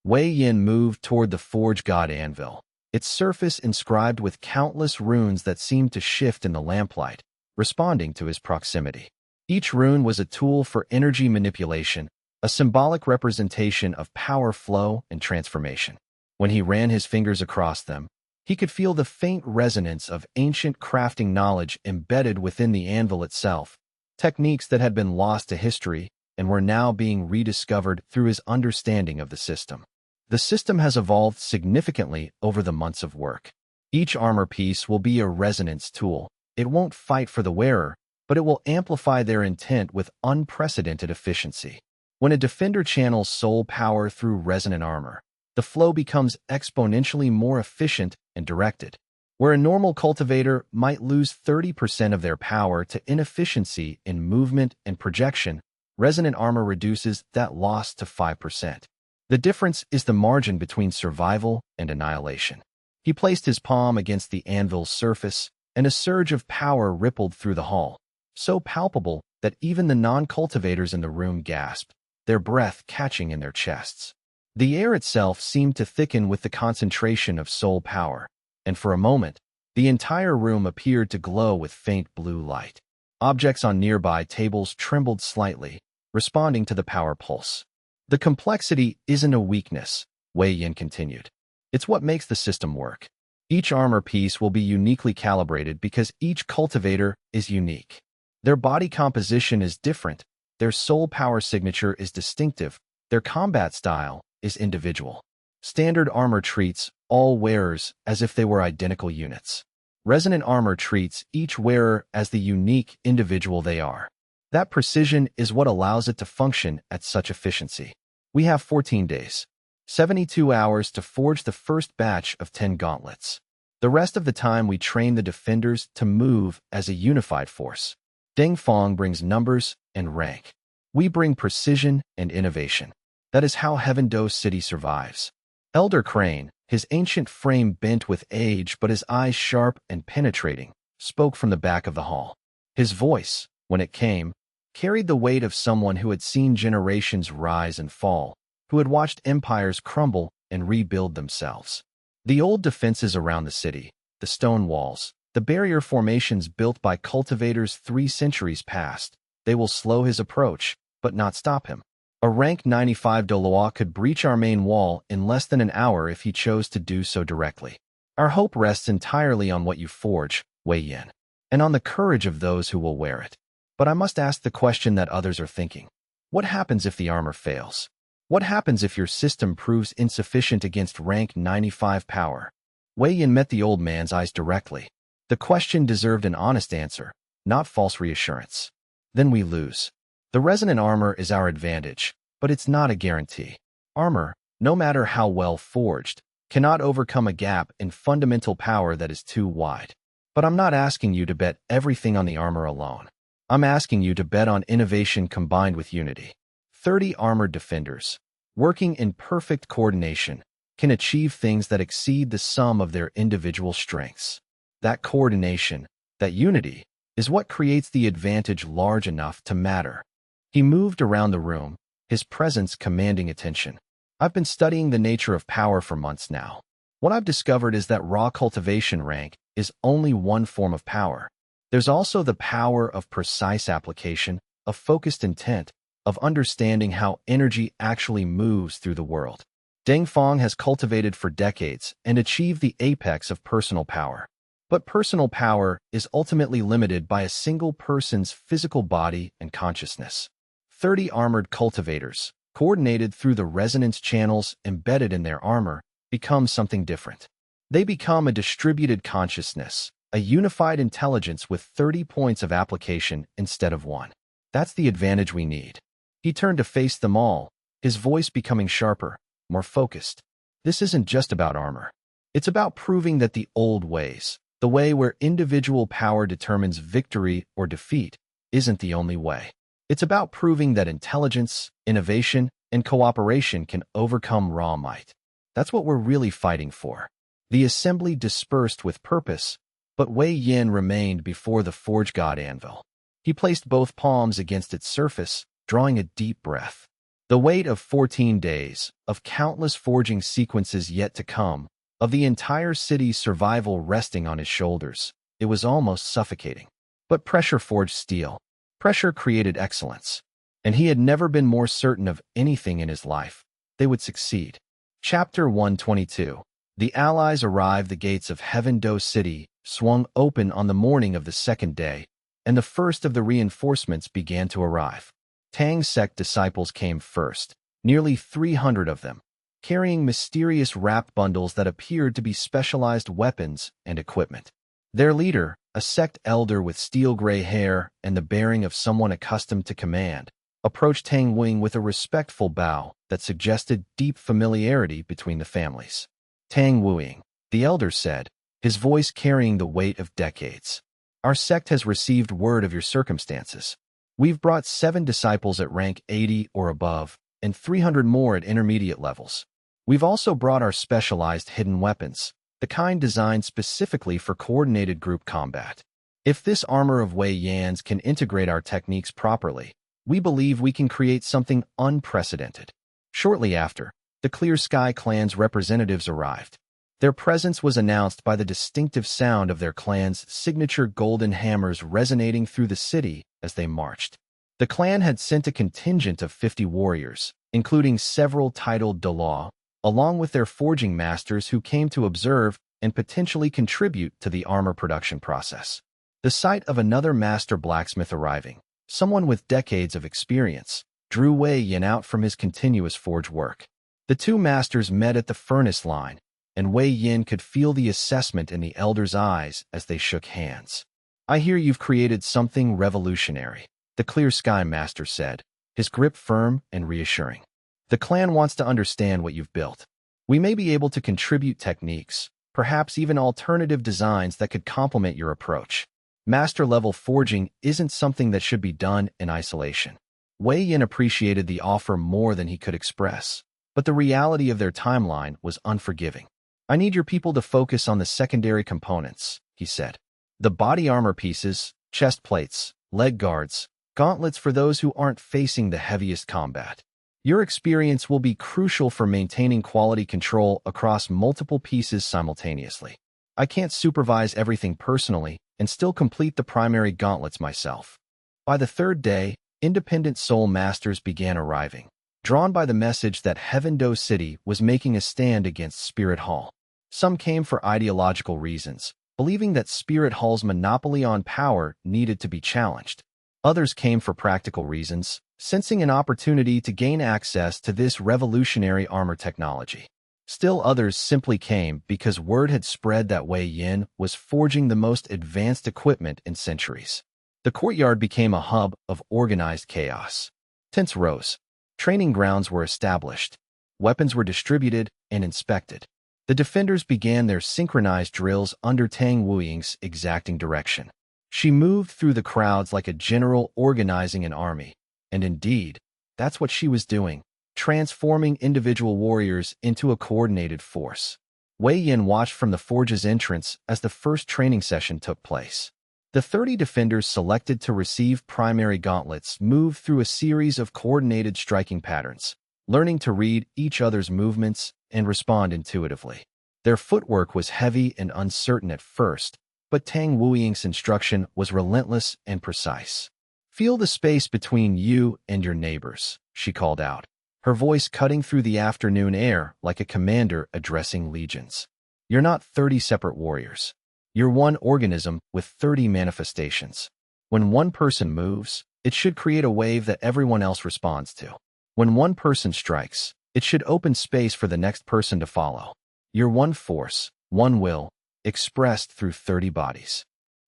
Wei Yin moved toward the Forge God anvil, its surface inscribed with countless runes that seemed to shift in the lamplight, responding to his proximity. Each rune was a tool for energy manipulation, a symbolic representation of power flow and transformation. When he ran his fingers across them, he could feel the faint resonance of ancient crafting knowledge embedded within the anvil itself, techniques that had been lost to history and were now being rediscovered through his understanding of the system. The system has evolved significantly over the months of work. Each armor piece will be a resonance tool. It won't fight for the wearer, but it will amplify their intent with unprecedented efficiency. When a defender channels soul power through resonant armor, the flow becomes exponentially more efficient and directed. Where a normal cultivator might lose 30% of their power to inefficiency in movement and projection, resonant armor reduces that loss to 5%. The difference is the margin between survival and annihilation. He placed his palm against the anvil's surface, and a surge of power rippled through the hall, so palpable that even the non-cultivators in the room gasped, their breath catching in their chests. The air itself seemed to thicken with the concentration of soul power, and for a moment, the entire room appeared to glow with faint blue light. Objects on nearby tables trembled slightly, responding to the power pulse. The complexity isn't a weakness, Wei Yin continued. It's what makes the system work. Each armor piece will be uniquely calibrated because each cultivator is unique. Their body composition is different, their soul power signature is distinctive, their combat style is individual. Standard armor treats all wearers as if they were identical units. Resonant armor treats each wearer as the unique individual they are. That precision is what allows it to function at such efficiency. We have 14 days, 72 hours to forge the first batch of 10 gauntlets. The rest of the time we train the defenders to move as a unified force. Deng Fong brings numbers and rank. We bring precision and innovation. That is how Heaven Dose City survives. Elder Crane, his ancient frame bent with age but his eyes sharp and penetrating, spoke from the back of the hall. His voice, when it came, carried the weight of someone who had seen generations rise and fall, who had watched empires crumble and rebuild themselves. The old defenses around the city, the stone walls, the barrier formations built by cultivators 3 centuries past, they will slow his approach, but not stop him. A rank 95 Douluo could breach our main wall in less than an hour if he chose to do so directly. Our hope rests entirely on what you forge, Wei Yin, and on the courage of those who will wear it. But I must ask the question that others are thinking. What happens if the armor fails? What happens if your system proves insufficient against rank 95 power? Wei Yin met the old man's eyes directly. The question deserved an honest answer, not false reassurance. Then we lose. The resonant armor is our advantage, but it's not a guarantee. Armor, no matter how well forged, cannot overcome a gap in fundamental power that is too wide. But I'm not asking you to bet everything on the armor alone. I'm asking you to bet on innovation combined with unity. 30 armored defenders, working in perfect coordination, can achieve things that exceed the sum of their individual strengths. That coordination, that unity, is what creates the advantage large enough to matter. He moved around the room, his presence commanding attention. I've been studying the nature of power for months now. What I've discovered is that raw cultivation rank is only one form of power. There's also the power of precise application, of focused intent, of understanding how energy actually moves through the world. Deng Fong has cultivated for decades and achieved the apex of personal power. But personal power is ultimately limited by a single person's physical body and consciousness. 30 armored cultivators, coordinated through the resonance channels embedded in their armor, become something different. They become a distributed consciousness, a unified intelligence with 30 points of application instead of one. That's the advantage we need. He turned to face them all, his voice becoming sharper, more focused. This isn't just about armor. It's about proving that the old ways, the way where individual power determines victory or defeat, isn't the only way. It's about proving that intelligence, innovation, and cooperation can overcome raw might. That's what we're really fighting for. The assembly dispersed with purpose, but Wei Yin remained before the Forge God anvil. He placed both palms against its surface, drawing a deep breath. The weight of 14 days, of countless forging sequences yet to come, of the entire city's survival resting on his shoulders, it was almost suffocating. But pressure forged steel. Pressure created excellence. And he had never been more certain of anything in his life. They would succeed. Chapter 122. The Allies arrived. The gates of Heaven Do City swung open on the morning of the second day, and the first of the reinforcements began to arrive. Tang's sect disciples came first, nearly 300 of them, carrying mysterious wrapped bundles that appeared to be specialized weapons and equipment. Their leader, a sect elder with steel-gray hair and the bearing of someone accustomed to command, approached Tang Wing with a respectful bow that suggested deep familiarity between the families. Tang Wuying, the elder said, his voice carrying the weight of decades. Our sect has received word of your circumstances. We've brought 7 disciples at rank 80 or above, and 300 more at intermediate levels. We've also brought our specialized hidden weapons, the kind designed specifically for coordinated group combat. If this armor of Wei Yan's can integrate our techniques properly, we believe we can create something unprecedented. Shortly after, the Clear Sky clan's representatives arrived. Their presence was announced by the distinctive sound of their clan's signature golden hammers resonating through the city as they marched. The clan had sent a contingent of 50 warriors, including several titled Douluo, along with their forging masters who came to observe and potentially contribute to the armor production process. The sight of another master blacksmith arriving, someone with decades of experience, drew Wei Yin out from his continuous forge work. The two masters met at the furnace line, and Wei Yin could feel the assessment in the elder's eyes as they shook hands. I hear you've created something revolutionary, the Clear Sky master said, his grip firm and reassuring. The clan wants to understand what you've built. We may be able to contribute techniques, perhaps even alternative designs that could complement your approach. Master-level forging isn't something that should be done in isolation. Wei Yin appreciated the offer more than he could express, but the reality of their timeline was unforgiving. I need your people to focus on the secondary components, he said. The body armor pieces, chest plates, leg guards, gauntlets for those who aren't facing the heaviest combat. Your experience will be crucial for maintaining quality control across multiple pieces simultaneously. I can't supervise everything personally and still complete the primary gauntlets myself. By the third day, independent soul masters began arriving, drawn by the message that Heaven Do City was making a stand against Spirit Hall. Some came for ideological reasons, believing that Spirit Hall's monopoly on power needed to be challenged. Others came for practical reasons, sensing an opportunity to gain access to this revolutionary armor technology. Still others simply came because word had spread that Wei Yin was forging the most advanced equipment in centuries. The courtyard became a hub of organized chaos. Tents rose. Training grounds were established. Weapons were distributed and inspected. The defenders began their synchronized drills under Tang Wuying's exacting direction. She moved through the crowds like a general organizing an army. And indeed, that's what she was doing, transforming individual warriors into a coordinated force. Wei Yin watched from the forge's entrance as the first training session took place. The 30 defenders selected to receive primary gauntlets moved through a series of coordinated striking patterns, learning to read each other's movements and respond intuitively. Their footwork was heavy and uncertain at first, but Tang Wuying's instruction was relentless and precise. Feel the space between you and your neighbors, she called out, her voice cutting through the afternoon air like a commander addressing legions. You're not 30 separate warriors. You're one organism with 30 manifestations. When one person moves, it should create a wave that everyone else responds to. When one person strikes, it should open space for the next person to follow. You're one force, one will, expressed through 30 bodies.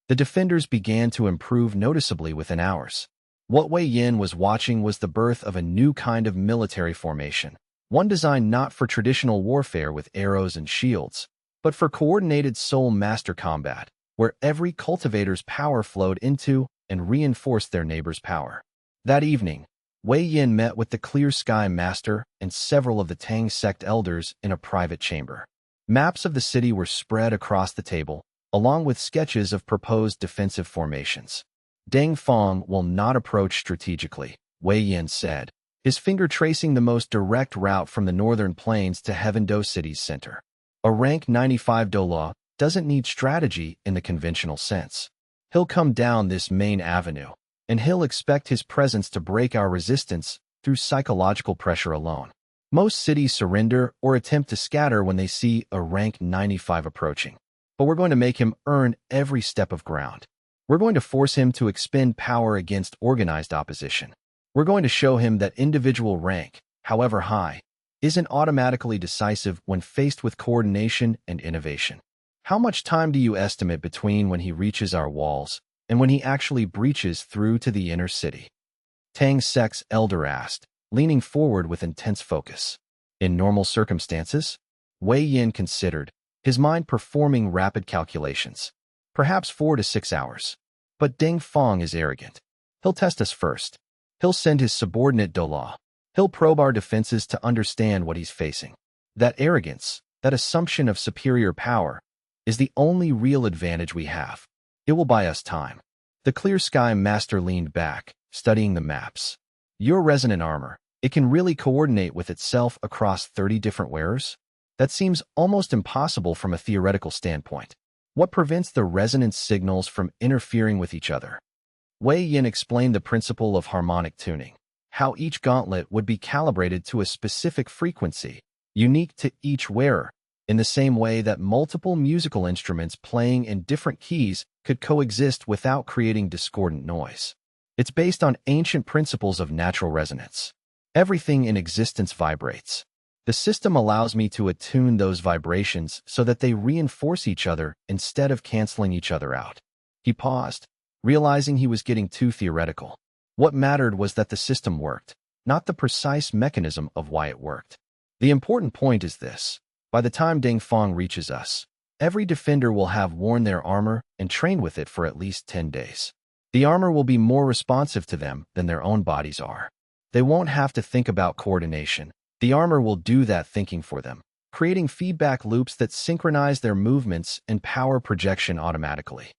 The defenders began to improve noticeably within hours. What Wei Yin was watching was the birth of a new kind of military formation, one designed not for traditional warfare with arrows and shields, but for coordinated soul master combat, where every cultivator's power flowed into and reinforced their neighbor's power. That evening, Wei Yin met with the Clear Sky Master and several of the Tang sect elders in a private chamber. Maps of the city were spread across the table, along with sketches of proposed defensive formations. Deng Feng will not approach strategically, Wei Yin said, his finger tracing the most direct route from the northern plains to Heavendo City's center. A rank 95 Douluo doesn't need strategy in the conventional sense. He'll come down this main avenue, and he'll expect his presence to break our resistance through psychological pressure alone. Most cities surrender or attempt to scatter when they see a rank 95 approaching. But we're going to make him earn every step of ground. We're going to force him to expend power against organized opposition. We're going to show him that individual rank, however high, isn't automatically decisive when faced with coordination and innovation. How much time do you estimate between when he reaches our walls and when he actually breaches through to the inner city? Tang sect's elder asked, leaning forward with intense focus. In normal circumstances? Wei Yin considered, his mind performing rapid calculations. Perhaps 4 to 6 hours. But Deng Feng is arrogant. He'll test us first. He'll send his subordinate Douluo. He'll probe our defenses to understand what he's facing. That arrogance, that assumption of superior power, is the only real advantage we have. It will buy us time. The Clear Sky Master leaned back, studying the maps. Your resonant armor, it can really coordinate with itself across 30 different wearers? That seems almost impossible from a theoretical standpoint. What prevents the resonance signals from interfering with each other? Wei Yin explained the principle of harmonic tuning, how each gauntlet would be calibrated to a specific frequency, unique to each wearer, in the same way that multiple musical instruments playing in different keys could coexist without creating discordant noise. It's based on ancient principles of natural resonance. Everything in existence vibrates. The system allows me to attune those vibrations so that they reinforce each other instead of canceling each other out. He paused, realizing he was getting too theoretical. What mattered was that the system worked, not the precise mechanism of why it worked. The important point is this. By the time Deng Feng reaches us, every defender will have worn their armor and trained with it for at least 10 days. The armor will be more responsive to them than their own bodies are. They won't have to think about coordination. The armor will do that thinking for them, creating feedback loops that synchronize their movements and power projection automatically.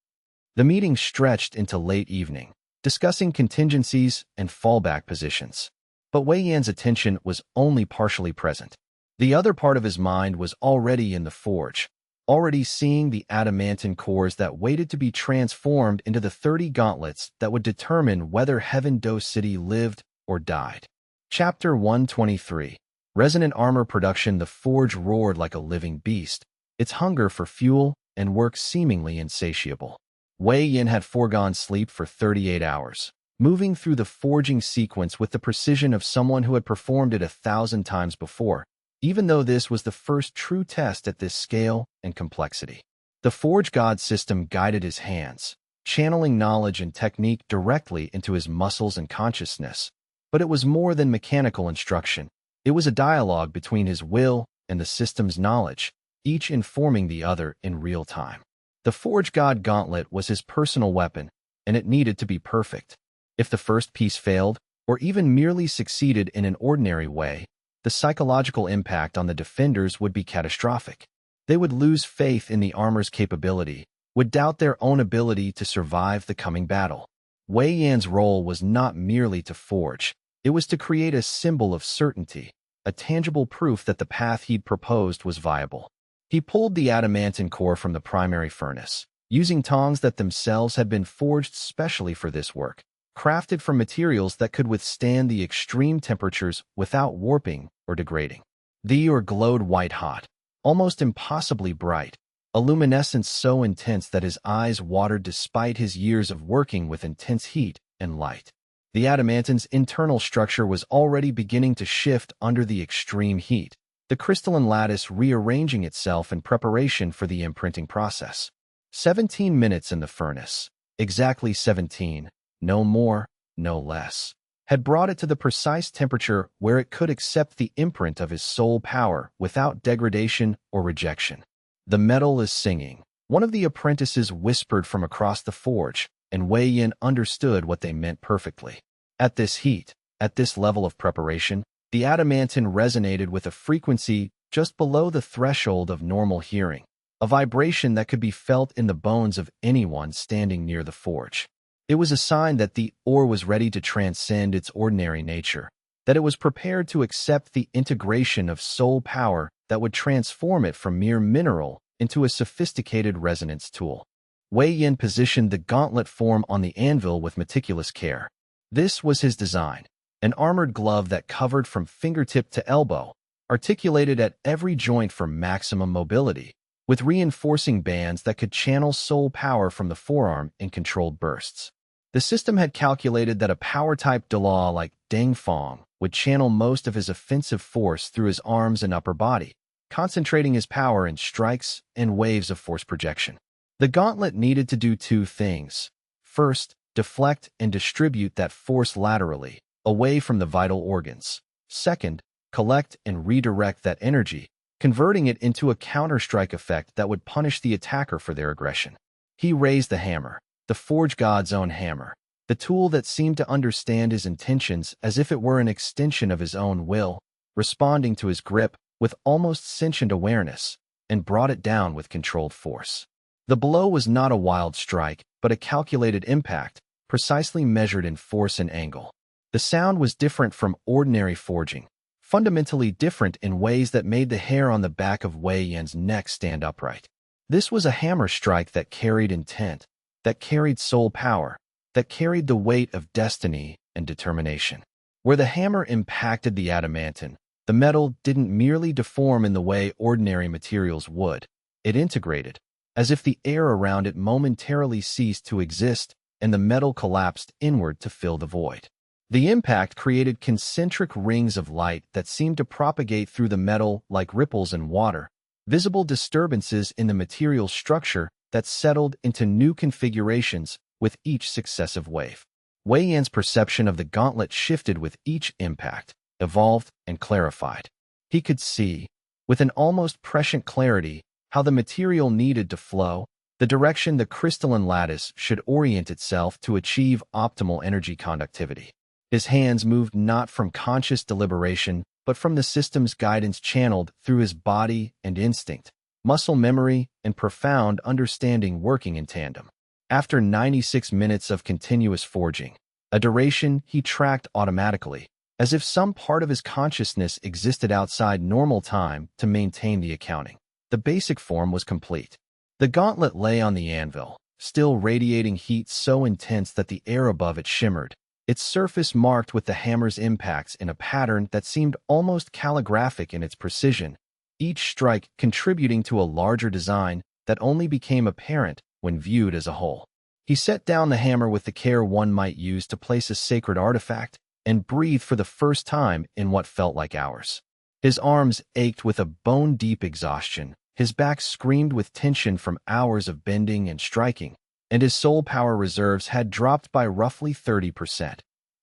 The meeting stretched into late evening, discussing contingencies and fallback positions. But Wei Yan's attention was only partially present. The other part of his mind was already in the forge, already seeing the adamantine cores that waited to be transformed into the 30 gauntlets that would determine whether Heavendo City lived or died. Chapter 123. Resonant Armor Production. The forge roared like a living beast, its hunger for fuel and work seemingly insatiable. Wei Yin had foregone sleep for 38 hours, moving through the forging sequence with the precision of someone who had performed it 1,000 times before, even though this was the first true test at this scale and complexity. The Forge God system guided his hands, channeling knowledge and technique directly into his muscles and consciousness. But it was more than mechanical instruction. It was a dialogue between his will and the system's knowledge, each informing the other in real time. The Forge God Gauntlet was his personal weapon, and it needed to be perfect. If the first piece failed, or even merely succeeded in an ordinary way, the psychological impact on the defenders would be catastrophic. They would lose faith in the armor's capability, would doubt their own ability to survive the coming battle. Wei Yan's role was not merely to forge, it was to create a symbol of certainty, a tangible proof that the path he'd proposed was viable. He pulled the adamantine core from the primary furnace, using tongs that themselves had been forged specially for this work, crafted from materials that could withstand the extreme temperatures without warping or degrading. The ore glowed white-hot, almost impossibly bright, a luminescence so intense that his eyes watered despite his years of working with intense heat and light. The adamantine's internal structure was already beginning to shift under the extreme heat, the crystalline lattice rearranging itself in preparation for the imprinting process. 17 minutes in the furnace, exactly 17, no more, no less, had brought it to the precise temperature where it could accept the imprint of his soul power without degradation or rejection. "The metal is singing," one of the apprentices whispered from across the forge, and Wei Yin understood what they meant perfectly. At this heat, at this level of preparation, the adamantine resonated with a frequency just below the threshold of normal hearing, a vibration that could be felt in the bones of anyone standing near the forge. It was a sign that the ore was ready to transcend its ordinary nature, that it was prepared to accept the integration of soul power that would transform it from mere mineral into a sophisticated resonance tool. Wei Yin positioned the gauntlet form on the anvil with meticulous care. This was his design, an armored glove that covered from fingertip to elbow, articulated at every joint for maximum mobility, with reinforcing bands that could channel soul power from the forearm in controlled bursts. The system had calculated that a power-type Douluo like Deng Fong would channel most of his offensive force through his arms and upper body, concentrating his power in strikes and waves of force projection. The gauntlet needed to do two things. First, deflect and distribute that force laterally, away from the vital organs. Second, collect and redirect that energy, converting it into a counter-strike effect that would punish the attacker for their aggression. He raised the hammer, the forge god's own hammer, the tool that seemed to understand his intentions as if it were an extension of his own will, responding to his grip with almost sentient awareness, and brought it down with controlled force. The blow was not a wild strike, but a calculated impact, precisely measured in force and angle. The sound was different from ordinary forging, fundamentally different in ways that made the hair on the back of Wei Yin's neck stand upright. This was a hammer strike that carried intent, that carried soul power, that carried the weight of destiny and determination. Where the hammer impacted the adamantine, the metal didn't merely deform in the way ordinary materials would. It integrated, as if the air around it momentarily ceased to exist and the metal collapsed inward to fill the void. The impact created concentric rings of light that seemed to propagate through the metal like ripples in water, visible disturbances in the material structure that settled into new configurations with each successive wave. Wei Yan's perception of the gauntlet shifted with each impact, evolved and clarified. He could see, with an almost prescient clarity, how the material needed to flow, the direction the crystalline lattice should orient itself to achieve optimal energy conductivity. His hands moved not from conscious deliberation, but from the system's guidance channeled through his body and instinct, muscle memory, and profound understanding working in tandem. After 96 minutes of continuous forging, a duration he tracked automatically, as if some part of his consciousness existed outside normal time to maintain the accounting. The basic form was complete. The gauntlet lay on the anvil, still radiating heat so intense that the air above it shimmered, its surface marked with the hammer's impacts in a pattern that seemed almost calligraphic in its precision, each strike contributing to a larger design that only became apparent when viewed as a whole. He set down the hammer with the care one might use to place a sacred artifact and breathed for the first time in what felt like hours. His arms ached with a bone-deep exhaustion, his back screamed with tension from hours of bending and striking, and his soul power reserves had dropped by roughly 30%,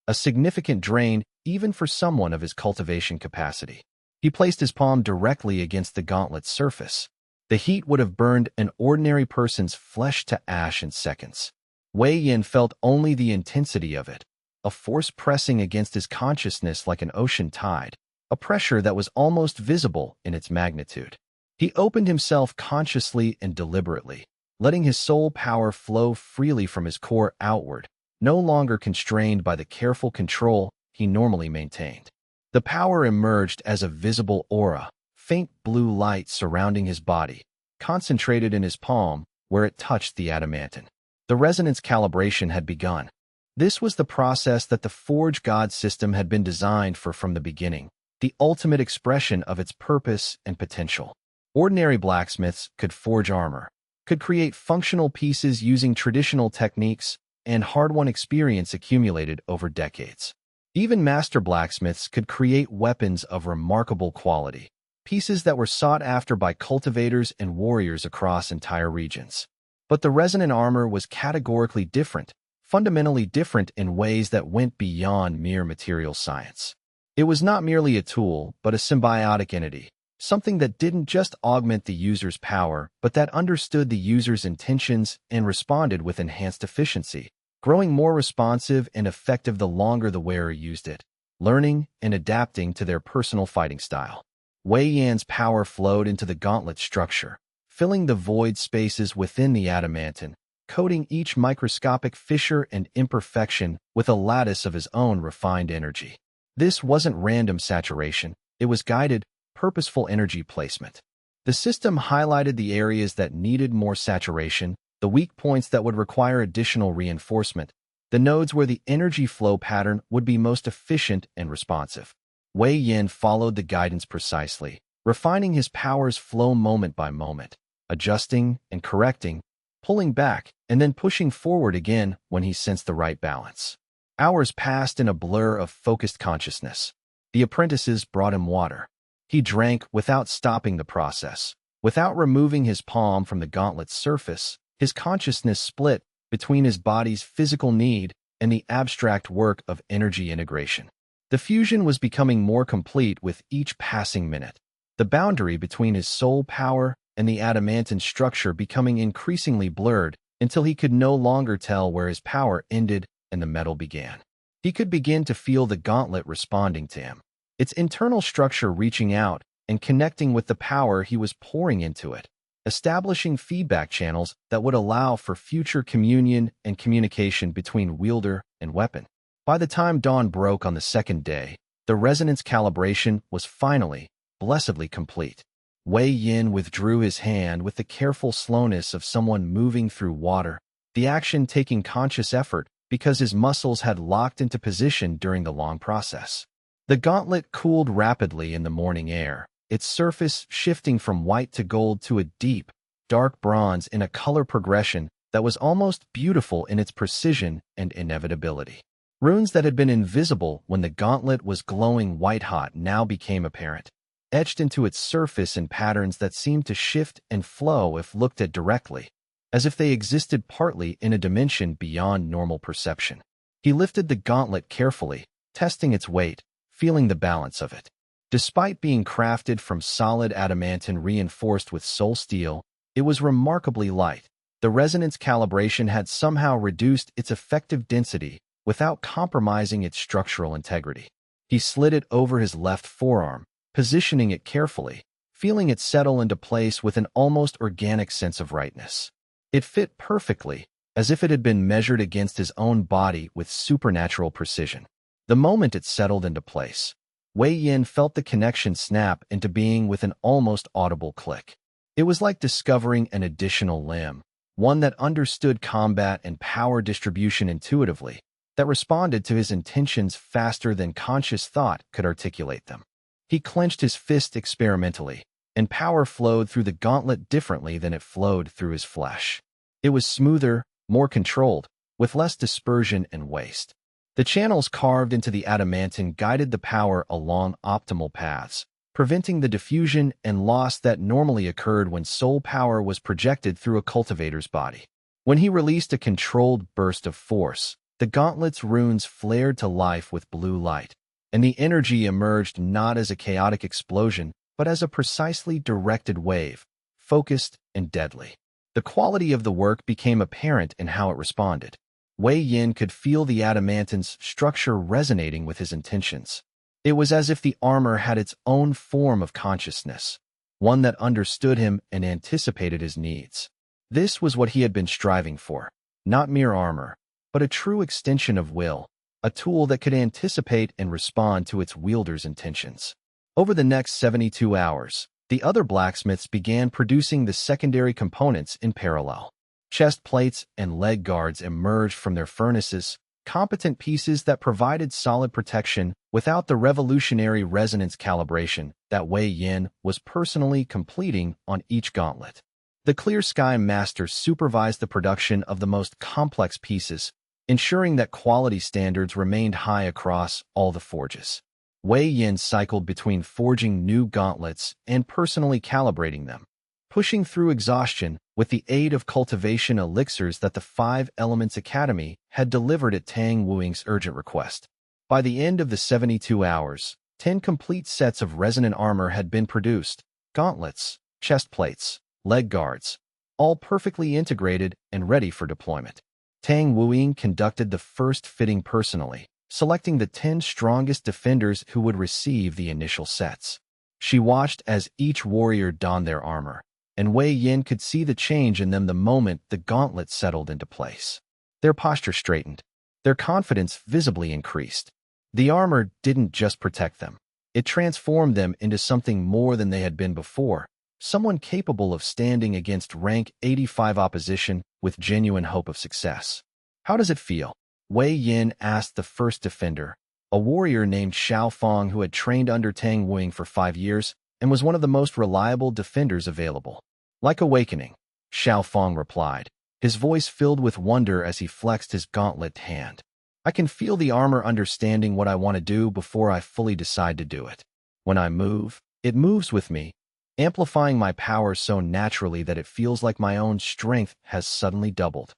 a significant drain even for someone of his cultivation capacity. He placed his palm directly against the gauntlet's surface. The heat would have burned an ordinary person's flesh to ash in seconds. Wei Yin felt only the intensity of it, a force pressing against his consciousness like an ocean tide, a pressure that was almost visible in its magnitude. He opened himself consciously and deliberately, letting his soul power flow freely from his core outward, no longer constrained by the careful control he normally maintained. The power emerged as a visible aura, faint blue light surrounding his body, concentrated in his palm where it touched the adamantine. The resonance calibration had begun. This was the process that the Forge God system had been designed for from the beginning, the ultimate expression of its purpose and potential. Ordinary blacksmiths could forge armor, could create functional pieces using traditional techniques and hard-won experience accumulated over decades. Even master blacksmiths could create weapons of remarkable quality, pieces that were sought after by cultivators and warriors across entire regions. But the resonant armor was categorically different, fundamentally different in ways that went beyond mere material science. It was not merely a tool, but a symbiotic entity, something that didn't just augment the user's power, but that understood the user's intentions and responded with enhanced efficiency, growing more responsive and effective the longer the wearer used it, learning and adapting to their personal fighting style. Wei Yan's power flowed into the gauntlet structure, filling the void spaces within the adamantine, coating each microscopic fissure and imperfection with a lattice of his own refined energy. This wasn't random saturation, it was guided, purposeful energy placement. The system highlighted the areas that needed more saturation, the weak points that would require additional reinforcement, the nodes where the energy flow pattern would be most efficient and responsive. Wei Yan followed the guidance precisely, refining his power's flow moment by moment, adjusting and correcting, pulling back, and then pushing forward again when he sensed the right balance. Hours passed in a blur of focused consciousness. The apprentices brought him water. He drank without stopping the process. Without removing his palm from the gauntlet's surface, his consciousness split between his body's physical need and the abstract work of energy integration. The fusion was becoming more complete with each passing minute, the boundary between his soul power and the adamantine structure becoming increasingly blurred until he could no longer tell where his power ended and the metal began. He could begin to feel the gauntlet responding to him, its internal structure reaching out and connecting with the power he was pouring into it, establishing feedback channels that would allow for future communion and communication between wielder and weapon. By the time dawn broke on the second day, the resonance calibration was finally, blessedly complete. Wei Yin withdrew his hand with the careful slowness of someone moving through water, the action taking conscious effort because his muscles had locked into position during the long process. The gauntlet cooled rapidly in the morning air, its surface shifting from white to gold to a deep, dark bronze in a color progression that was almost beautiful in its precision and inevitability. Runes that had been invisible when the gauntlet was glowing white-hot now became apparent, etched into its surface in patterns that seemed to shift and flow if looked at directly, as if they existed partly in a dimension beyond normal perception. He lifted the gauntlet carefully, testing its weight, feeling the balance of it. Despite being crafted from solid adamantine reinforced with soul steel, it was remarkably light. The resonance calibration had somehow reduced its effective density without compromising its structural integrity. He slid it over his left forearm, positioning it carefully, feeling it settle into place with an almost organic sense of rightness. It fit perfectly, as if it had been measured against his own body with supernatural precision. The moment it settled into place, Wei Yin felt the connection snap into being with an almost audible click. It was like discovering an additional limb, one that understood combat and power distribution intuitively, that responded to his intentions faster than conscious thought could articulate them. He clenched his fist experimentally, and power flowed through the gauntlet differently than it flowed through his flesh. It was smoother, more controlled, with less dispersion and waste. The channels carved into the adamantine guided the power along optimal paths, preventing the diffusion and loss that normally occurred when soul power was projected through a cultivator's body. When he released a controlled burst of force, the gauntlet's runes flared to life with blue light, and the energy emerged not as a chaotic explosion, but as a precisely directed wave, focused and deadly. The quality of the work became apparent in how it responded. Wei Yin could feel the adamantine's structure resonating with his intentions. It was as if the armor had its own form of consciousness, one that understood him and anticipated his needs. This was what he had been striving for, not mere armor, but a true extension of will, a tool that could anticipate and respond to its wielder's intentions. Over the next 72 hours, the other blacksmiths began producing the secondary components in parallel. Chest plates and leg guards emerged from their furnaces, competent pieces that provided solid protection without the revolutionary resonance calibration that Wei Yin was personally completing on each gauntlet. The Clear Sky Master supervised the production of the most complex pieces, ensuring that quality standards remained high across all the forges. Wei Yin cycled between forging new gauntlets and personally calibrating them, pushing through exhaustion with the aid of cultivation elixirs that the Five Elements Academy had delivered at Tang Wuing's urgent request. By the end of the 72 hours, 10 complete sets of resonant armor had been produced: gauntlets, chest plates, leg guards, all perfectly integrated and ready for deployment. Tang Wuing conducted the first fitting personally, selecting the 10 strongest defenders who would receive the initial sets. She watched as each warrior donned their armor, and Wei Yin could see the change in them the moment the gauntlet settled into place. Their posture straightened, their confidence visibly increased. The armor didn't just protect them, it transformed them into something more than they had been before, someone capable of standing against rank 85 opposition with genuine hope of success. "How does it feel?" Wei Yin asked the first defender, a warrior named Xiao Fong who had trained under Tang Wuing for 5 years and was one of the most reliable defenders available. "Like awakening," Xiao Fong replied, his voice filled with wonder as he flexed his gauntlet hand. "I can feel the armor understanding what I want to do before I fully decide to do it. When I move, it moves with me, amplifying my power so naturally that it feels like my own strength has suddenly doubled."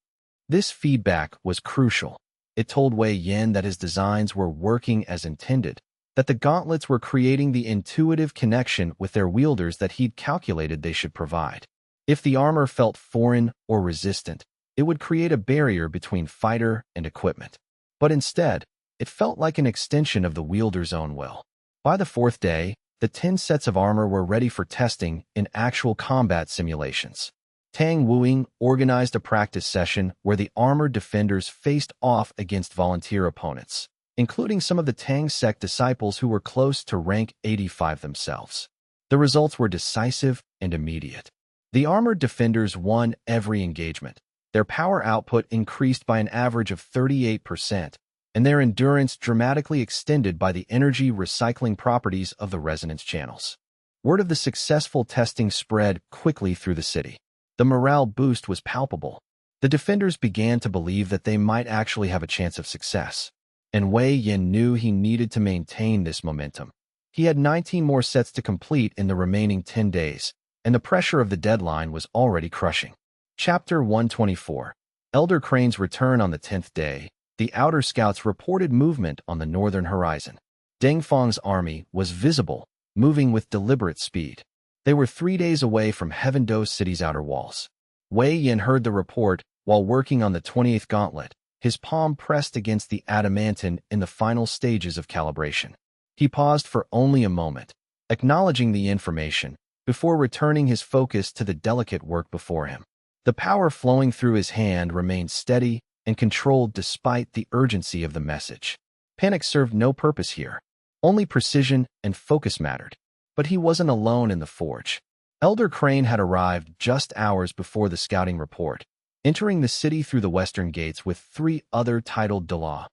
This feedback was crucial. It told Wei Yin that his designs were working as intended, that the gauntlets were creating the intuitive connection with their wielders that he'd calculated they should provide. If the armor felt foreign or resistant, it would create a barrier between fighter and equipment. But instead, it felt like an extension of the wielder's own will. By the 4th day, the 10 sets of armor were ready for testing in actual combat simulations. Tang Wuing organized a practice session where the armored defenders faced off against volunteer opponents, including some of the Tang sect disciples who were close to rank 85 themselves. The results were decisive and immediate. The armored defenders won every engagement. Their power output increased by an average of 38%, and their endurance dramatically extended by the energy recycling properties of the resonance channels. Word of the successful testing spread quickly through the city. The morale boost was palpable. The defenders began to believe that they might actually have a chance of success, and Wei Yin knew he needed to maintain this momentum. He had 19 more sets to complete in the remaining 10 days, and the pressure of the deadline was already crushing. Chapter 124. Elder Crane's return. On the 10th day, the outer scouts reported movement on the northern horizon. Deng Fang's army was visible, moving with deliberate speed. They were 3 days away from Heaven Do City's outer walls. Wei Yin heard the report while working on the 28th gauntlet, his palm pressed against the adamantine in the final stages of calibration. He paused for only a moment, acknowledging the information, before returning his focus to the delicate work before him. The power flowing through his hand remained steady and controlled despite the urgency of the message. Panic served no purpose here. Only precision and focus mattered. But he wasn't alone in the forge. Elder Crane had arrived just hours before the scouting report, entering the city through the western gates with 3 other titled Douluo,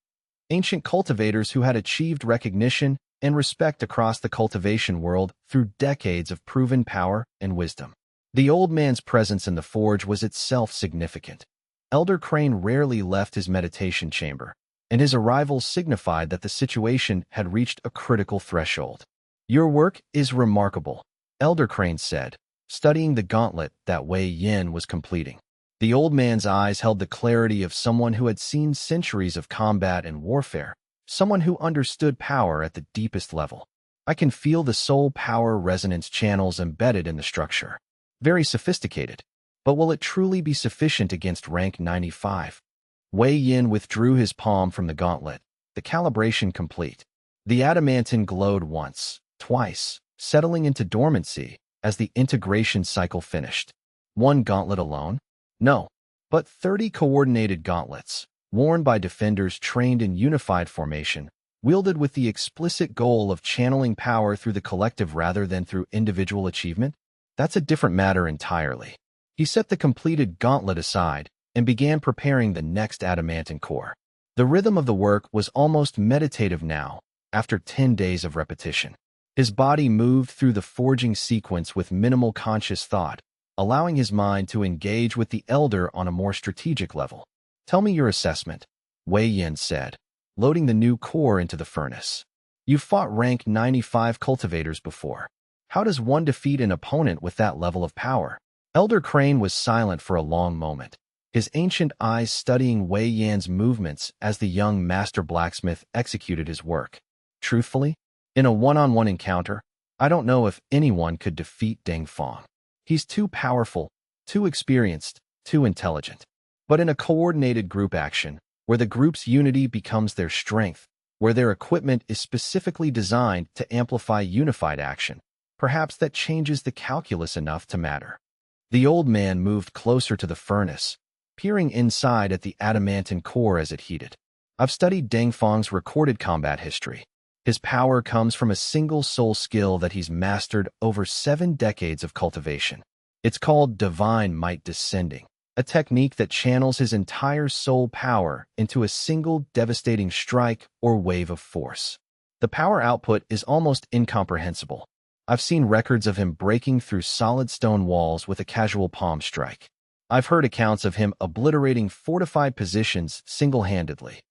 ancient cultivators who had achieved recognition and respect across the cultivation world through decades of proven power and wisdom. The old man's presence in the forge was itself significant. Elder Crane rarely left his meditation chamber, and his arrival signified that the situation had reached a critical threshold. "Your work is remarkable," Elder Crane said, studying the gauntlet that Wei Yin was completing. The old man's eyes held the clarity of someone who had seen centuries of combat and warfare, someone who understood power at the deepest level. "I can feel the soul power resonance channels embedded in the structure. Very sophisticated. But will it truly be sufficient against rank 95? Wei Yin withdrew his palm from the gauntlet, the calibration complete. The adamantine glowed once, twice, settling into dormancy as the integration cycle finished. 1 gauntlet alone? No, but 30 coordinated gauntlets, worn by defenders trained in unified formation, wielded with the explicit goal of channeling power through the collective rather than through individual achievement? That's a different matter entirely. He set the completed gauntlet aside and began preparing the next adamantine core. The rhythm of the work was almost meditative now, after 10 days of repetition. His body moved through the forging sequence with minimal conscious thought, allowing his mind to engage with the elder on a more strategic level. "Tell me your assessment," Wei Yan said, loading the new core into the furnace. "You've fought rank 95 cultivators before. How does one defeat an opponent with that level of power?" Elder Crane was silent for a long moment, his ancient eyes studying Wei Yan's movements as the young master blacksmith executed his work. "Truthfully, in a one-on-one encounter, I don't know if anyone could defeat Deng Fang. He's too powerful, too experienced, too intelligent. But in a coordinated group action, where the group's unity becomes their strength, where their equipment is specifically designed to amplify unified action, perhaps that changes the calculus enough to matter." The old man moved closer to the furnace, peering inside at the adamantine core as it heated. "I've studied Deng Fang's recorded combat history. His power comes from a single soul skill that he's mastered over 7 decades of cultivation. It's called Divine Might Descending, a technique that channels his entire soul power into a single devastating strike or wave of force. The power output is almost incomprehensible. I've seen records of him breaking through solid stone walls with a casual palm strike. I've heard accounts of him obliterating fortified positions single-handedly.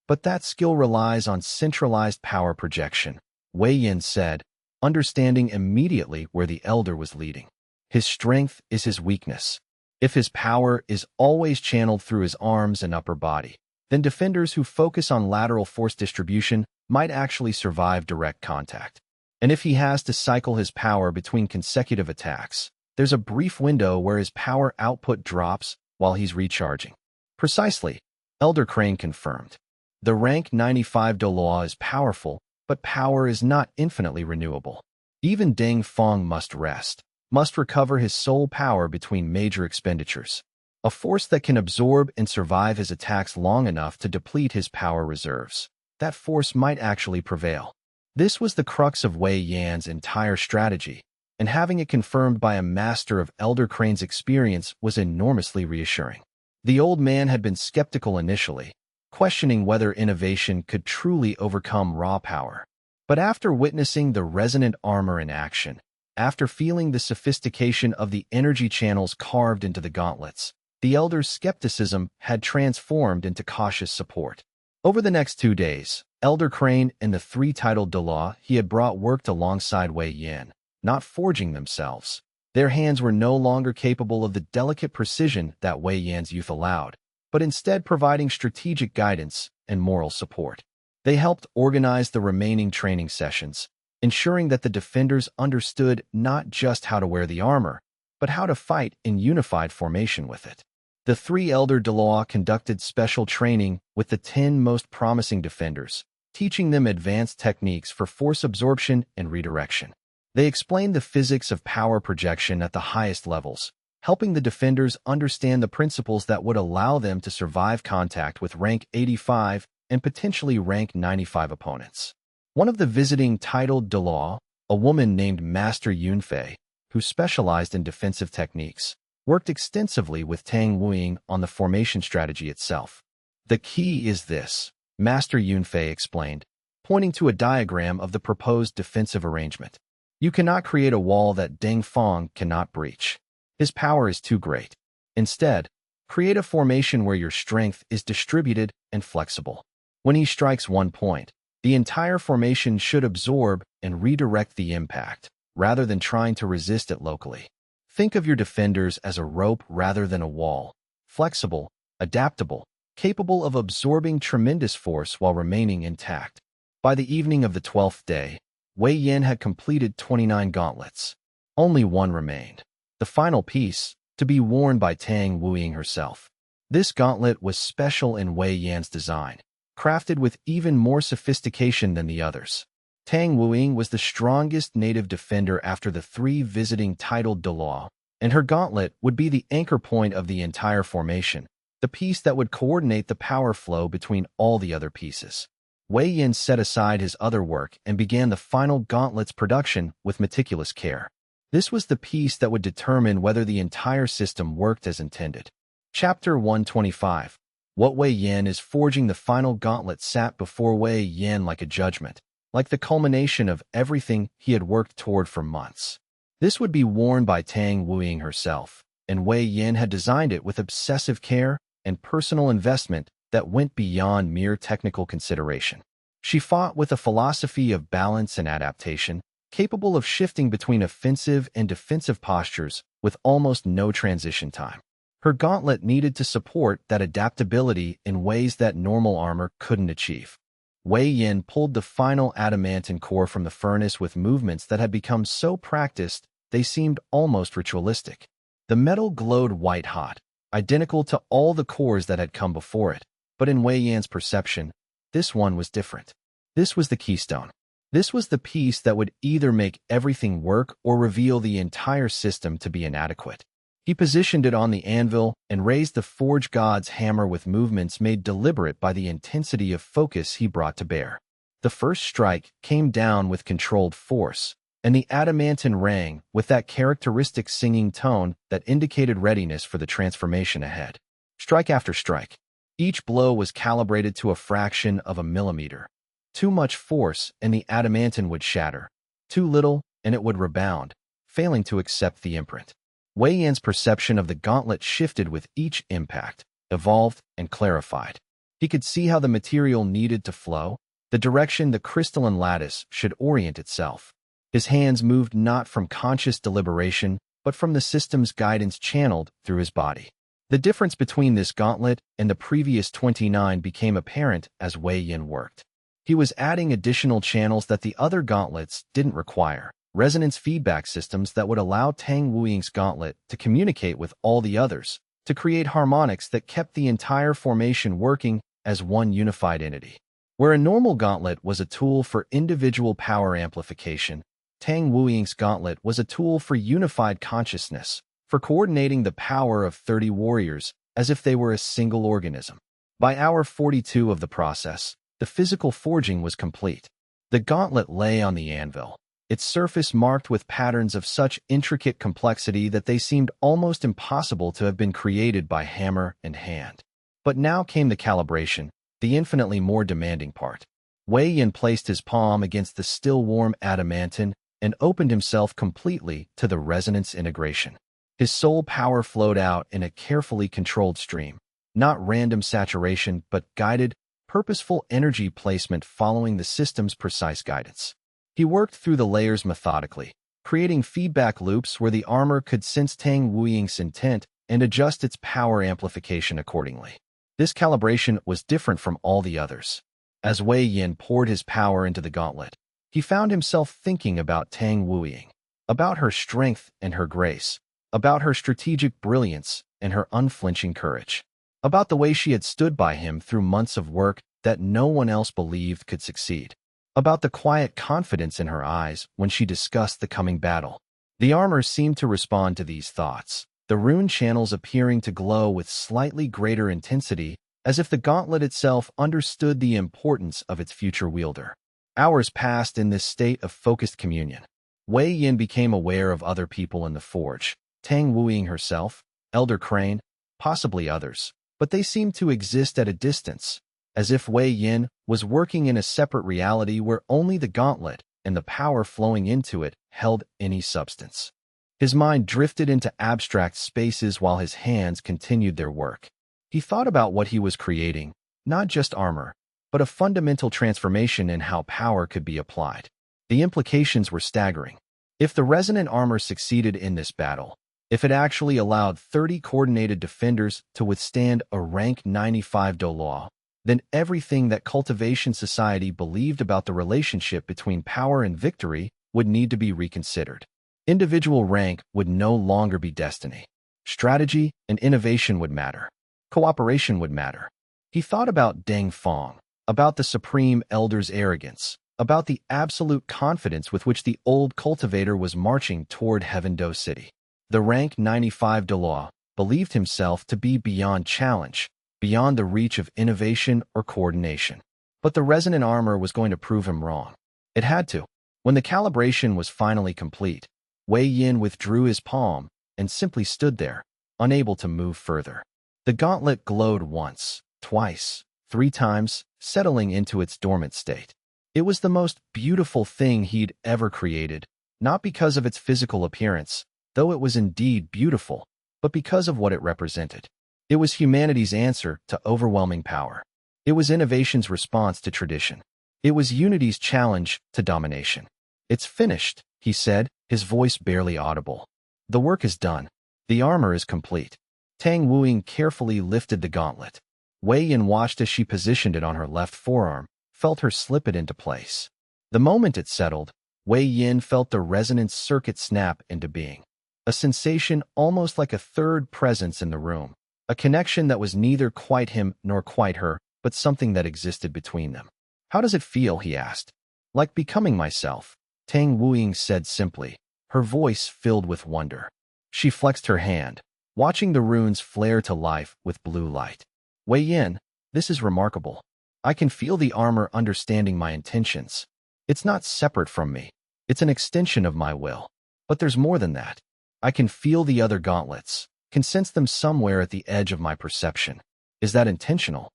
But that skill relies on centralized power projection," Wei Yan said, understanding immediately where the elder was leading. "His strength is his weakness. If his power is always channeled through his arms and upper body, then defenders who focus on lateral force distribution might actually survive direct contact. And if he has to cycle his power between consecutive attacks, there's a brief window where his power output drops while he's recharging." "Precisely," Elder Crane confirmed. "The rank 95 Douluo is powerful, but power is not infinitely renewable. Even Deng Fang must rest, must recover his soul power between major expenditures. A force that can absorb and survive his attacks long enough to deplete his power reserves. That force might actually prevail." This was the crux of Wei Yan's entire strategy, and having it confirmed by a master of Elder Crane's experience was enormously reassuring. The old man had been skeptical initially, questioning whether innovation could truly overcome raw power. But after witnessing the resonant armor in action, after feeling the sophistication of the energy channels carved into the gauntlets, the elder's skepticism had transformed into cautious support. Over the next 2 days, Elder Crane and the 3-titled Douluo he had brought worked alongside Wei Yan, not forging themselves. Their hands were no longer capable of the delicate precision that Wei Yan's youth allowed, but instead providing strategic guidance and moral support. They helped organize the remaining training sessions, ensuring that the defenders understood not just how to wear the armor, but how to fight in unified formation with it. The 3 elder Douluo conducted special training with the 10 most promising defenders, teaching them advanced techniques for force absorption and redirection. They explained the physics of power projection at the highest levels, helping the defenders understand the principles that would allow them to survive contact with rank 85 and potentially rank 95 opponents. One of the visiting titled Douluo, a woman named Master Yunfei, who specialized in defensive techniques, worked extensively with Tang Wuing on the formation strategy itself. "The key is this," Master Yunfei explained, pointing to a diagram of the proposed defensive arrangement. "You cannot create a wall that Deng Fang cannot breach. His power is too great. Instead, create a formation where your strength is distributed and flexible. When he strikes one point, the entire formation should absorb and redirect the impact, rather than trying to resist it locally. Think of your defenders as a rope rather than a wall, flexible, adaptable, capable of absorbing tremendous force while remaining intact." By the evening of the 12th day, Wei Yan had completed 29 gauntlets. Only one remained, the final piece, to be worn by Tang Wuing herself. This gauntlet was special in Wei Yan's design, crafted with even more sophistication than the others. Tang Wuing was the strongest native defender after the 3 visiting titled Douluo, and her gauntlet would be the anchor point of the entire formation, the piece that would coordinate the power flow between all the other pieces. Wei Yan set aside his other work and began the final gauntlet's production with meticulous care. This was the piece that would determine whether the entire system worked as intended. Chapter 125. What Wei Yan is forging the final gauntlet sat before Wei Yan like a judgment, like the culmination of everything he had worked toward for months. This would be worn by Tang Wuying herself, and Wei Yan had designed it with obsessive care and personal investment that went beyond mere technical consideration. She fought with a philosophy of balance and adaptation, capable of shifting between offensive and defensive postures with almost no transition time. Her gauntlet needed to support that adaptability in ways that normal armor couldn't achieve. Wei Yin pulled the final adamantine core from the furnace with movements that had become so practiced they seemed almost ritualistic. The metal glowed white-hot, identical to all the cores that had come before it, but in Wei Yan's perception, this one was different. This was the keystone. This was the piece that would either make everything work or reveal the entire system to be inadequate. He positioned it on the anvil and raised the Forge God's hammer with movements made deliberate by the intensity of focus he brought to bear. The first strike came down with controlled force, and the adamantine rang with that characteristic singing tone that indicated readiness for the transformation ahead. Strike after strike. Each blow was calibrated to a fraction of a millimeter. Too much force and the adamantine would shatter. Too little and it would rebound, failing to accept the imprint. Wei Yan's perception of the gauntlet shifted with each impact, evolved and clarified. He could see how the material needed to flow, the direction the crystalline lattice should orient itself. His hands moved not from conscious deliberation, but from the system's guidance channeled through his body. The difference between this gauntlet and the previous 29 became apparent as Wei Yan worked. He was adding additional channels that the other gauntlets didn't require. Resonance feedback systems that would allow Tang Wuying's gauntlet to communicate with all the others, to create harmonics that kept the entire formation working as one unified entity. Where a normal gauntlet was a tool for individual power amplification, Tang Wuying's gauntlet was a tool for unified consciousness, for coordinating the power of 30 warriors as if they were a single organism. By hour 42 of the process, the physical forging was complete. The gauntlet lay on the anvil, its surface marked with patterns of such intricate complexity that they seemed almost impossible to have been created by hammer and hand. But now came the calibration, the infinitely more demanding part. Wei Yan placed his palm against the still-warm adamantine and opened himself completely to the resonance integration. His soul power flowed out in a carefully controlled stream, not random saturation but guided, purposeful energy placement following the system's precise guidance. He worked through the layers methodically, creating feedback loops where the armor could sense Tang Wuying's intent and adjust its power amplification accordingly. This calibration was different from all the others. As Wei Yan poured his power into the gauntlet, he found himself thinking about Tang Wuying, about her strength and her grace, about her strategic brilliance and her unflinching courage, about the way she had stood by him through months of work that no one else believed could succeed, about the quiet confidence in her eyes when she discussed the coming battle. The armor seemed to respond to these thoughts, the rune channels appearing to glow with slightly greater intensity, as if the gauntlet itself understood the importance of its future wielder. Hours passed in this state of focused communion. Wei Yan became aware of other people in the forge, Tang Wuying herself, Elder Crane, possibly others, but they seemed to exist at a distance, as if Wei Yan was working in a separate reality where only the gauntlet and the power flowing into it held any substance. His mind drifted into abstract spaces while his hands continued their work. He thought about what he was creating, not just armor, but a fundamental transformation in how power could be applied. The implications were staggering. If the resonant armor succeeded in this battle, if it actually allowed 30 coordinated defenders to withstand a rank 95 Douluo, then everything that Cultivation Society believed about the relationship between power and victory would need to be reconsidered. Individual rank would no longer be destiny. Strategy and innovation would matter. Cooperation would matter. He thought about Deng Fong, about the Supreme Elder's arrogance, about the absolute confidence with which the old cultivator was marching toward Heaven Do City. The rank 95 Douluo believed himself to be beyond challenge, beyond the reach of innovation or coordination. But the resonant armor was going to prove him wrong. It had to. When the calibration was finally complete, Wei Yan withdrew his palm and simply stood there, unable to move further. The gauntlet glowed once, twice, 3 times, settling into its dormant state. It was the most beautiful thing he'd ever created, not because of its physical appearance, though it was indeed beautiful, but because of what it represented. It was humanity's answer to overwhelming power. It was innovation's response to tradition. It was unity's challenge to domination. "It's finished," he said, his voice barely audible. "The work is done. The armor is complete." Tang Wuing carefully lifted the gauntlet. Wei Yin watched as she positioned it on her left forearm, felt her slip it into place. The moment it settled, Wei Yin felt the resonance circuit snap into being. A sensation almost like a third presence in the room. A connection that was neither quite him nor quite her, but something that existed between them. "How does it feel?" he asked. "Like becoming myself," Tang Wuing said simply, her voice filled with wonder. She flexed her hand, watching the runes flare to life with blue light. "Wei Yin, this is remarkable. I can feel the armor understanding my intentions. It's not separate from me. It's an extension of my will. But there's more than that. I can feel the other gauntlets, can sense them somewhere at the edge of my perception. Is that intentional?"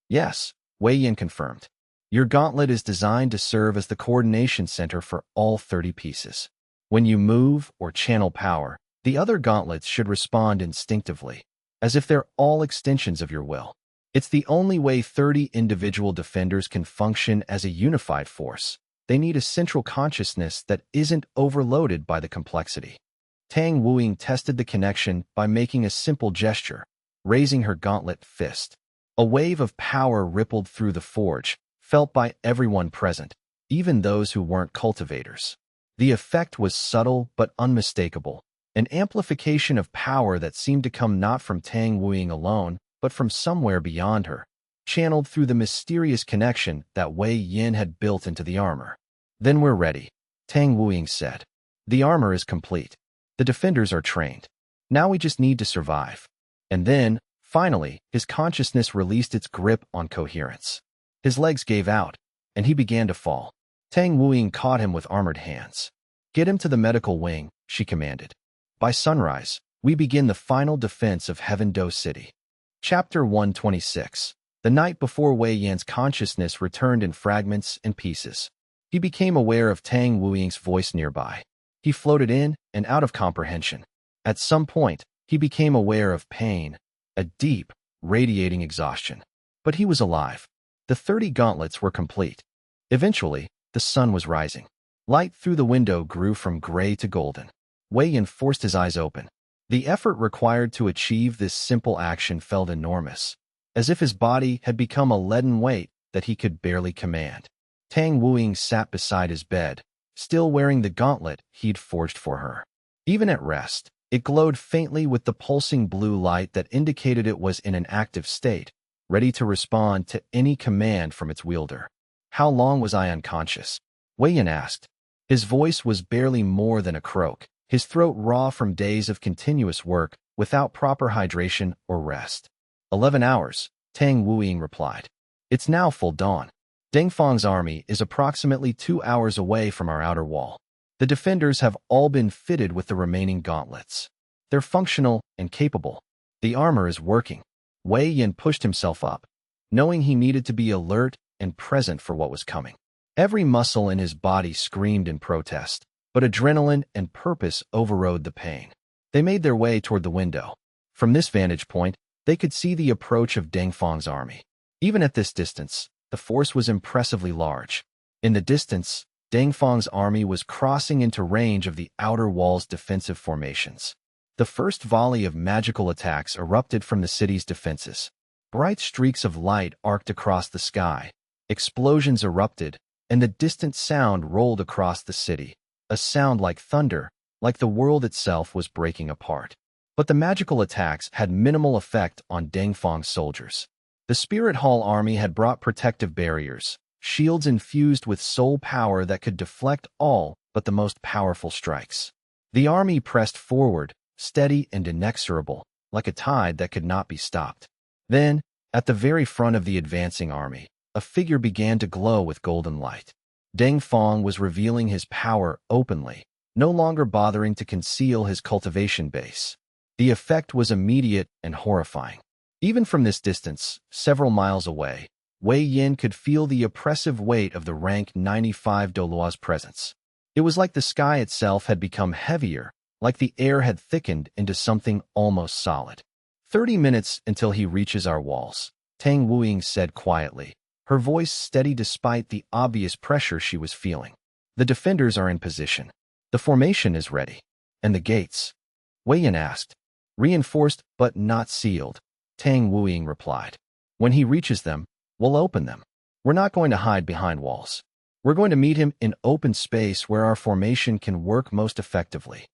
"Yes," Wei Yin confirmed. "Your gauntlet is designed to serve as the coordination center for all 30 pieces. When you move or channel power, the other gauntlets should respond instinctively, as if they're all extensions of your will. It's the only way 30 individual defenders can function as a unified force. They need a central consciousness that isn't overloaded by the complexity." Tang Wuing tested the connection by making a simple gesture, raising her gauntlet fist. A wave of power rippled through the forge, felt by everyone present, even those who weren't cultivators. The effect was subtle but unmistakable, an amplification of power that seemed to come not from Tang Wuing alone, but from somewhere beyond her, channeled through the mysterious connection that Wei Yin had built into the armor. "Then we're ready," Tang Wuing said. "The armor is complete. The defenders are trained. Now we just need to survive." And then, finally, his consciousness released its grip on coherence. His legs gave out, and he began to fall. Tang Wuing caught him with armored hands. "Get him to the medical wing," she commanded. "By sunrise, we begin the final defense of Heaven Do City." Chapter 126. The night before Wei Yan's consciousness returned in fragments and pieces. He became aware of Tang Wuing's voice nearby. He floated in and out of comprehension. At some point, he became aware of pain, a deep, radiating exhaustion. But he was alive. The 30 gauntlets were complete. Eventually, the sun was rising. Light through the window grew from gray to golden. Wei Yan forced his eyes open. The effort required to achieve this simple action felt enormous, as if his body had become a leaden weight that he could barely command. Tang Wuing sat beside his bed, still wearing the gauntlet he'd forged for her. Even at rest, it glowed faintly with the pulsing blue light that indicated it was in an active state, ready to respond to any command from its wielder. "How long was I unconscious?" Wei Yan asked. His voice was barely more than a croak, his throat raw from days of continuous work without proper hydration or rest. 11 hours, Tang Wuing replied. "It's now full dawn. Deng Fang's army is approximately 2 hours away from our outer wall. The defenders have all been fitted with the remaining gauntlets. They're functional and capable. The armor is working." Wei Yan pushed himself up, knowing he needed to be alert and present for what was coming. Every muscle in his body screamed in protest, but adrenaline and purpose overrode the pain. They made their way toward the window. From this vantage point, they could see the approach of Deng Fang's army. Even at this distance, the force was impressively large. In the distance, Deng Fang's army was crossing into range of the outer wall's defensive formations. The first volley of magical attacks erupted from the city's defenses. Bright streaks of light arced across the sky. Explosions erupted, and the distant sound rolled across the city, a sound like thunder, like the world itself was breaking apart. But the magical attacks had minimal effect on Deng Fang's soldiers. The Spirit Hall army had brought protective barriers, shields infused with soul power that could deflect all but the most powerful strikes. The army pressed forward, steady and inexorable, like a tide that could not be stopped. Then, at the very front of the advancing army, a figure began to glow with golden light. Deng Fang was revealing his power openly, no longer bothering to conceal his cultivation base. The effect was immediate and horrifying. Even from this distance, several miles away, Wei Yin could feel the oppressive weight of the rank 95 Douluo's presence. It was like the sky itself had become heavier, like the air had thickened into something almost solid. 30 minutes until he reaches our walls, Tang Wuying said quietly, her voice steady despite the obvious pressure she was feeling. The defenders are in position. The formation is ready. And the gates? Wei Yin asked. Reinforced but not sealed, Tang Wuying replied. When he reaches them, we'll open them. We're not going to hide behind walls. We're going to meet him in open space where our formation can work most effectively.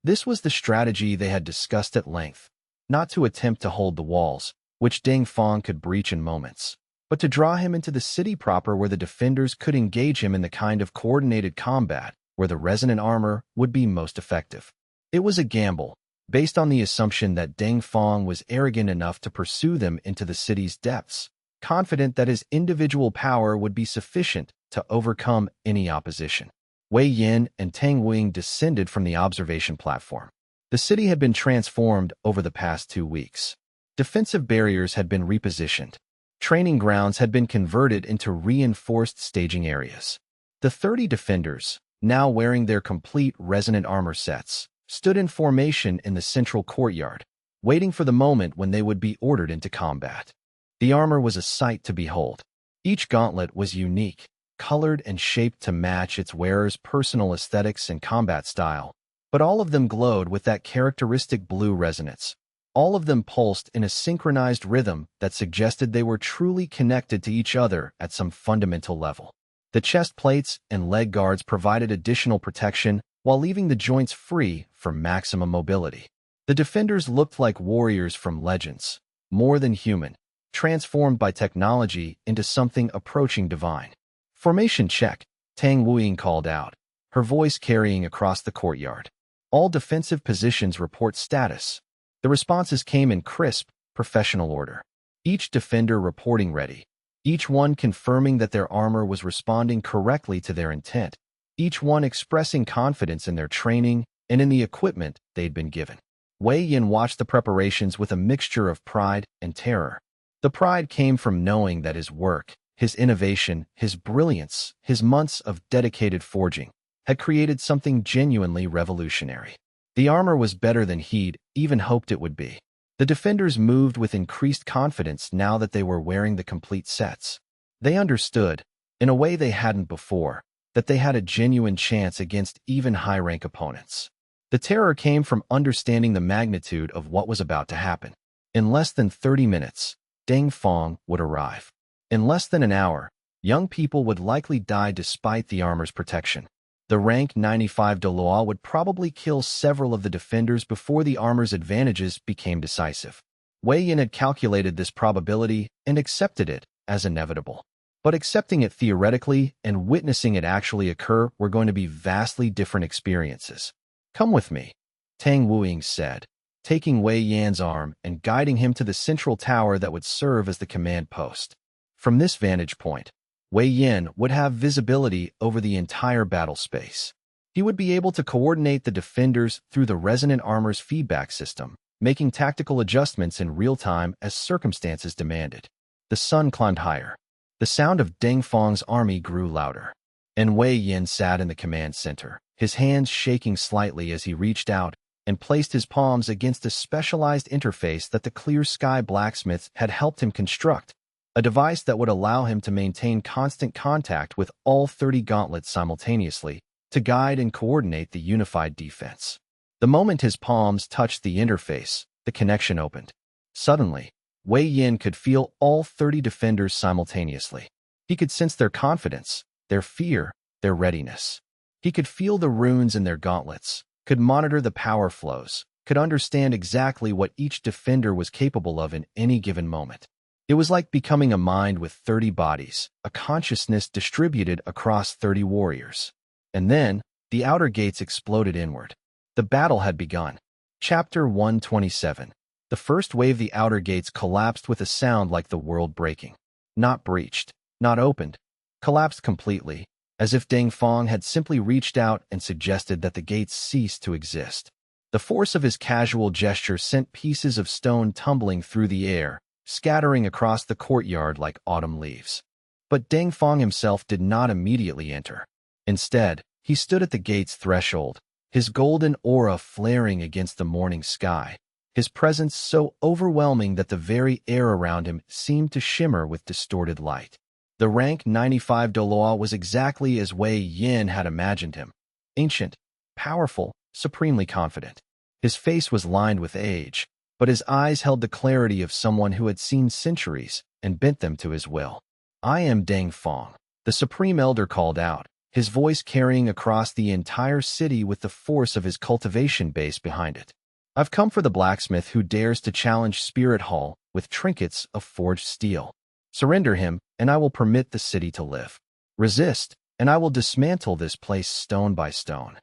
This was the strategy they had discussed at length, not to attempt to hold the walls, which Ding Fong could breach in moments, but to draw him into the city proper where the defenders could engage him in the kind of coordinated combat where the resonant armor would be most effective. It was a gamble, based on the assumption that Ding Fong was arrogant enough to pursue them into the city's depths, confident that his individual power would be sufficient to overcome any opposition. Wei Yin and Tang Wuying descended from the observation platform. The city had been transformed over the past 2 weeks. Defensive barriers had been repositioned. Training grounds had been converted into reinforced staging areas. The 30 defenders, now wearing their complete resonant armor sets, stood in formation in the central courtyard, waiting for the moment when they would be ordered into combat. The armor was a sight to behold. Each gauntlet was unique, colored and shaped to match its wearer's personal aesthetics and combat style, but all of them glowed with that characteristic blue resonance. All of them pulsed in a synchronized rhythm that suggested they were truly connected to each other at some fundamental level. The chest plates and leg guards provided additional protection while leaving the joints free for maximum mobility. The defenders looked like warriors from legends, more than human, transformed by technology into something approaching divine. Formation check, Tang Wuying called out, her voice carrying across the courtyard. All defensive positions report status. The responses came in crisp, professional order. Each defender reporting ready. Each one confirming that their armor was responding correctly to their intent. Each one expressing confidence in their training and in the equipment they'd been given. Wei Yin watched the preparations with a mixture of pride and terror. The pride came from knowing that his work, his innovation, his brilliance, his months of dedicated forging, had created something genuinely revolutionary. The armor was better than he'd even hoped it would be. The defenders moved with increased confidence now that they were wearing the complete sets. They understood, in a way they hadn't before, that they had a genuine chance against even high-rank opponents. The terror came from understanding the magnitude of what was about to happen. In less than 30 minutes, Ding Fong would arrive. In less than an hour, young people would likely die despite the armor's protection. The rank 95 Douluo would probably kill several of the defenders before the armor's advantages became decisive. Wei Yin had calculated this probability and accepted it as inevitable. But accepting it theoretically and witnessing it actually occur were going to be vastly different experiences. Come with me, Tang Wuying said, taking Wei Yan's arm and guiding him to the central tower that would serve as the command post. From this vantage point, Wei Yin would have visibility over the entire battle space. He would be able to coordinate the defenders through the resonant armor's feedback system, making tactical adjustments in real time as circumstances demanded. The sun climbed higher. The sound of Ding Fong's army grew louder. And Wei Yin sat in the command center, his hands shaking slightly as he reached out and placed his palms against a specialized interface that the Clear Sky Blacksmith had helped him construct, a device that would allow him to maintain constant contact with all 30 gauntlets simultaneously to guide and coordinate the unified defense. The moment his palms touched the interface, the connection opened. Suddenly, Wei Yin could feel all 30 defenders simultaneously. He could sense their confidence, their fear, their readiness. He could feel the runes in their gauntlets, could monitor the power flows, could understand exactly what each defender was capable of in any given moment. It was like becoming a mind with 30 bodies, a consciousness distributed across 30 warriors. And then, the outer gates exploded inward. The battle had begun. Chapter 127. The first wave, the outer gates collapsed with a sound like the world breaking. Not breached, not opened, collapsed completely, as if Ding Fong had simply reached out and suggested that the gates cease to exist. The force of his casual gesture sent pieces of stone tumbling through the air, scattering across the courtyard like autumn leaves. But Deng Fang himself did not immediately enter. Instead, he stood at the gate's threshold, his golden aura flaring against the morning sky, his presence so overwhelming that the very air around him seemed to shimmer with distorted light. The rank 95 Douluo was exactly as Wei Yin had imagined him. Ancient, powerful, supremely confident. His face was lined with age, but his eyes held the clarity of someone who had seen centuries and bent them to his will. "I am Deng Fang," the Supreme Elder called out, his voice carrying across the entire city with the force of his cultivation base behind it. "I've come for the blacksmith who dares to challenge Spirit Hall with trinkets of forged steel. Surrender him, and I will permit the city to live. Resist, and I will dismantle this place stone by stone."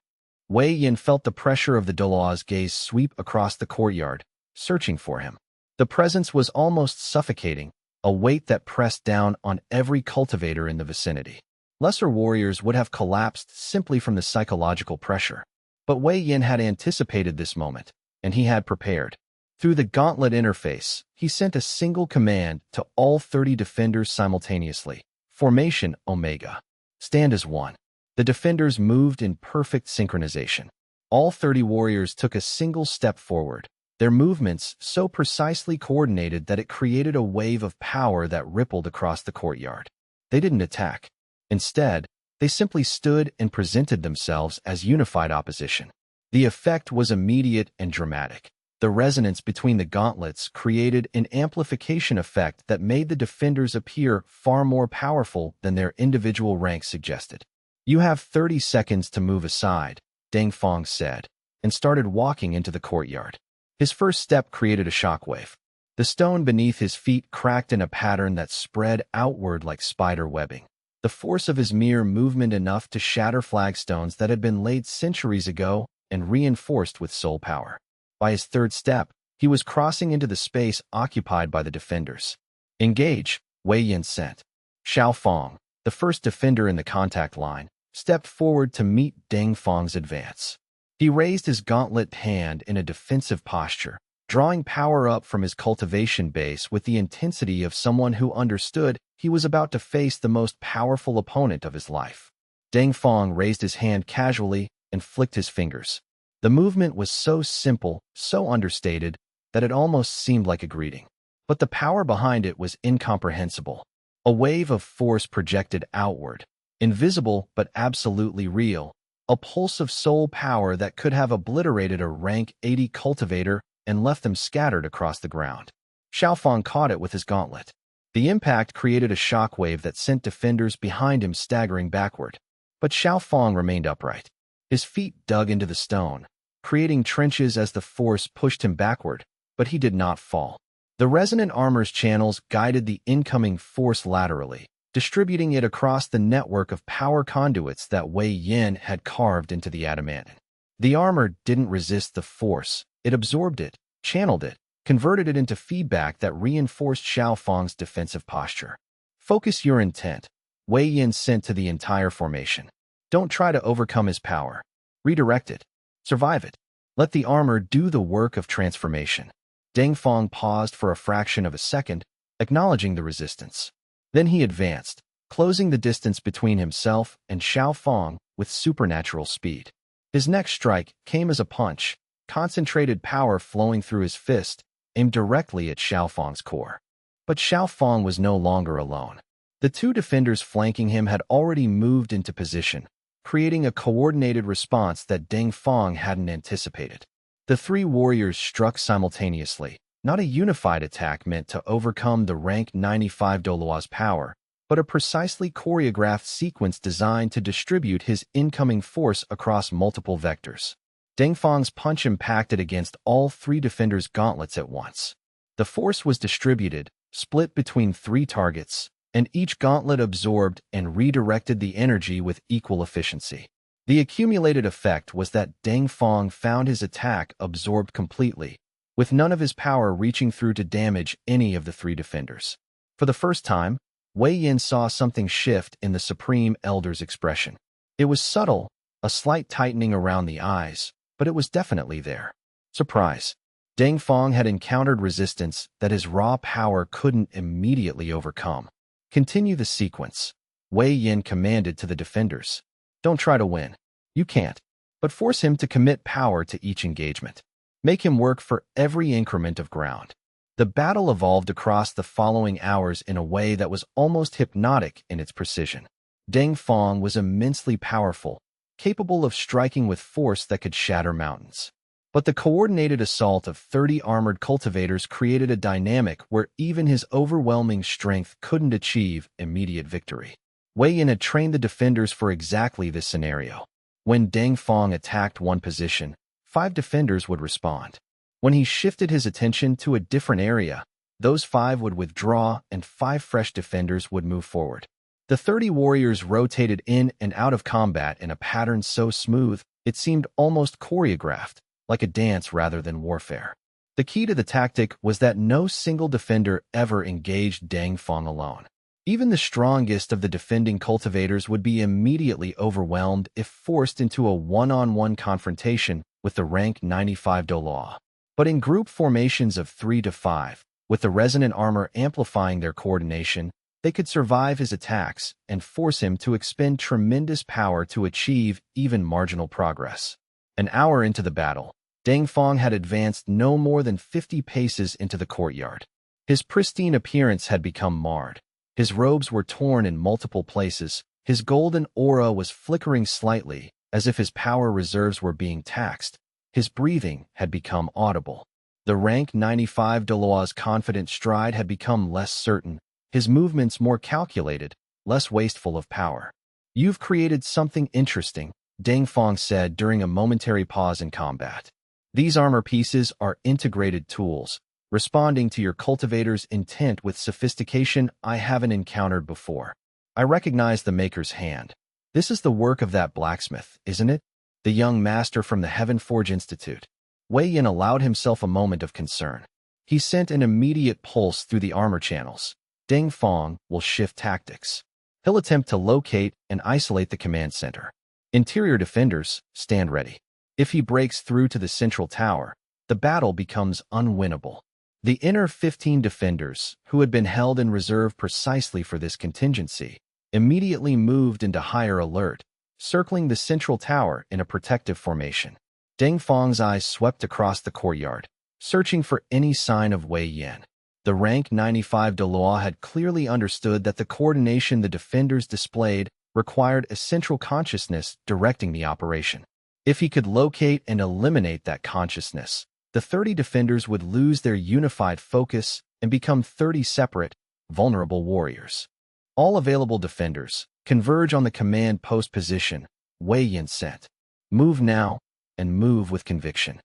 Wei Yin felt the pressure of the Douluo's gaze sweep across the courtyard, searching for him. The presence was almost suffocating, a weight that pressed down on every cultivator in the vicinity. Lesser warriors would have collapsed simply from the psychological pressure. But Wei Yin had anticipated this moment, and he had prepared. Through the gauntlet interface, he sent a single command to all 30 defenders simultaneously. Formation Omega. Stand as one. The defenders moved in perfect synchronization. All 30 warriors took a single step forward, their movements so precisely coordinated that it created a wave of power that rippled across the courtyard. They didn't attack. Instead, they simply stood and presented themselves as unified opposition. The effect was immediate and dramatic. The resonance between the gauntlets created an amplification effect that made the defenders appear far more powerful than their individual ranks suggested. "You have 30 seconds to move aside," Deng Fang said, and started walking into the courtyard. His first step created a shockwave. The stone beneath his feet cracked in a pattern that spread outward like spider webbing. The force of his mere movement enough to shatter flagstones that had been laid centuries ago and reinforced with soul power. By his third step, he was crossing into the space occupied by the defenders. "Engage," Wei Yin sent. Xiao Fang, the first defender in the contact line, stepped forward to meet Deng Fang's advance. He raised his gauntlet hand in a defensive posture, drawing power up from his cultivation base with the intensity of someone who understood he was about to face the most powerful opponent of his life. Deng Fang raised his hand casually and flicked his fingers. The movement was so simple, so understated, that it almost seemed like a greeting. But the power behind it was incomprehensible. A wave of force projected outward, invisible but absolutely real, a pulse of soul power that could have obliterated a rank 80 cultivator and left them scattered across the ground. Xiao Fang caught it with his gauntlet. The impact created a shockwave that sent defenders behind him staggering backward. But Xiao Fang remained upright. His feet dug into the stone, creating trenches as the force pushed him backward, but he did not fall. The resonant armor's channels guided the incoming force laterally, distributing it across the network of power conduits that Wei Yin had carved into the adamantine. The armor didn't resist the force. It absorbed it, channeled it, converted it into feedback that reinforced Xiao Fang's defensive posture. "Focus your intent," Wei Yin sent to the entire formation. "Don't try to overcome his power. Redirect it. Survive it. Let the armor do the work of transformation." Deng Fang paused for a fraction of a second, acknowledging the resistance. Then he advanced, closing the distance between himself and Xiao Fang with supernatural speed. His next strike came as a punch, concentrated power flowing through his fist, aimed directly at Xiao Fang's core. But Xiao Fang was no longer alone. The two defenders flanking him had already moved into position, creating a coordinated response that Deng Fang hadn't anticipated. The three warriors struck simultaneously, not a unified attack meant to overcome the rank 95 Douluo's power, but a precisely choreographed sequence designed to distribute his incoming force across multiple vectors. Deng Fang's punch impacted against all three defenders' gauntlets at once. The force was distributed, split between three targets, and each gauntlet absorbed and redirected the energy with equal efficiency. The accumulated effect was that Deng Fang found his attack absorbed completely, with none of his power reaching through to damage any of the three defenders. For the first time, Wei Yin saw something shift in the Supreme Elder's expression. It was subtle, a slight tightening around the eyes, but it was definitely there. Surprise. Deng Fong had encountered resistance that his raw power couldn't immediately overcome. Continue the sequence. Wei Yin commanded to the defenders. Don't try to win. You can't. But force him to commit power to each engagement. Make him work for every increment of ground. The battle evolved across the following hours in a way that was almost hypnotic in its precision. Deng Fong was immensely powerful, capable of striking with force that could shatter mountains. But the coordinated assault of 30 armored cultivators created a dynamic where even his overwhelming strength couldn't achieve immediate victory. Wei Yin had trained the defenders for exactly this scenario. When Deng Fong attacked one position, 5 defenders would respond. When he shifted his attention to a different area, those 5 would withdraw and 5 fresh defenders would move forward. The 30 warriors rotated in and out of combat in a pattern so smooth it seemed almost choreographed, like a dance rather than warfare. The key to the tactic was that no single defender ever engaged Deng Fong alone. Even the strongest of the defending cultivators would be immediately overwhelmed if forced into a one-on-one confrontation with the rank 95 Douluo. But in group formations of 3 to 5, with the resonant armor amplifying their coordination, they could survive his attacks and force him to expend tremendous power to achieve even marginal progress. An hour into the battle, Deng Fong had advanced no more than 50 paces into the courtyard. His pristine appearance had become marred. His robes were torn in multiple places. His golden aura was flickering slightly, as if his power reserves were being taxed. His breathing had become audible. The rank 95 Douluo's confident stride had become less certain, his movements more calculated, less wasteful of power. "You've created something interesting," Deng Fong said during a momentary pause in combat. "These armor pieces are integrated tools, responding to your cultivator's intent with sophistication I haven't encountered before. I recognize the maker's hand. This is the work of that blacksmith, isn't it? The young master from the Heaven Forge Institute." Wei Yin allowed himself a moment of concern. He sent an immediate pulse through the armor channels. Deng Fong will shift tactics. He'll attempt to locate and isolate the command center. Interior defenders, stand ready. If he breaks through to the central tower, the battle becomes unwinnable. The inner 15 defenders, who had been held in reserve precisely for this contingency, immediately moved into higher alert, circling the central tower in a protective formation. Deng Fong's eyes swept across the courtyard, searching for any sign of Wei Yin. The rank 95 Douluo had clearly understood that the coordination the defenders displayed required a central consciousness directing the operation. If he could locate and eliminate that consciousness, the 30 defenders would lose their unified focus and become 30 separate, vulnerable warriors. "All available defenders, converge on the command post position," Wei Yin sent. "Move now, and move with conviction."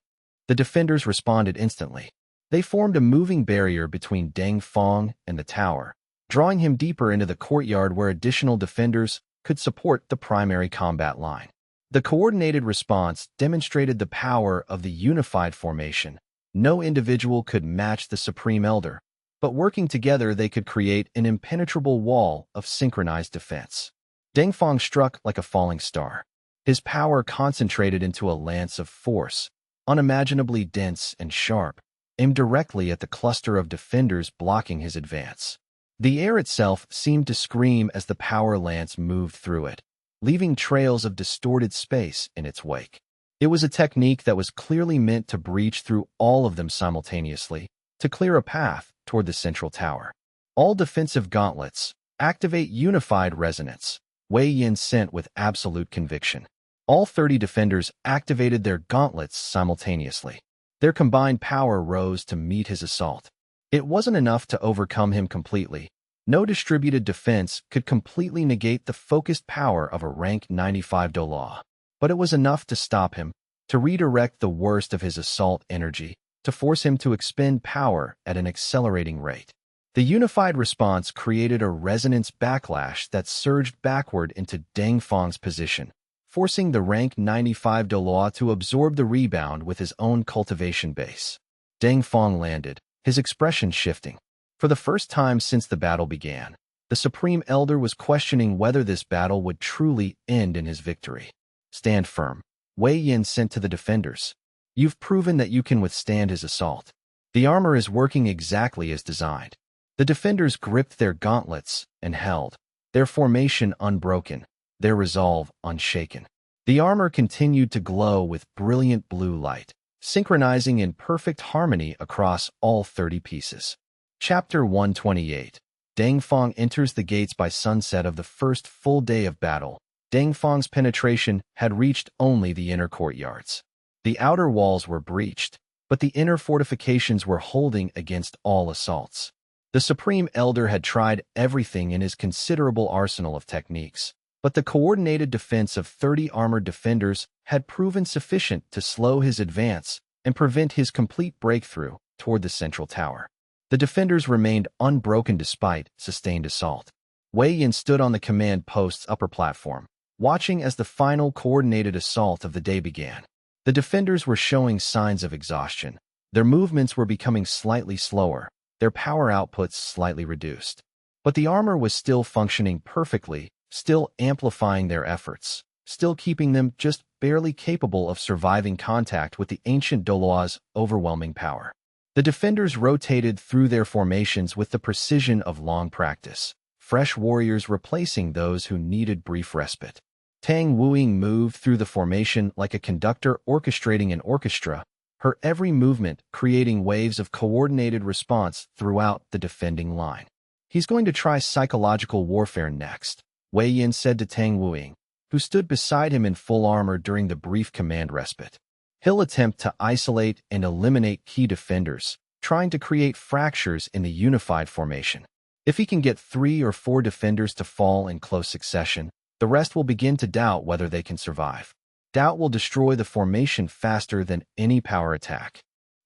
The defenders responded instantly. They formed a moving barrier between Deng Fong and the tower, drawing him deeper into the courtyard where additional defenders could support the primary combat line. The coordinated response demonstrated the power of the unified formation. No individual could match the Supreme Elder, but working together they could create an impenetrable wall of synchronized defense. Deng Fong struck like a falling star. His power concentrated into a lance of force, unimaginably dense and sharp, aimed directly at the cluster of defenders blocking his advance. The air itself seemed to scream as the power lance moved through it, leaving trails of distorted space in its wake. It was a technique that was clearly meant to breach through all of them simultaneously, to clear a path toward the central tower. "All defensive gauntlets, activate unified resonance," Wei Yin sent with absolute conviction. All 30 defenders activated their gauntlets simultaneously. Their combined power rose to meet his assault. It wasn't enough to overcome him completely. No distributed defense could completely negate the focused power of a rank 95 Douluo. But it was enough to stop him, to redirect the worst of his assault energy, to force him to expend power at an accelerating rate. The unified response created a resonance backlash that surged backward into Deng Fong's position, forcing the rank 95 Douluo to absorb the rebound with his own cultivation base. Deng Fong landed, his expression shifting. For the first time since the battle began, the Supreme Elder was questioning whether this battle would truly end in his victory. "Stand firm," Wei Yin sent to the defenders. You've proven that you can withstand his assault. The armor is working exactly as designed. The defenders gripped their gauntlets and held, their formation unbroken, their resolve unshaken. The armor continued to glow with brilliant blue light, synchronizing in perfect harmony across all 30 pieces. Chapter 128. Deng Fang enters the gates by sunset of the first full day of battle. Deng Fang's penetration had reached only the inner courtyards. The outer walls were breached, but the inner fortifications were holding against all assaults. The Supreme Elder had tried everything in his considerable arsenal of techniques, but the coordinated defense of 30 armored defenders had proven sufficient to slow his advance and prevent his complete breakthrough toward the central tower. The defenders remained unbroken despite sustained assault. Wei Yin stood on the command post's upper platform, watching as the final coordinated assault of the day began. The defenders were showing signs of exhaustion. Their movements were becoming slightly slower, their power outputs slightly reduced. But the armor was still functioning perfectly, still amplifying their efforts, still keeping them just barely capable of surviving contact with the ancient Douluo's overwhelming power. The defenders rotated through their formations with the precision of long practice, fresh warriors replacing those who needed brief respite. Tang Wuing moved through the formation like a conductor orchestrating an orchestra, her every movement creating waves of coordinated response throughout the defending line. He's going to try psychological warfare next, Wei Yin said to Tang Wuing, who stood beside him in full armor during the brief command respite. He'll attempt to isolate and eliminate key defenders, trying to create fractures in the unified formation. If he can get 3 or 4 defenders to fall in close succession, the rest will begin to doubt whether they can survive. Doubt will destroy the formation faster than any power attack.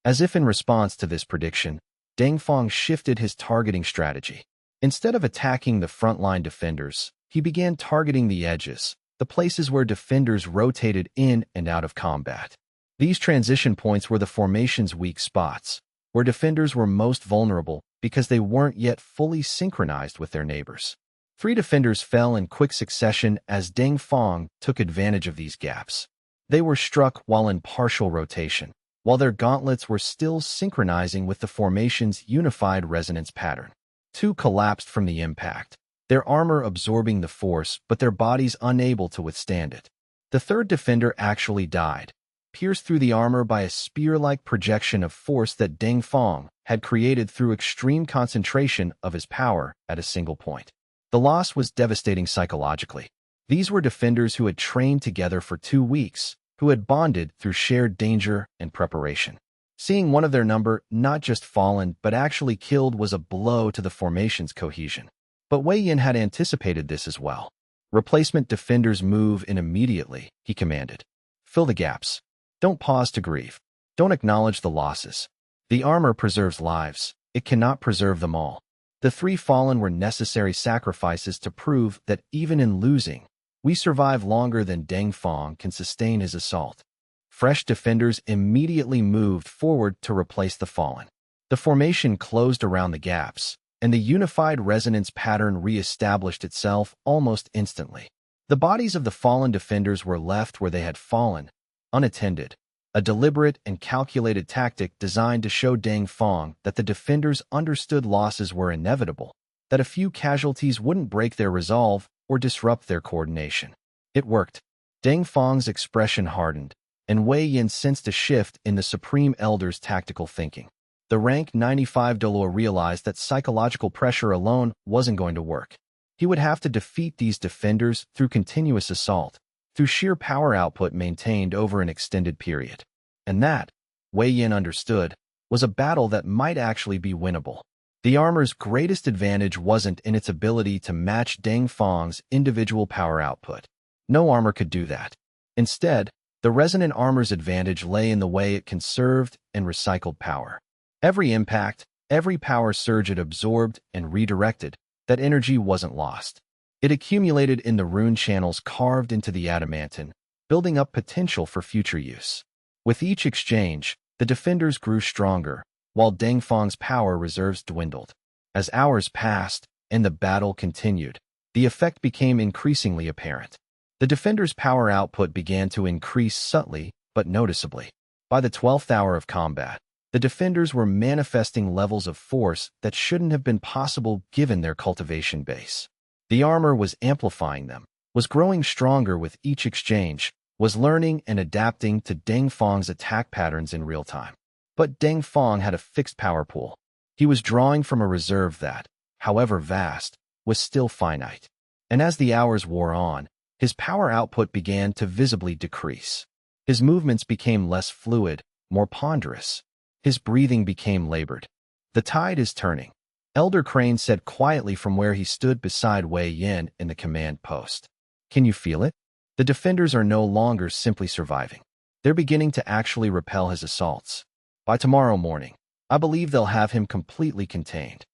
As if in response to this prediction, Deng Fang shifted his targeting strategy. Instead of attacking the frontline defenders, he began targeting the edges, the places where defenders rotated in and out of combat. These transition points were the formation's weak spots, where defenders were most vulnerable because they weren't yet fully synchronized with their neighbors. 3 defenders fell in quick succession as Deng Fang took advantage of these gaps. They were struck while in partial rotation, while their gauntlets were still synchronizing with the formation's unified resonance pattern. 2 collapsed from the impact, their armor absorbing the force but their bodies unable to withstand it. The 3rd defender actually died, pierced through the armor by a spear-like projection of force that Deng Fang had created through extreme concentration of his power at a single point. The loss was devastating psychologically. These were defenders who had trained together for 2 weeks, who had bonded through shared danger and preparation. Seeing one of their number not just fallen but actually killed was a blow to the formation's cohesion. But Wei Yin had anticipated this as well. Replacement defenders move in immediately, he commanded. Fill the gaps. Don't pause to grieve. Don't acknowledge the losses. The armor preserves lives. It cannot preserve them all. The 3 fallen were necessary sacrifices to prove that even in losing, we survive longer than Deng Fang can sustain his assault. Fresh defenders immediately moved forward to replace the fallen. The formation closed around the gaps, and the unified resonance pattern re-established itself almost instantly. The bodies of the fallen defenders were left where they had fallen, unattended, a deliberate and calculated tactic designed to show Deng Fang that the defenders understood losses were inevitable, that a few casualties wouldn't break their resolve or disrupt their coordination. It worked. Deng Fang's expression hardened, and Wei Yin sensed a shift in the Supreme Elder's tactical thinking. The rank 95 Douluo realized that psychological pressure alone wasn't going to work. He would have to defeat these defenders through continuous assault, through sheer power output maintained over an extended period. And that, Wei Yin understood, was a battle that might actually be winnable. The armor's greatest advantage wasn't in its ability to match Deng Fang's individual power output. No armor could do that. Instead, the resonant armor's advantage lay in the way it conserved and recycled power. Every impact, every power surge it absorbed and redirected, that energy wasn't lost. It accumulated in the rune channels carved into the adamantine, building up potential for future use. With each exchange, the defenders grew stronger, while Deng Fang's power reserves dwindled. As hours passed and the battle continued, the effect became increasingly apparent. The defenders' power output began to increase subtly but noticeably. By the 12th hour of combat, the defenders were manifesting levels of force that shouldn't have been possible given their cultivation base. The armor was amplifying them, was growing stronger with each exchange, was learning and adapting to Deng Feng's attack patterns in real time. But Deng Feng had a fixed power pool. He was drawing from a reserve that, however vast, was still finite. And as the hours wore on, his power output began to visibly decrease. His movements became less fluid, more ponderous. His breathing became labored. "The tide is turning," Elder Crane said quietly from where he stood beside Wei Yin in the command post. "Can you feel it? The defenders are no longer simply surviving. They're beginning to actually repel his assaults. By tomorrow morning, I believe they'll have him completely contained."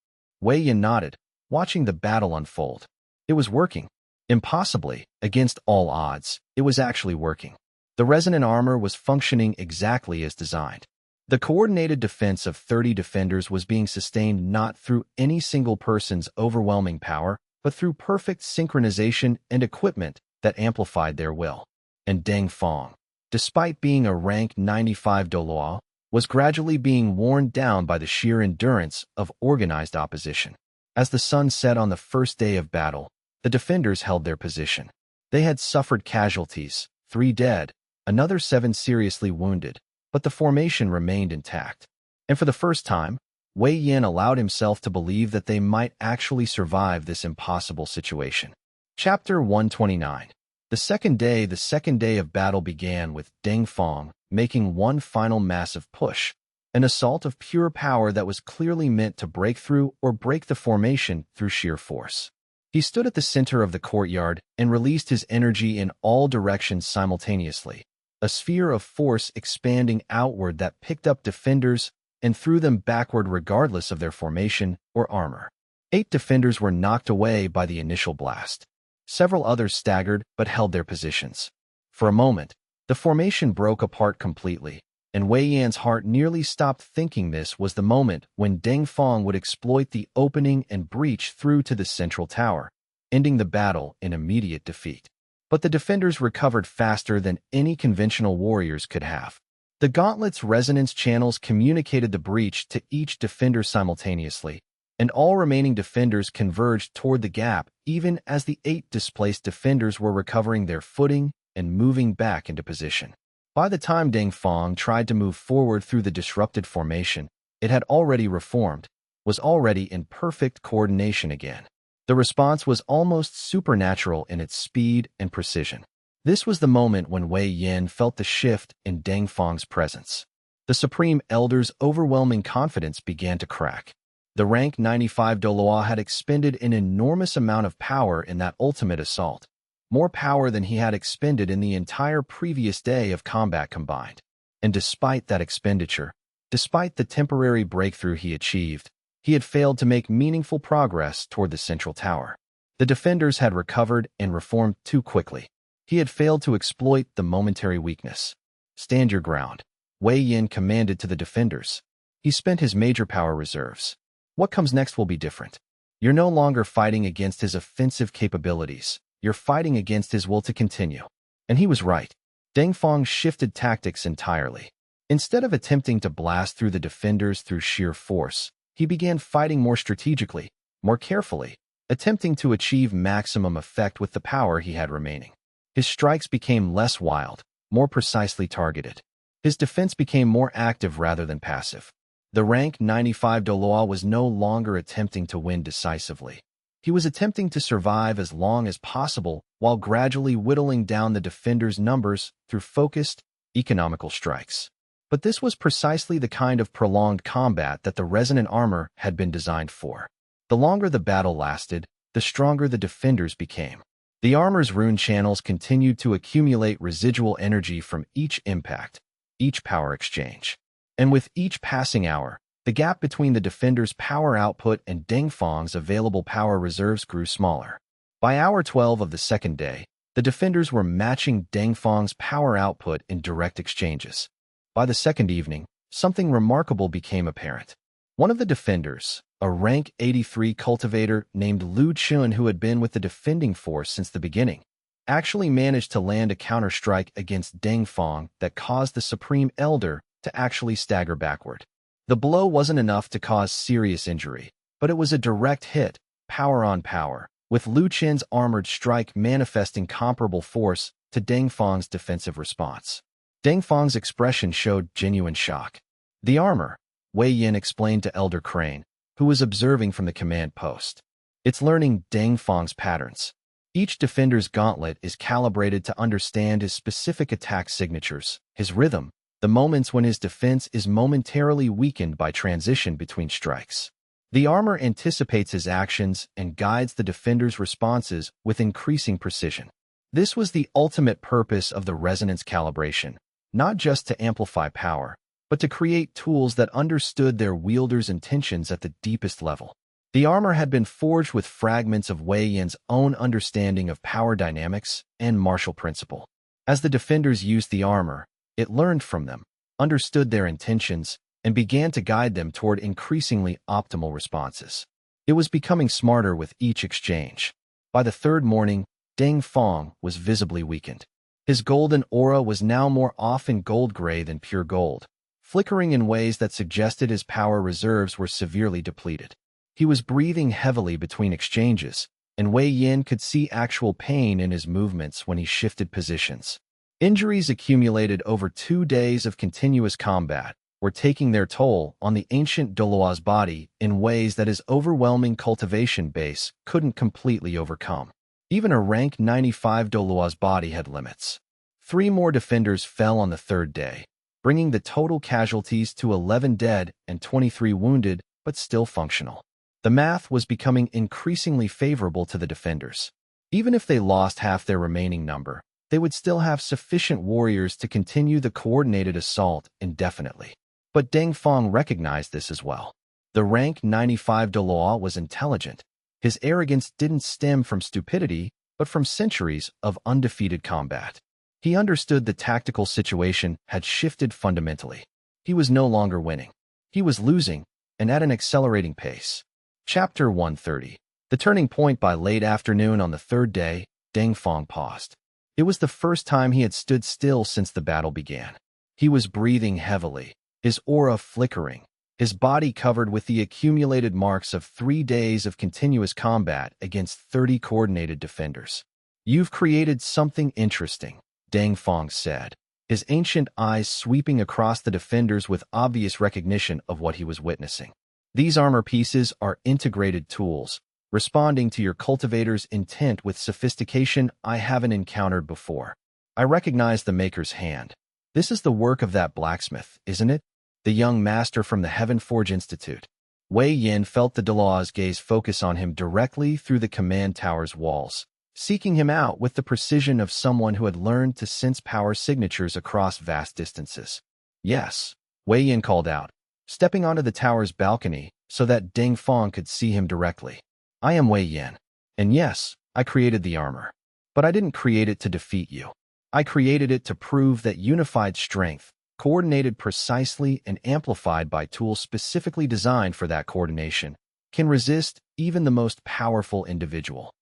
Wei Yin nodded, watching the battle unfold. It was working. Impossibly, against all odds, it was actually working. The resonant armor was functioning exactly as designed. The coordinated defense of 30 defenders was being sustained not through any single person's overwhelming power, but through perfect synchronization and equipment that amplified their will. And Deng Feng, despite being a rank 95 Douluo, was gradually being worn down by the sheer endurance of organized opposition. As the sun set on the first day of battle, the defenders held their position. They had suffered casualties, 3 dead, another 7 seriously wounded, but the formation remained intact. And for the first time, Wei Yin allowed himself to believe that they might actually survive this impossible situation. Chapter 129. The second day of battle began with Deng Feng making one final massive push, an assault of pure power that was clearly meant to break through or break the formation through sheer force. He stood at the center of the courtyard and released his energy in all directions simultaneously, a sphere of force expanding outward that picked up defenders and threw them backward regardless of their formation or armor. 8 defenders were knocked away by the initial blast. Several others staggered but held their positions. For a moment, the formation broke apart completely, and Wei Yan's heart nearly stopped thinking this was the moment when Deng Feng would exploit the opening and breach through to the central tower, ending the battle in immediate defeat. But the defenders recovered faster than any conventional warriors could have. The gauntlet's resonance channels communicated the breach to each defender simultaneously, and all remaining defenders converged toward the gap even as the 8 displaced defenders were recovering their footing and moving back into position. By the time Deng Feng tried to move forward through the disrupted formation, it had already reformed, was already in perfect coordination again. The response was almost supernatural in its speed and precision. This was the moment when Wei Yin felt the shift in Deng Feng's presence. The Supreme Elder's overwhelming confidence began to crack. The rank 95 Douluo had expended an enormous amount of power in that ultimate assault, more power than he had expended in the entire previous day of combat combined. And despite that expenditure, despite the temporary breakthrough he achieved, he had failed to make meaningful progress toward the central tower. The defenders had recovered and reformed too quickly. He had failed to exploit the momentary weakness. "Stand your ground," Wei Yin commanded to the defenders. He spent his major power reserves. "What comes next will be different. You're no longer fighting against his offensive capabilities. You're fighting against his will to continue." And he was right. Deng Feng shifted tactics entirely. Instead of attempting to blast through the defenders through sheer force, he began fighting more strategically, more carefully, attempting to achieve maximum effect with the power he had remaining. His strikes became less wild, more precisely targeted. His defense became more active rather than passive. The rank 95 Douluo was no longer attempting to win decisively. He was attempting to survive as long as possible while gradually whittling down the defenders' numbers through focused, economical strikes. But this was precisely the kind of prolonged combat that the resonant armor had been designed for. The longer the battle lasted, the stronger the defenders became. The armor's rune channels continued to accumulate residual energy from each impact, each power exchange. And with each passing hour, the gap between the defenders' power output and Deng Feng's available power reserves grew smaller. By hour 12 of the second day, the defenders were matching Deng Feng's power output in direct exchanges. By the second evening, something remarkable became apparent. One of the defenders, a rank 83 cultivator named Lu Chun who had been with the defending force since the beginning, actually managed to land a counterstrike against Deng Fang that caused the Supreme Elder to actually stagger backward. The blow wasn't enough to cause serious injury, but it was a direct hit, power on power, with Lu Qin's armored strike manifesting comparable force to Deng Fang's defensive response. Deng Fang's expression showed genuine shock. The armor, Wei Yin explained to Elder Crane, who was observing from the command post. It's learning Deng Fang's patterns. Each defender's gauntlet is calibrated to understand his specific attack signatures, his rhythm, the moments when his defense is momentarily weakened by transition between strikes. The armor anticipates his actions and guides the defender's responses with increasing precision. This was the ultimate purpose of the resonance calibration, not just to amplify power, but to create tools that understood their wielder's intentions at the deepest level. The armor had been forged with fragments of Wei Yin's own understanding of power dynamics and martial principle. As the defenders used the armor, it learned from them, understood their intentions, and began to guide them toward increasingly optimal responses. It was becoming smarter with each exchange. By the third morning, Deng Fang was visibly weakened. His golden aura was now more often gold-gray than pure gold, flickering in ways that suggested his power reserves were severely depleted. He was breathing heavily between exchanges, and Wei Yin could see actual pain in his movements when he shifted positions. Injuries accumulated over 2 days of continuous combat were taking their toll on the ancient Douluo's body in ways that his overwhelming cultivation base couldn't completely overcome. Even a rank 95 Douluo's body had limits. 3 more defenders fell on the third day, bringing the total casualties to 11 dead and 23 wounded, but still functional. The math was becoming increasingly favorable to the defenders. Even if they lost half their remaining number, they would still have sufficient warriors to continue the coordinated assault indefinitely. But Deng Fang recognized this as well. The rank 95 Douluo was intelligent. His arrogance didn't stem from stupidity, but from centuries of undefeated combat. He understood the tactical situation had shifted fundamentally. He was no longer winning. He was losing, and at an accelerating pace. Chapter 130. The turning point. By late afternoon on the third day, Deng Fang paused. It was the first time he had stood still since the battle began. He was breathing heavily, his aura flickering, his body covered with the accumulated marks of 3 days of continuous combat against 30 coordinated defenders. "You've created something interesting," Deng Fang said, his ancient eyes sweeping across the defenders with obvious recognition of what he was witnessing. "These armor pieces are integrated tools, responding to your cultivator's intent with sophistication I haven't encountered before. I recognize the maker's hand. This is the work of that blacksmith, isn't it? The young master from the Heaven Forge Institute." Wei Yin felt the Douluo's gaze focus on him directly through the command tower's walls, seeking him out with the precision of someone who had learned to sense power signatures across vast distances. "Yes," Wei Yin called out, stepping onto the tower's balcony so that Deng Fang could see him directly. "I am Wei Yin, and yes, I created the armor. But I didn't create it to defeat you. I created it to prove that unified strength, coordinated precisely and amplified by tools specifically designed for that coordination, can resist even the most powerful individual."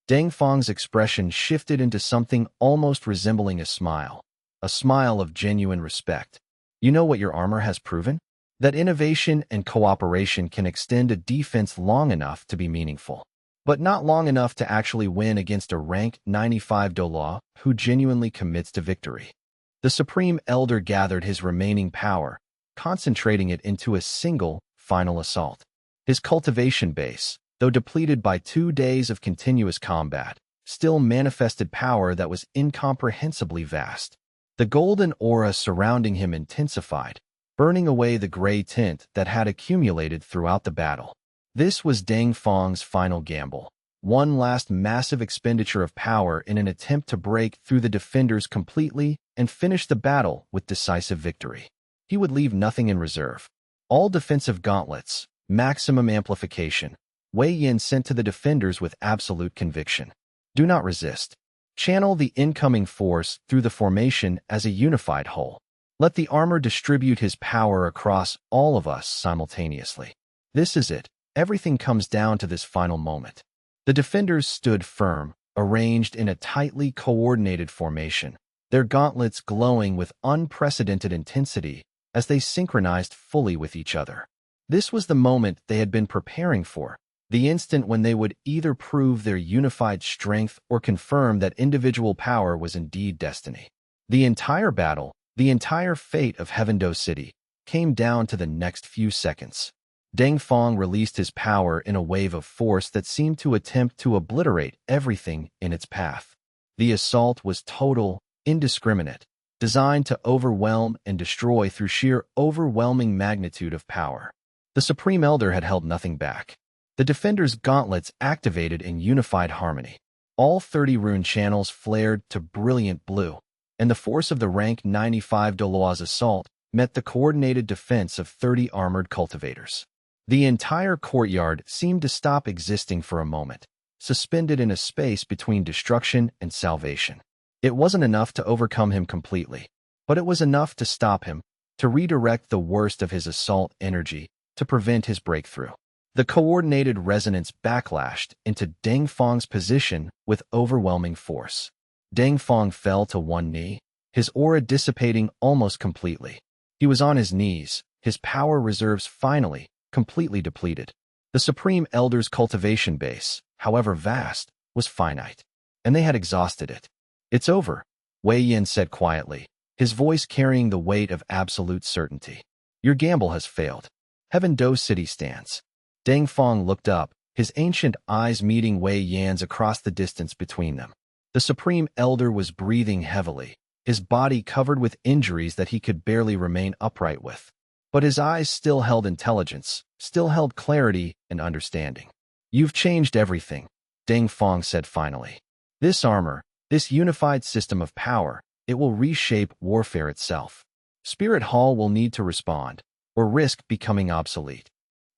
Deng Fang's expression shifted into something almost resembling a smile of genuine respect. "You know what your armor has proven? That innovation and cooperation can extend a defense long enough to be meaningful, but not long enough to actually win against a rank 95 Douluo who genuinely commits to victory." The Supreme Elder gathered his remaining power, concentrating it into a single, final assault. His cultivation base, though depleted by 2 days of continuous combat, still manifested power that was incomprehensibly vast. The golden aura surrounding him intensified, burning away the gray tint that had accumulated throughout the battle. This was Deng Fang's final gamble, one last massive expenditure of power in an attempt to break through the defenders completely and finish the battle with decisive victory. He would leave nothing in reserve. All defensive gauntlets, maximum amplification, Wei Yin sent to the defenders with absolute conviction. "Do not resist. Channel the incoming force through the formation as a unified whole. Let the armor distribute his power across all of us simultaneously. This is it. Everything comes down to this final moment." The defenders stood firm, arranged in a tightly coordinated formation, their gauntlets glowing with unprecedented intensity as they synchronized fully with each other. This was the moment they had been preparing for, the instant when they would either prove their unified strength or confirm that individual power was indeed destiny. The entire battle, the entire fate of Heavendo City, came down to the next few seconds. Deng Feng released his power in a wave of force that seemed to attempt to obliterate everything in its path. The assault was total, indiscriminate, designed to overwhelm and destroy through sheer overwhelming magnitude of power. The Supreme Elder had held nothing back. The defenders' gauntlets activated in unified harmony. All 30 rune channels flared to brilliant blue, and the force of the rank 95 Douluo's assault met the coordinated defense of 30 armored cultivators. The entire courtyard seemed to stop existing for a moment, suspended in a space between destruction and salvation. It wasn't enough to overcome him completely, but it was enough to stop him, to redirect the worst of his assault energy, to prevent his breakthrough. The coordinated resonance backlashed into Deng Feng's position with overwhelming force. Deng Feng fell to one knee, his aura dissipating almost completely. He was on his knees, his power reserves finally, completely depleted. The Supreme Elder's cultivation base, however vast, was finite, and they had exhausted it. "It's over," Wei Yin said quietly, his voice carrying the weight of absolute certainty. "Your gamble has failed. Heavendo City stands." Deng Feng looked up, his ancient eyes meeting Wei Yan's across the distance between them. The Supreme Elder was breathing heavily, his body covered with injuries that he could barely remain upright with. But his eyes still held intelligence, still held clarity and understanding. "You've changed everything," Deng Feng said finally. "This armor, this unified system of power, it will reshape warfare itself. Spirit Hall will need to respond, or risk becoming obsolete.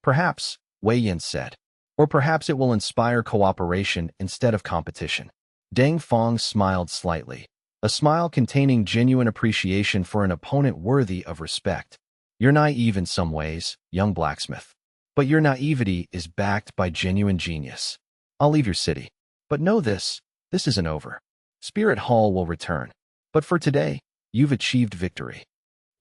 Perhaps," Wei Yin said, "or perhaps it will inspire cooperation instead of competition." Deng Feng smiled slightly, a smile containing genuine appreciation for an opponent worthy of respect. "You're naive in some ways, young blacksmith. But your naivety is backed by genuine genius. I'll leave your city. But know this isn't over. Spirit Hall will return. But for today, you've achieved victory."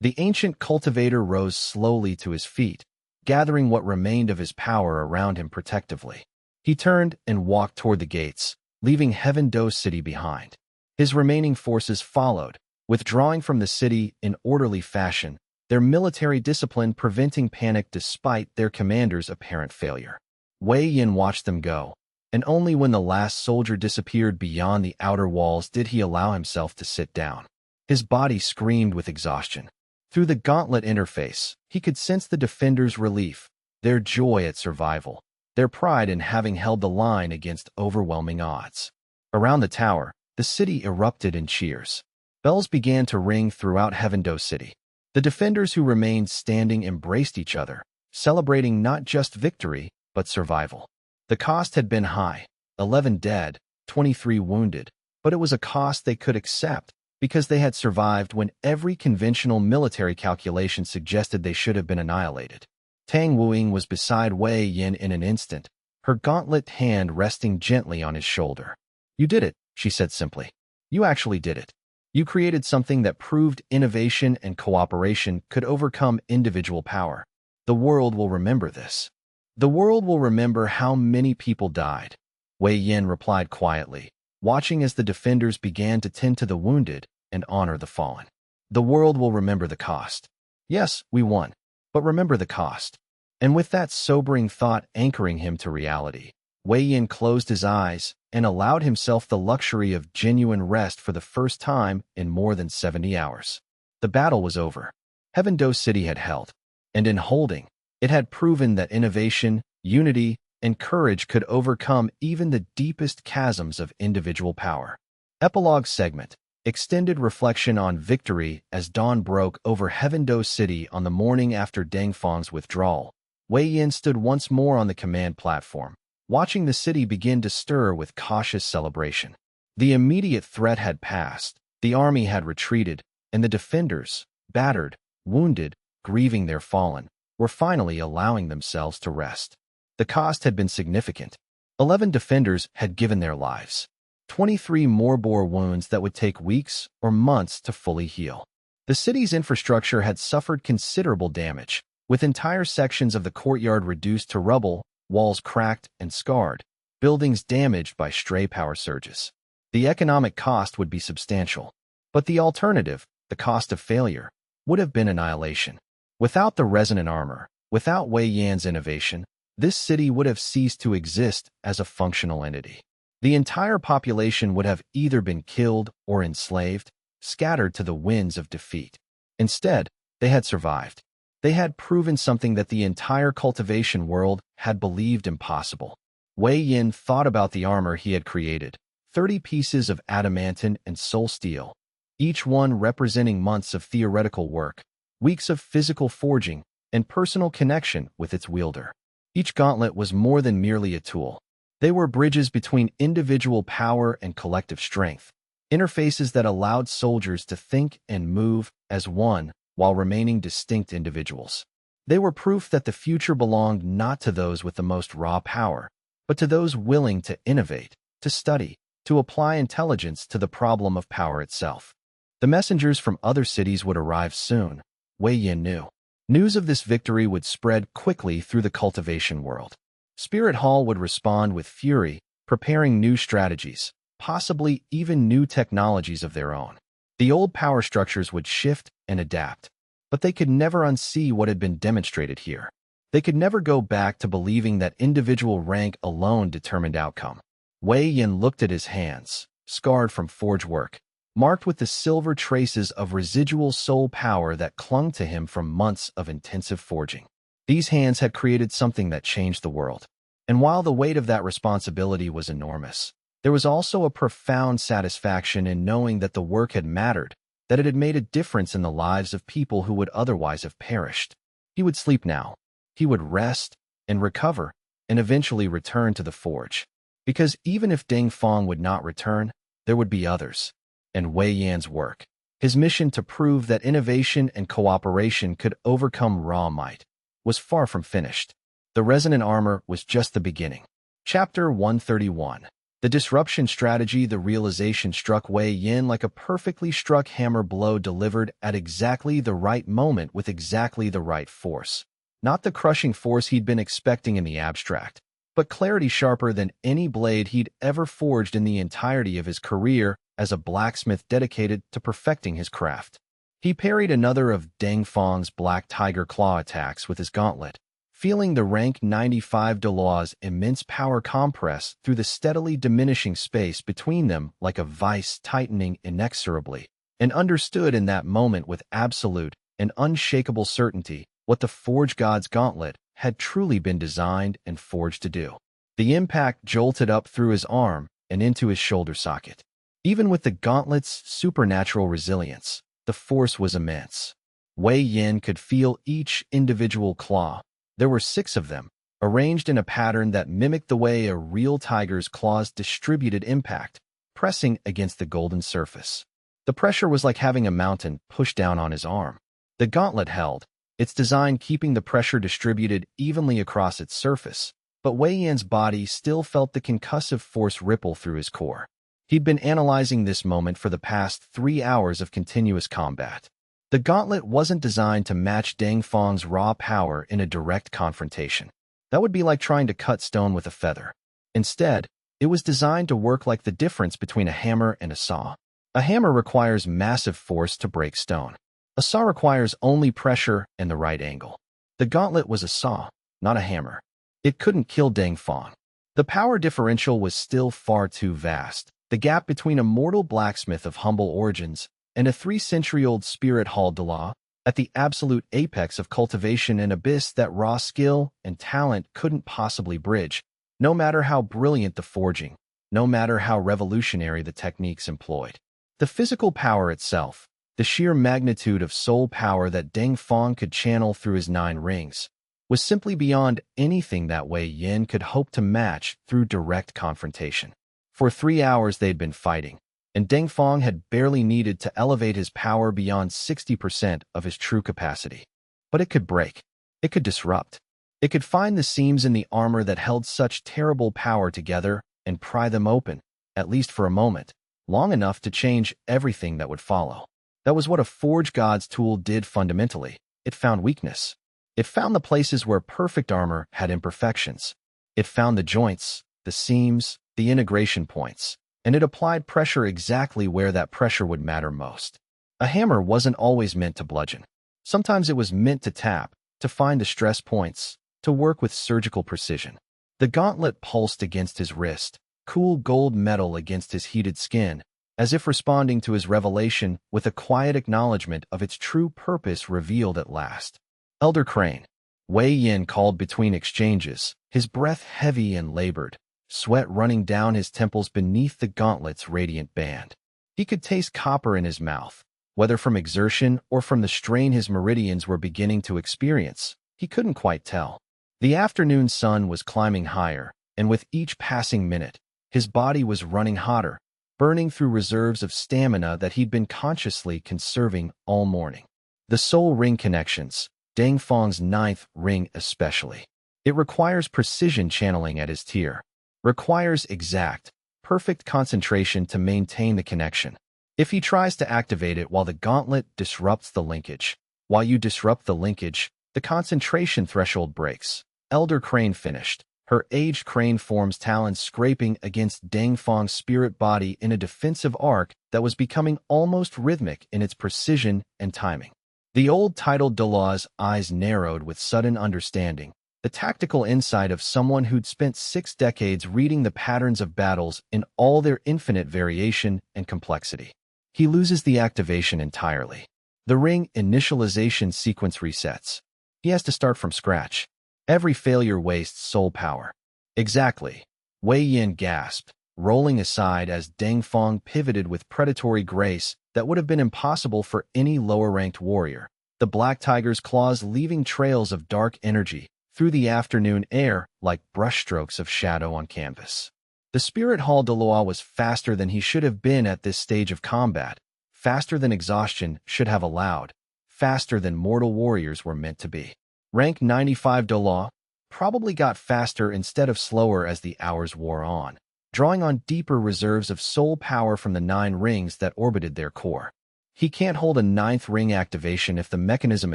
The ancient cultivator rose slowly to his feet, gathering what remained of his power around him protectively. He turned and walked toward the gates, leaving Heavendo City behind. His remaining forces followed, withdrawing from the city in orderly fashion, their military discipline preventing panic despite their commander's apparent failure. Wei Yin watched them go, and only when the last soldier disappeared beyond the outer walls did he allow himself to sit down. His body screamed with exhaustion. Through the gauntlet interface, he could sense the defenders' relief, their joy at survival, their pride in having held the line against overwhelming odds. Around the tower, the city erupted in cheers. Bells began to ring throughout Heavendo City. The defenders who remained standing embraced each other, celebrating not just victory, but survival. The cost had been high, 11 dead, 23 wounded, but it was a cost they could accept because they had survived when every conventional military calculation suggested they should have been annihilated. Tang Wuing was beside Wei Yin in an instant, her gauntlet hand resting gently on his shoulder. "You did it," she said simply. "You actually did it. You created something that proved innovation and cooperation could overcome individual power. The world will remember this. The world will remember how many people died." Wei Yin replied quietly, watching as the defenders began to tend to the wounded and honor the fallen. "The world will remember the cost. Yes, we won, but remember the cost." And with that sobering thought anchoring him to reality, Wei Yin closed his eyes and allowed himself the luxury of genuine rest for the first time in more than 70 hours. The battle was over. Heavendo City had held, and in holding, it had proven that innovation, unity, and courage could overcome even the deepest chasms of individual power. Epilogue segment. Extended reflection on victory as dawn broke over Heavendo City on the morning after Deng Feng's withdrawal. Wei Yin stood once more on the command platform, watching the city begin to stir with cautious celebration. The immediate threat had passed, the army had retreated, and the defenders, battered, wounded, grieving their fallen, were finally allowing themselves to rest. The cost had been significant. 11 defenders had given their lives. 23 more bore wounds that would take weeks or months to fully heal. The city's infrastructure had suffered considerable damage, with entire sections of the courtyard reduced to rubble, walls cracked and scarred, buildings damaged by stray power surges. The economic cost would be substantial, but the alternative, the cost of failure, would have been annihilation. Without the resonant armor, without Wei Yan's innovation, this city would have ceased to exist as a functional entity. The entire population would have either been killed or enslaved, scattered to the winds of defeat. Instead, they had survived. They had proven something that the entire cultivation world had believed impossible. Wei Yan thought about the armor he had created, 30 pieces of adamantine and soul steel, each one representing months of theoretical work, weeks of physical forging, and personal connection with its wielder. Each gauntlet was more than merely a tool. They were bridges between individual power and collective strength, interfaces that allowed soldiers to think and move as one while remaining distinct individuals. They were proof that the future belonged not to those with the most raw power, but to those willing to innovate, to study, to apply intelligence to the problem of power itself. The messengers from other cities would arrive soon, Wei Yan knew. News of this victory would spread quickly through the cultivation world. Spirit Hall would respond with fury, preparing new strategies, possibly even new technologies of their own. The old power structures would shift and adapt, but they could never unsee what had been demonstrated here. They could never go back to believing that individual rank alone determined outcome. Wei Yan looked at his hands, scarred from forge work, marked with the silver traces of residual soul power that clung to him from months of intensive forging. These hands had created something that changed the world. And while the weight of that responsibility was enormous, there was also a profound satisfaction in knowing that the work had mattered, that it had made a difference in the lives of people who would otherwise have perished. He would sleep now. He would rest and recover and eventually return to the forge. Because even if Deng Feng would not return, there would be others. And Wei Yan's work, his mission to prove that innovation and cooperation could overcome raw might, was far from finished. The resonant armor was just the beginning. Chapter 131. The disruption strategy. The realization struck Wei Yan like a perfectly struck hammer blow delivered at exactly the right moment with exactly the right force. Not the crushing force he'd been expecting in the abstract, but clarity sharper than any blade he'd ever forged in the entirety of his career as a blacksmith dedicated to perfecting his craft. He parried another of Deng Feng's black tiger claw attacks with his gauntlet, feeling the rank 95 Douluo's immense power compress through the steadily diminishing space between them like a vice tightening inexorably, and understood in that moment with absolute and unshakable certainty what the Forge God's gauntlet had truly been designed and forged to do. The impact jolted up through his arm and into his shoulder socket. Even with the gauntlet's supernatural resilience, the force was immense. Wei Yan could feel each individual claw. There were 6 of them, arranged in a pattern that mimicked the way a real tiger's claws distributed impact, pressing against the golden surface. The pressure was like having a mountain pushed down on his arm. The gauntlet held, its design keeping the pressure distributed evenly across its surface, but Wei Yan's body still felt the concussive force ripple through his core. He'd been analyzing this moment for the past 3 hours of continuous combat. The gauntlet wasn't designed to match Deng Feng's raw power in a direct confrontation. That would be like trying to cut stone with a feather. Instead, it was designed to work like the difference between a hammer and a saw. A hammer requires massive force to break stone. A saw requires only pressure and the right angle. The gauntlet was a saw, not a hammer. It couldn't kill Deng Feng. The power differential was still far too vast. The gap between a mortal blacksmith of humble origins and a 3-century-old spirit Hall Douluo, at the absolute apex of cultivation, an abyss that raw skill and talent couldn't possibly bridge, no matter how brilliant the forging, no matter how revolutionary the techniques employed. The physical power itself, the sheer magnitude of soul power that Deng Feng could channel through his 9 rings, was simply beyond anything that Wei Yan could hope to match through direct confrontation. For 3 hours they'd been fighting, and Deng Feng had barely needed to elevate his power beyond 60% of his true capacity. But it could break. It could disrupt. It could find the seams in the armor that held such terrible power together and pry them open, at least for a moment, long enough to change everything that would follow. That was what a Forge God's tool did fundamentally. It found weakness. It found the places where perfect armor had imperfections. It found the joints, the seams, the integration points, and it applied pressure exactly where that pressure would matter most. A hammer wasn't always meant to bludgeon. Sometimes it was meant to tap, to find the stress points, to work with surgical precision. The gauntlet pulsed against his wrist, cool gold metal against his heated skin, as if responding to his revelation with a quiet acknowledgement of its true purpose revealed at last. Elder Crane. Wei Yin called between exchanges, his breath heavy and labored, sweat running down his temples beneath the gauntlet's radiant band. He could taste copper in his mouth, whether from exertion or from the strain his meridians were beginning to experience. He couldn't quite tell. The afternoon sun was climbing higher, and with each passing minute, his body was running hotter, burning through reserves of stamina that he'd been consciously conserving all morning. The soul ring connections, Deng Fang's 9th ring especially. It requires precision channeling at his tier, requires exact, perfect concentration to maintain the connection. If he tries to activate it while the gauntlet disrupts the linkage, while you disrupt the linkage, the concentration threshold breaks. Elder Crane finished, her aged crane form's talons scraping against Deng Fang's spirit body in a defensive arc that was becoming almost rhythmic in its precision and timing. The old titled Douluo's eyes narrowed with sudden understanding, the tactical insight of someone who'd spent 6 decades reading the patterns of battles in all their infinite variation and complexity. He loses the activation entirely. The ring initialization sequence resets. He has to start from scratch. Every failure wastes soul power. Exactly. Wei Yin gasped, rolling aside as Deng Fang pivoted with predatory grace that would have been impossible for any lower-ranked warrior, the Black Tiger's claws leaving trails of dark energy through the afternoon air like brushstrokes of shadow on canvas. The Spirit Hall Douluo was faster than he should have been at this stage of combat, faster than exhaustion should have allowed, faster than mortal warriors were meant to be. Rank 95 Douluo probably got faster instead of slower as the hours wore on, drawing on deeper reserves of soul power from the 9 rings that orbited their core. He can't hold a 9th ring activation if the mechanism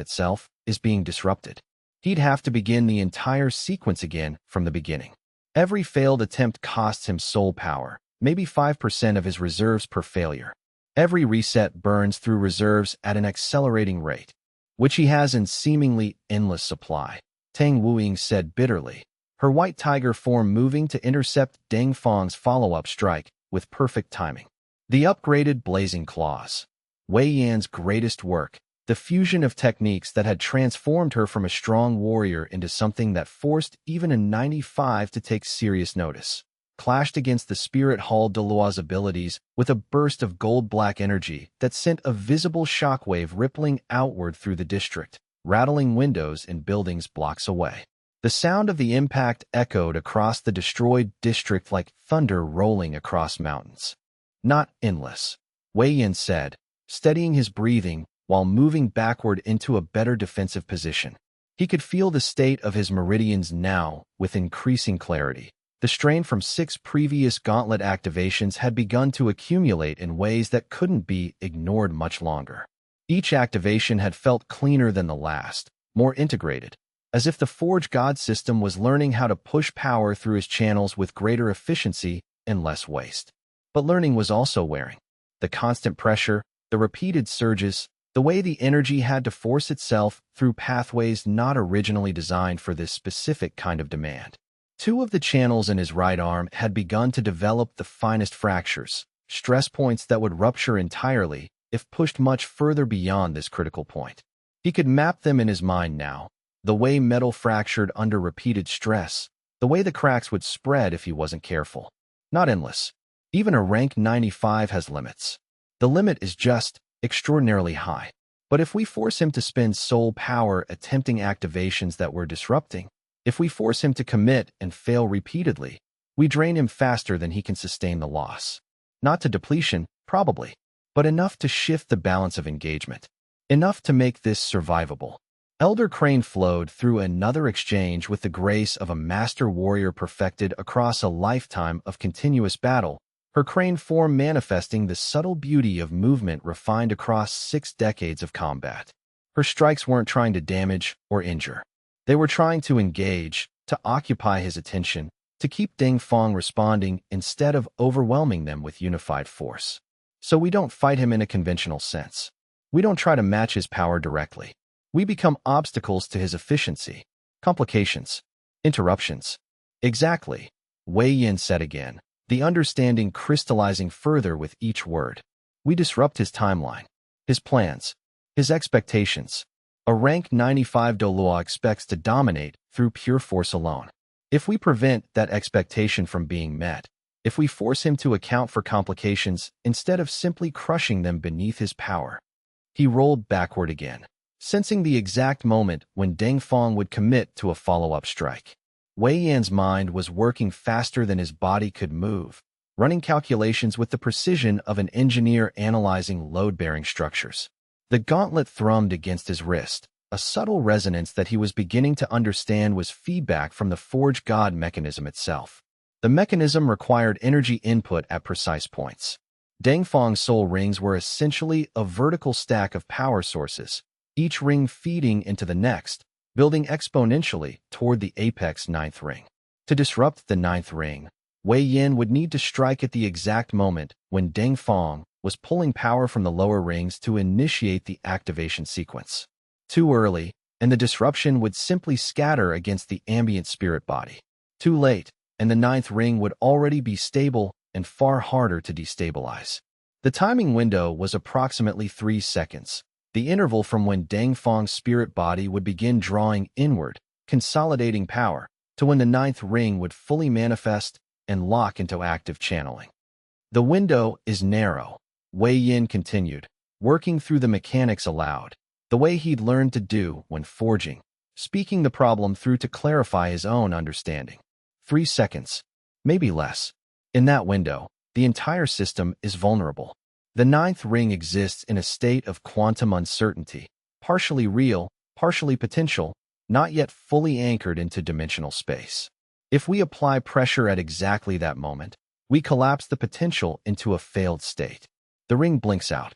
itself is being disrupted. He'd have to begin the entire sequence again from the beginning. Every failed attempt costs him soul power, maybe 5% of his reserves per failure. Every reset burns through reserves at an accelerating rate, which he has in seemingly endless supply, Tang Wuying said bitterly, her white tiger form moving to intercept Deng Fang's follow-up strike with perfect timing. The upgraded blazing claws. Wei Yan's greatest work, the fusion of techniques that had transformed her from a strong warrior into something that forced even a 95 to take serious notice, clashed against the Spirit Hall Douluo's abilities with a burst of gold-black energy that sent a visible shockwave rippling outward through the district, rattling windows and buildings blocks away. The sound of the impact echoed across the destroyed district like thunder rolling across mountains. Not endless, Wei Yan said, steadying his breathing while moving backward into a better defensive position. He could feel the state of his meridians now with increasing clarity. The strain from 6 previous gauntlet activations had begun to accumulate in ways that couldn't be ignored much longer. Each activation had felt cleaner than the last, more integrated, as if the Forge God system was learning how to push power through his channels with greater efficiency and less waste. But learning was also wearing. The constant pressure, the repeated surges, the way the energy had to force itself through pathways not originally designed for this specific kind of demand. 2 of the channels in his right arm had begun to develop the finest fractures, stress points that would rupture entirely if pushed much further beyond this critical point. He could map them in his mind now, the way metal fractured under repeated stress, the way the cracks would spread if he wasn't careful. Not endless. Even a rank 95 has limits. The limit is just extraordinarily high. But if we force him to spend soul power attempting activations that we're disrupting, if we force him to commit and fail repeatedly, we drain him faster than he can sustain the loss. Not to depletion, probably, but enough to shift the balance of engagement. Enough to make this survivable. Elder Crane flowed through another exchange with the grace of a master warrior perfected across a lifetime of continuous battle, her crane form manifesting the subtle beauty of movement refined across 6 decades of combat. Her strikes weren't trying to damage or injure. They were trying to engage, to occupy his attention, to keep Ding Fong responding instead of overwhelming them with unified force. So we don't fight him in a conventional sense. We don't try to match his power directly. We become obstacles to his efficiency. Complications. Interruptions. Exactly. Wei Yin said again, the understanding crystallizing further with each word. We disrupt his timeline, his plans, his expectations. A rank 95 Douluo expects to dominate through pure force alone. If we prevent that expectation from being met, if we force him to account for complications instead of simply crushing them beneath his power. He rolled backward again, sensing the exact moment when Ding Fong would commit to a follow-up strike. Wei Yan's mind was working faster than his body could move, running calculations with the precision of an engineer analyzing load-bearing structures. The gauntlet thrummed against his wrist. A subtle resonance that he was beginning to understand was feedback from the Forge God mechanism itself. The mechanism required energy input at precise points. Ding Fong's soul rings were essentially a vertical stack of power sources, each ring feeding into the next, building exponentially toward the apex 9th ring. To disrupt the 9th ring, Wei Yin would need to strike at the exact moment when Ding Fong was pulling power from the lower rings to initiate the activation sequence. Too early, and the disruption would simply scatter against the ambient spirit body. Too late, and the 9th ring would already be stable and far harder to destabilize. The timing window was approximately 3 seconds, the interval from when Ding Fong's spirit body would begin drawing inward, consolidating power, to when the 9th ring would fully manifest and lock into active channeling. The window is narrow, Wei Yin continued, working through the mechanics aloud, the way he'd learned to do when forging, speaking the problem through to clarify his own understanding. 3 seconds, maybe less. In that window, the entire system is vulnerable. The 9th ring exists in a state of quantum uncertainty, partially real, partially potential, not yet fully anchored into dimensional space. If we apply pressure at exactly that moment, we collapse the potential into a failed state. The ring blinks out.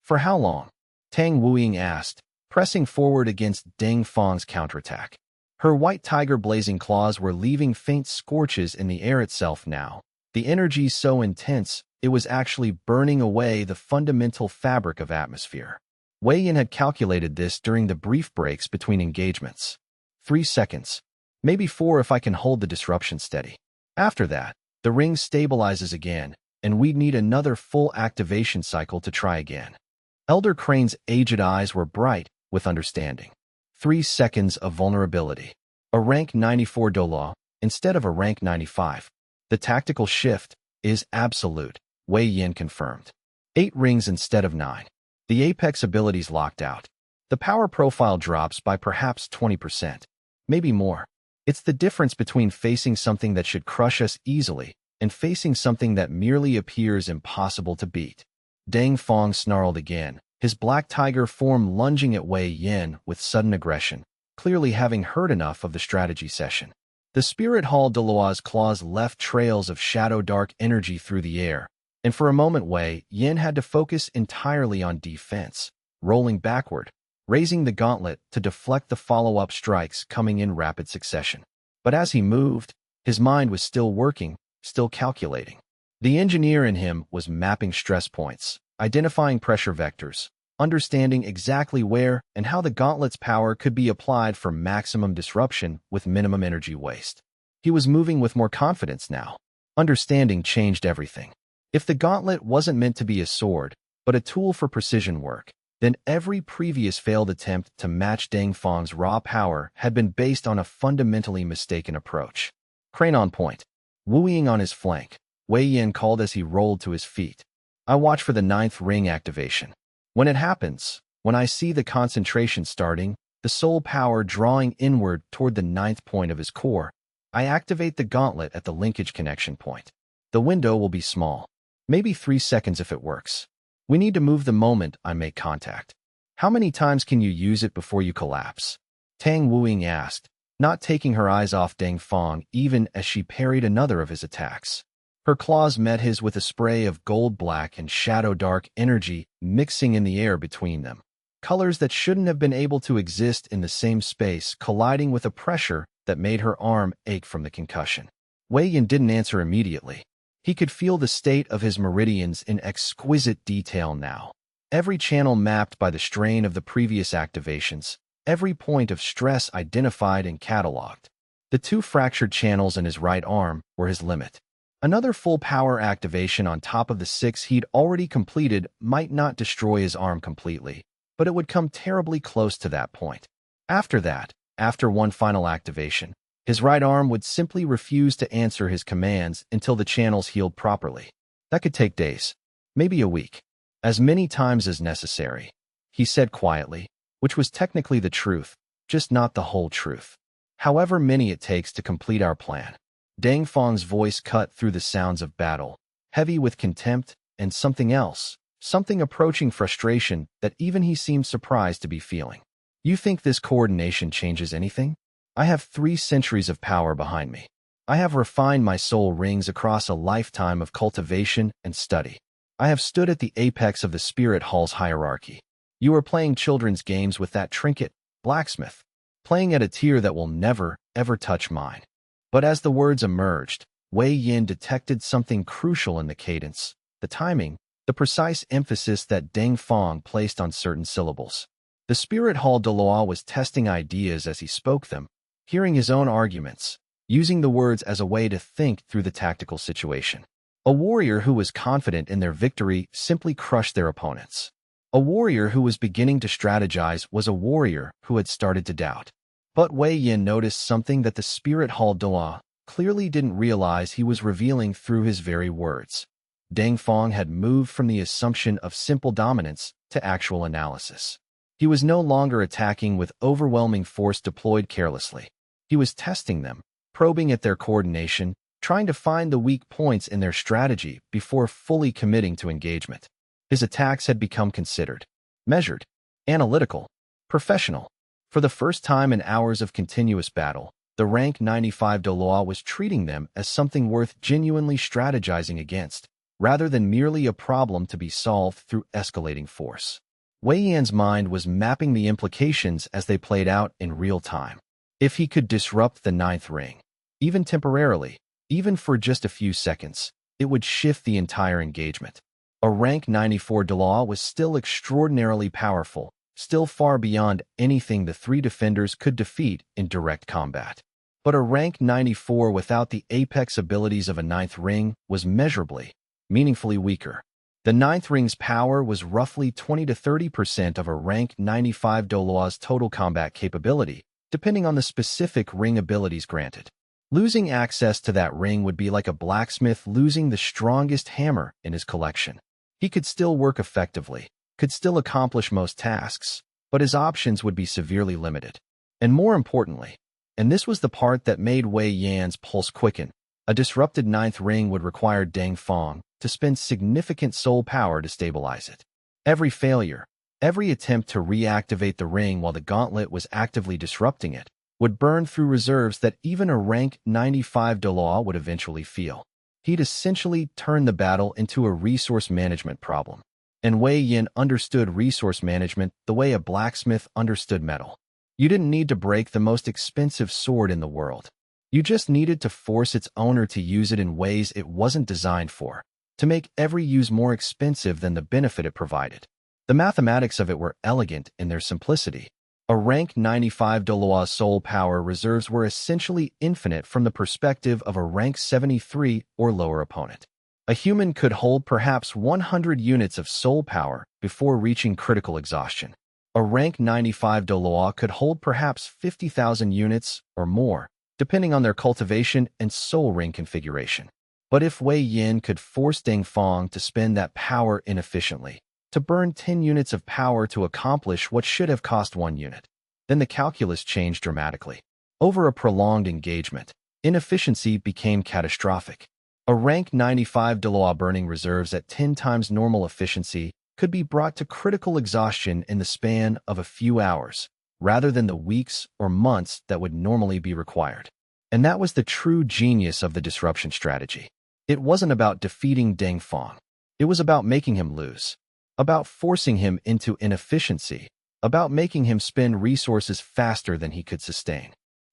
For how long? Tang Wuying asked, pressing forward against Ding Fong's counterattack. Her white tiger blazing claws were leaving faint scorches in the air itself now, the energy so intense it was actually burning away the fundamental fabric of atmosphere. Wei Yin had calculated this during the brief breaks between engagements. 3 seconds, maybe 4 if I can hold the disruption steady. After that, the ring stabilizes again, and we'd need another full activation cycle to try again. Elder Crane's aged eyes were bright with understanding. 3 seconds of vulnerability. A rank 94 Douluo instead of a rank 95. The tactical shift is absolute, Wei Yin confirmed. 8 rings instead of 9. The apex abilities locked out. The power profile drops by perhaps 20%. Maybe more. It's the difference between facing something that should crush us easily and facing something that merely appears impossible to beat. Ding Fong snarled again, his black tiger form lunging at Wei Yin with sudden aggression, clearly having heard enough of the strategy session. The Spirit Hall Douluo's claws left trails of shadow-dark energy through the air, and for a moment Wei Yin had to focus entirely on defense, rolling backward, raising the gauntlet to deflect the follow-up strikes coming in rapid succession. But as he moved, his mind was still working, still calculating. The engineer in him was mapping stress points, identifying pressure vectors, understanding exactly where and how the gauntlet's power could be applied for maximum disruption with minimum energy waste. He was moving with more confidence now. Understanding changed everything. If the gauntlet wasn't meant to be a sword, but a tool for precision work, then every previous failed attempt to match Ding Fong's raw power had been based on a fundamentally mistaken approach. Crane on point. Wu Ying on his flank, Wei Yin called as he rolled to his feet. I watch for the 9th ring activation. When it happens, when I see the concentration starting, the soul power drawing inward toward the 9th point of his core, I activate the gauntlet at the linkage connection point. The window will be small, maybe 3 seconds if it works. We need to move the moment I make contact. How many times can you use it before you collapse? Tang Wuying asked, not taking her eyes off Ding Fong even as she parried another of his attacks. Her claws met his with a spray of gold-black and shadow-dark energy mixing in the air between them. Colors that shouldn't have been able to exist in the same space colliding with a pressure that made her arm ache from the concussion. Wei Yin didn't answer immediately. He could feel the state of his meridians in exquisite detail now. Every channel mapped by the strain of the previous activations, every point of stress identified and catalogued. The 2 fractured channels in his right arm were his limit. Another full power activation on top of the 6 he'd already completed might not destroy his arm completely, but it would come terribly close to that point. After that, after one final activation, his right arm would simply refuse to answer his commands until the channels healed properly. That could take days, maybe a week, as many times as necessary, he said quietly, which was technically the truth, just not the whole truth. However many it takes to complete our plan. Deng Fang's voice cut through the sounds of battle, heavy with contempt and something else, something approaching frustration that even he seemed surprised to be feeling. You think this coordination changes anything? I have 3 centuries of power behind me. I have refined my soul rings across a lifetime of cultivation and study. I have stood at the apex of the spirit hall's hierarchy. You are playing children's games with that trinket, blacksmith, playing at a tier that will never, ever touch mine. But as the words emerged, Wei Yin detected something crucial in the cadence, the timing, the precise emphasis that Deng Fang placed on certain syllables. The spirit hall Douluo was testing ideas as he spoke them, hearing his own arguments, using the words as a way to think through the tactical situation. A warrior who was confident in their victory simply crushed their opponents. A warrior who was beginning to strategize was a warrior who had started to doubt. But Wei Yin noticed something that the spirit hall Douluo clearly didn't realize he was revealing through his very words. Deng Fang had moved from the assumption of simple dominance to actual analysis. He was no longer attacking with overwhelming force deployed carelessly. He was testing them, probing at their coordination, trying to find the weak points in their strategy before fully committing to engagement. His attacks had become considered, measured, analytical, professional. For the first time in hours of continuous battle, the rank 95 Douluo was treating them as something worth genuinely strategizing against, rather than merely a problem to be solved through escalating force. Wei Yan's mind was mapping the implications as they played out in real time. If he could disrupt the 9th ring, even temporarily, even for just a few seconds, it would shift the entire engagement. A rank 94 Douluo was still extraordinarily powerful, still far beyond anything the 3 defenders could defeat in direct combat. But a rank 94 without the apex abilities of a 9th ring was measurably, meaningfully weaker. The 9th ring's power was roughly 20 to 30% of a rank 95 Douluo's total combat capability, depending on the specific ring abilities granted. Losing access to that ring would be like a blacksmith losing the strongest hammer in his collection. He could still work effectively, could still accomplish most tasks, but his options would be severely limited. And more importantly, and this was the part that made Wei Yan's pulse quicken, a disrupted 9th ring would require Deng Fang to spend significant soul power to stabilize it. Every failure, every attempt to reactivate the ring while the gauntlet was actively disrupting it, would burn through reserves that even a rank 95 Douluo would eventually feel. He'd essentially turned the battle into a resource management problem. And Wei Yin understood resource management the way a blacksmith understood metal. You didn't need to break the most expensive sword in the world. You just needed to force its owner to use it in ways it wasn't designed for, to make every use more expensive than the benefit it provided. The mathematics of it were elegant in their simplicity. A rank 95 Douluo soul power reserves were essentially infinite from the perspective of a rank 73 or lower opponent. A human could hold perhaps 100 units of soul power before reaching critical exhaustion. A rank 95 Douluo could hold perhaps 50,000 units or more, depending on their cultivation and soul ring configuration. But if Wei Yin could force Deng Fang to spend that power inefficiently, to burn 10 units of power to accomplish what should have cost 1 unit, then the calculus changed dramatically. Over a prolonged engagement, inefficiency became catastrophic. A rank 95 Douluo burning reserves at 10 times normal efficiency could be brought to critical exhaustion in the span of a few hours, rather than the weeks or months that would normally be required. And that was the true genius of the disruption strategy. It wasn't about defeating Deng Fang. It was about making him lose, about forcing him into inefficiency, about making him spend resources faster than he could sustain.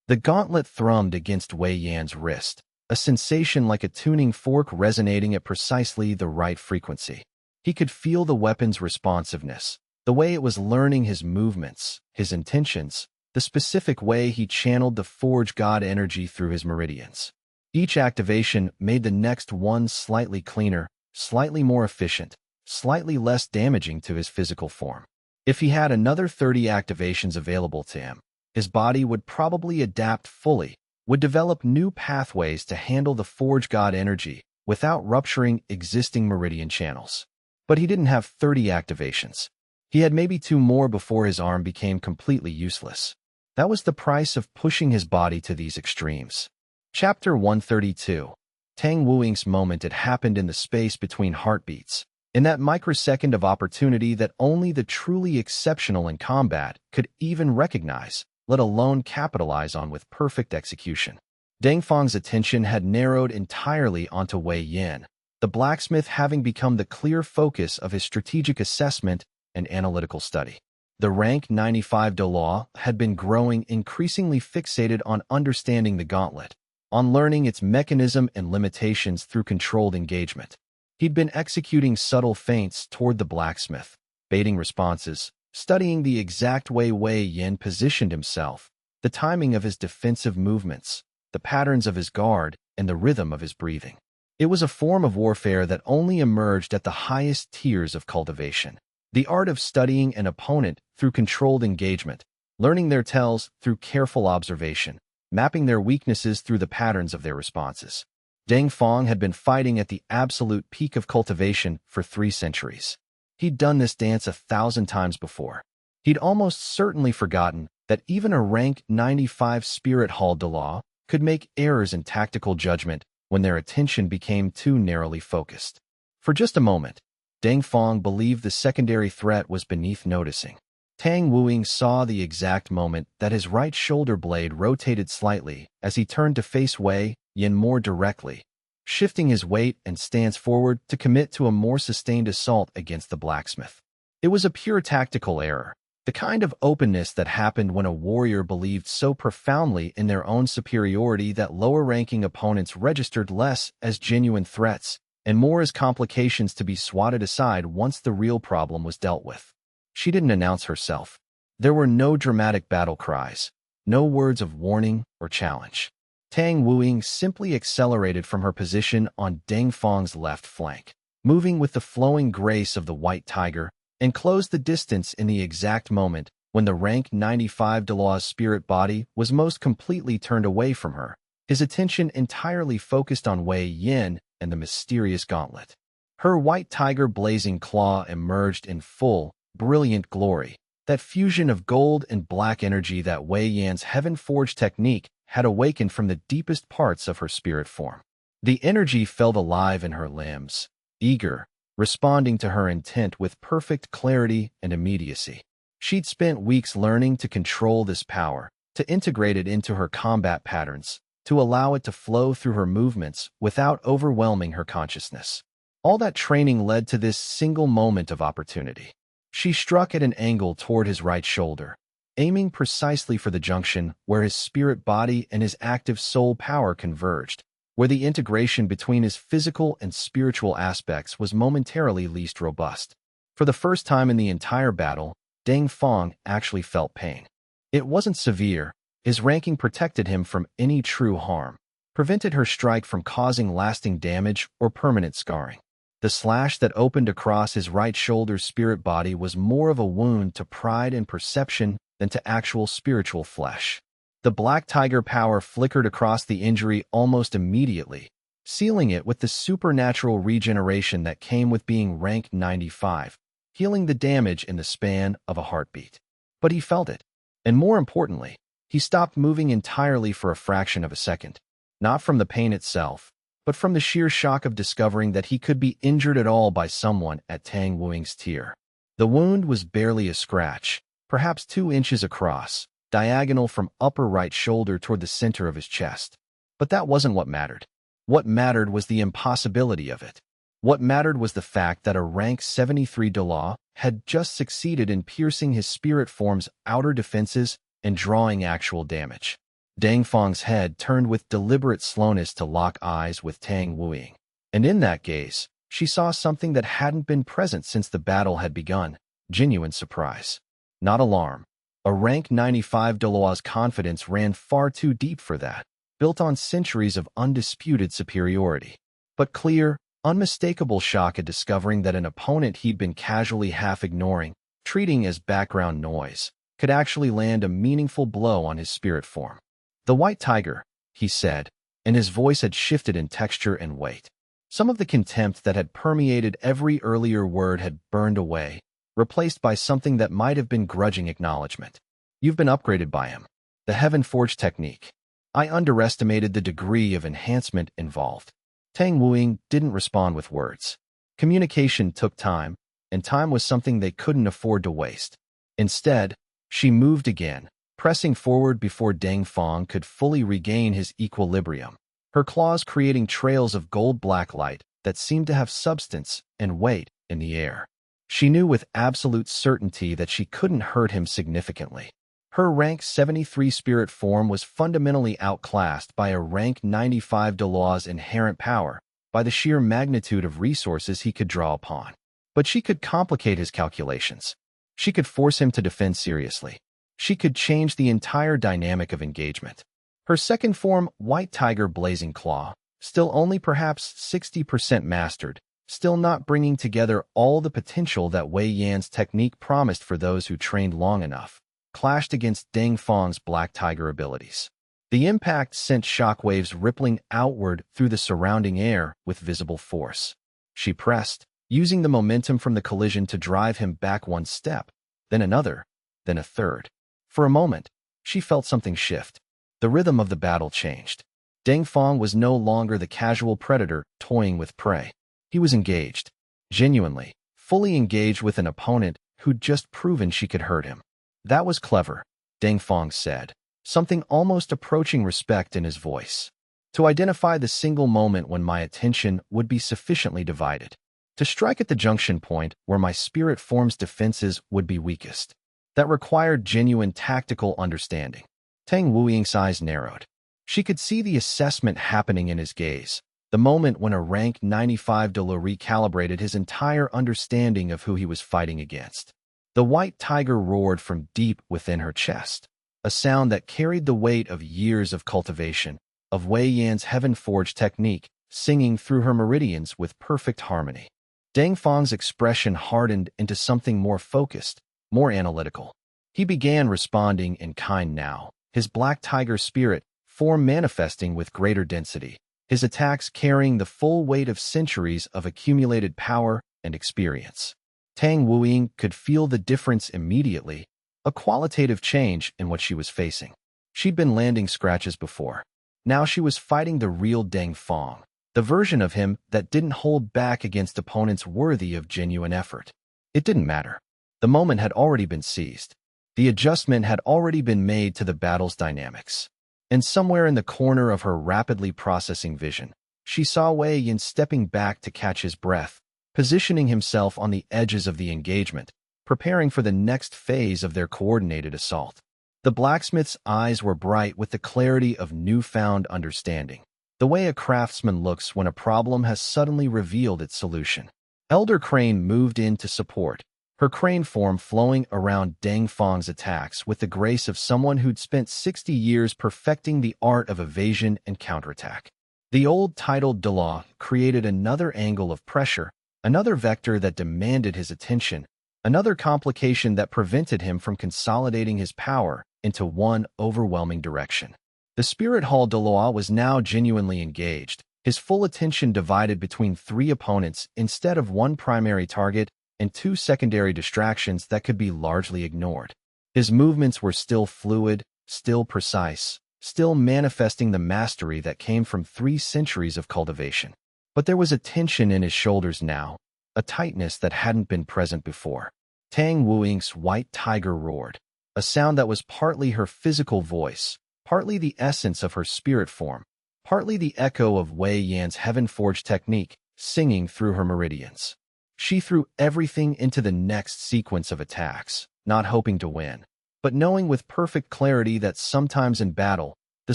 The gauntlet thrummed against Wei Yan's wrist, a sensation like a tuning fork resonating at precisely the right frequency. He could feel the weapon's responsiveness, the way it was learning his movements, his intentions, the specific way he channeled the Forge God energy through his meridians. Each activation made the next one slightly cleaner, slightly more efficient, slightly less damaging to his physical form. If he had another 30 activations available to him, his body would probably adapt fully, would develop new pathways to handle the Forge God energy without rupturing existing meridian channels. But he didn't have 30 activations. He had maybe 2 more before his arm became completely useless. That was the price of pushing his body to these extremes. Chapter 132. Tang Wuing's moment had happened in the space between heartbeats, in that microsecond of opportunity that only the truly exceptional in combat could even recognize, let alone capitalize on with perfect execution. Deng Fang's attention had narrowed entirely onto Wei Yan, the blacksmith having become the clear focus of his strategic assessment and analytical study. The rank 95 Douluo had been growing increasingly fixated on understanding the gauntlet, on learning its mechanism and limitations through controlled engagement. He'd been executing subtle feints toward the blacksmith, baiting responses, studying the exact way Wei Yan positioned himself, the timing of his defensive movements, the patterns of his guard, and the rhythm of his breathing. It was a form of warfare that only emerged at the highest tiers of cultivation. The art of studying an opponent through controlled engagement, learning their tells through careful observation, mapping their weaknesses through the patterns of their responses. Deng Fang had been fighting at the absolute peak of cultivation for 3 centuries. He'd done this dance 1,000 times before. He'd almost certainly forgotten that even a rank 95 Spirit Hall Douluo could make errors in tactical judgment when their attention became too narrowly focused. For just a moment, Deng Fang believed the secondary threat was beneath noticing. Tang Wuing saw the exact moment that his right shoulder blade rotated slightly as he turned to face Wei Yan more directly, shifting his weight and stance forward to commit to a more sustained assault against the blacksmith. It was a pure tactical error, the kind of openness that happened when a warrior believed so profoundly in their own superiority that lower-ranking opponents registered less as genuine threats and more as complications to be swatted aside once the real problem was dealt with. She didn't announce herself. There were no dramatic battle cries, no words of warning or challenge. Tang Wuing simply accelerated from her position on Deng Fang's left flank, moving with the flowing grace of the white tiger, and closed the distance in the exact moment when the rank 95 Douluo's spirit body was most completely turned away from her, his attention entirely focused on Wei Yan and the mysterious gauntlet. Her white tiger blazing claw emerged in full, brilliant glory, that fusion of gold and black energy that Wei Yan's heaven-forged technique had awakened from the deepest parts of her spirit form. The energy felt alive in her limbs, eager, responding to her intent with perfect clarity and immediacy. She'd spent weeks learning to control this power, to integrate it into her combat patterns, to allow it to flow through her movements without overwhelming her consciousness. All that training led to this single moment of opportunity. She struck at an angle toward his right shoulder, aiming precisely for the junction where his spirit body and his active soul power converged, where the integration between his physical and spiritual aspects was momentarily least robust. For the first time in the entire battle, Deng Fang actually felt pain. It wasn't severe. His ranking protected him from any true harm, prevented her strike from causing lasting damage or permanent scarring. The slash that opened across his right shoulder's spirit body was more of a wound to pride and perception than to actual spiritual flesh. The black tiger power flickered across the injury almost immediately, sealing it with the supernatural regeneration that came with being rank 95, healing the damage in the span of a heartbeat. But he felt it, and more importantly, he stopped moving entirely for a fraction of a second, not from the pain itself, but from the sheer shock of discovering that he could be injured at all by someone at Tang Wuing's tier. The wound was barely a scratch, perhaps 2 inches across, diagonal from upper right shoulder toward the center of his chest. But that wasn't what mattered. What mattered was the impossibility of it. What mattered was the fact that a rank 73 Douluo had just succeeded in piercing his spirit form's outer defenses and drawing actual damage. Dang Feng's head turned with deliberate slowness to lock eyes with Tang Wuing. And in that gaze, she saw something that hadn't been present since the battle had begun: genuine surprise. Not alarm. A rank 95 Douluo's confidence ran far too deep for that, built on centuries of undisputed superiority. But clear, unmistakable shock at discovering that an opponent he'd been casually half ignoring, treating as background noise, could actually land a meaningful blow on his spirit form. "The white tiger," he said, and his voice had shifted in texture and weight. Some of the contempt that had permeated every earlier word had burned away, replaced by something that might have been grudging acknowledgement. "You've been upgraded by him. The Heaven Forge technique. I underestimated the degree of enhancement involved." Tang Wuing didn't respond with words. Communication took time, and time was something they couldn't afford to waste. Instead, she moved again, pressing forward before Dang Feng could fully regain his equilibrium, her claws creating trails of gold-black light that seemed to have substance and weight in the air. She knew with absolute certainty that she couldn't hurt him significantly. Her rank 73 spirit form was fundamentally outclassed by a rank 95 Douluo's inherent power, by the sheer magnitude of resources he could draw upon. But she could complicate his calculations. She could force him to defend seriously. She could change the entire dynamic of engagement. Her second form, White Tiger Blazing Claw, still only perhaps 60% mastered, still not bringing together all the potential that Wei Yan's technique promised for those who trained long enough, clashed against Dang Feng's Black Tiger abilities. The impact sent shockwaves rippling outward through the surrounding air with visible force. She pressed, using the momentum from the collision to drive him back one step, then another, then a third. For a moment, she felt something shift. The rhythm of the battle changed. Dang Feng was no longer the casual predator toying with prey. He was engaged, genuinely, fully engaged with an opponent who'd just proven she could hurt him. "That was clever," Dang Feng said, something almost approaching respect in his voice. "To identify the single moment when my attention would be sufficiently divided. To strike at the junction point where my spirit form's defenses would be weakest. That required genuine tactical understanding." Tang Wuing's eyes narrowed. She could see the assessment happening in his gaze, the moment when a rank 95 Douluo recalibrated his entire understanding of who he was fighting against. The white tiger roared from deep within her chest, a sound that carried the weight of years of cultivation, of Wei Yan's Heaven Forge technique, singing through her meridians with perfect harmony. Dang Feng's expression hardened into something more focused, more analytical. He began responding in kind now, his black tiger spirit form manifesting with greater density, his attacks carrying the full weight of centuries of accumulated power and experience. Tang Wuing could feel the difference immediately, a qualitative change in what she was facing. She'd been landing scratches before. Now she was fighting the real Dang Feng, the version of him that didn't hold back against opponents worthy of genuine effort. It didn't matter. The moment had already been seized. The adjustment had already been made to the battle's dynamics. And somewhere in the corner of her rapidly processing vision, she saw Wei Yan stepping back to catch his breath, positioning himself on the edges of the engagement, preparing for the next phase of their coordinated assault. The blacksmith's eyes were bright with the clarity of newfound understanding, the way a craftsman looks when a problem has suddenly revealed its solution. Elder Crane moved in to support, her crane form flowing around Dang Feng's attacks with the grace of someone who'd spent 60 years perfecting the art of evasion and counterattack. The old titled Douluo created another angle of pressure, another vector that demanded his attention, another complication that prevented him from consolidating his power into one overwhelming direction. The Spirit Hall Douluo was now genuinely engaged, his full attention divided between 3 opponents instead of one primary target and 2 secondary distractions that could be largely ignored. His movements were still fluid, still precise, still manifesting the mastery that came from 3 centuries of cultivation. But there was a tension in his shoulders now, a tightness that hadn't been present before. Tang Wuing's white tiger roared, a sound that was partly her physical voice, partly the essence of her spirit form, partly the echo of Wei Yan's heaven-forged technique, singing through her meridians. She threw everything into the next sequence of attacks, not hoping to win, but knowing with perfect clarity that sometimes in battle, the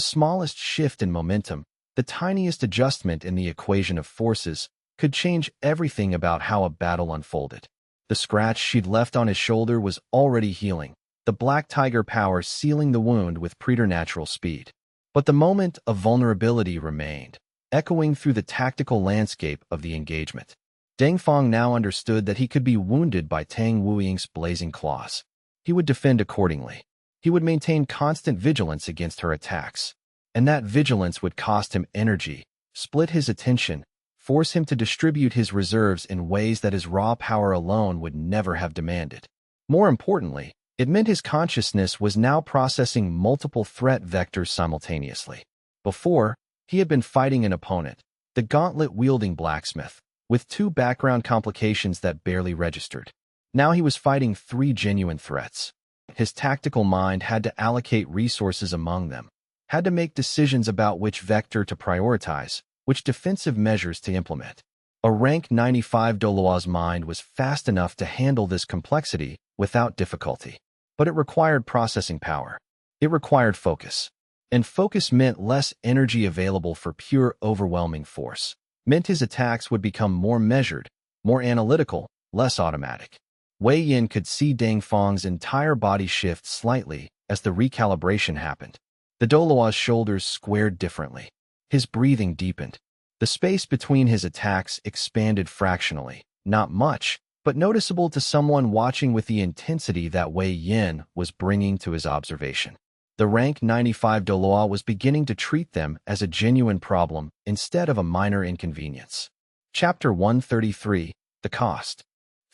smallest shift in momentum, the tiniest adjustment in the equation of forces, could change everything about how a battle unfolded. The scratch she'd left on his shoulder was already healing, the black tiger power sealing the wound with preternatural speed. But the moment of vulnerability remained, echoing through the tactical landscape of the engagement. Deng Feng now understood that he could be wounded by Tang Wuying's blazing claws. He would defend accordingly. He would maintain constant vigilance against her attacks. And that vigilance would cost him energy, split his attention, force him to distribute his reserves in ways that his raw power alone would never have demanded. More importantly, it meant his consciousness was now processing multiple threat vectors simultaneously. Before, he had been fighting an opponent, the gauntlet-wielding blacksmith, with 2 background complications that barely registered. Now he was fighting 3 genuine threats. His tactical mind had to allocate resources among them, had to make decisions about which vector to prioritize, which defensive measures to implement. A rank 95 Douluo's mind was fast enough to handle this complexity without difficulty. But it required processing power. It required focus. And focus meant less energy available for pure overwhelming force. Meant his attacks would become more measured, more analytical, less automatic. Wei Yin could see Deng Feng's entire body shift slightly as the recalibration happened. The Douluo's shoulders squared differently. His breathing deepened. The space between his attacks expanded fractionally, not much, but noticeable to someone watching with the intensity that Wei Yin was bringing to his observation. The rank 95 Douluo was beginning to treat them as a genuine problem instead of a minor inconvenience. Chapter 133, The Cost.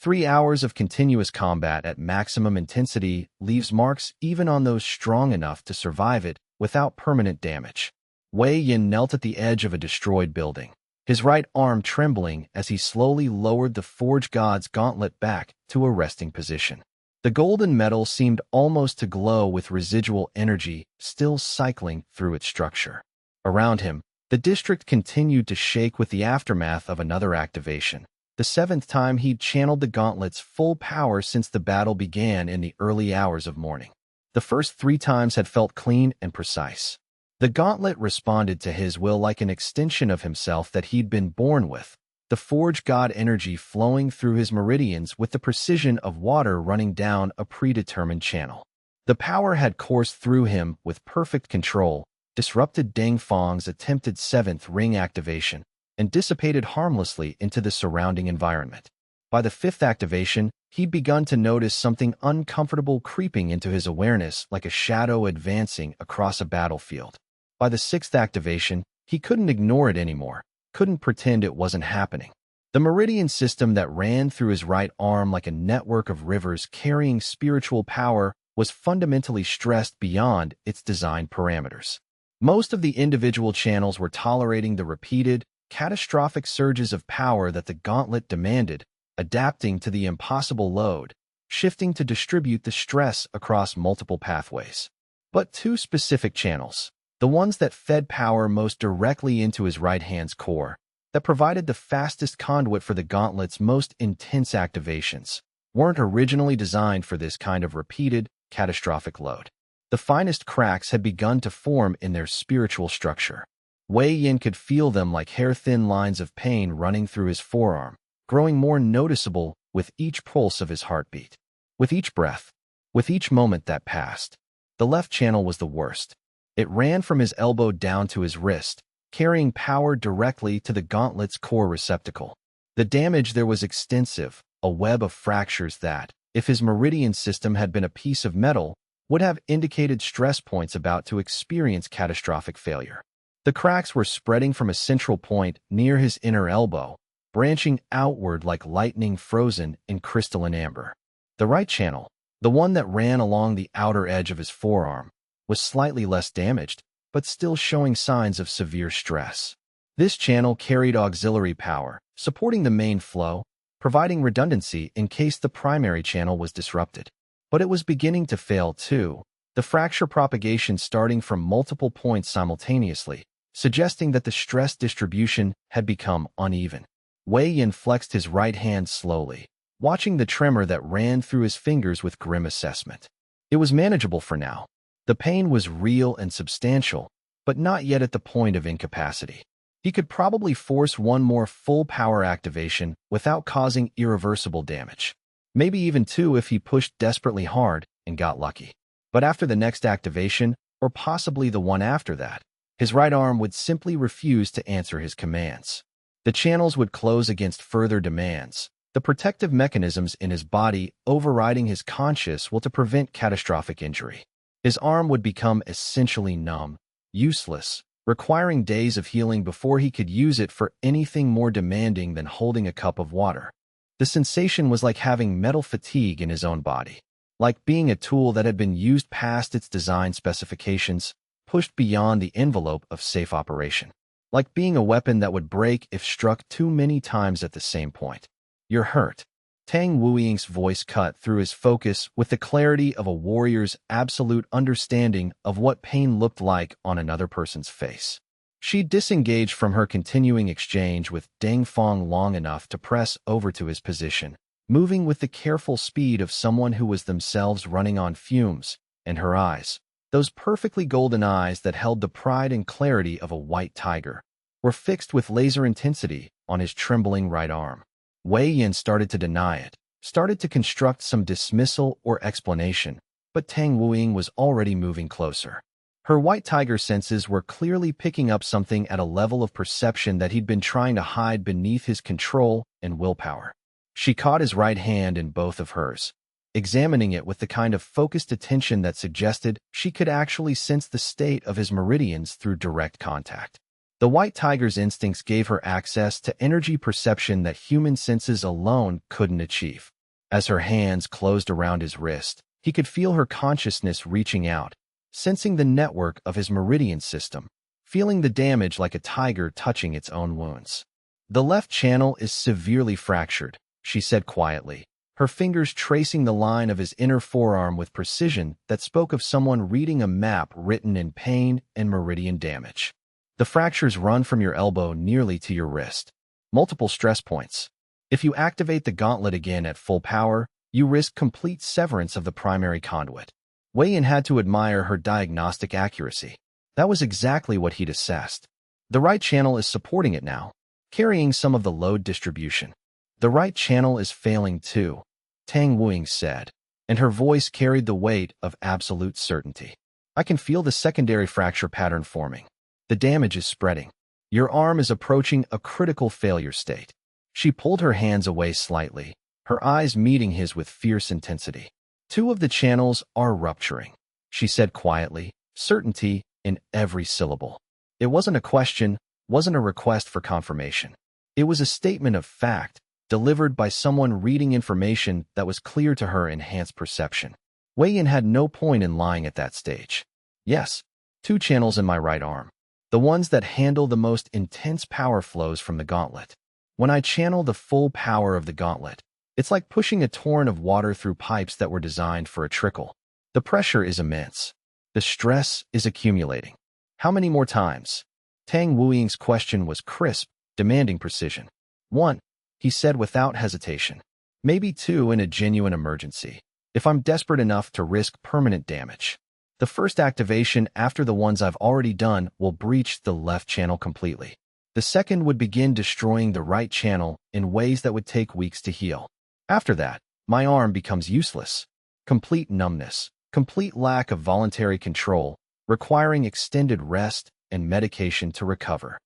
3 hours of continuous combat at maximum intensity leaves marks even on those strong enough to survive it without permanent damage. Wei Yin knelt at the edge of a destroyed building, his right arm trembling as he slowly lowered the Forge God's gauntlet back to a resting position. The golden metal seemed almost to glow with residual energy still cycling through its structure. Around him, the district continued to shake with the aftermath of another activation, the 7th time he'd channeled the gauntlet's full power since the battle began in the early hours of morning. The first 3 times had felt clean and precise. The gauntlet responded to his will like an extension of himself that he'd been born with, the Forge God energy flowing through his meridians with the precision of water running down a predetermined channel. The power had coursed through him with perfect control, disrupted Deng Feng's attempted 7th ring activation, and dissipated harmlessly into the surrounding environment. By the 5th activation, he'd begun to notice something uncomfortable creeping into his awareness like a shadow advancing across a battlefield. By the 6th activation, he couldn't ignore it anymore, couldn't pretend it wasn't happening. The meridian system that ran through his right arm like a network of rivers carrying spiritual power was fundamentally stressed beyond its design parameters. Most of the individual channels were tolerating the repeated, catastrophic surges of power that the gauntlet demanded, adapting to the impossible load, shifting to distribute the stress across multiple pathways. But 2 specific channels, the ones that fed power most directly into his right hand's core, that provided the fastest conduit for the gauntlet's most intense activations, weren't originally designed for this kind of repeated, catastrophic load. The finest cracks had begun to form in their spiritual structure. Wei Yin could feel them like hair-thin lines of pain running through his forearm, growing more noticeable with each pulse of his heartbeat. With each breath, with each moment that passed, the left channel was the worst. It ran from his elbow down to his wrist, carrying power directly to the gauntlet's core receptacle. The damage there was extensive, a web of fractures that, if his meridian system had been a piece of metal, would have indicated stress points about to experience catastrophic failure. The cracks were spreading from a central point near his inner elbow, branching outward like lightning frozen in crystalline amber. The right channel, the one that ran along the outer edge of his forearm, was slightly less damaged, but still showing signs of severe stress. This channel carried auxiliary power, supporting the main flow, providing redundancy in case the primary channel was disrupted. But it was beginning to fail too, the fracture propagation starting from multiple points simultaneously, suggesting that the stress distribution had become uneven. Wei Yin flexed his right hand slowly, watching the tremor that ran through his fingers with grim assessment. It was manageable for now. The pain was real and substantial, but not yet at the point of incapacity. He could probably force one more full power activation without causing irreversible damage. Maybe even two if he pushed desperately hard and got lucky. But after the next activation, or possibly the one after that, his right arm would simply refuse to answer his commands. The channels would close against further demands, the protective mechanisms in his body overriding his conscious will to prevent catastrophic injury. His arm would become essentially numb, useless, requiring days of healing before he could use it for anything more demanding than holding a cup of water. The sensation was like having metal fatigue in his own body, like being a tool that had been used past its design specifications, pushed beyond the envelope of safe operation, like being a weapon that would break if struck too many times at the same point. "You're hurt." Tang Wuying's voice cut through his focus with the clarity of a warrior's absolute understanding of what pain looked like on another person's face. She disengaged from her continuing exchange with Deng Fong long enough to press over to his position, moving with the careful speed of someone who was themselves running on fumes, and her eyes, those perfectly golden eyes that held the pride and clarity of a white tiger, were fixed with laser intensity on his trembling right arm. Wei Yin started to deny it, started to construct some dismissal or explanation, but Tang Wuying was already moving closer. Her white tiger senses were clearly picking up something at a level of perception that he'd been trying to hide beneath his control and willpower. She caught his right hand in both of hers, examining it with the kind of focused attention that suggested she could actually sense the state of his meridians through direct contact. The white tiger's instincts gave her access to energy perception that human senses alone couldn't achieve. As her hands closed around his wrist, he could feel her consciousness reaching out, sensing the network of his meridian system, feeling the damage like a tiger touching its own wounds. "The left channel is severely fractured," she said quietly, her fingers tracing the line of his inner forearm with precision that spoke of someone reading a map written in pain and meridian damage. "The fractures run from your elbow nearly to your wrist. Multiple stress points. If you activate the gauntlet again at full power, you risk complete severance of the primary conduit." Wei Yin had to admire her diagnostic accuracy. That was exactly what he'd assessed. The right channel is supporting it now, carrying some of the load distribution. "The right channel is failing too," Tang Wuying said, and her voice carried the weight of absolute certainty. "I can feel the secondary fracture pattern forming. The damage is spreading. Your arm is approaching a critical failure state." She pulled her hands away slightly, her eyes meeting his with fierce intensity. "Two of the channels are rupturing," she said quietly, certainty in every syllable. It wasn't a question, wasn't a request for confirmation. It was a statement of fact, delivered by someone reading information that was clear to her enhanced perception. Wei Yin had no point in lying at that stage. "Yes, two channels in my right arm. The ones that handle the most intense power flows from the gauntlet. When I channel the full power of the gauntlet, it's like pushing a torrent of water through pipes that were designed for a trickle. The pressure is immense. The stress is accumulating." "How many more times?" Tang Wuying's question was crisp, demanding precision. "One," he said without hesitation. "Maybe two in a genuine emergency, if I'm desperate enough to risk permanent damage. The first activation after the ones I've already done will breach the left channel completely. The second would begin destroying the right channel in ways that would take weeks to heal. After that, my arm becomes useless. Complete numbness, complete lack of voluntary control, requiring extended rest and medication to recover."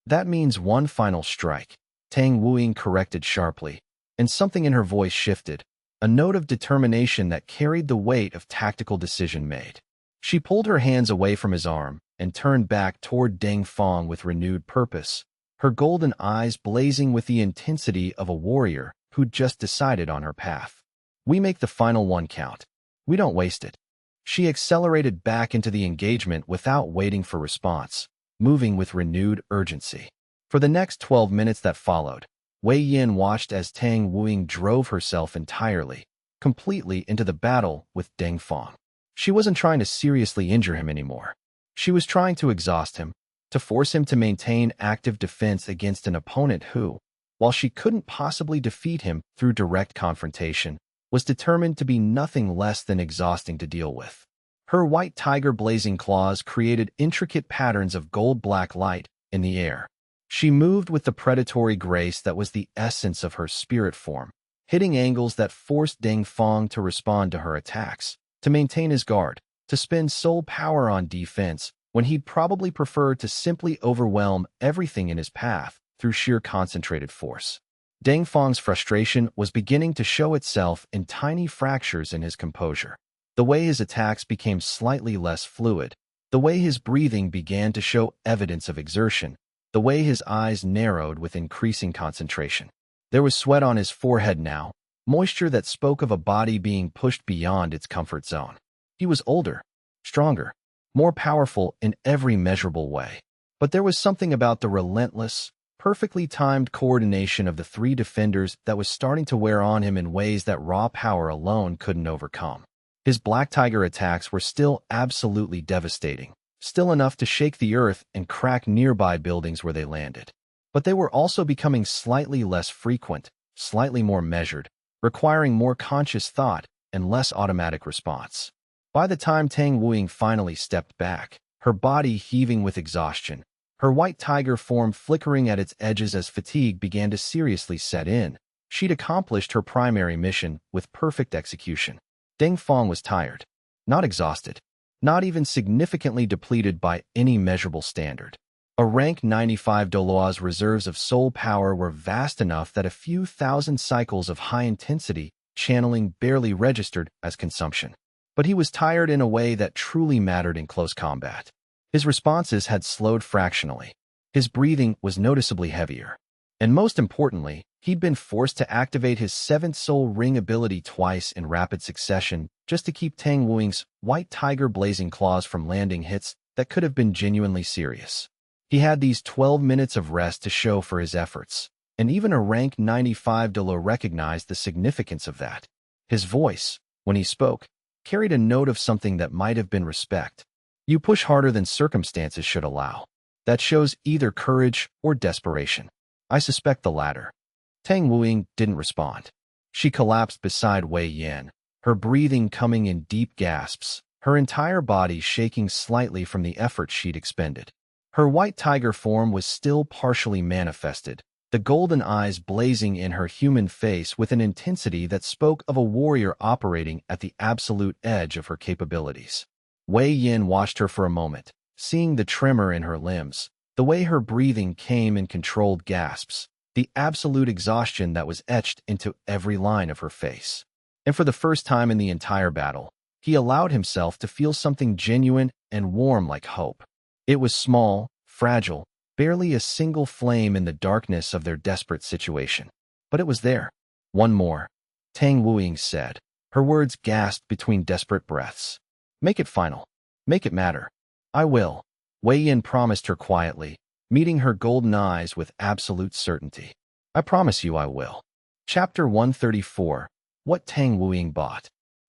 "That means one final strike," Tang Wuying corrected sharply, and something in her voice shifted, a note of determination that carried the weight of tactical decision made. She pulled her hands away from his arm and turned back toward Deng Fong with renewed purpose, her golden eyes blazing with the intensity of a warrior who'd just decided on her path. "We make the final one count. We don't waste it." She accelerated back into the engagement without waiting for response, moving with renewed urgency. For the next 12 minutes that followed, Wei Yin watched as Tang Wuying drove herself entirely, completely into the battle with Deng Fong. She wasn't trying to seriously injure him anymore. She was trying to exhaust him, to force him to maintain active defense against an opponent who, while she couldn't possibly defeat him through direct confrontation, was determined to be nothing less than exhausting to deal with. Her white tiger blazing claws created intricate patterns of gold-black light in the air. She moved with the predatory grace that was the essence of her spirit form, hitting angles that forced Ding Fong to respond to her attacks, to maintain his guard, to spend soul power on defense when he'd probably prefer to simply overwhelm everything in his path through sheer concentrated force. Ding Fong's frustration was beginning to show itself in tiny fractures in his composure. The way his attacks became slightly less fluid, the way his breathing began to show evidence of exertion, the way his eyes narrowed with increasing concentration. There was sweat on his forehead now, moisture that spoke of a body being pushed beyond its comfort zone. He was older, stronger, more powerful in every measurable way. But there was something about the relentless, perfectly timed coordination of the three defenders that was starting to wear on him in ways that raw power alone couldn't overcome. His Black Tiger attacks were still absolutely devastating, still enough to shake the earth and crack nearby buildings where they landed. But they were also becoming slightly less frequent, slightly more measured, requiring more conscious thought and less automatic response. By the time Tang Wuing finally stepped back, her body heaving with exhaustion, her white tiger form flickering at its edges as fatigue began to seriously set in, she'd accomplished her primary mission with perfect execution. Ding Fong was tired, not exhausted, not even significantly depleted by any measurable standard. A rank 95 Douluo's reserves of soul power were vast enough that a few thousand cycles of high-intensity channeling barely registered as consumption. But he was tired in a way that truly mattered in close combat. His responses had slowed fractionally. His breathing was noticeably heavier. And most importantly, he'd been forced to activate his 7th soul ring ability twice in rapid succession just to keep Tang Wuing's white tiger blazing claws from landing hits that could have been genuinely serious. He had these 12 minutes of rest to show for his efforts, and even a rank 95 Douluo recognized the significance of that. His voice, when he spoke, carried a note of something that might have been respect. You push harder than circumstances should allow. That shows either courage or desperation. I suspect the latter. Tang Wuing didn't respond. She collapsed beside Wei Yan, her breathing coming in deep gasps, her entire body shaking slightly from the effort she'd expended. Her white tiger form was still partially manifested, the golden eyes blazing in her human face with an intensity that spoke of a warrior operating at the absolute edge of her capabilities. Wei Yan watched her for a moment, seeing the tremor in her limbs, the way her breathing came in controlled gasps, the absolute exhaustion that was etched into every line of her face. And for the first time in the entire battle, he allowed himself to feel something genuine and warm like hope. It was small, fragile, barely a single flame in the darkness of their desperate situation. But it was there. One more, Tang Wuing said, her words gasped between desperate breaths. Make it final. Make it matter. I will. Wei Yan promised her quietly, meeting her golden eyes with absolute certainty. I promise you I will. Chapter 134. What Tang Wuing bought.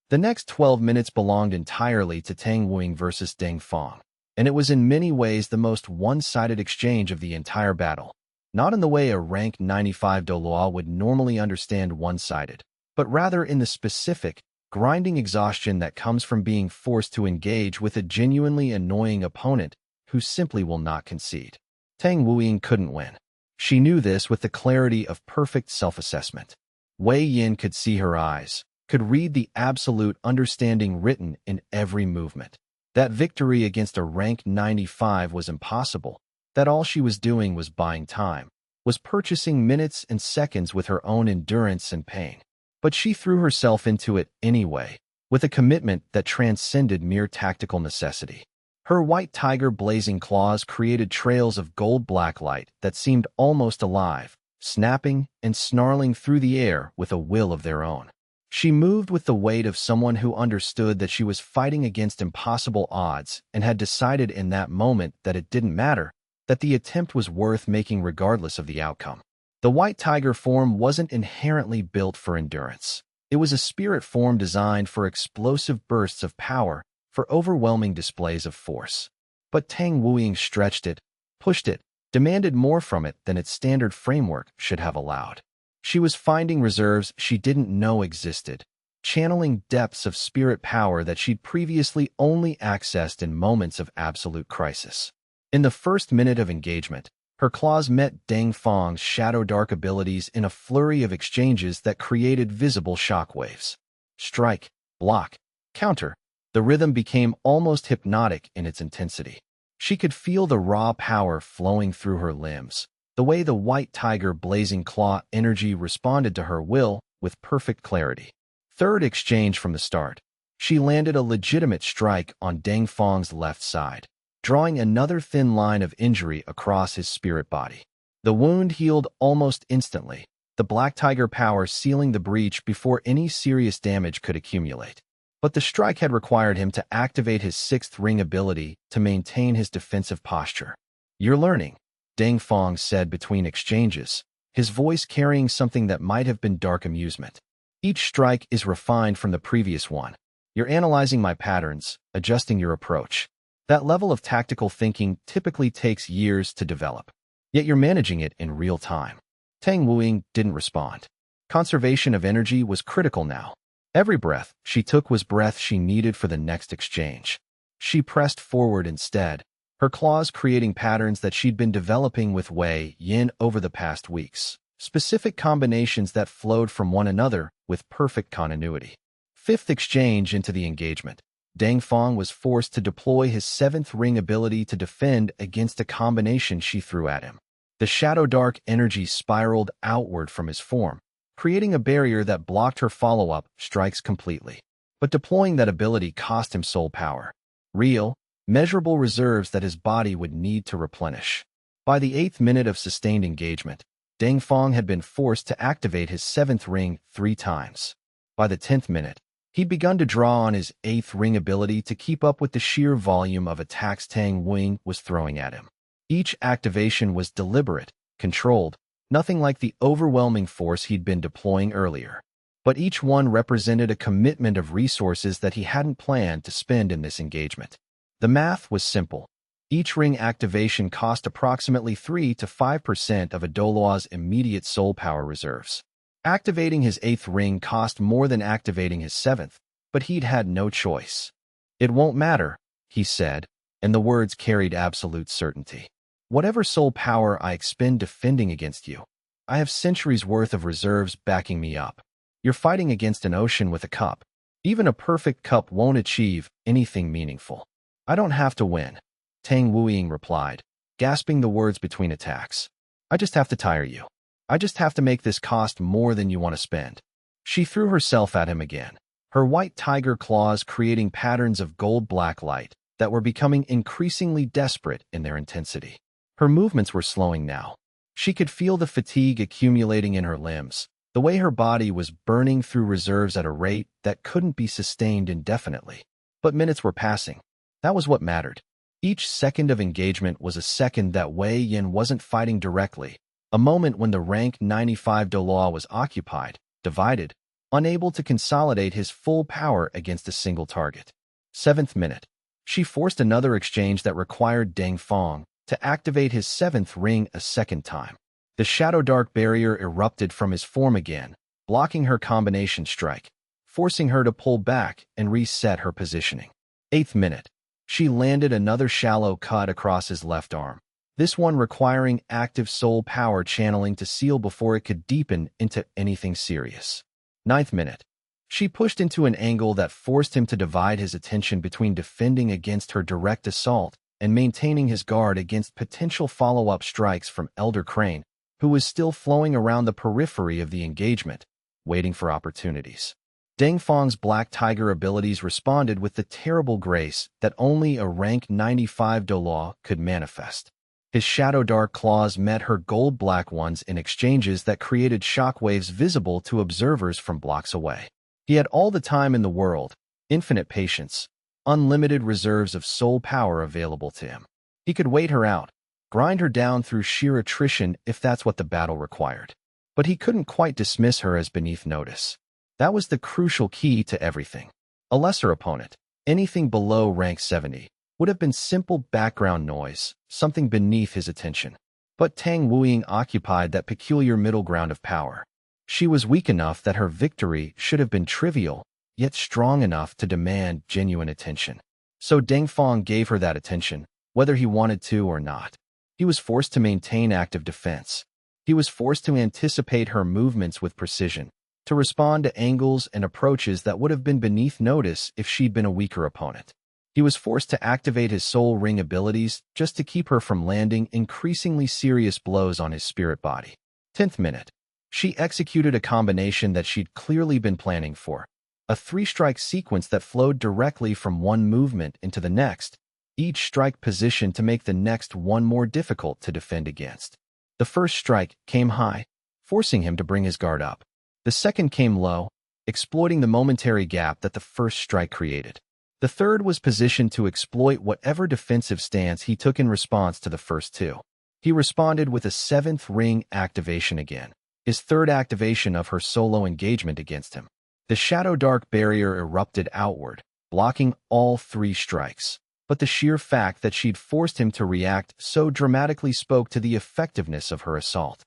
The next 12 minutes belonged entirely to Tang Wuing versus Ding Fong, and it was in many ways the most one-sided exchange of the entire battle. Not in the way a rank 95 Douluo would normally understand one-sided, but rather in the specific, grinding exhaustion that comes from being forced to engage with a genuinely annoying opponent who simply will not concede. Tang Wuing couldn't win. She knew this with the clarity of perfect self-assessment. Wei Yan could see her eyes, could read the absolute understanding written in every movement. That victory against a rank 95 was impossible, that all she was doing was buying time, was purchasing minutes and seconds with her own endurance and pain. But she threw herself into it anyway, with a commitment that transcended mere tactical necessity. Her white tiger blazing claws created trails of gold-black light that seemed almost alive, snapping and snarling through the air with a will of their own. She moved with the weight of someone who understood that she was fighting against impossible odds and had decided in that moment that it didn't matter, that the attempt was worth making regardless of the outcome. The white tiger form wasn't inherently built for endurance. It was a spirit form designed for explosive bursts of power, for overwhelming displays of force. But Tang Wuing stretched it, pushed it, demanded more from it than its standard framework should have allowed. She was finding reserves she didn't know existed, channeling depths of spirit power that she'd previously only accessed in moments of absolute crisis. In the first minute of engagement, her claws met Deng Feng's shadow dark abilities in a flurry of exchanges that created visible shockwaves. Strike, block, counter. The rhythm became almost hypnotic in its intensity. She could feel the raw power flowing through her limbs, the way the white tiger blazing claw energy responded to her will with perfect clarity. Third exchange from the start. She landed a legitimate strike on Deng Feng's left side, drawing another thin line of injury across his spirit body. The wound healed almost instantly, the black tiger power sealing the breach before any serious damage could accumulate. But the strike had required him to activate his sixth ring ability to maintain his defensive posture. "You're learning," Deng Feng said between exchanges, his voice carrying something that might have been dark amusement. "Each strike is refined from the previous one. You're analyzing my patterns, adjusting your approach. That level of tactical thinking typically takes years to develop. Yet you're managing it in real time." Tang Wuing didn't respond. Conservation of energy was critical now. Every breath she took was breath she needed for the next exchange. She pressed forward instead, her claws creating patterns that she'd been developing with Wei Yin over the past weeks, specific combinations that flowed from one another with perfect continuity. Fifth exchange into the engagement, Deng Feng was forced to deploy his seventh ring ability to defend against a combination she threw at him. The shadow dark energy spiraled outward from his form, creating a barrier that blocked her follow-up strikes completely. But deploying that ability cost him soul power. Real, measurable reserves that his body would need to replenish. By the 8th minute of sustained engagement, Deng Feng had been forced to activate his 7th ring 3 times. By the 10th minute, he'd begun to draw on his 8th ring ability to keep up with the sheer volume of attacks Tang Wuing was throwing at him. Each activation was deliberate, controlled, nothing like the overwhelming force he'd been deploying earlier. But each one represented a commitment of resources that he hadn't planned to spend in this engagement. The math was simple. Each ring activation cost approximately 3 to 5% of a Douluo's immediate soul power reserves. Activating his 8th ring cost more than activating his 7th, but he'd had no choice. "It won't matter," he said, and the words carried absolute certainty. "Whatever soul power I expend defending against you, I have centuries' worth of reserves backing me up. You're fighting against an ocean with a cup. Even a perfect cup won't achieve anything meaningful. I don't have to win," Tang Wuing replied, gasping the words between attacks. "I just have to tire you. I just have to make this cost more than you want to spend." She threw herself at him again, her white tiger claws creating patterns of gold-black light that were becoming increasingly desperate in their intensity. Her movements were slowing now. She could feel the fatigue accumulating in her limbs, the way her body was burning through reserves at a rate that couldn't be sustained indefinitely. But minutes were passing. That was what mattered. Each second of engagement was a second that Wei Yin wasn't fighting directly, a moment when the rank 95 Douluo was occupied, divided, unable to consolidate his full power against a single target. 7th minute. She forced another exchange that required Deng Feng to activate his 7th ring a second time. The shadow dark barrier erupted from his form again, blocking her combination strike, forcing her to pull back and reset her positioning. 8th minute. She landed another shallow cut across his left arm, this one requiring active soul power channeling to seal before it could deepen into anything serious. 9th minute. She pushed into an angle that forced him to divide his attention between defending against her direct assault and maintaining his guard against potential follow-up strikes from Elder Crane, who was still flowing around the periphery of the engagement, waiting for opportunities. Deng Feng's Black Tiger abilities responded with the terrible grace that only a rank 95 Douluo could manifest. His shadow dark claws met her gold-black ones in exchanges that created shockwaves visible to observers from blocks away. He had all the time in the world, infinite patience, unlimited reserves of soul power available to him. He could wait her out, grind her down through sheer attrition if that's what the battle required. But he couldn't quite dismiss her as beneath notice. That was the crucial key to everything. A lesser opponent, anything below rank 70, would have been simple background noise, something beneath his attention. But Tang Wuying occupied that peculiar middle ground of power. She was weak enough that her victory should have been trivial, yet strong enough to demand genuine attention. So Deng Feng gave her that attention, whether he wanted to or not. He was forced to maintain active defense. He was forced to anticipate her movements with precision, to respond to angles and approaches that would have been beneath notice if she'd been a weaker opponent. He was forced to activate his soul ring abilities just to keep her from landing increasingly serious blows on his spirit body. 10th minute. She executed a combination that she'd clearly been planning for. A 3-strike sequence that flowed directly from one movement into the next, each strike positioned to make the next one more difficult to defend against. The first strike came high, forcing him to bring his guard up. The second came low, exploiting the momentary gap that the first strike created. The third was positioned to exploit whatever defensive stance he took in response to the first two. He responded with a 7th ring activation again, his third activation of her solo engagement against him. The shadow dark barrier erupted outward, blocking all 3 strikes. But the sheer fact that she'd forced him to react so dramatically spoke to the effectiveness of her assault.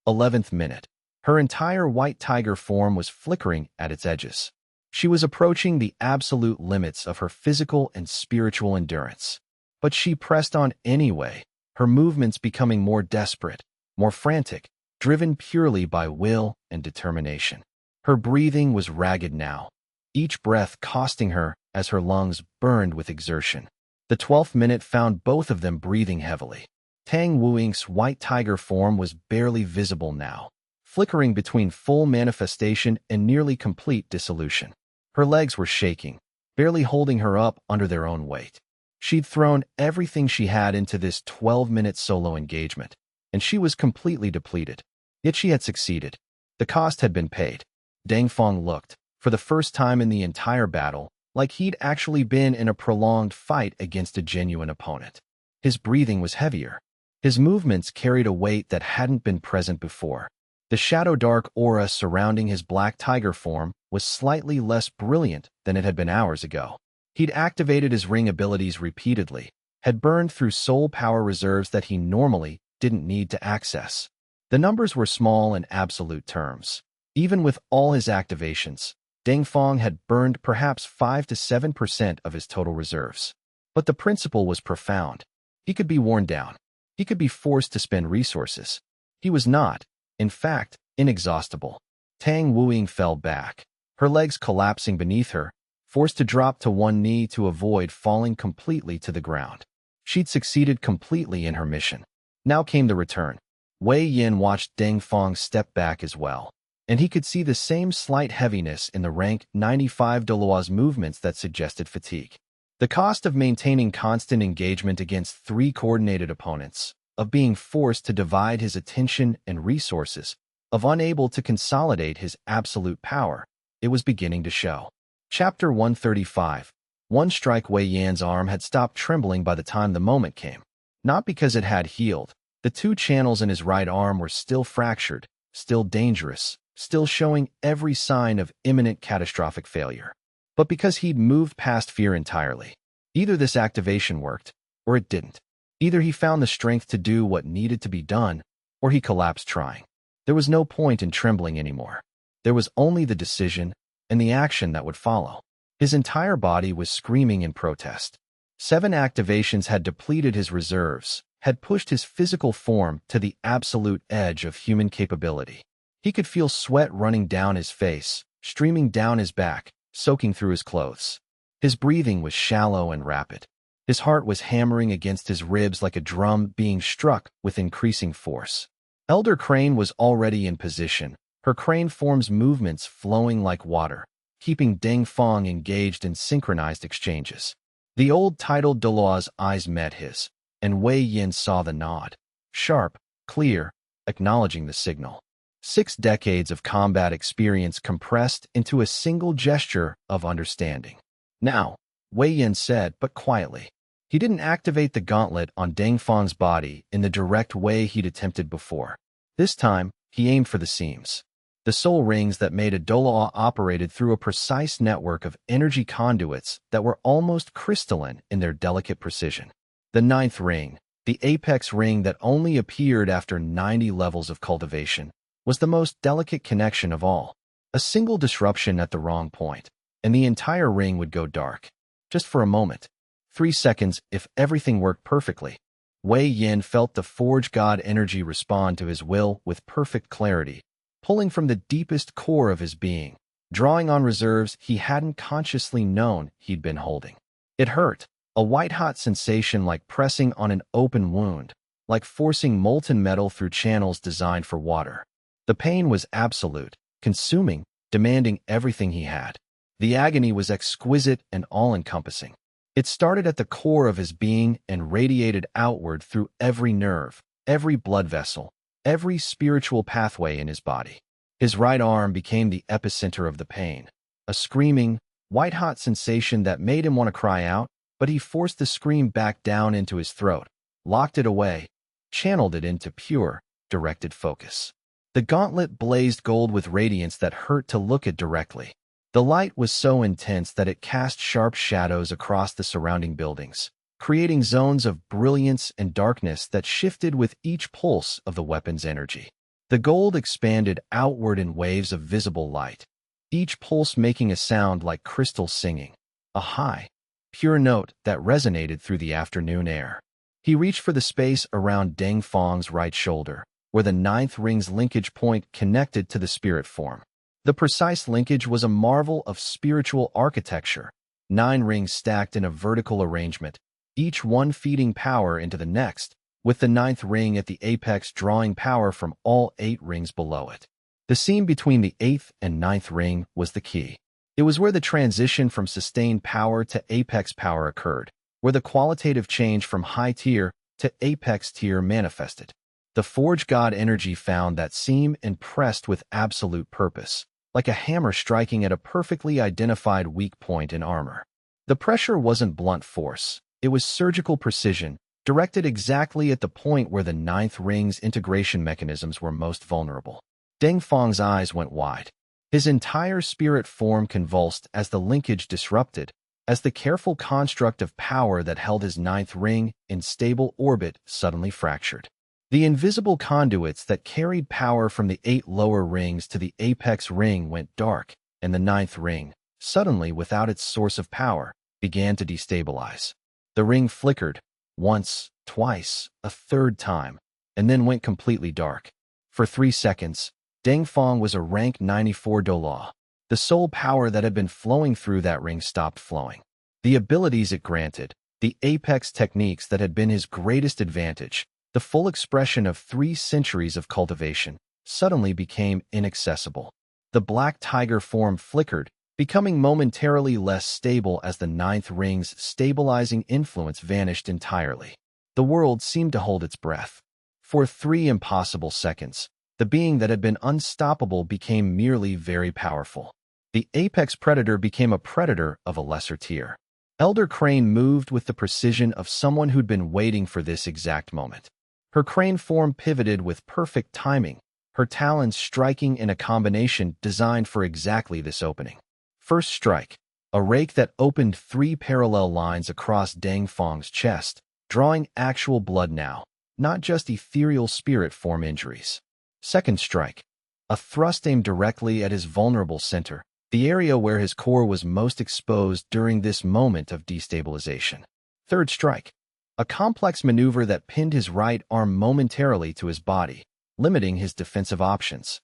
11th minute. Her entire white tiger form was flickering at its edges. She was approaching the absolute limits of her physical and spiritual endurance. But she pressed on anyway, her movements becoming more desperate, more frantic, driven purely by will and determination. Her breathing was ragged now, each breath costing her as her lungs burned with exertion. The 12th minute found both of them breathing heavily. Tang Wuying's white tiger form was barely visible now, flickering between full manifestation and nearly complete dissolution. Her legs were shaking, barely holding her up under their own weight. She'd thrown everything she had into this 12-minute solo engagement, and she was completely depleted. Yet she had succeeded. The cost had been paid. Deng Feng looked, for the first time in the entire battle, like he'd actually been in a prolonged fight against a genuine opponent. His breathing was heavier. His movements carried a weight that hadn't been present before. The shadow-dark aura surrounding his black tiger form was slightly less brilliant than it had been hours ago. He'd activated his ring abilities repeatedly, had burned through soul power reserves that he normally didn't need to access. The numbers were small in absolute terms. Even with all his activations, Deng Feng had burned perhaps 5 to 7% of his total reserves. But the principle was profound. He could be worn down. He could be forced to spend resources. He was not, in fact, inexhaustible. Tang Wuying fell back, her legs collapsing beneath her, forced to drop to one knee to avoid falling completely to the ground. She'd succeeded completely in her mission. Now came the return. Wei Yin watched Deng Feng step back as well, and he could see the same slight heaviness in the rank 95 Douluo's movements that suggested fatigue. The cost of maintaining constant engagement against 3 coordinated opponents, of being forced to divide his attention and resources, of unable to consolidate his absolute power, it was beginning to show. Chapter 135. One strike. Wei Yan's arm had stopped trembling by the time the moment came. Not because it had healed. The 2 channels in his right arm were still fractured, still dangerous, still showing every sign of imminent catastrophic failure. But because he'd moved past fear entirely. Either this activation worked, or it didn't. Either he found the strength to do what needed to be done, or he collapsed trying. There was no point in trembling anymore. There was only the decision and the action that would follow. His entire body was screaming in protest. 7 activations had depleted his reserves, had pushed his physical form to the absolute edge of human capability. He could feel sweat running down his face, streaming down his back, soaking through his clothes. His breathing was shallow and rapid. His heart was hammering against his ribs like a drum being struck with increasing force. Elder Crane was already in position, her crane form's movements flowing like water, keeping Deng Feng engaged in synchronized exchanges. The old titled Douluo's eyes met his, and Wei Yin saw the nod. Sharp, clear, acknowledging the signal. 6 decades of combat experience compressed into a single gesture of understanding. Now, Wei Yin said, but quietly. He didn't activate the gauntlet on Deng Feng's body in the direct way he'd attempted before. This time, he aimed for the seams. The soul rings that made a Douluo operated through a precise network of energy conduits that were almost crystalline in their delicate precision. The ninth ring, the apex ring that only appeared after 90 levels of cultivation, was the most delicate connection of all. A single disruption at the wrong point, and the entire ring would go dark. Just for a moment. 3 seconds if everything worked perfectly. Wei Yin felt the Forge God energy respond to his will with perfect clarity, pulling from the deepest core of his being, drawing on reserves he hadn't consciously known he'd been holding. It hurt, a white-hot sensation like pressing on an open wound, like forcing molten metal through channels designed for water. The pain was absolute, consuming, demanding everything he had. The agony was exquisite and all-encompassing. It started at the core of his being and radiated outward through every nerve, every blood vessel, every spiritual pathway in his body. His right arm became the epicenter of the pain, a screaming, white-hot sensation that made him want to cry out, but he forced the scream back down into his throat, locked it away, channeled it into pure, directed focus. The gauntlet blazed gold with radiance that hurt to look at directly. The light was so intense that it cast sharp shadows across the surrounding buildings, creating zones of brilliance and darkness that shifted with each pulse of the weapon's energy. The gold expanded outward in waves of visible light, each pulse making a sound like crystal singing, a high, pure note that resonated through the afternoon air. He reached for the space around Deng Fang's right shoulder, where the ninth ring's linkage point connected to the spirit form. The precise linkage was a marvel of spiritual architecture, 9 rings stacked in a vertical arrangement, each one feeding power into the next, with the ninth ring at the apex drawing power from all 8 rings below it. The seam between the 8th and ninth ring was the key. It was where the transition from sustained power to apex power occurred, where the qualitative change from high tier to apex tier manifested. The Forge God energy found that seam and pressed with absolute purpose, like a hammer striking at a perfectly identified weak point in armor. The pressure wasn't blunt force, it was surgical precision, directed exactly at the point where the ninth ring's integration mechanisms were most vulnerable. Deng Fang's eyes went wide. His entire spirit form convulsed as the linkage disrupted, as the careful construct of power that held his ninth ring in stable orbit suddenly fractured. The invisible conduits that carried power from the 8 lower rings to the apex ring went dark, and the ninth ring, suddenly without its source of power, began to destabilize. The ring flickered, once, twice, a third time, and then went completely dark. For 3 seconds, Deng Fang was a rank 94 Douluo. The soul power that had been flowing through that ring stopped flowing. The abilities it granted, the apex techniques that had been his greatest advantage, the full expression of 3 centuries of cultivation, suddenly became inaccessible. The black tiger form flickered, becoming momentarily less stable as the ninth ring's stabilizing influence vanished entirely. The world seemed to hold its breath. For 3 impossible seconds, the being that had been unstoppable became merely very powerful. The apex predator became a predator of a lesser tier. Elder Crane moved with the precision of someone who'd been waiting for this exact moment. Her crane form pivoted with perfect timing, her talons striking in a combination designed for exactly this opening. First strike, a rake that opened 3 parallel lines across Deng Fang's chest, drawing actual blood now, not just ethereal spirit form injuries. Second strike, a thrust aimed directly at his vulnerable center, the area where his core was most exposed during this moment of destabilization. Third strike, a complex maneuver that pinned his right arm momentarily to his body, limiting his defensive options.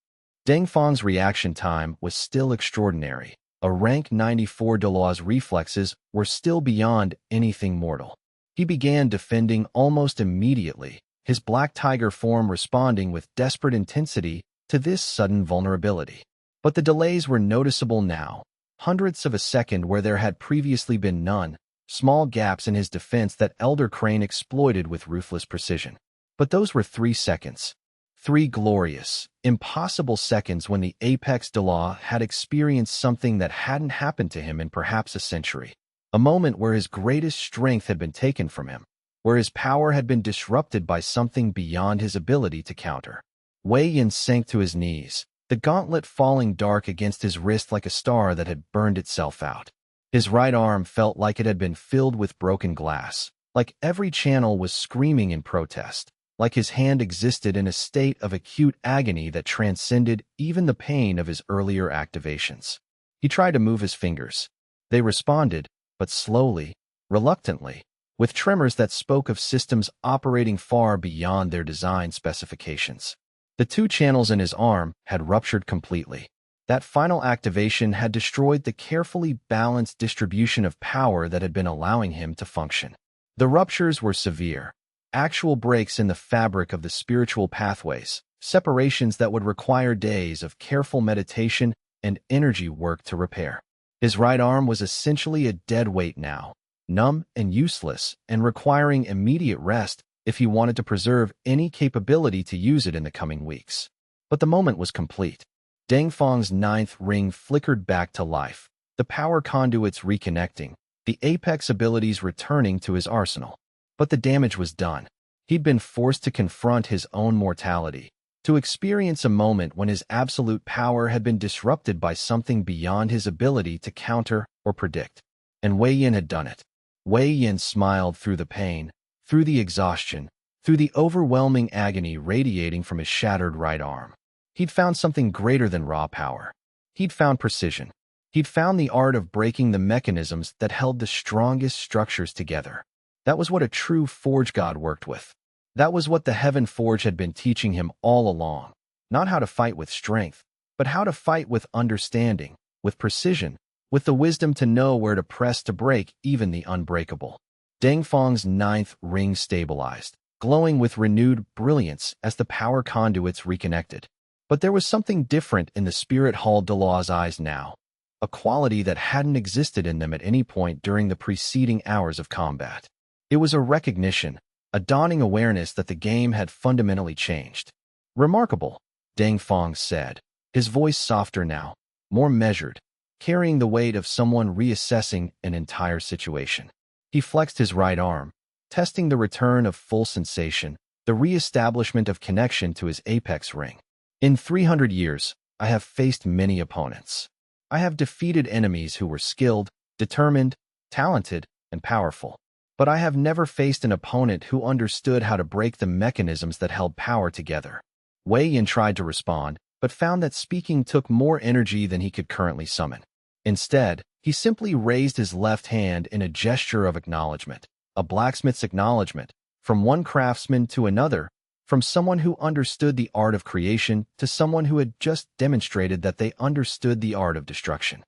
Deng Fang's reaction time was still extraordinary. A rank 94 Douluo's reflexes were still beyond anything mortal. He began defending almost immediately, his black tiger form responding with desperate intensity to this sudden vulnerability. But the delays were noticeable now, hundredths of a second where there had previously been none, small gaps in his defense that Elder Crane exploited with ruthless precision. But those were 3 seconds. 3 glorious, impossible seconds when the apex Douluo had experienced something that hadn't happened to him in perhaps a century. A moment where his greatest strength had been taken from him, where his power had been disrupted by something beyond his ability to counter. Wei Yin sank to his knees, the gauntlet falling dark against his wrist like a star that had burned itself out. His right arm felt like it had been filled with broken glass, like every channel was screaming in protest, like his hand existed in a state of acute agony that transcended even the pain of his earlier activations. He tried to move his fingers. They responded, but slowly, reluctantly, with tremors that spoke of systems operating far beyond their design specifications. The two channels in his arm had ruptured completely. That final activation had destroyed the carefully balanced distribution of power that had been allowing him to function. The ruptures were severe, actual breaks in the fabric of the spiritual pathways, separations that would require days of careful meditation and energy work to repair. His right arm was essentially a dead weight now, numb and useless, and requiring immediate rest if he wanted to preserve any capability to use it in the coming weeks. But the moment was complete. Deng Fang's ninth ring flickered back to life, the power conduits reconnecting, the apex abilities returning to his arsenal. But the damage was done. He'd been forced to confront his own mortality, to experience a moment when his absolute power had been disrupted by something beyond his ability to counter or predict. And Wei Yin had done it. Wei Yin smiled through the pain, through the exhaustion, through the overwhelming agony radiating from his shattered right arm. He'd found something greater than raw power. He'd found precision. He'd found the art of breaking the mechanisms that held the strongest structures together. That was what a true Forge God worked with. That was what the Heaven Forge had been teaching him all along. Not how to fight with strength, but how to fight with understanding, with precision, with the wisdom to know where to press to break even the unbreakable. Deng Fang's ninth ring stabilized, glowing with renewed brilliance as the power conduits reconnected. But there was something different in the Spirit Hall Douluo's eyes now, a quality that hadn't existed in them at any point during the preceding hours of combat. It was a recognition, a dawning awareness that the game had fundamentally changed. "Remarkable," Deng Fang said, his voice softer now, more measured, carrying the weight of someone reassessing an entire situation. He flexed his right arm, testing the return of full sensation, the re-establishment of connection to his apex ring. "In 300 years, I have faced many opponents. I have defeated enemies who were skilled, determined, talented, and powerful. But I have never faced an opponent who understood how to break the mechanisms that held power together." Wei Yin tried to respond, but found that speaking took more energy than he could currently summon. Instead, he simply raised his left hand in a gesture of acknowledgement, a blacksmith's acknowledgement, from one craftsman to another, from someone who understood the art of creation to someone who had just demonstrated that they understood the art of destruction.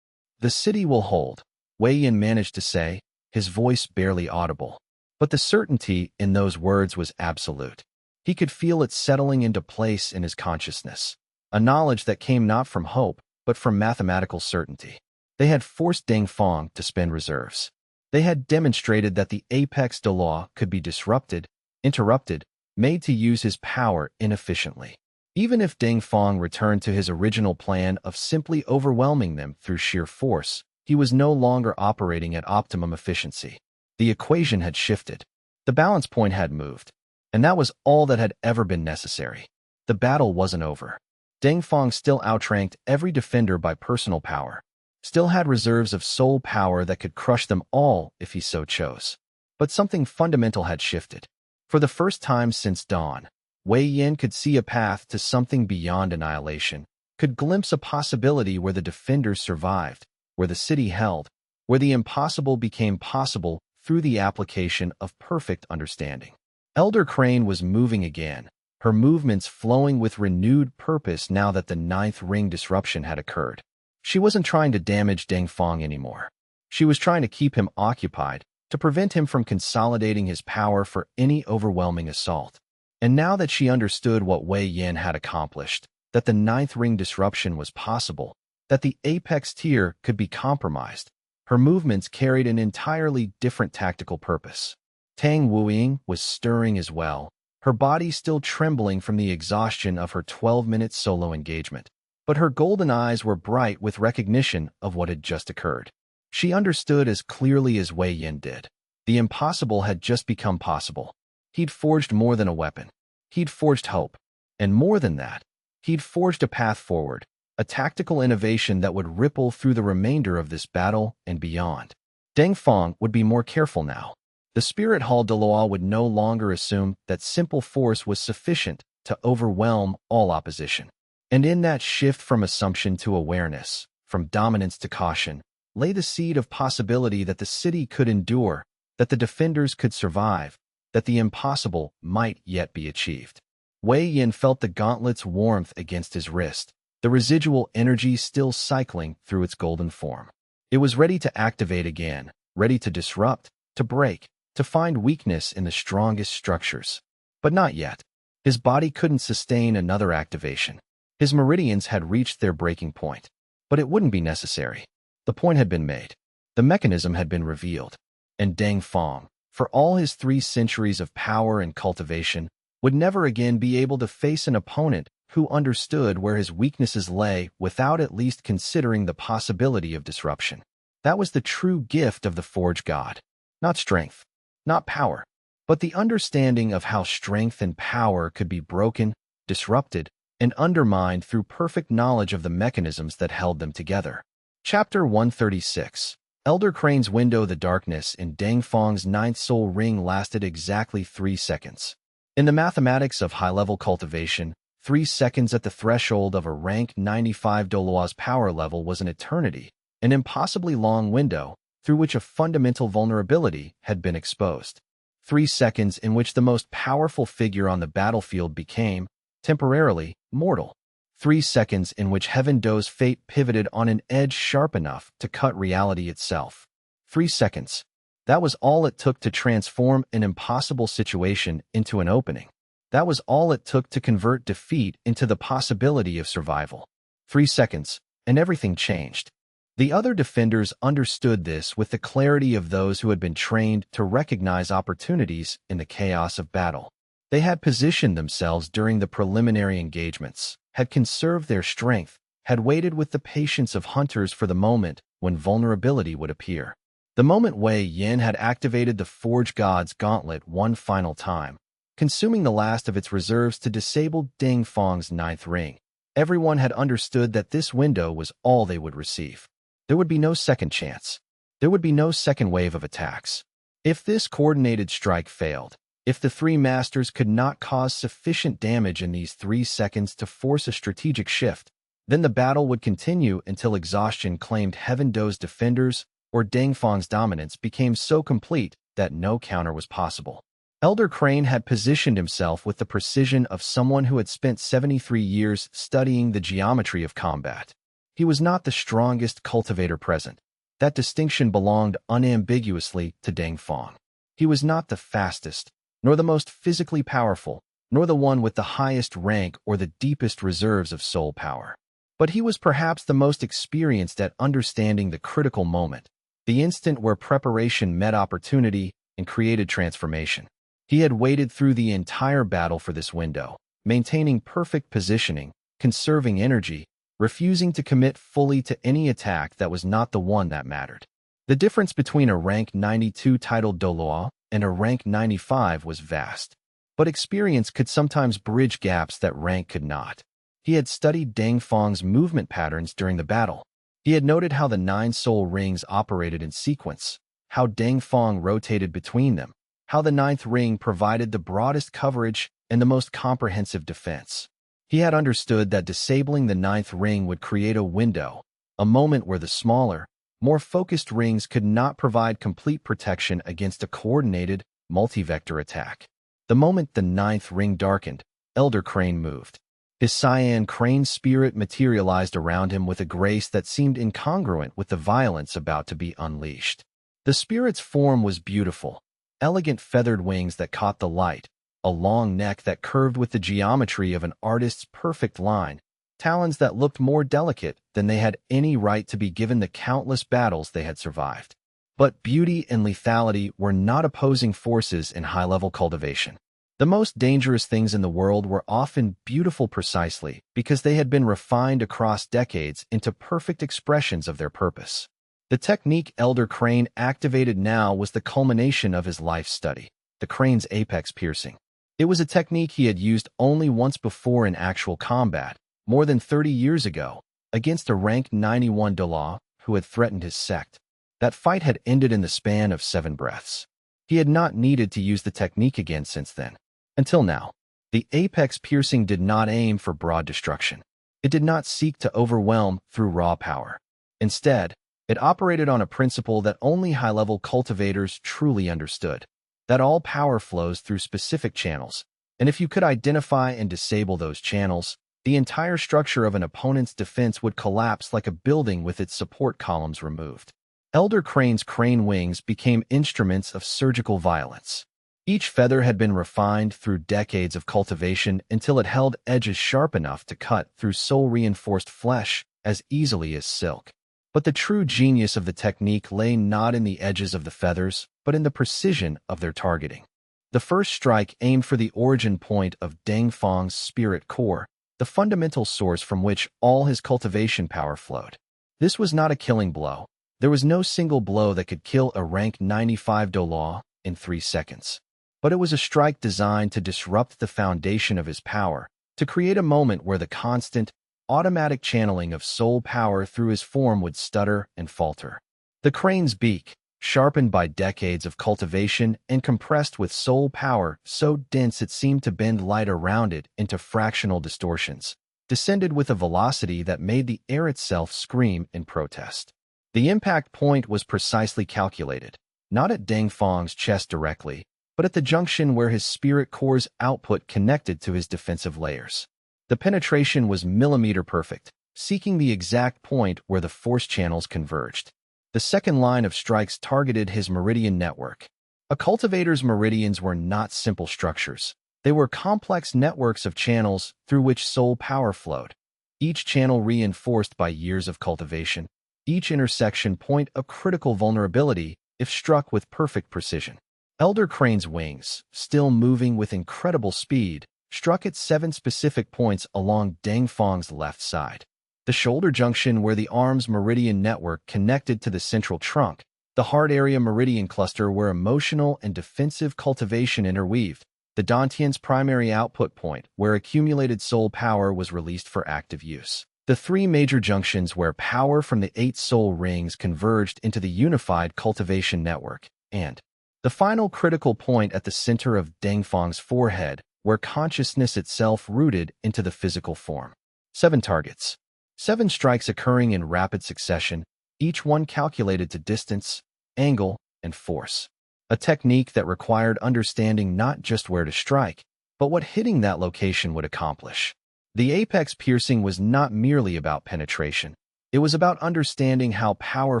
"The city will hold," Wei Yin managed to say, his voice barely audible. But the certainty in those words was absolute. He could feel it settling into place in his consciousness, a knowledge that came not from hope, but from mathematical certainty. They had forced Deng Fang to spend reserves. They had demonstrated that the apex Douluo could be disrupted, interrupted, made to use his power inefficiently. Even if Deng Fang returned to his original plan of simply overwhelming them through sheer force, he was no longer operating at optimum efficiency. The equation had shifted. The balance point had moved. And that was all that had ever been necessary. The battle wasn't over. Deng Fang still outranked every defender by personal power, still had reserves of soul power that could crush them all if he so chose. But something fundamental had shifted. For the first time since dawn, Wei Yin could see a path to something beyond annihilation, could glimpse a possibility where the defenders survived, where the city held, where the impossible became possible through the application of perfect understanding. Elder Crane was moving again, her movements flowing with renewed purpose now that the ninth ring disruption had occurred. She wasn't trying to damage Deng Fang anymore. She was trying to keep him occupied, to prevent him from consolidating his power for any overwhelming assault. And now that she understood what Wei Yin had accomplished, that the ninth ring disruption was possible, that the apex tier could be compromised, her movements carried an entirely different tactical purpose. Tang Wuying was stirring as well, her body still trembling from the exhaustion of her 12-minute solo engagement. But her golden eyes were bright with recognition of what had just occurred. She understood as clearly as Wei Yin did. The impossible had just become possible. He'd forged more than a weapon. He'd forged hope. And more than that, He'd forged a path forward, a tactical innovation that would ripple through the remainder of this battle and beyond. Deng Feng would be more careful now. The spirit hall Douluo would no longer assume that simple force was sufficient to overwhelm all opposition. And in that shift from assumption to awareness, from dominance to caution, lay the seed of possibility that the city could endure, that the defenders could survive, that the impossible might yet be achieved. Wei Yin felt the gauntlet's warmth against his wrist, the residual energy still cycling through its golden form. It was ready to activate again, ready to disrupt, to break, to find weakness in the strongest structures. But not yet. His body couldn't sustain another activation. His meridians had reached their breaking point. But it wouldn't be necessary. The point had been made. The mechanism had been revealed. And Deng Feng, for all his 3 centuries of power and cultivation, would never again be able to face an opponent who understood where his weaknesses lay without at least considering the possibility of disruption. That was the true gift of the Forge God. Not strength, not power, but the understanding of how strength and power could be broken, disrupted, and undermined through perfect knowledge of the mechanisms that held them together. Chapter 136. Elder Crane's Window. The darkness in Deng Feng's 9th soul ring lasted exactly 3 seconds. In the mathematics of high-level cultivation, 3 seconds at the threshold of a rank 95 Douluo's power level was an eternity, an impossibly long window through which a fundamental vulnerability had been exposed. 3 seconds in which the most powerful figure on the battlefield became, temporarily, mortal. 3 seconds in which Heaven Do's fate pivoted on an edge sharp enough to cut reality itself. 3 seconds. That was all it took to transform an impossible situation into an opening. That was all it took to convert defeat into the possibility of survival. 3 seconds, and everything changed. The other defenders understood this with the clarity of those who had been trained to recognize opportunities in the chaos of battle. They had positioned themselves during the preliminary engagements, had conserved their strength, had waited with the patience of hunters for the moment when vulnerability would appear. The moment Wei Yin had activated the Forge God's gauntlet one final time, consuming the last of its reserves to disable Deng Feng's 9th ring, everyone had understood that this window was all they would receive. There would be no second chance. There would be no second wave of attacks. If this coordinated strike failed, if the 3 masters could not cause sufficient damage in these 3 seconds to force a strategic shift, then the battle would continue until exhaustion claimed Heaven Do's defenders or Deng Feng's dominance became so complete that no counter was possible. Elder Crane had positioned himself with the precision of someone who had spent 73 years studying the geometry of combat. He was not the strongest cultivator present. That distinction belonged unambiguously to Deng Feng. He was not the fastest, nor the most physically powerful, nor the one with the highest rank or the deepest reserves of soul power. But he was perhaps the most experienced at understanding the critical moment, the instant where preparation met opportunity and created transformation. He had waited through the entire battle for this window, maintaining perfect positioning, conserving energy, refusing to commit fully to any attack that was not the one that mattered. The difference between a rank 92 titled Douluo and a rank 95 was vast, but experience could sometimes bridge gaps that rank could not. He had studied Deng Feng's movement patterns during the battle. He had noted how the 9 soul rings operated in sequence, how Deng Feng rotated between them, how the 9th ring provided the broadest coverage and the most comprehensive defense. He had understood that disabling the 9th ring would create a window, a moment where the smaller, more focused rings could not provide complete protection against a coordinated, multi-vector attack. The moment the 9th ring darkened, Elder Crane moved. His cyan crane spirit materialized around him with a grace that seemed incongruent with the violence about to be unleashed. The spirit's form was beautiful, elegant feathered wings that caught the light, a long neck that curved with the geometry of an artist's perfect line, talons that looked more delicate than they had any right to be given the countless battles they had survived. But beauty and lethality were not opposing forces in high-level cultivation. The most dangerous things in the world were often beautiful precisely because they had been refined across decades into perfect expressions of their purpose. The technique Elder Crane activated now was the culmination of his life study, the crane's apex piercing. It was a technique he had used only once before in actual combat, more than 30 years ago, against a rank 91 Douluo who had threatened his sect. That fight had ended in the span of 7 breaths. He had not needed to use the technique again since then. Until now, the apex piercing did not aim for broad destruction. It did not seek to overwhelm through raw power. Instead, it operated on a principle that only high-level cultivators truly understood, that all power flows through specific channels, and if you could identify and disable those channels, the entire structure of an opponent's defense would collapse like a building with its support columns removed. Elder Crane's crane wings became instruments of surgical violence. Each feather had been refined through decades of cultivation until it held edges sharp enough to cut through soul-reinforced flesh as easily as silk. But the true genius of the technique lay not in the edges of the feathers, but in the precision of their targeting. The first strike aimed for the origin point of Deng Fang's spirit core, the fundamental source from which all his cultivation power flowed. This was not a killing blow. There was no single blow that could kill a rank 95 Douluo in 3 seconds. But it was a strike designed to disrupt the foundation of his power, to create a moment where the constant, automatic channeling of soul power through his form would stutter and falter. The crane's beak, sharpened by decades of cultivation and compressed with soul power so dense it seemed to bend light around it into fractional distortions, descended with a velocity that made the air itself scream in protest. The impact point was precisely calculated, not at Deng Fang's chest directly, but at the junction where his spirit core's output connected to his defensive layers. The penetration was millimeter perfect, seeking the exact point where the force channels converged. The second line of strikes targeted his meridian network. A cultivator's meridians were not simple structures. They were complex networks of channels through which soul power flowed, each channel reinforced by years of cultivation, each intersection point a critical vulnerability if struck with perfect precision. Elder Crane's wings, still moving with incredible speed, struck at 7 specific points along Deng Fang's left side. The shoulder junction where the arm's meridian network connected to the central trunk, the heart area meridian cluster where emotional and defensive cultivation interweaved, the dantian's primary output point where accumulated soul power was released for active use. The 3 major junctions where power from the 8 soul rings converged into the unified cultivation network, and the final critical point at the center of Deng Fang's forehead, where consciousness itself rooted into the physical form. 7 targets. 7 strikes occurring in rapid succession, each one calculated to distance, angle, and force. A technique that required understanding not just where to strike, but what hitting that location would accomplish. The apex piercing was not merely about penetration. It was about understanding how power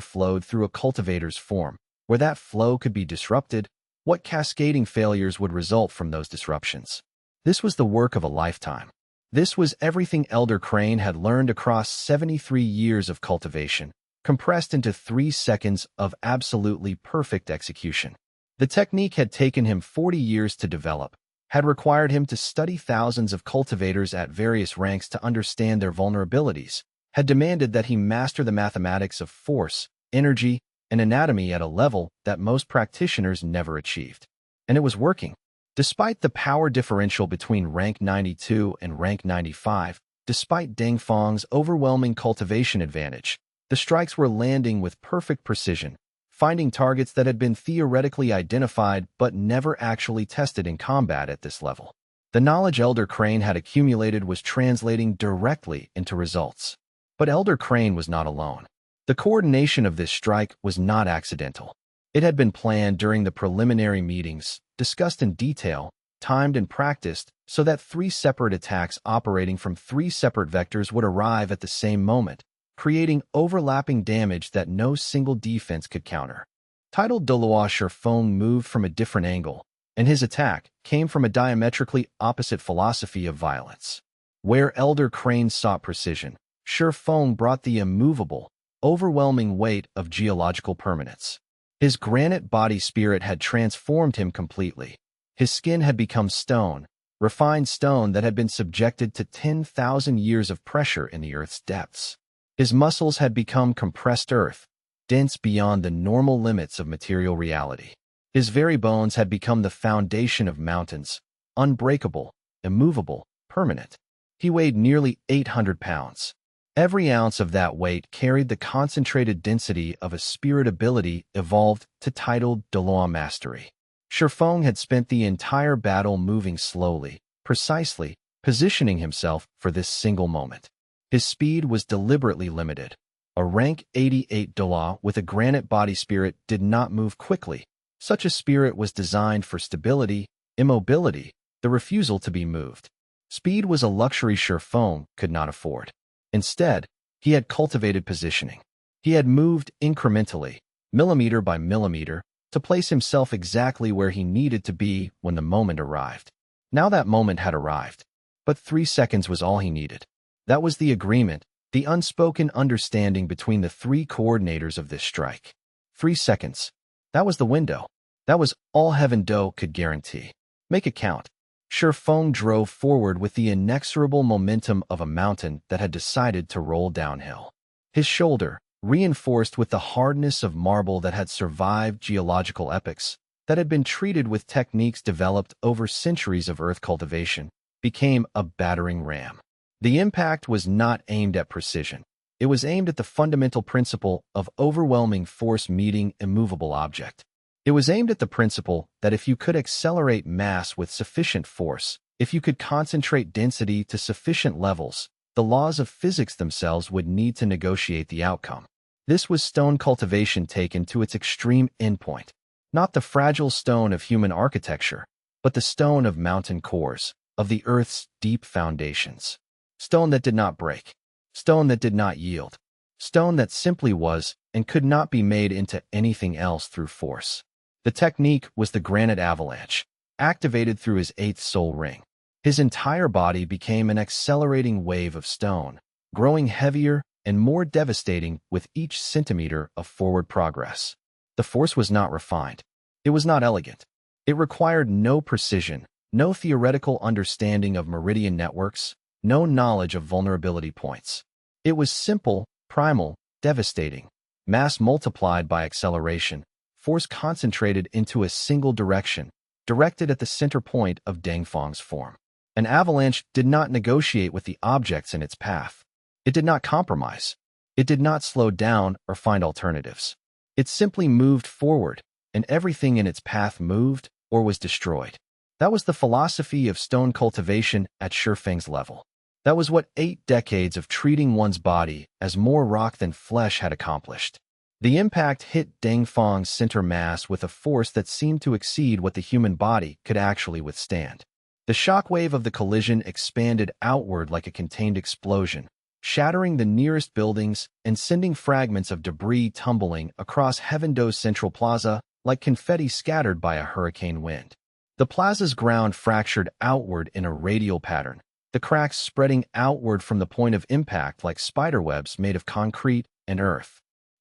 flowed through a cultivator's form, where that flow could be disrupted, what cascading failures would result from those disruptions. This was the work of a lifetime. This was everything Elder Crane had learned across 73 years of cultivation, compressed into 3 seconds of absolutely perfect execution. The technique had taken him 40 years to develop, had required him to study thousands of cultivators at various ranks to understand their vulnerabilities, had demanded that he master the mathematics of force, energy, and anatomy at a level that most practitioners never achieved. And it was working. Despite the power differential between rank 92 and rank 95, despite Deng Fang's overwhelming cultivation advantage, the strikes were landing with perfect precision, finding targets that had been theoretically identified but never actually tested in combat at this level. The knowledge Elder Crane had accumulated was translating directly into results. But Elder Crane was not alone. The coordination of this strike was not accidental. It had been planned during the preliminary meetings, discussed in detail, timed and practiced, so that 3 separate attacks operating from 3 separate vectors would arrive at the same moment, creating overlapping damage that no single defense could counter. Titled Douluo Shifeng moved from a different angle, and his attack came from a diametrically opposite philosophy of violence. Where Elder Crane sought precision, Shifeng brought the immovable, overwhelming weight of geological permanence. His granite body spirit had transformed him completely. His skin had become stone, refined stone that had been subjected to 10,000 years of pressure in the earth's depths. His muscles had become compressed earth, dense beyond the normal limits of material reality. His very bones had become the foundation of mountains, unbreakable, immovable, permanent. He weighed nearly 800 pounds. Every ounce of that weight carried the concentrated density of a spirit ability evolved to titled Douluo Mastery. Shifeng had spent the entire battle moving slowly, precisely, positioning himself for this single moment. His speed was deliberately limited. A rank 88 Douluo with a granite body spirit did not move quickly. Such a spirit was designed for stability, immobility, the refusal to be moved. Speed was a luxury Shifeng could not afford. Instead, he had cultivated positioning. He had moved incrementally, millimeter by millimeter, to place himself exactly where he needed to be when the moment arrived. Now that moment had arrived, but 3 seconds was all he needed. That was the agreement, the unspoken understanding between the 3 coordinators of this strike. 3 seconds. That was the window. That was all Heaven Do could guarantee. Make it count. Shifeng drove forward with the inexorable momentum of a mountain that had decided to roll downhill. His shoulder, reinforced with the hardness of marble that had survived geological epochs, that had been treated with techniques developed over centuries of earth cultivation, became a battering ram. The impact was not aimed at precision. It was aimed at the fundamental principle of overwhelming force meeting immovable object. It was aimed at the principle that if you could accelerate mass with sufficient force, if you could concentrate density to sufficient levels, the laws of physics themselves would need to negotiate the outcome. This was stone cultivation taken to its extreme endpoint. Not the fragile stone of human architecture, but the stone of mountain cores, of the earth's deep foundations. Stone that did not break. Stone that did not yield. Stone that simply was and could not be made into anything else through force. The technique was the granite avalanche, activated through his 8th soul ring. His entire body became an accelerating wave of stone, growing heavier and more devastating with each centimeter of forward progress. The force was not refined. It was not elegant. It required no precision, no theoretical understanding of meridian networks, no knowledge of vulnerability points. It was simple, primal, devastating, mass multiplied by acceleration, force concentrated into a single direction, directed at the center point of Dangfang's form. An avalanche did not negotiate with the objects in its path. It did not compromise. It did not slow down or find alternatives. It simply moved forward, and everything in its path moved or was destroyed. That was the philosophy of stone cultivation at Shifeng's level. That was what 8 decades of treating one's body as more rock than flesh had accomplished. The impact hit Dangfang's center mass with a force that seemed to exceed what the human body could actually withstand. The shockwave of the collision expanded outward like a contained explosion, shattering the nearest buildings and sending fragments of debris tumbling across Heaven Do's central plaza like confetti scattered by a hurricane wind. The plaza's ground fractured outward in a radial pattern, the cracks spreading outward from the point of impact like spiderwebs made of concrete and earth.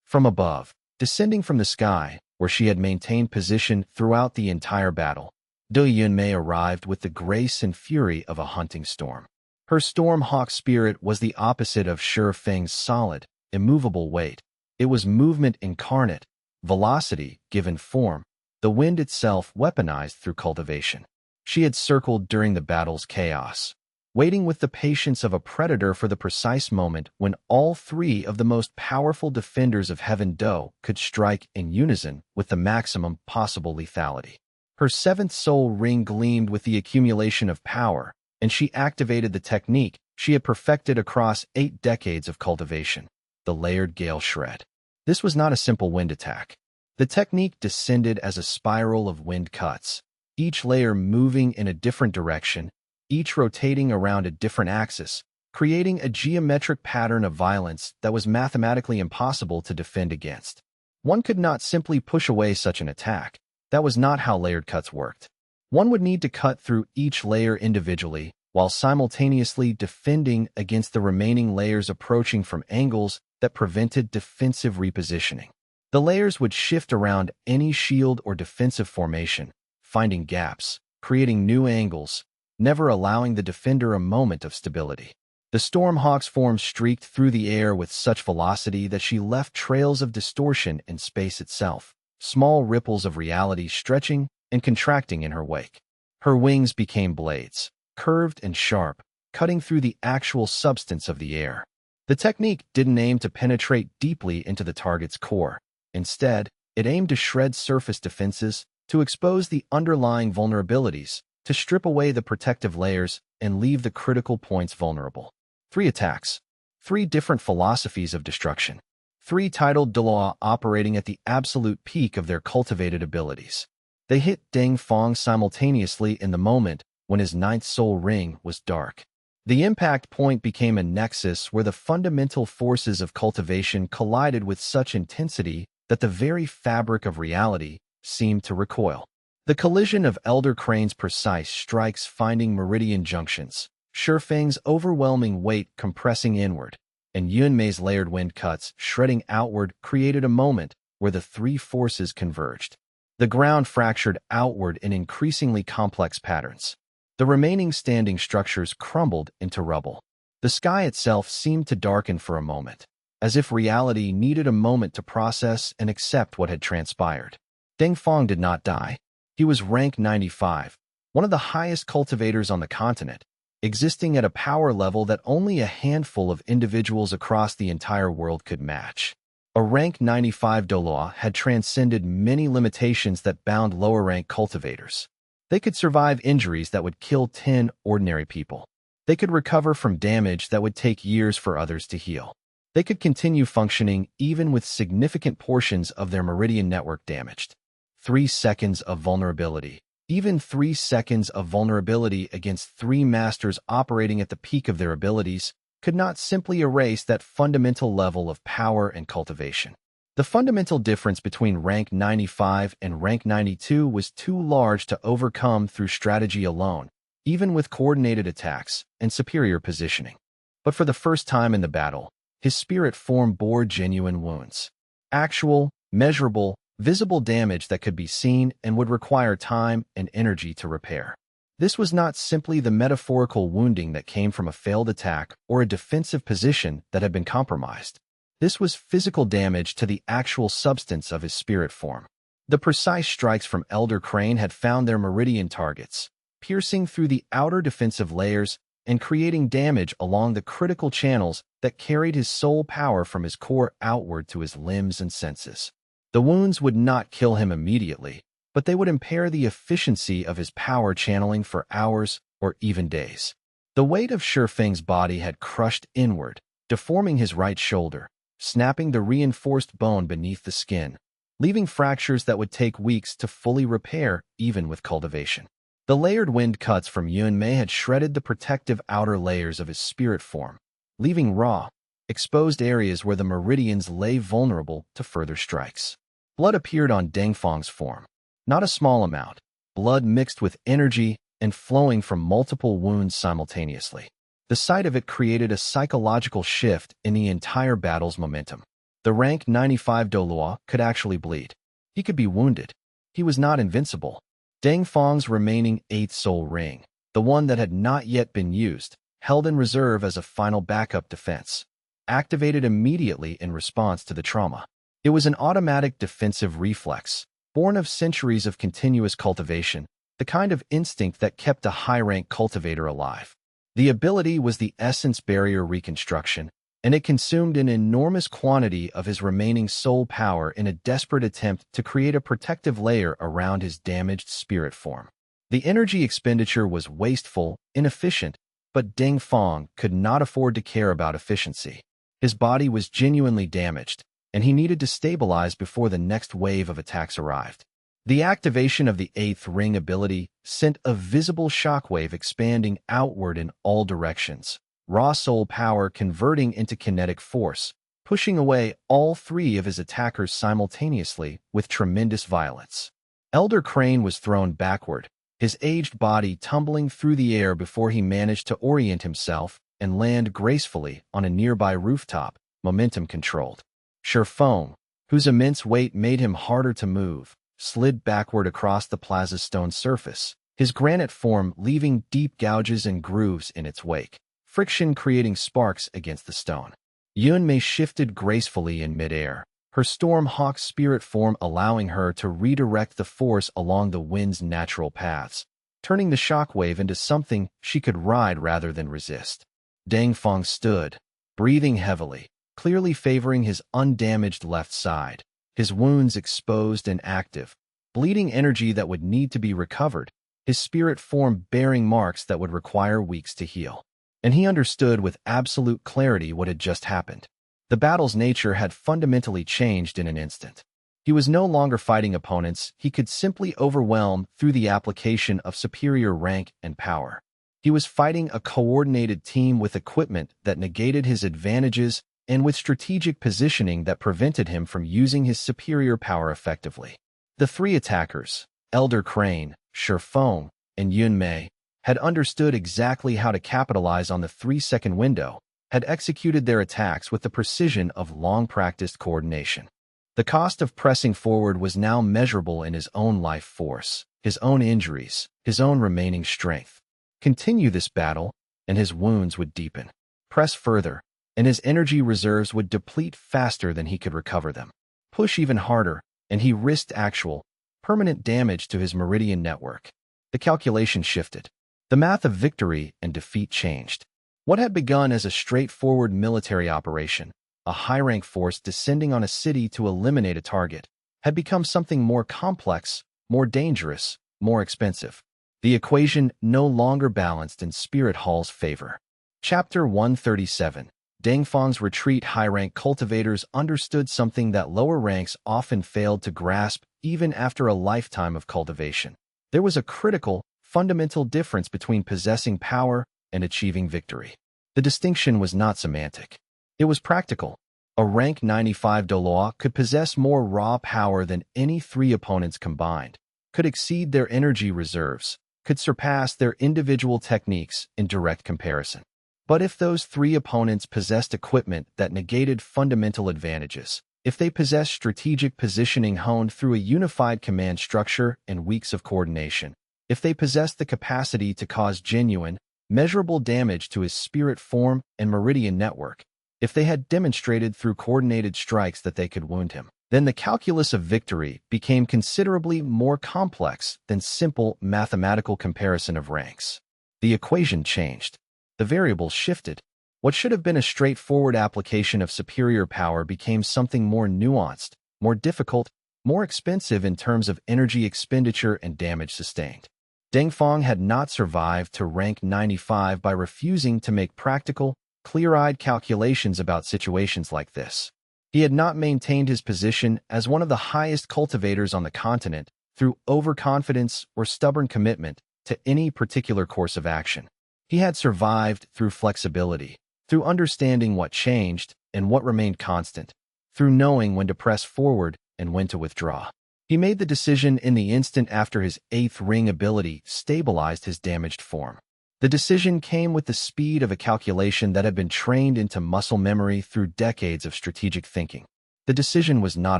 From above, descending from the sky, where she had maintained position throughout the entire battle, Du Yunmei arrived with the grace and fury of a hunting storm. Her storm hawk spirit was the opposite of Shifeng's solid, immovable weight. It was movement incarnate, velocity given form, the wind itself weaponized through cultivation. She had circled during the battle's chaos, waiting with the patience of a predator for the precise moment when all 3 of the most powerful defenders of Heaven Do could strike in unison with the maximum possible lethality. Her 7th soul ring gleamed with the accumulation of power, and she activated the technique she had perfected across 8 decades of cultivation, the layered gale shred. This was not a simple wind attack. The technique descended as a spiral of wind cuts, each layer moving in a different direction, each rotating around a different axis, creating a geometric pattern of violence that was mathematically impossible to defend against. One could not simply push away such an attack. That was not how layered cuts worked. One would need to cut through each layer individually, while simultaneously defending against the remaining layers approaching from angles that prevented defensive repositioning. The layers would shift around any shield or defensive formation, finding gaps, creating new angles, never allowing the defender a moment of stability. The Stormhawk's form streaked through the air with such velocity that she left trails of distortion in space itself, small ripples of reality stretching and contracting in her wake. Her wings became blades, curved and sharp, cutting through the actual substance of the air. The technique didn't aim to penetrate deeply into the target's core. Instead, it aimed to shred surface defenses, to expose the underlying vulnerabilities, to strip away the protective layers and leave the critical points vulnerable. 3 attacks. 3 different philosophies of destruction. 3 titled Douluo operating at the absolute peak of their cultivated abilities. They hit Deng Fong simultaneously in the moment when his 9th soul ring was dark. The impact point became a nexus where the fundamental forces of cultivation collided with such intensity that the very fabric of reality seemed to recoil. The collision of Elder Crane's precise strikes finding meridian junctions, Shifeng's overwhelming weight compressing inward, and Yunmei's layered wind cuts shredding outward created a moment where the 3 forces converged. The ground fractured outward in increasingly complex patterns. The remaining standing structures crumbled into rubble. The sky itself seemed to darken for a moment, as if reality needed a moment to process and accept what had transpired. Deng Fong did not die. He was rank 95, one of the highest cultivators on the continent, existing at a power level that only a handful of individuals across the entire world could match. A rank 95 Douluo had transcended many limitations that bound lower-rank cultivators. They could survive injuries that would kill 10 ordinary people. They could recover from damage that would take years for others to heal. They could continue functioning even with significant portions of their meridian network damaged. 3 seconds of vulnerability. Even 3 seconds of vulnerability against 3 masters operating at the peak of their abilities could not simply erase that fundamental level of power and cultivation. The fundamental difference between rank 95 and rank 92 was too large to overcome through strategy alone, even with coordinated attacks and superior positioning. But for the first time in the battle, his spirit form bore genuine wounds. Actual, measurable, visible damage that could be seen and would require time and energy to repair. This was not simply the metaphorical wounding that came from a failed attack or a defensive position that had been compromised. This was physical damage to the actual substance of his spirit form. The precise strikes from Elder Crane had found their meridian targets, piercing through the outer defensive layers and creating damage along the critical channels that carried his soul power from his core outward to his limbs and senses. The wounds would not kill him immediately, but they would impair the efficiency of his power channeling for hours or even days. The weight of Shifeng's body had crushed inward, deforming his right shoulder, snapping the reinforced bone beneath the skin, leaving fractures that would take weeks to fully repair even with cultivation. The layered wind cuts from Yunmei had shredded the protective outer layers of his spirit form, leaving raw, exposed areas where the meridians lay vulnerable to further strikes. Blood appeared on Deng Fong's form. Not a small amount, blood mixed with energy and flowing from multiple wounds simultaneously. The sight of it created a psychological shift in the entire battle's momentum. The rank 95 Douluo could actually bleed. He could be wounded. He was not invincible. Deng Fong's remaining 8th soul ring, the one that had not yet been used, held in reserve as a final backup defense, activated immediately in response to the trauma. It was an automatic defensive reflex, born of centuries of continuous cultivation, the kind of instinct that kept a high-rank cultivator alive. The ability was the essence barrier reconstruction, and it consumed an enormous quantity of his remaining soul power in a desperate attempt to create a protective layer around his damaged spirit form. The energy expenditure was wasteful, inefficient, but Deng Fong could not afford to care about efficiency. His body was genuinely damaged, and he needed to stabilize before the next wave of attacks arrived. The activation of the 8th ring ability sent a visible shockwave expanding outward in all directions, raw soul power converting into kinetic force, pushing away all 3 of his attackers simultaneously with tremendous violence. Elder Crane was thrown backward, his aged body tumbling through the air before he managed to orient himself and land gracefully on a nearby rooftop, momentum controlled. Shifeng, whose immense weight made him harder to move, slid backward across the plaza's stone surface, his granite form leaving deep gouges and grooves in its wake, friction creating sparks against the stone. Yunmei shifted gracefully in midair, her storm hawk spirit form allowing her to redirect the force along the wind's natural paths. turning the shockwave into something she could ride rather than resist. Deng Feng stood, breathing heavily, clearly favoring his undamaged left side, his wounds exposed and active, bleeding energy that would need to be recovered, his spirit form bearing marks that would require weeks to heal. And he understood with absolute clarity what had just happened. The battle's nature had fundamentally changed in an instant. He was no longer fighting opponents he could simply overwhelm through the application of superior rank and power. He was fighting a coordinated team with equipment that negated his advantages and with strategic positioning that prevented him from using his superior power effectively. The three attackers, Elder Crane, Shifeng, and Yun Mei, had understood exactly how to capitalize on the 3-second window, had executed their attacks with the precision of long-practiced coordination. The cost of pressing forward was now measurable in his own life force, his own injuries, his own remaining strength. Continue this battle, and his wounds would deepen. Press further, and his energy reserves would deplete faster than he could recover them. Push even harder, and he risked actual, permanent damage to his meridian network. The calculation shifted. The math of victory and defeat changed. What had begun as a straightforward military operation, a high-rank force descending on a city to eliminate a target, had become something more complex, more dangerous, more expensive. The equation no longer balanced in Spirit Hall's favor. Chapter 137. Deng Feng's retreat. High-rank cultivators understood something that lower ranks often failed to grasp even after a lifetime of cultivation. There was a critical, fundamental difference between possessing power and achieving victory. The distinction was not semantic. It was practical. A rank 95 Douluo could possess more raw power than any 3 opponents combined, could exceed their energy reserves, could surpass their individual techniques in direct comparison. But if those 3 opponents possessed equipment that negated fundamental advantages, if they possessed strategic positioning honed through a unified command structure and weeks of coordination, if they possessed the capacity to cause genuine, measurable damage to his spirit form and meridian network, if they had demonstrated through coordinated strikes that they could wound him, then the calculus of victory became considerably more complex than simple mathematical comparison of ranks. The equation changed. The variables shifted. What should have been a straightforward application of superior power became something more nuanced, more difficult, more expensive in terms of energy expenditure and damage sustained. Deng Feng had not survived to rank 95 by refusing to make practical, clear-eyed calculations about situations like this. He had not maintained his position as one of the highest cultivators on the continent through overconfidence or stubborn commitment to any particular course of action. He had survived through flexibility, through understanding what changed and what remained constant, through knowing when to press forward and when to withdraw. He made the decision in the instant after his 8th ring ability stabilized his damaged form. The decision came with the speed of a calculation that had been trained into muscle memory through decades of strategic thinking. The decision was not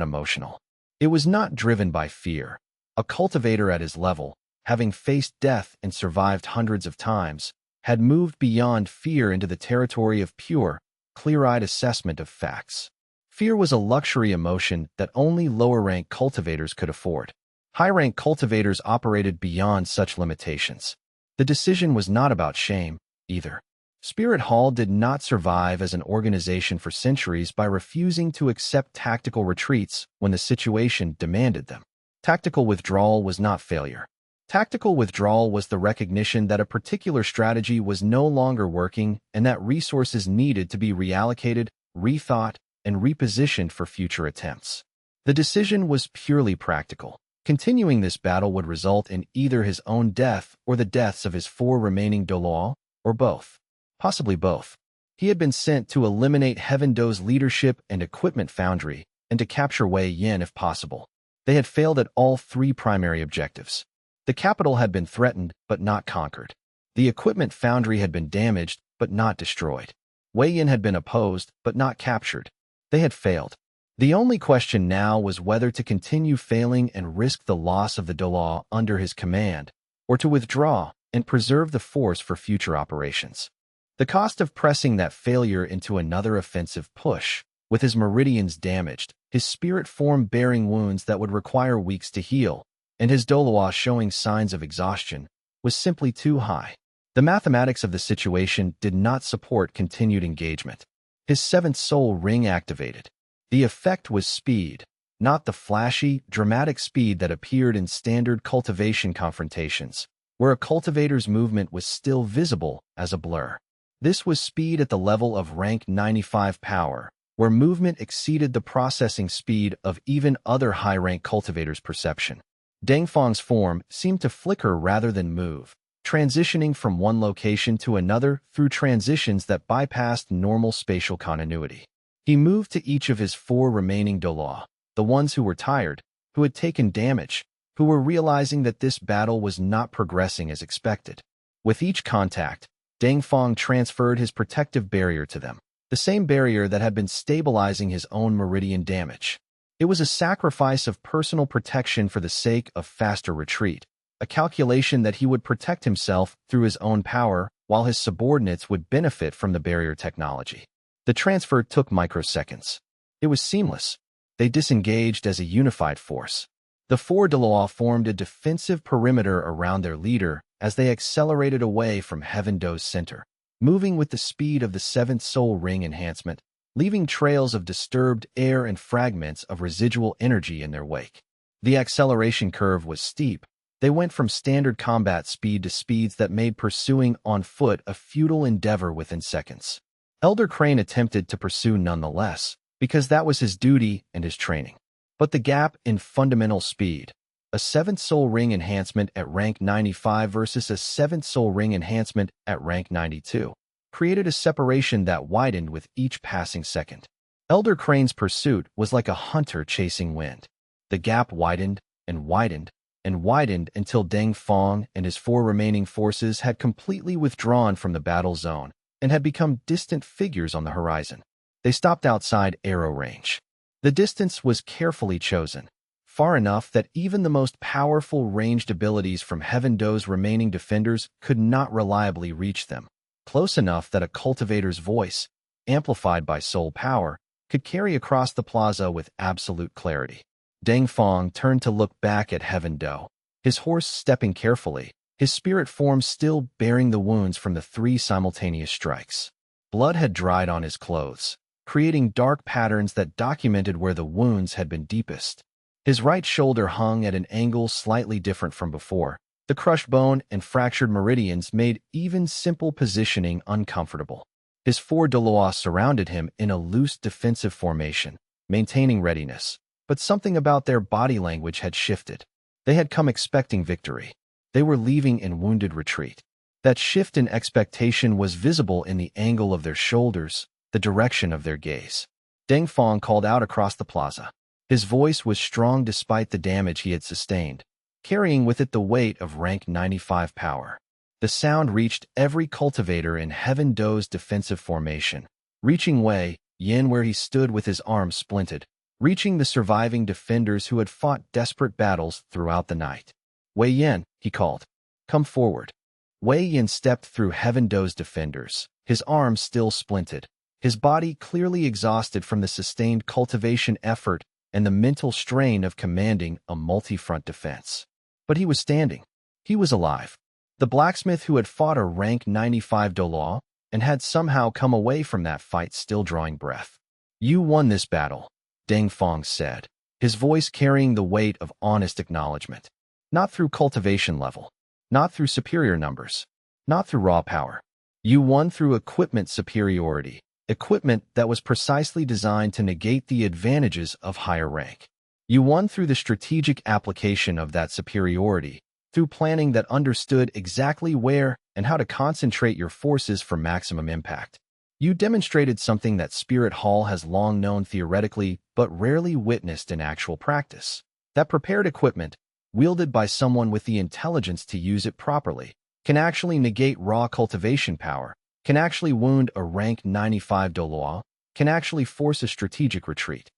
emotional. It was not driven by fear. A cultivator at his level, having faced death and survived hundreds of times, had moved beyond fear into the territory of pure, clear-eyed assessment of facts. Fear was a luxury emotion that only lower-rank cultivators could afford. High-rank cultivators operated beyond such limitations. The decision was not about shame, either. Spirit Hall did not survive as an organization for centuries by refusing to accept tactical retreats when the situation demanded them. Tactical withdrawal was not failure. Tactical withdrawal was the recognition that a particular strategy was no longer working and that resources needed to be reallocated, rethought, and repositioned for future attempts. The decision was purely practical. Continuing this battle would result in either his own death or the deaths of his 4 remaining Douluo, or both. Possibly both. He had been sent to eliminate Heaven Do's leadership and equipment foundry and to capture Wei Yin if possible. They had failed at all 3 primary objectives. The capital had been threatened but not conquered. The equipment foundry had been damaged but not destroyed. Wei Yin had been opposed but not captured. They had failed. The only question now was whether to continue failing and risk the loss of the Douluo under his command, or to withdraw and preserve the force for future operations. The cost of pressing that failure into another offensive push, with his meridians damaged, his spirit form bearing wounds that would require weeks to heal, and his Douluo showing signs of exhaustion, was simply too high. The mathematics of the situation did not support continued engagement. His seventh soul ring activated. The effect was speed, not the flashy, dramatic speed that appeared in standard cultivation confrontations, where a cultivator's movement was still visible as a blur. This was speed at the level of rank 95 power, where movement exceeded the processing speed of even other high-rank cultivators' perception. Dengfang's form seemed to flicker rather than move, transitioning from one location to another through transitions that bypassed normal spatial continuity. He moved to each of his 4 remaining Douluo, the ones who were tired, who had taken damage, who were realizing that this battle was not progressing as expected. With each contact, Dengfang transferred his protective barrier to them, the same barrier that had been stabilizing his own meridian damage. It was a sacrifice of personal protection for the sake of faster retreat, a calculation that he would protect himself through his own power while his subordinates would benefit from the barrier technology. The transfer took microseconds. It was seamless. They disengaged as a unified force. The 4 Douluo formed a defensive perimeter around their leader as they accelerated away from Heaven Do's center, moving with the speed of the 7th soul ring enhancement, leaving trails of disturbed air and fragments of residual energy in their wake. The acceleration curve was steep. They went from standard combat speed to speeds that made pursuing on foot a futile endeavor within seconds. Elder Crane attempted to pursue nonetheless, because that was his duty and his training. But the gap in fundamental speed, a 7th soul ring enhancement at rank 95 versus a 7th soul ring enhancement at rank 92, created a separation that widened with each passing second. Elder Crane's pursuit was like a hunter chasing wind. The gap widened and widened and widened until Dengfang and his 4 remaining forces had completely withdrawn from the battle zone and had become distant figures on the horizon. They stopped outside arrow range. The distance was carefully chosen, far enough that even the most powerful ranged abilities from Heaven Do's remaining defenders could not reliably reach them, close enough that a cultivator's voice, amplified by soul power, could carry across the plaza with absolute clarity. Dengfang turned to look back at Heaven Do, his horse stepping carefully, his spirit form still bearing the wounds from the 3 simultaneous strikes. Blood had dried on his clothes, creating dark patterns that documented where the wounds had been deepest. His right shoulder hung at an angle slightly different from before. The crushed bone and fractured meridians made even simple positioning uncomfortable. His 4 Douluo surrounded him in a loose defensive formation, maintaining readiness. But something about their body language had shifted. They had come expecting victory. They were leaving in wounded retreat. That shift in expectation was visible in the angle of their shoulders, the direction of their gaze. Dengfang called out across the plaza. His voice was strong despite the damage he had sustained, carrying with it the weight of rank 95 power. The sound reached every cultivator in Heaven Do's defensive formation, reaching Wei Yin where he stood with his arms splinted, reaching the surviving defenders who had fought desperate battles throughout the night. Wei Yin, he called. Come forward. Wei Yin stepped through Heaven Do's defenders, his arms still splinted, his body clearly exhausted from the sustained cultivation effort and the mental strain of commanding a multi-front defense. But he was standing. He was alive. The blacksmith who had fought a rank 95 Douluo and had somehow come away from that fight still drawing breath. You won this battle, Dengfang said, his voice carrying the weight of honest acknowledgement. Not through cultivation level, not through superior numbers, not through raw power. You won through equipment superiority, equipment that was precisely designed to negate the advantages of higher rank. You won through the strategic application of that superiority, through planning that understood exactly where and how to concentrate your forces for maximum impact. You demonstrated something that Spirit Hall has long known theoretically but rarely witnessed in actual practice. That prepared equipment, wielded by someone with the intelligence to use it properly, can actually negate raw cultivation power, can actually wound a rank 95 Douluo, can actually force a strategic retreat.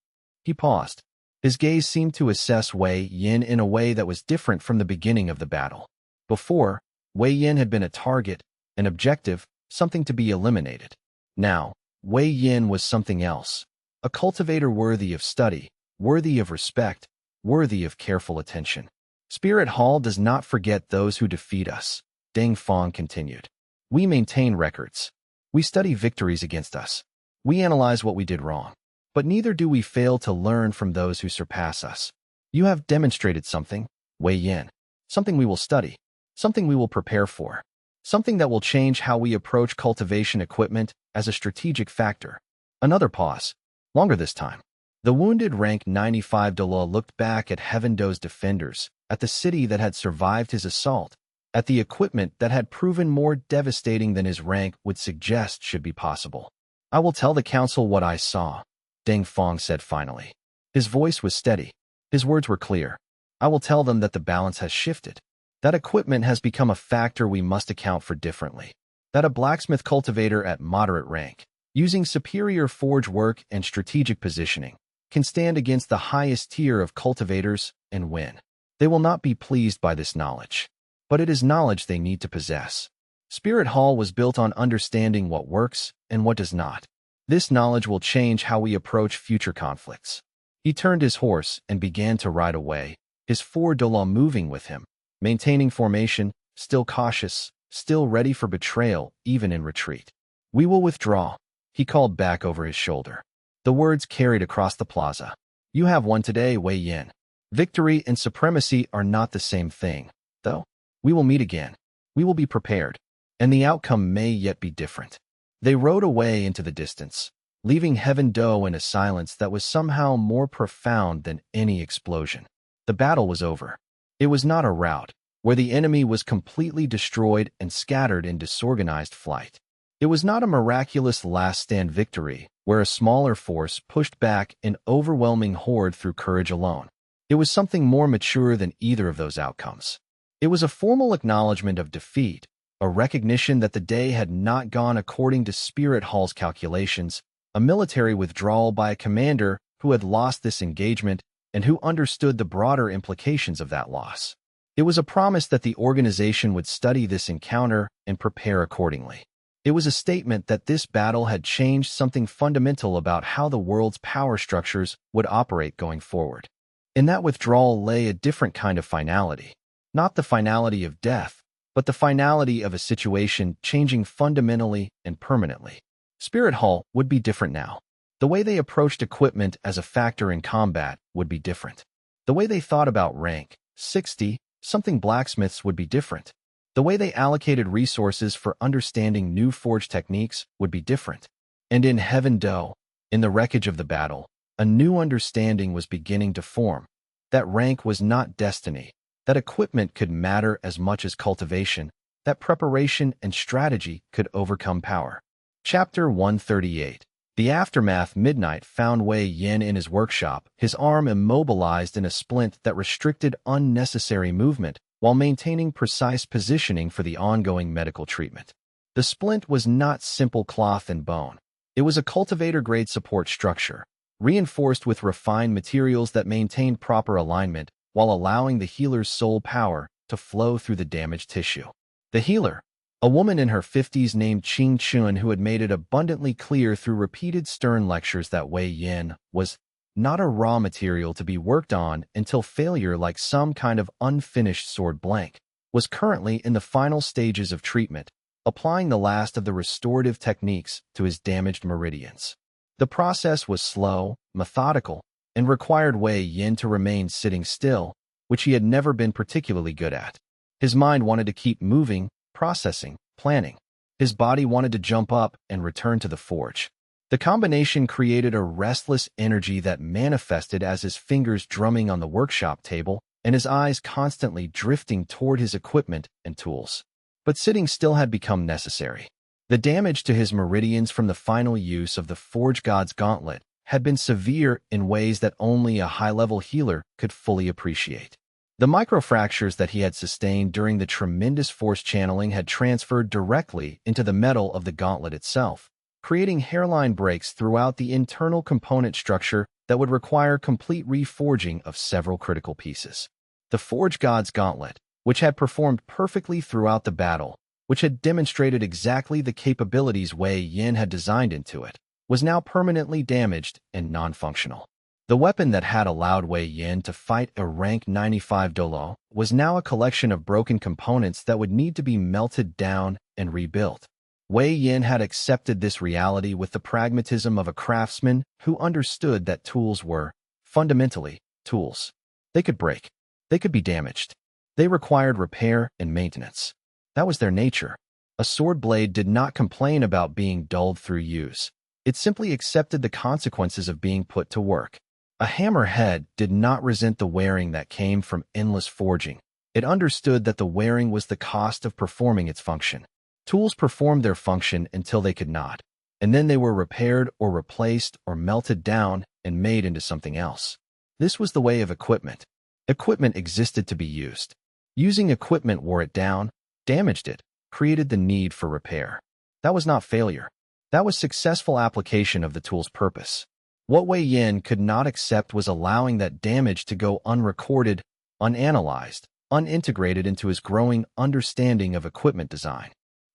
He paused. His gaze seemed to assess Wei Yin in a way that was different from the beginning of the battle. Before, Wei Yin had been a target, an objective, something to be eliminated. Now, Wei Yin was something else, a cultivator worthy of study, worthy of respect, worthy of careful attention. Spirit Hall does not forget those who defeat us. Deng Fong continued. We maintain records. We study victories against us. We analyze what we did wrong. But neither do we fail to learn from those who surpass us. You have demonstrated something, Wei Yin. Something we will study. Something we will prepare for. Something that will change how we approach cultivation equipment as a strategic factor. Another pause. Longer this time. The wounded rank 95 Douluo looked back at Heaven Do's defenders, at the city that had survived his assault, at the equipment that had proven more devastating than his rank would suggest should be possible. I will tell the council what I saw, Deng Fong said finally. His voice was steady. His words were clear. I will tell them that the balance has shifted. That equipment has become a factor we must account for differently. That a blacksmith cultivator at moderate rank, using superior forge work and strategic positioning, can stand against the highest tier of cultivators and win. They will not be pleased by this knowledge. But it is knowledge they need to possess. Spirit Hall was built on understanding what works and what does not. This knowledge will change how we approach future conflicts. He turned his horse and began to ride away, his 4 Douluo moving with him, maintaining formation, still cautious, still ready for betrayal, even in retreat. We will withdraw, he called back over his shoulder. The words carried across the plaza. You have won today, Wei Yin. Victory and supremacy are not the same thing, though. We will meet again. We will be prepared. And the outcome may yet be different. They rode away into the distance, leaving Heaven Do in a silence that was somehow more profound than any explosion. The battle was over. It was not a rout, where the enemy was completely destroyed and scattered in disorganized flight. It was not a miraculous last-stand victory, where a smaller force pushed back an overwhelming horde through courage alone. It was something more mature than either of those outcomes. It was a formal acknowledgement of defeat, a recognition that the day had not gone according to Spirit Hall's calculations, a military withdrawal by a commander who had lost this engagement and who understood the broader implications of that loss. It was a promise that the organization would study this encounter and prepare accordingly. It was a statement that this battle had changed something fundamental about how the world's power structures would operate going forward. In that withdrawal lay a different kind of finality. Not the finality of death, but the finality of a situation changing fundamentally and permanently. Spirit Hall would be different now. The way they approached equipment as a factor in combat would be different. The way they thought about rank, 60-something blacksmiths would be different. The way they allocated resources for understanding new forge techniques would be different. And in Heaven Do, in the wreckage of the battle, a new understanding was beginning to form. That rank was not destiny. That equipment could matter as much as cultivation, that preparation and strategy could overcome power. Chapter 138. The aftermath. Midnight found Wei Yin in his workshop, his arm immobilized in a splint that restricted unnecessary movement while maintaining precise positioning for the ongoing medical treatment. The splint was not simple cloth and bone. It was a cultivator-grade support structure, reinforced with refined materials that maintained proper alignment while allowing the healer's soul power to flow through the damaged tissue. The healer, a woman in her 50s named Qing Chun, who had made it abundantly clear through repeated stern lectures that Wei Yin was not a raw material to be worked on until failure, like some kind of unfinished sword blank, was currently in the final stages of treatment, applying the last of the restorative techniques to his damaged meridians. The process was slow, methodical, and required Wei Yin to remain sitting still, which he had never been particularly good at. His mind wanted to keep moving, processing, planning. His body wanted to jump up and return to the forge. The combination created a restless energy that manifested as his fingers drumming on the workshop table and his eyes constantly drifting toward his equipment and tools. But sitting still had become necessary. The damage to his meridians from the final use of the Forge God's Gauntlet had been severe in ways that only a high-level healer could fully appreciate. The microfractures that he had sustained during the tremendous force channeling had transferred directly into the metal of the gauntlet itself, creating hairline breaks throughout the internal component structure that would require complete reforging of several critical pieces. The Forge God's Gauntlet, which had performed perfectly throughout the battle, which had demonstrated exactly the capabilities Wei Yin had designed into it, was now permanently damaged and non-functional. The weapon that had allowed Wei Yin to fight a rank 95 Douluo was now a collection of broken components that would need to be melted down and rebuilt. Wei Yin had accepted this reality with the pragmatism of a craftsman who understood that tools were, fundamentally, tools. They could break. They could be damaged. They required repair and maintenance. That was their nature. A sword blade did not complain about being dulled through use. It simply accepted the consequences of being put to work. A hammerhead did not resent the wearing that came from endless forging. It understood that the wearing was the cost of performing its function. Tools performed their function until they could not, and then they were repaired or replaced or melted down and made into something else. This was the way of equipment. Equipment existed to be used. Using equipment wore it down, damaged it, created the need for repair. That was not failure. That was successful application of the tool's purpose. What Wei Yin could not accept was allowing that damage to go unrecorded, unanalyzed, unintegrated into his growing understanding of equipment design.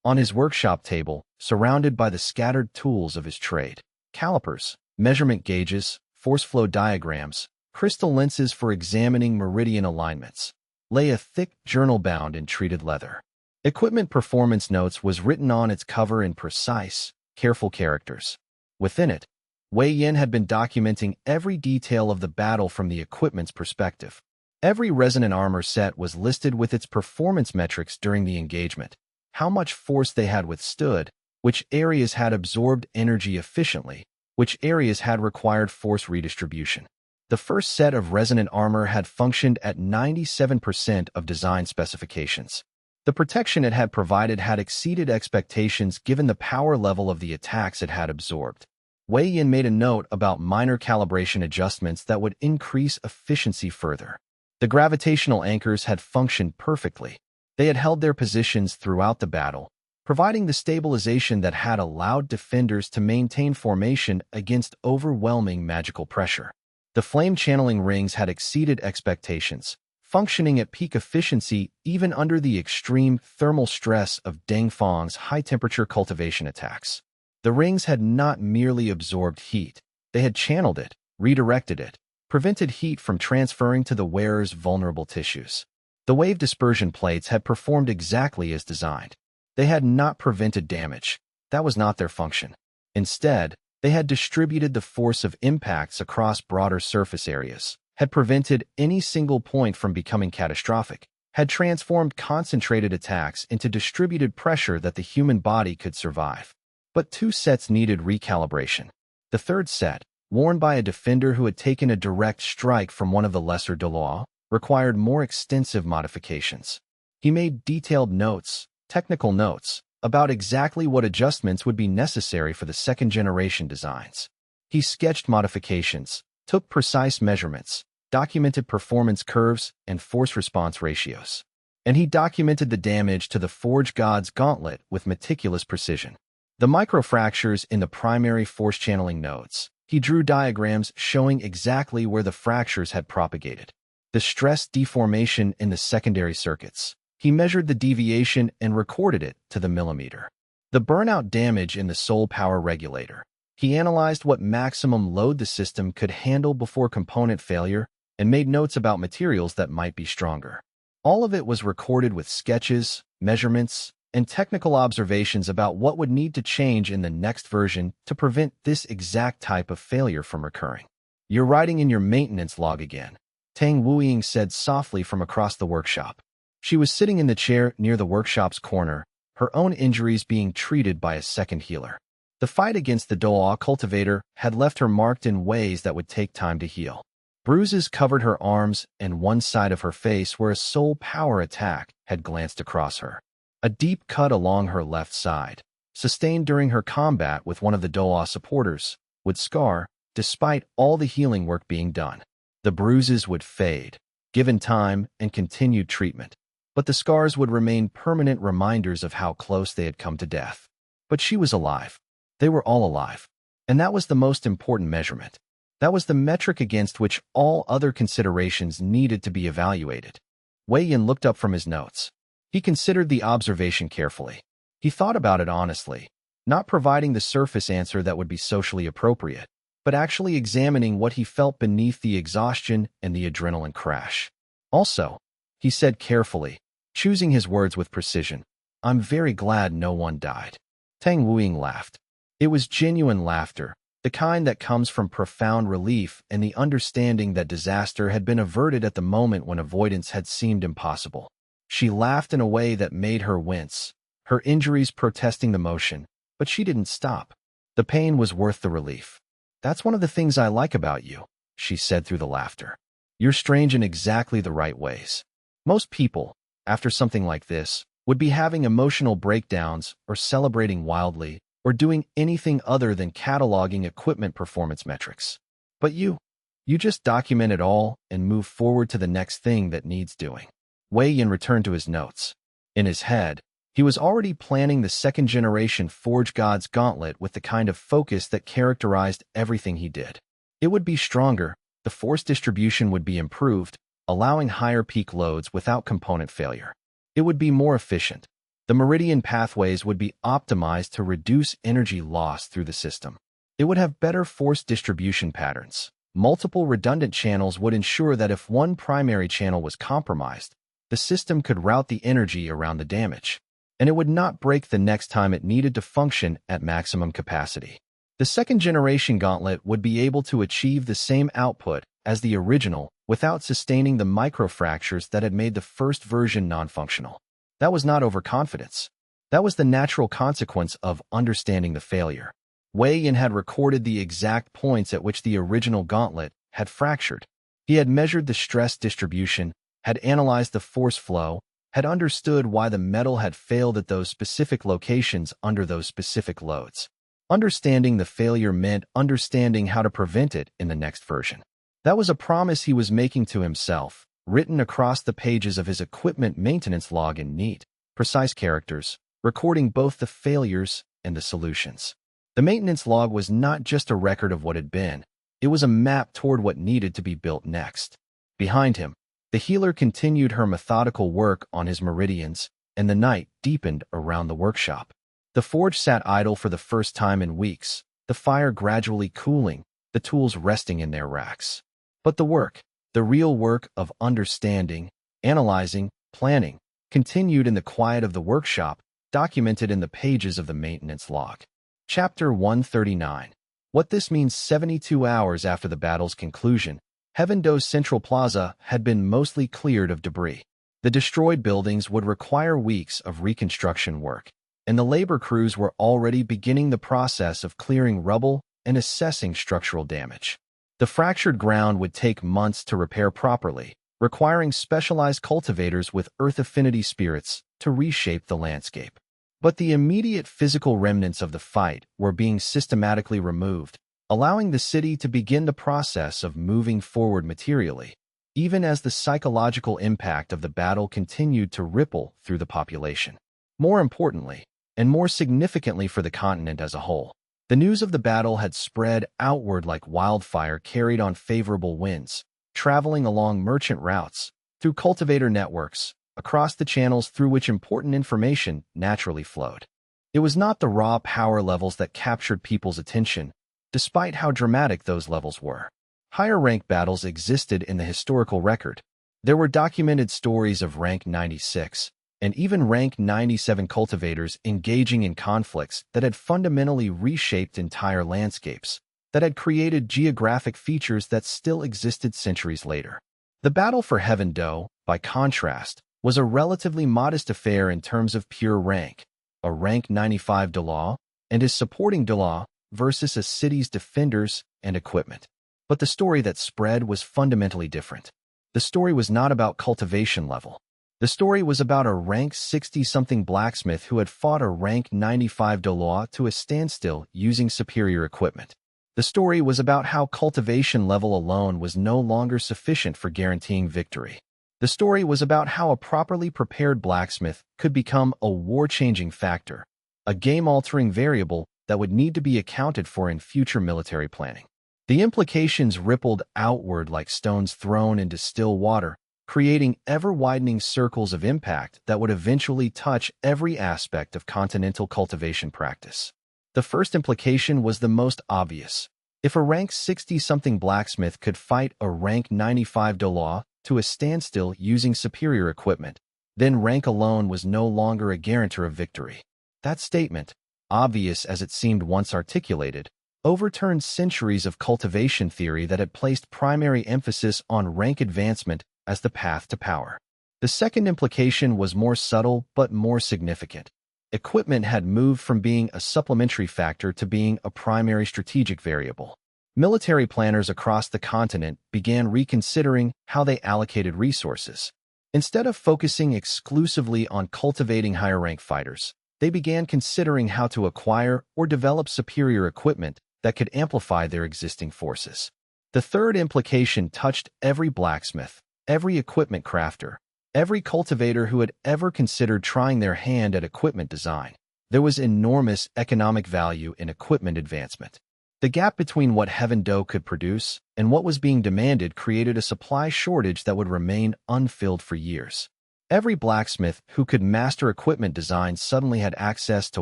On his workshop table, surrounded by the scattered tools of his trade, calipers, measurement gauges, force flow diagrams, crystal lenses for examining meridian alignments, lay a thick journal bound in treated leather. Equipment performance notes was written on its cover in precise, careful characters. Within it, Wei Yin had been documenting every detail of the battle from the equipment's perspective. Every resonant armor set was listed with its performance metrics during the engagement, how much force they had withstood, which areas had absorbed energy efficiently, which areas had required force redistribution. The first set of resonant armor had functioned at 97% of design specifications. The protection it had provided had exceeded expectations given the power level of the attacks it had absorbed. Wei Yin made a note about minor calibration adjustments that would increase efficiency further. The gravitational anchors had functioned perfectly. They had held their positions throughout the battle, providing the stabilization that had allowed defenders to maintain formation against overwhelming magical pressure. The flame-channeling rings had exceeded expectations, functioning at peak efficiency even under the extreme thermal stress of Deng Fang's high-temperature cultivation attacks. The rings had not merely absorbed heat, they had channeled it, redirected it, prevented heat from transferring to the wearer's vulnerable tissues. The wave dispersion plates had performed exactly as designed. They had not prevented damage. That was not their function. Instead, they had distributed the force of impacts across broader surface areas, had prevented any single point from becoming catastrophic, had transformed concentrated attacks into distributed pressure that the human body could survive. But two sets needed recalibration. The third set, worn by a defender who had taken a direct strike from one of the lesser Douluo, required more extensive modifications. He made detailed notes, technical notes, about exactly what adjustments would be necessary for the second-generation designs. He sketched modifications, took precise measurements, documented performance curves and force-response ratios. And he documented the damage to the Forge God's gauntlet with meticulous precision. The microfractures in the primary force-channeling nodes. He drew diagrams showing exactly where the fractures had propagated. The stress deformation in the secondary circuits. He measured the deviation and recorded it to the millimeter. The burnout damage in the soul power regulator. He analyzed what maximum load the system could handle before component failure and made notes about materials that might be stronger. All of it was recorded with sketches, measurements, and technical observations about what would need to change in the next version to prevent this exact type of failure from recurring. "You're writing in your maintenance log again," Tang Wuying said softly from across the workshop. She was sitting in the chair near the workshop's corner, her own injuries being treated by a second healer. The fight against the Douluo cultivator had left her marked in ways that would take time to heal. Bruises covered her arms and one side of her face where a soul power attack had glanced across her. A deep cut along her left side, sustained during her combat with one of the Douluo supporters, would scar, despite all the healing work being done. The bruises would fade, given time and continued treatment, but the scars would remain permanent reminders of how close they had come to death. But she was alive. They were all alive. And that was the most important measurement. That was the metric against which all other considerations needed to be evaluated. Wei Yin looked up from his notes. He considered the observation carefully. He thought about it honestly, not providing the surface answer that would be socially appropriate, but actually examining what he felt beneath the exhaustion and the adrenaline crash. Also, he said carefully, choosing his words with precision, "I'm very glad no one died." Tang Wuying laughed. It was genuine laughter, the kind that comes from profound relief and the understanding that disaster had been averted at the moment when avoidance had seemed impossible. She laughed in a way that made her wince, her injuries protesting the motion, but she didn't stop. The pain was worth the relief. "That's one of the things I like about you," she said through the laughter. "You're strange in exactly the right ways. Most people, after something like this, would be having emotional breakdowns or celebrating wildly or doing anything other than cataloging equipment performance metrics. But you just document it all and move forward to the next thing that needs doing." Wei Yin returned to his notes. In his head, he was already planning the second-generation Forge God's Gauntlet with the kind of focus that characterized everything he did. It would be stronger, the force distribution would be improved, allowing higher peak loads without component failure. It would be more efficient. The meridian pathways would be optimized to reduce energy loss through the system. It would have better force distribution patterns. Multiple redundant channels would ensure that if one primary channel was compromised, the system could route the energy around the damage, and it would not break the next time it needed to function at maximum capacity. The second-generation gauntlet would be able to achieve the same output as the original without sustaining the microfractures that had made the first version non-functional. That was not overconfidence. That was the natural consequence of understanding the failure. Wei Yin had recorded the exact points at which the original gauntlet had fractured. He had measured the stress distribution, had analyzed the force flow, had understood why the metal had failed at those specific locations under those specific loads. Understanding the failure meant understanding how to prevent it in the next version. That was a promise he was making to himself, written across the pages of his equipment maintenance log in neat, precise characters, recording both the failures and the solutions. The maintenance log was not just a record of what had been, it was a map toward what needed to be built next. Behind him, the healer continued her methodical work on his meridians, and the night deepened around the workshop. The forge sat idle for the first time in weeks, the fire gradually cooling, the tools resting in their racks. But the work, the real work of understanding, analyzing, planning, continued in the quiet of the workshop, documented in the pages of the maintenance log. Chapter 139. What this means 72 hours after the battle's conclusion, Heaven Do's central plaza had been mostly cleared of debris. The destroyed buildings would require weeks of reconstruction work, and the labor crews were already beginning the process of clearing rubble and assessing structural damage. The fractured ground would take months to repair properly, requiring specialized cultivators with earth affinity spirits to reshape the landscape. But the immediate physical remnants of the fight were being systematically removed, allowing the city to begin the process of moving forward materially, even as the psychological impact of the battle continued to ripple through the population. More importantly, and more significantly for the continent as a whole, the news of the battle had spread outward like wildfire carried on favorable winds, traveling along merchant routes, through cultivator networks, across the channels through which important information naturally flowed. It was not the raw power levels that captured people's attention, despite how dramatic those levels were. Higher rank battles existed in the historical record. There were documented stories of rank 96, and even rank 97 cultivators engaging in conflicts that had fundamentally reshaped entire landscapes, that had created geographic features that still existed centuries later. The battle for Heaven Do, by contrast, was a relatively modest affair in terms of pure rank, a rank 95 Douluo and his supporting Douluo versus a city's defenders and equipment. But the story that spread was fundamentally different. The story was not about cultivation level. The story was about a rank 60-something blacksmith who had fought a rank 95 Douluo to a standstill using superior equipment. The story was about how cultivation level alone was no longer sufficient for guaranteeing victory. The story was about how a properly prepared blacksmith could become a war-changing factor, a game-altering variable that would need to be accounted for in future military planning. The implications rippled outward like stones thrown into still water, creating ever-widening circles of impact that would eventually touch every aspect of continental cultivation practice. The first implication was the most obvious. If a rank 60-something blacksmith could fight a rank 95 Douluo to a standstill using superior equipment, then rank alone was no longer a guarantor of victory. That statement, obvious as it seemed once articulated, overturned centuries of cultivation theory that had placed primary emphasis on rank advancement as the path to power. The second implication was more subtle but more significant. Equipment had moved from being a supplementary factor to being a primary strategic variable. Military planners across the continent began reconsidering how they allocated resources. Instead of focusing exclusively on cultivating higher-rank fighters, they began considering how to acquire or develop superior equipment that could amplify their existing forces. The third implication touched every blacksmith, every equipment crafter, every cultivator who had ever considered trying their hand at equipment design. There was enormous economic value in equipment advancement. The gap between what Heaven Do could produce and what was being demanded created a supply shortage that would remain unfilled for years. Every blacksmith who could master equipment design suddenly had access to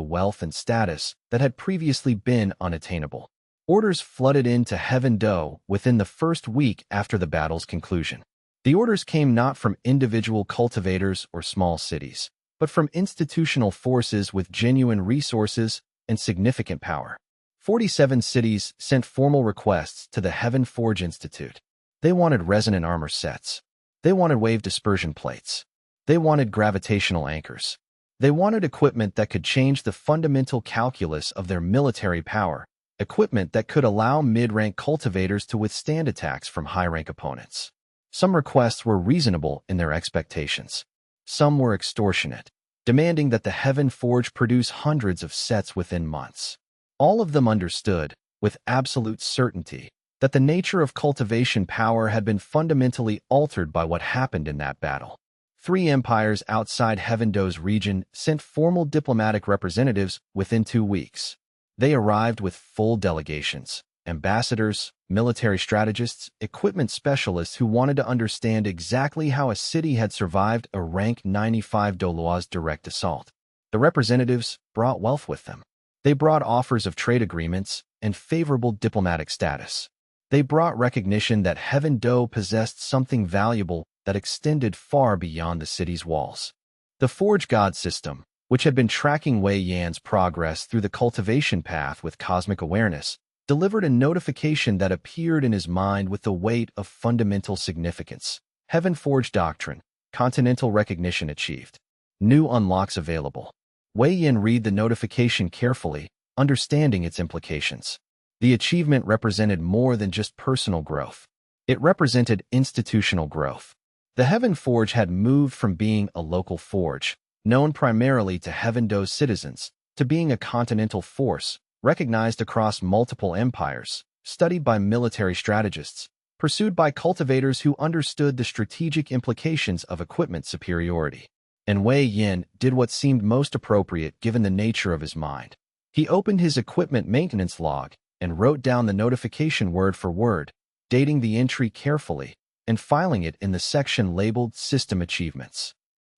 wealth and status that had previously been unattainable. Orders flooded into Heaven Do within the first week after the battle's conclusion. The orders came not from individual cultivators or small cities, but from institutional forces with genuine resources and significant power. 47 cities sent formal requests to the Heaven Forge Institute. They wanted resonant armor sets. They wanted wave dispersion plates. They wanted gravitational anchors. They wanted equipment that could change the fundamental calculus of their military power, equipment that could allow mid-rank cultivators to withstand attacks from high-rank opponents. Some requests were reasonable in their expectations. Some were extortionate, demanding that the Heaven Forge produce hundreds of sets within months. All of them understood, with absolute certainty, that the nature of cultivation power had been fundamentally altered by what happened in that battle. 3 empires outside Heaven Do's region sent formal diplomatic representatives within 2 weeks. They arrived with full delegations, ambassadors, military strategists, equipment specialists who wanted to understand exactly how a city had survived a rank 95 Douluo's direct assault. The representatives brought wealth with them. They brought offers of trade agreements and favorable diplomatic status. They brought recognition that Heaven Do possessed something valuable that extended far beyond the city's walls. The Forge God system, which had been tracking Wei Yan's progress through the cultivation path with cosmic awareness, delivered a notification that appeared in his mind with the weight of fundamental significance. Heaven Forge Doctrine, continental recognition achieved. New unlocks available. Wei Yan read the notification carefully, understanding its implications. The achievement represented more than just personal growth. It represented institutional growth. The Heaven Forge had moved from being a local forge, known primarily to Heaven Do's citizens, to being a continental force, recognized across multiple empires, studied by military strategists, pursued by cultivators who understood the strategic implications of equipment superiority. And Wei Yan did what seemed most appropriate given the nature of his mind. He opened his equipment maintenance log and wrote down the notification word for word, dating the entry carefully and filing it in the section labeled System Achievements.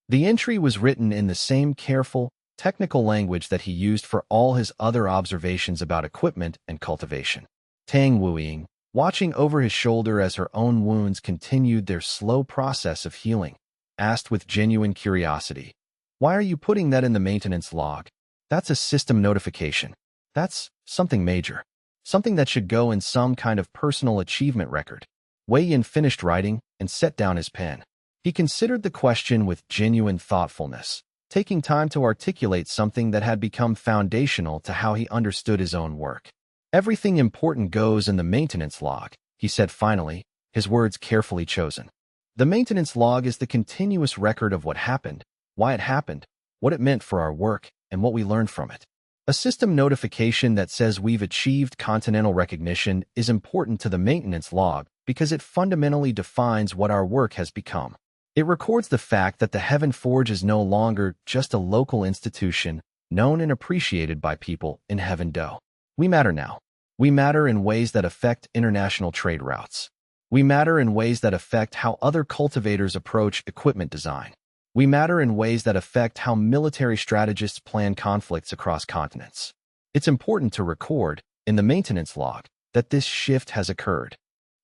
The entry was written in the same careful, technical language that he used for all his other observations about equipment and cultivation. Tang Wuying, watching over his shoulder as her own wounds continued their slow process of healing, asked with genuine curiosity, "Why are you putting that in the maintenance log? That's a system notification. That's something major. Something that should go in some kind of personal achievement record." Wei Yan finished writing and set down his pen. He considered the question with genuine thoughtfulness, taking time to articulate something that had become foundational to how he understood his own work. "Everything important goes in the maintenance log," he said finally, his words carefully chosen. "The maintenance log is the continuous record of what happened, why it happened, what it meant for our work, and what we learned from it. A system notification that says we've achieved continental recognition is important to the maintenance log because it fundamentally defines what our work has become. It records the fact that the Heaven Forge is no longer just a local institution known and appreciated by people in Heaven Do. We matter now. We matter in ways that affect international trade routes. We matter in ways that affect how other cultivators approach equipment design. We matter in ways that affect how military strategists plan conflicts across continents. It's important to record, in the maintenance log, that this shift has occurred.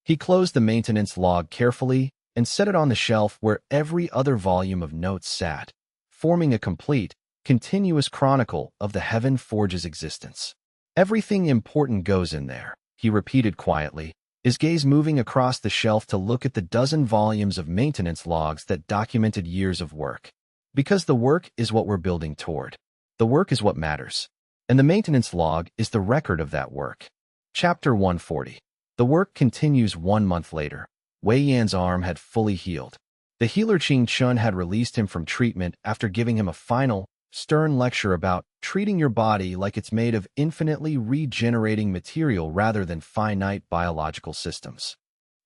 He closed the maintenance log carefully and set it on the shelf where every other volume of notes sat, forming a complete, continuous chronicle of the Heaven Forge's existence. Everything important goes in there, he repeated quietly, his gaze moving across the shelf to look at the dozen volumes of maintenance logs that documented years of work. Because the work is what we're building toward. The work is what matters. And the maintenance log is the record of that work. Chapter 140. The work continues 1 month later. Wei Yan's arm had fully healed. The healer Qing Chun had released him from treatment after giving him a final, stern lecture about treating your body like it's made of infinitely regenerating material rather than finite biological systems.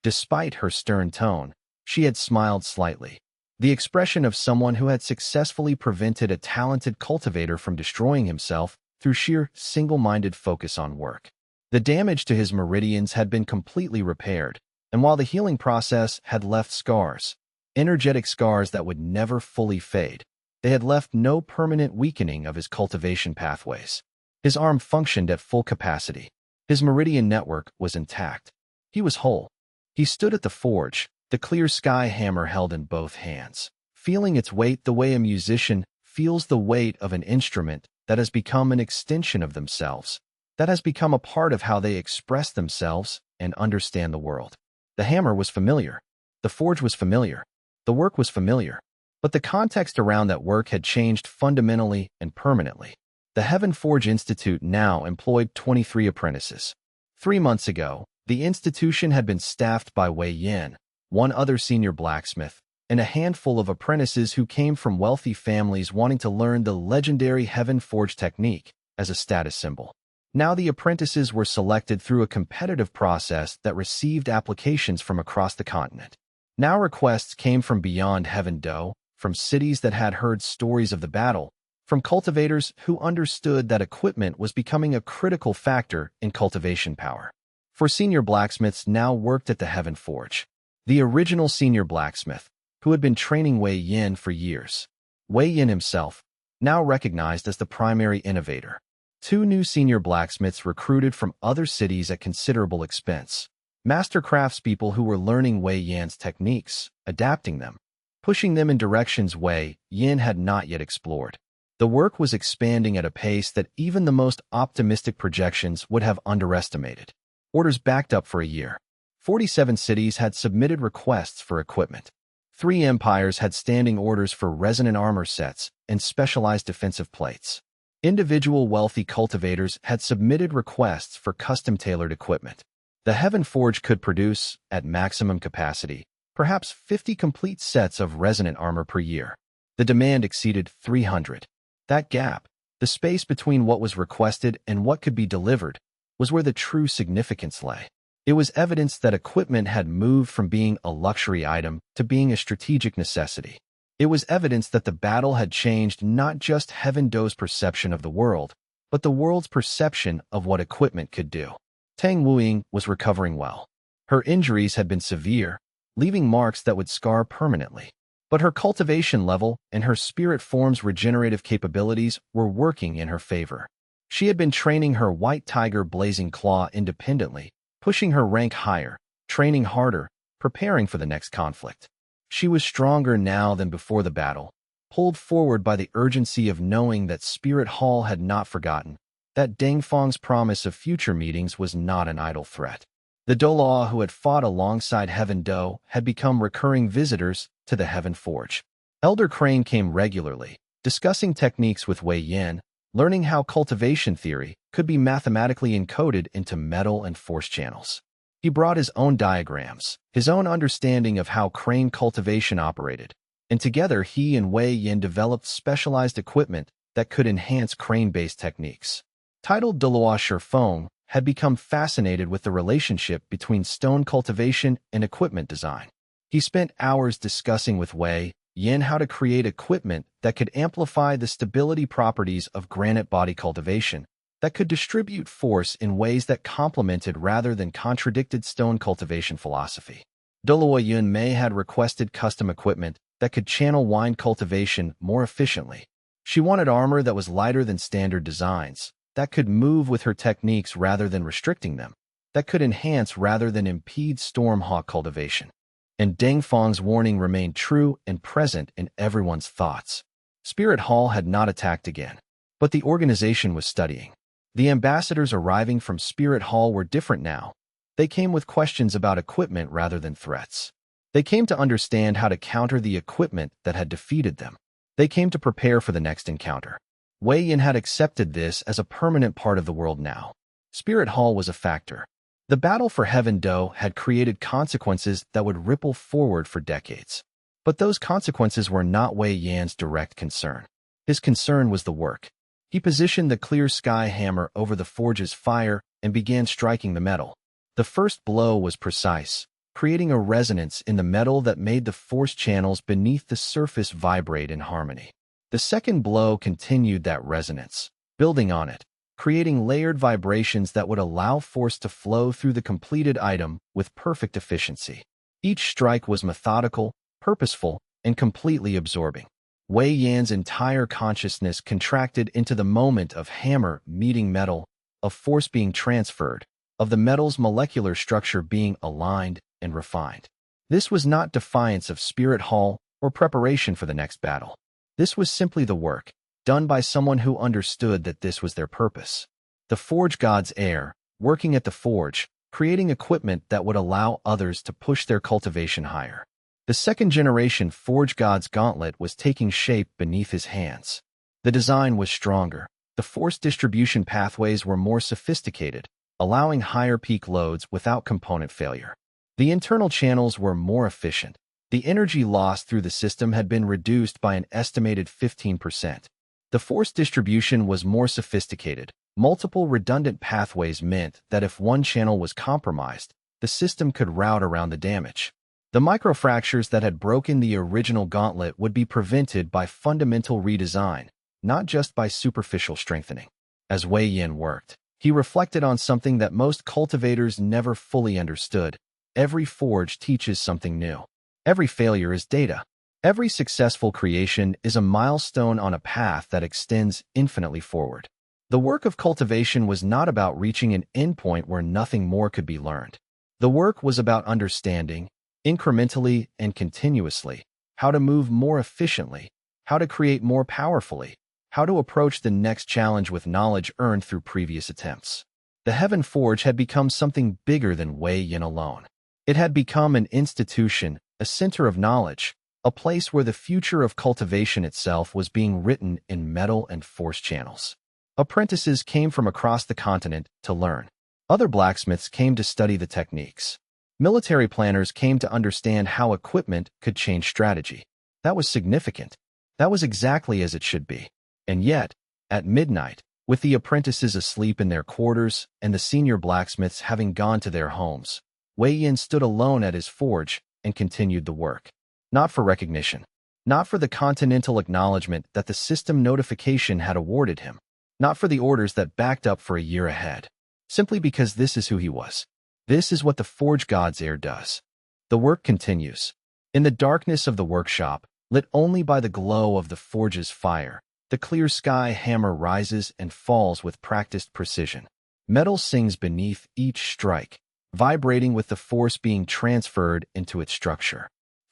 Despite her stern tone, she had smiled slightly, the expression of someone who had successfully prevented a talented cultivator from destroying himself through sheer single-minded focus on work. The damage to his meridians had been completely repaired, and while the healing process had left scars, energetic scars that would never fully fade, they had left no permanent weakening of his cultivation pathways. His arm functioned at full capacity. His meridian network was intact. He was whole. He stood at the forge, the clear sky hammer held in both hands, feeling its weight the way a musician feels the weight of an instrument that has become an extension of themselves, that has become a part of how they express themselves and understand the world. The hammer was familiar. The forge was familiar. The work was familiar. But the context around that work had changed fundamentally and permanently. The Heaven Forge Institute now employed 23 apprentices. 3 months ago, the institution had been staffed by Wei Yan, one other senior blacksmith, and a handful of apprentices who came from wealthy families wanting to learn the legendary Heaven Forge technique as a status symbol. Now the apprentices were selected through a competitive process that received applications from across the continent. Now requests came from beyond Heaven Do, from cities that had heard stories of the battle, from cultivators who understood that equipment was becoming a critical factor in cultivation power. For senior blacksmiths now worked at the Heaven Forge. The original senior blacksmith, who had been training Wei Yan for years. Wei Yan himself, now recognized as the primary innovator. 2 new senior blacksmiths recruited from other cities at considerable expense. Master craftspeople who were learning Wei Yan's techniques, adapting them, pushing them in directions Wei Yan had not yet explored. The work was expanding at a pace that even the most optimistic projections would have underestimated. Orders backed up for a year. 47 cities had submitted requests for equipment. 3 empires had standing orders for resonant armor sets and specialized defensive plates. Individual wealthy cultivators had submitted requests for custom-tailored equipment. The Heaven Forge could produce, at maximum capacity, perhaps 50 complete sets of resonant armor per year. The demand exceeded 300. That gap, the space between what was requested and what could be delivered, was where the true significance lay. It was evidence that equipment had moved from being a luxury item to being a strategic necessity. It was evidence that the battle had changed not just Heaven Do's perception of the world, but the world's perception of what equipment could do. Tang Wuying was recovering well. Her injuries had been severe, leaving marks that would scar permanently. But her cultivation level and her spirit form's regenerative capabilities were working in her favor. She had been training her White Tiger Blazing Claw independently, pushing her rank higher, training harder, preparing for the next conflict. She was stronger now than before the battle, pulled forward by the urgency of knowing that Spirit Hall had not forgotten, that Dengfang's promise of future meetings was not an idle threat. The Douluo who had fought alongside Heaven Do had become recurring visitors to the Heaven Forge. Elder Crane came regularly, discussing techniques with Wei Yan, learning how cultivation theory could be mathematically encoded into metal and force channels. He brought his own diagrams, his own understanding of how crane cultivation operated, and together he and Wei Yan developed specialized equipment that could enhance crane-based techniques. Titled Douluo Shifeng had become fascinated with the relationship between stone cultivation and equipment design. He spent hours discussing with Wei Yan how to create equipment that could amplify the stability properties of granite body cultivation, that could distribute force in ways that complemented rather than contradicted stone cultivation philosophy. Douluo Yunmei had requested custom equipment that could channel wine cultivation more efficiently. She wanted armor that was lighter than standard designs, that could move with her techniques rather than restricting them, that could enhance rather than impede Stormhawk cultivation. And Deng Fang's warning remained true and present in everyone's thoughts. Spirit Hall had not attacked again, but the organization was studying. The ambassadors arriving from Spirit Hall were different now. They came with questions about equipment rather than threats. They came to understand how to counter the equipment that had defeated them. They came to prepare for the next encounter. Wei Yin had accepted this as a permanent part of the world now. Spirit Hall was a factor. The battle for Heaven Do had created consequences that would ripple forward for decades. But those consequences were not Wei Yan's direct concern. His concern was the work. He positioned the clear sky hammer over the forge's fire and began striking the metal. The first blow was precise, creating a resonance in the metal that made the force channels beneath the surface vibrate in harmony. The second blow continued that resonance, building on it, creating layered vibrations that would allow force to flow through the completed item with perfect efficiency. Each strike was methodical, purposeful, and completely absorbing. Wei Yan's entire consciousness contracted into the moment of hammer meeting metal, of force being transferred, of the metal's molecular structure being aligned and refined. This was not defiance of Spirit Hall or preparation for the next battle. This was simply the work, done by someone who understood that this was their purpose. The Forge God's heir, working at the forge, creating equipment that would allow others to push their cultivation higher. The second-generation Forge God's gauntlet was taking shape beneath his hands. The design was stronger. The force distribution pathways were more sophisticated, allowing higher peak loads without component failure. The internal channels were more efficient. The energy loss through the system had been reduced by an estimated 15%. The force distribution was more sophisticated. Multiple redundant pathways meant that if one channel was compromised, the system could route around the damage. The microfractures that had broken the original gauntlet would be prevented by fundamental redesign, not just by superficial strengthening. As Wei Yin worked, he reflected on something that most cultivators never fully understood. Every forge teaches something new. Every failure is data. Every successful creation is a milestone on a path that extends infinitely forward. The work of cultivation was not about reaching an endpoint where nothing more could be learned. The work was about understanding, incrementally and continuously, how to move more efficiently, how to create more powerfully, how to approach the next challenge with knowledge earned through previous attempts. The Heaven Forge had become something bigger than Wei Yin alone. It had become an institution, a center of knowledge, a place where the future of cultivation itself was being written in metal and force channels. Apprentices came from across the continent to learn. Other blacksmiths came to study the techniques. Military planners came to understand how equipment could change strategy. That was significant. That was exactly as it should be. And yet, at midnight, with the apprentices asleep in their quarters and the senior blacksmiths having gone to their homes, Wei Yin stood alone at his forge and continued the work. Not for recognition. Not for the continental acknowledgement that the system notification had awarded him. Not for the orders that backed up for a year ahead. Simply because this is who he was. This is what the Forge God's heir does. The work continues. In the darkness of the workshop, lit only by the glow of the forge's fire, the clear sky hammer rises and falls with practiced precision. Metal sings beneath each strike, vibrating with the force being transferred into its structure.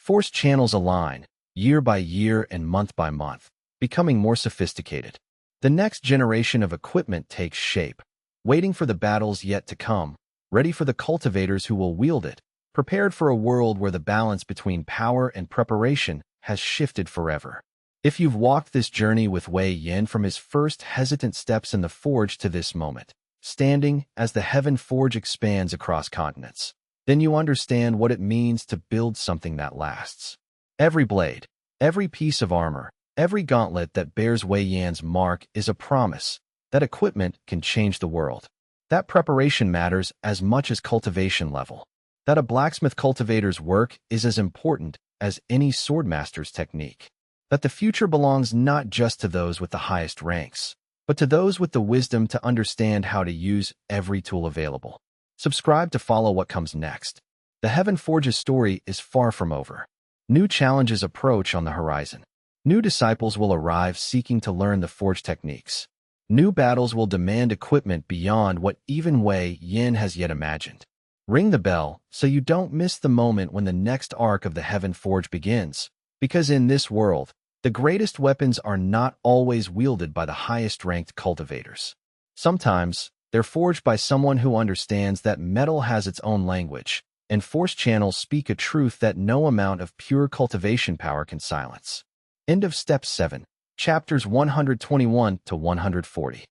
Force channels align, year by year and month by month, becoming more sophisticated. The next generation of equipment takes shape, waiting for the battles yet to come, ready for the cultivators who will wield it, prepared for a world where the balance between power and preparation has shifted forever. If you've walked this journey with Wei Yin from his first hesitant steps in the forge to this moment, standing as the Heaven Forge expands across continents, then you understand what it means to build something that lasts. Every blade, every piece of armor, every gauntlet that bears Wei Yan's mark is a promise that equipment can change the world. That preparation matters as much as cultivation level. That a blacksmith cultivator's work is as important as any swordmaster's technique. That the future belongs not just to those with the highest ranks, but to those with the wisdom to understand how to use every tool available. Subscribe to follow what comes next. The Heaven Forge's story is far from over. New challenges approach on the horizon. New disciples will arrive seeking to learn the forge techniques. New battles will demand equipment beyond what even Wei Yin has yet imagined. Ring the bell so you don't miss the moment when the next arc of the Heaven Forge begins, because in this world, the greatest weapons are not always wielded by the highest-ranked cultivators. Sometimes, they're forged by someone who understands that metal has its own language, and force channels speak a truth that no amount of pure cultivation power can silence. End of Step 7, Chapters 121 to 140.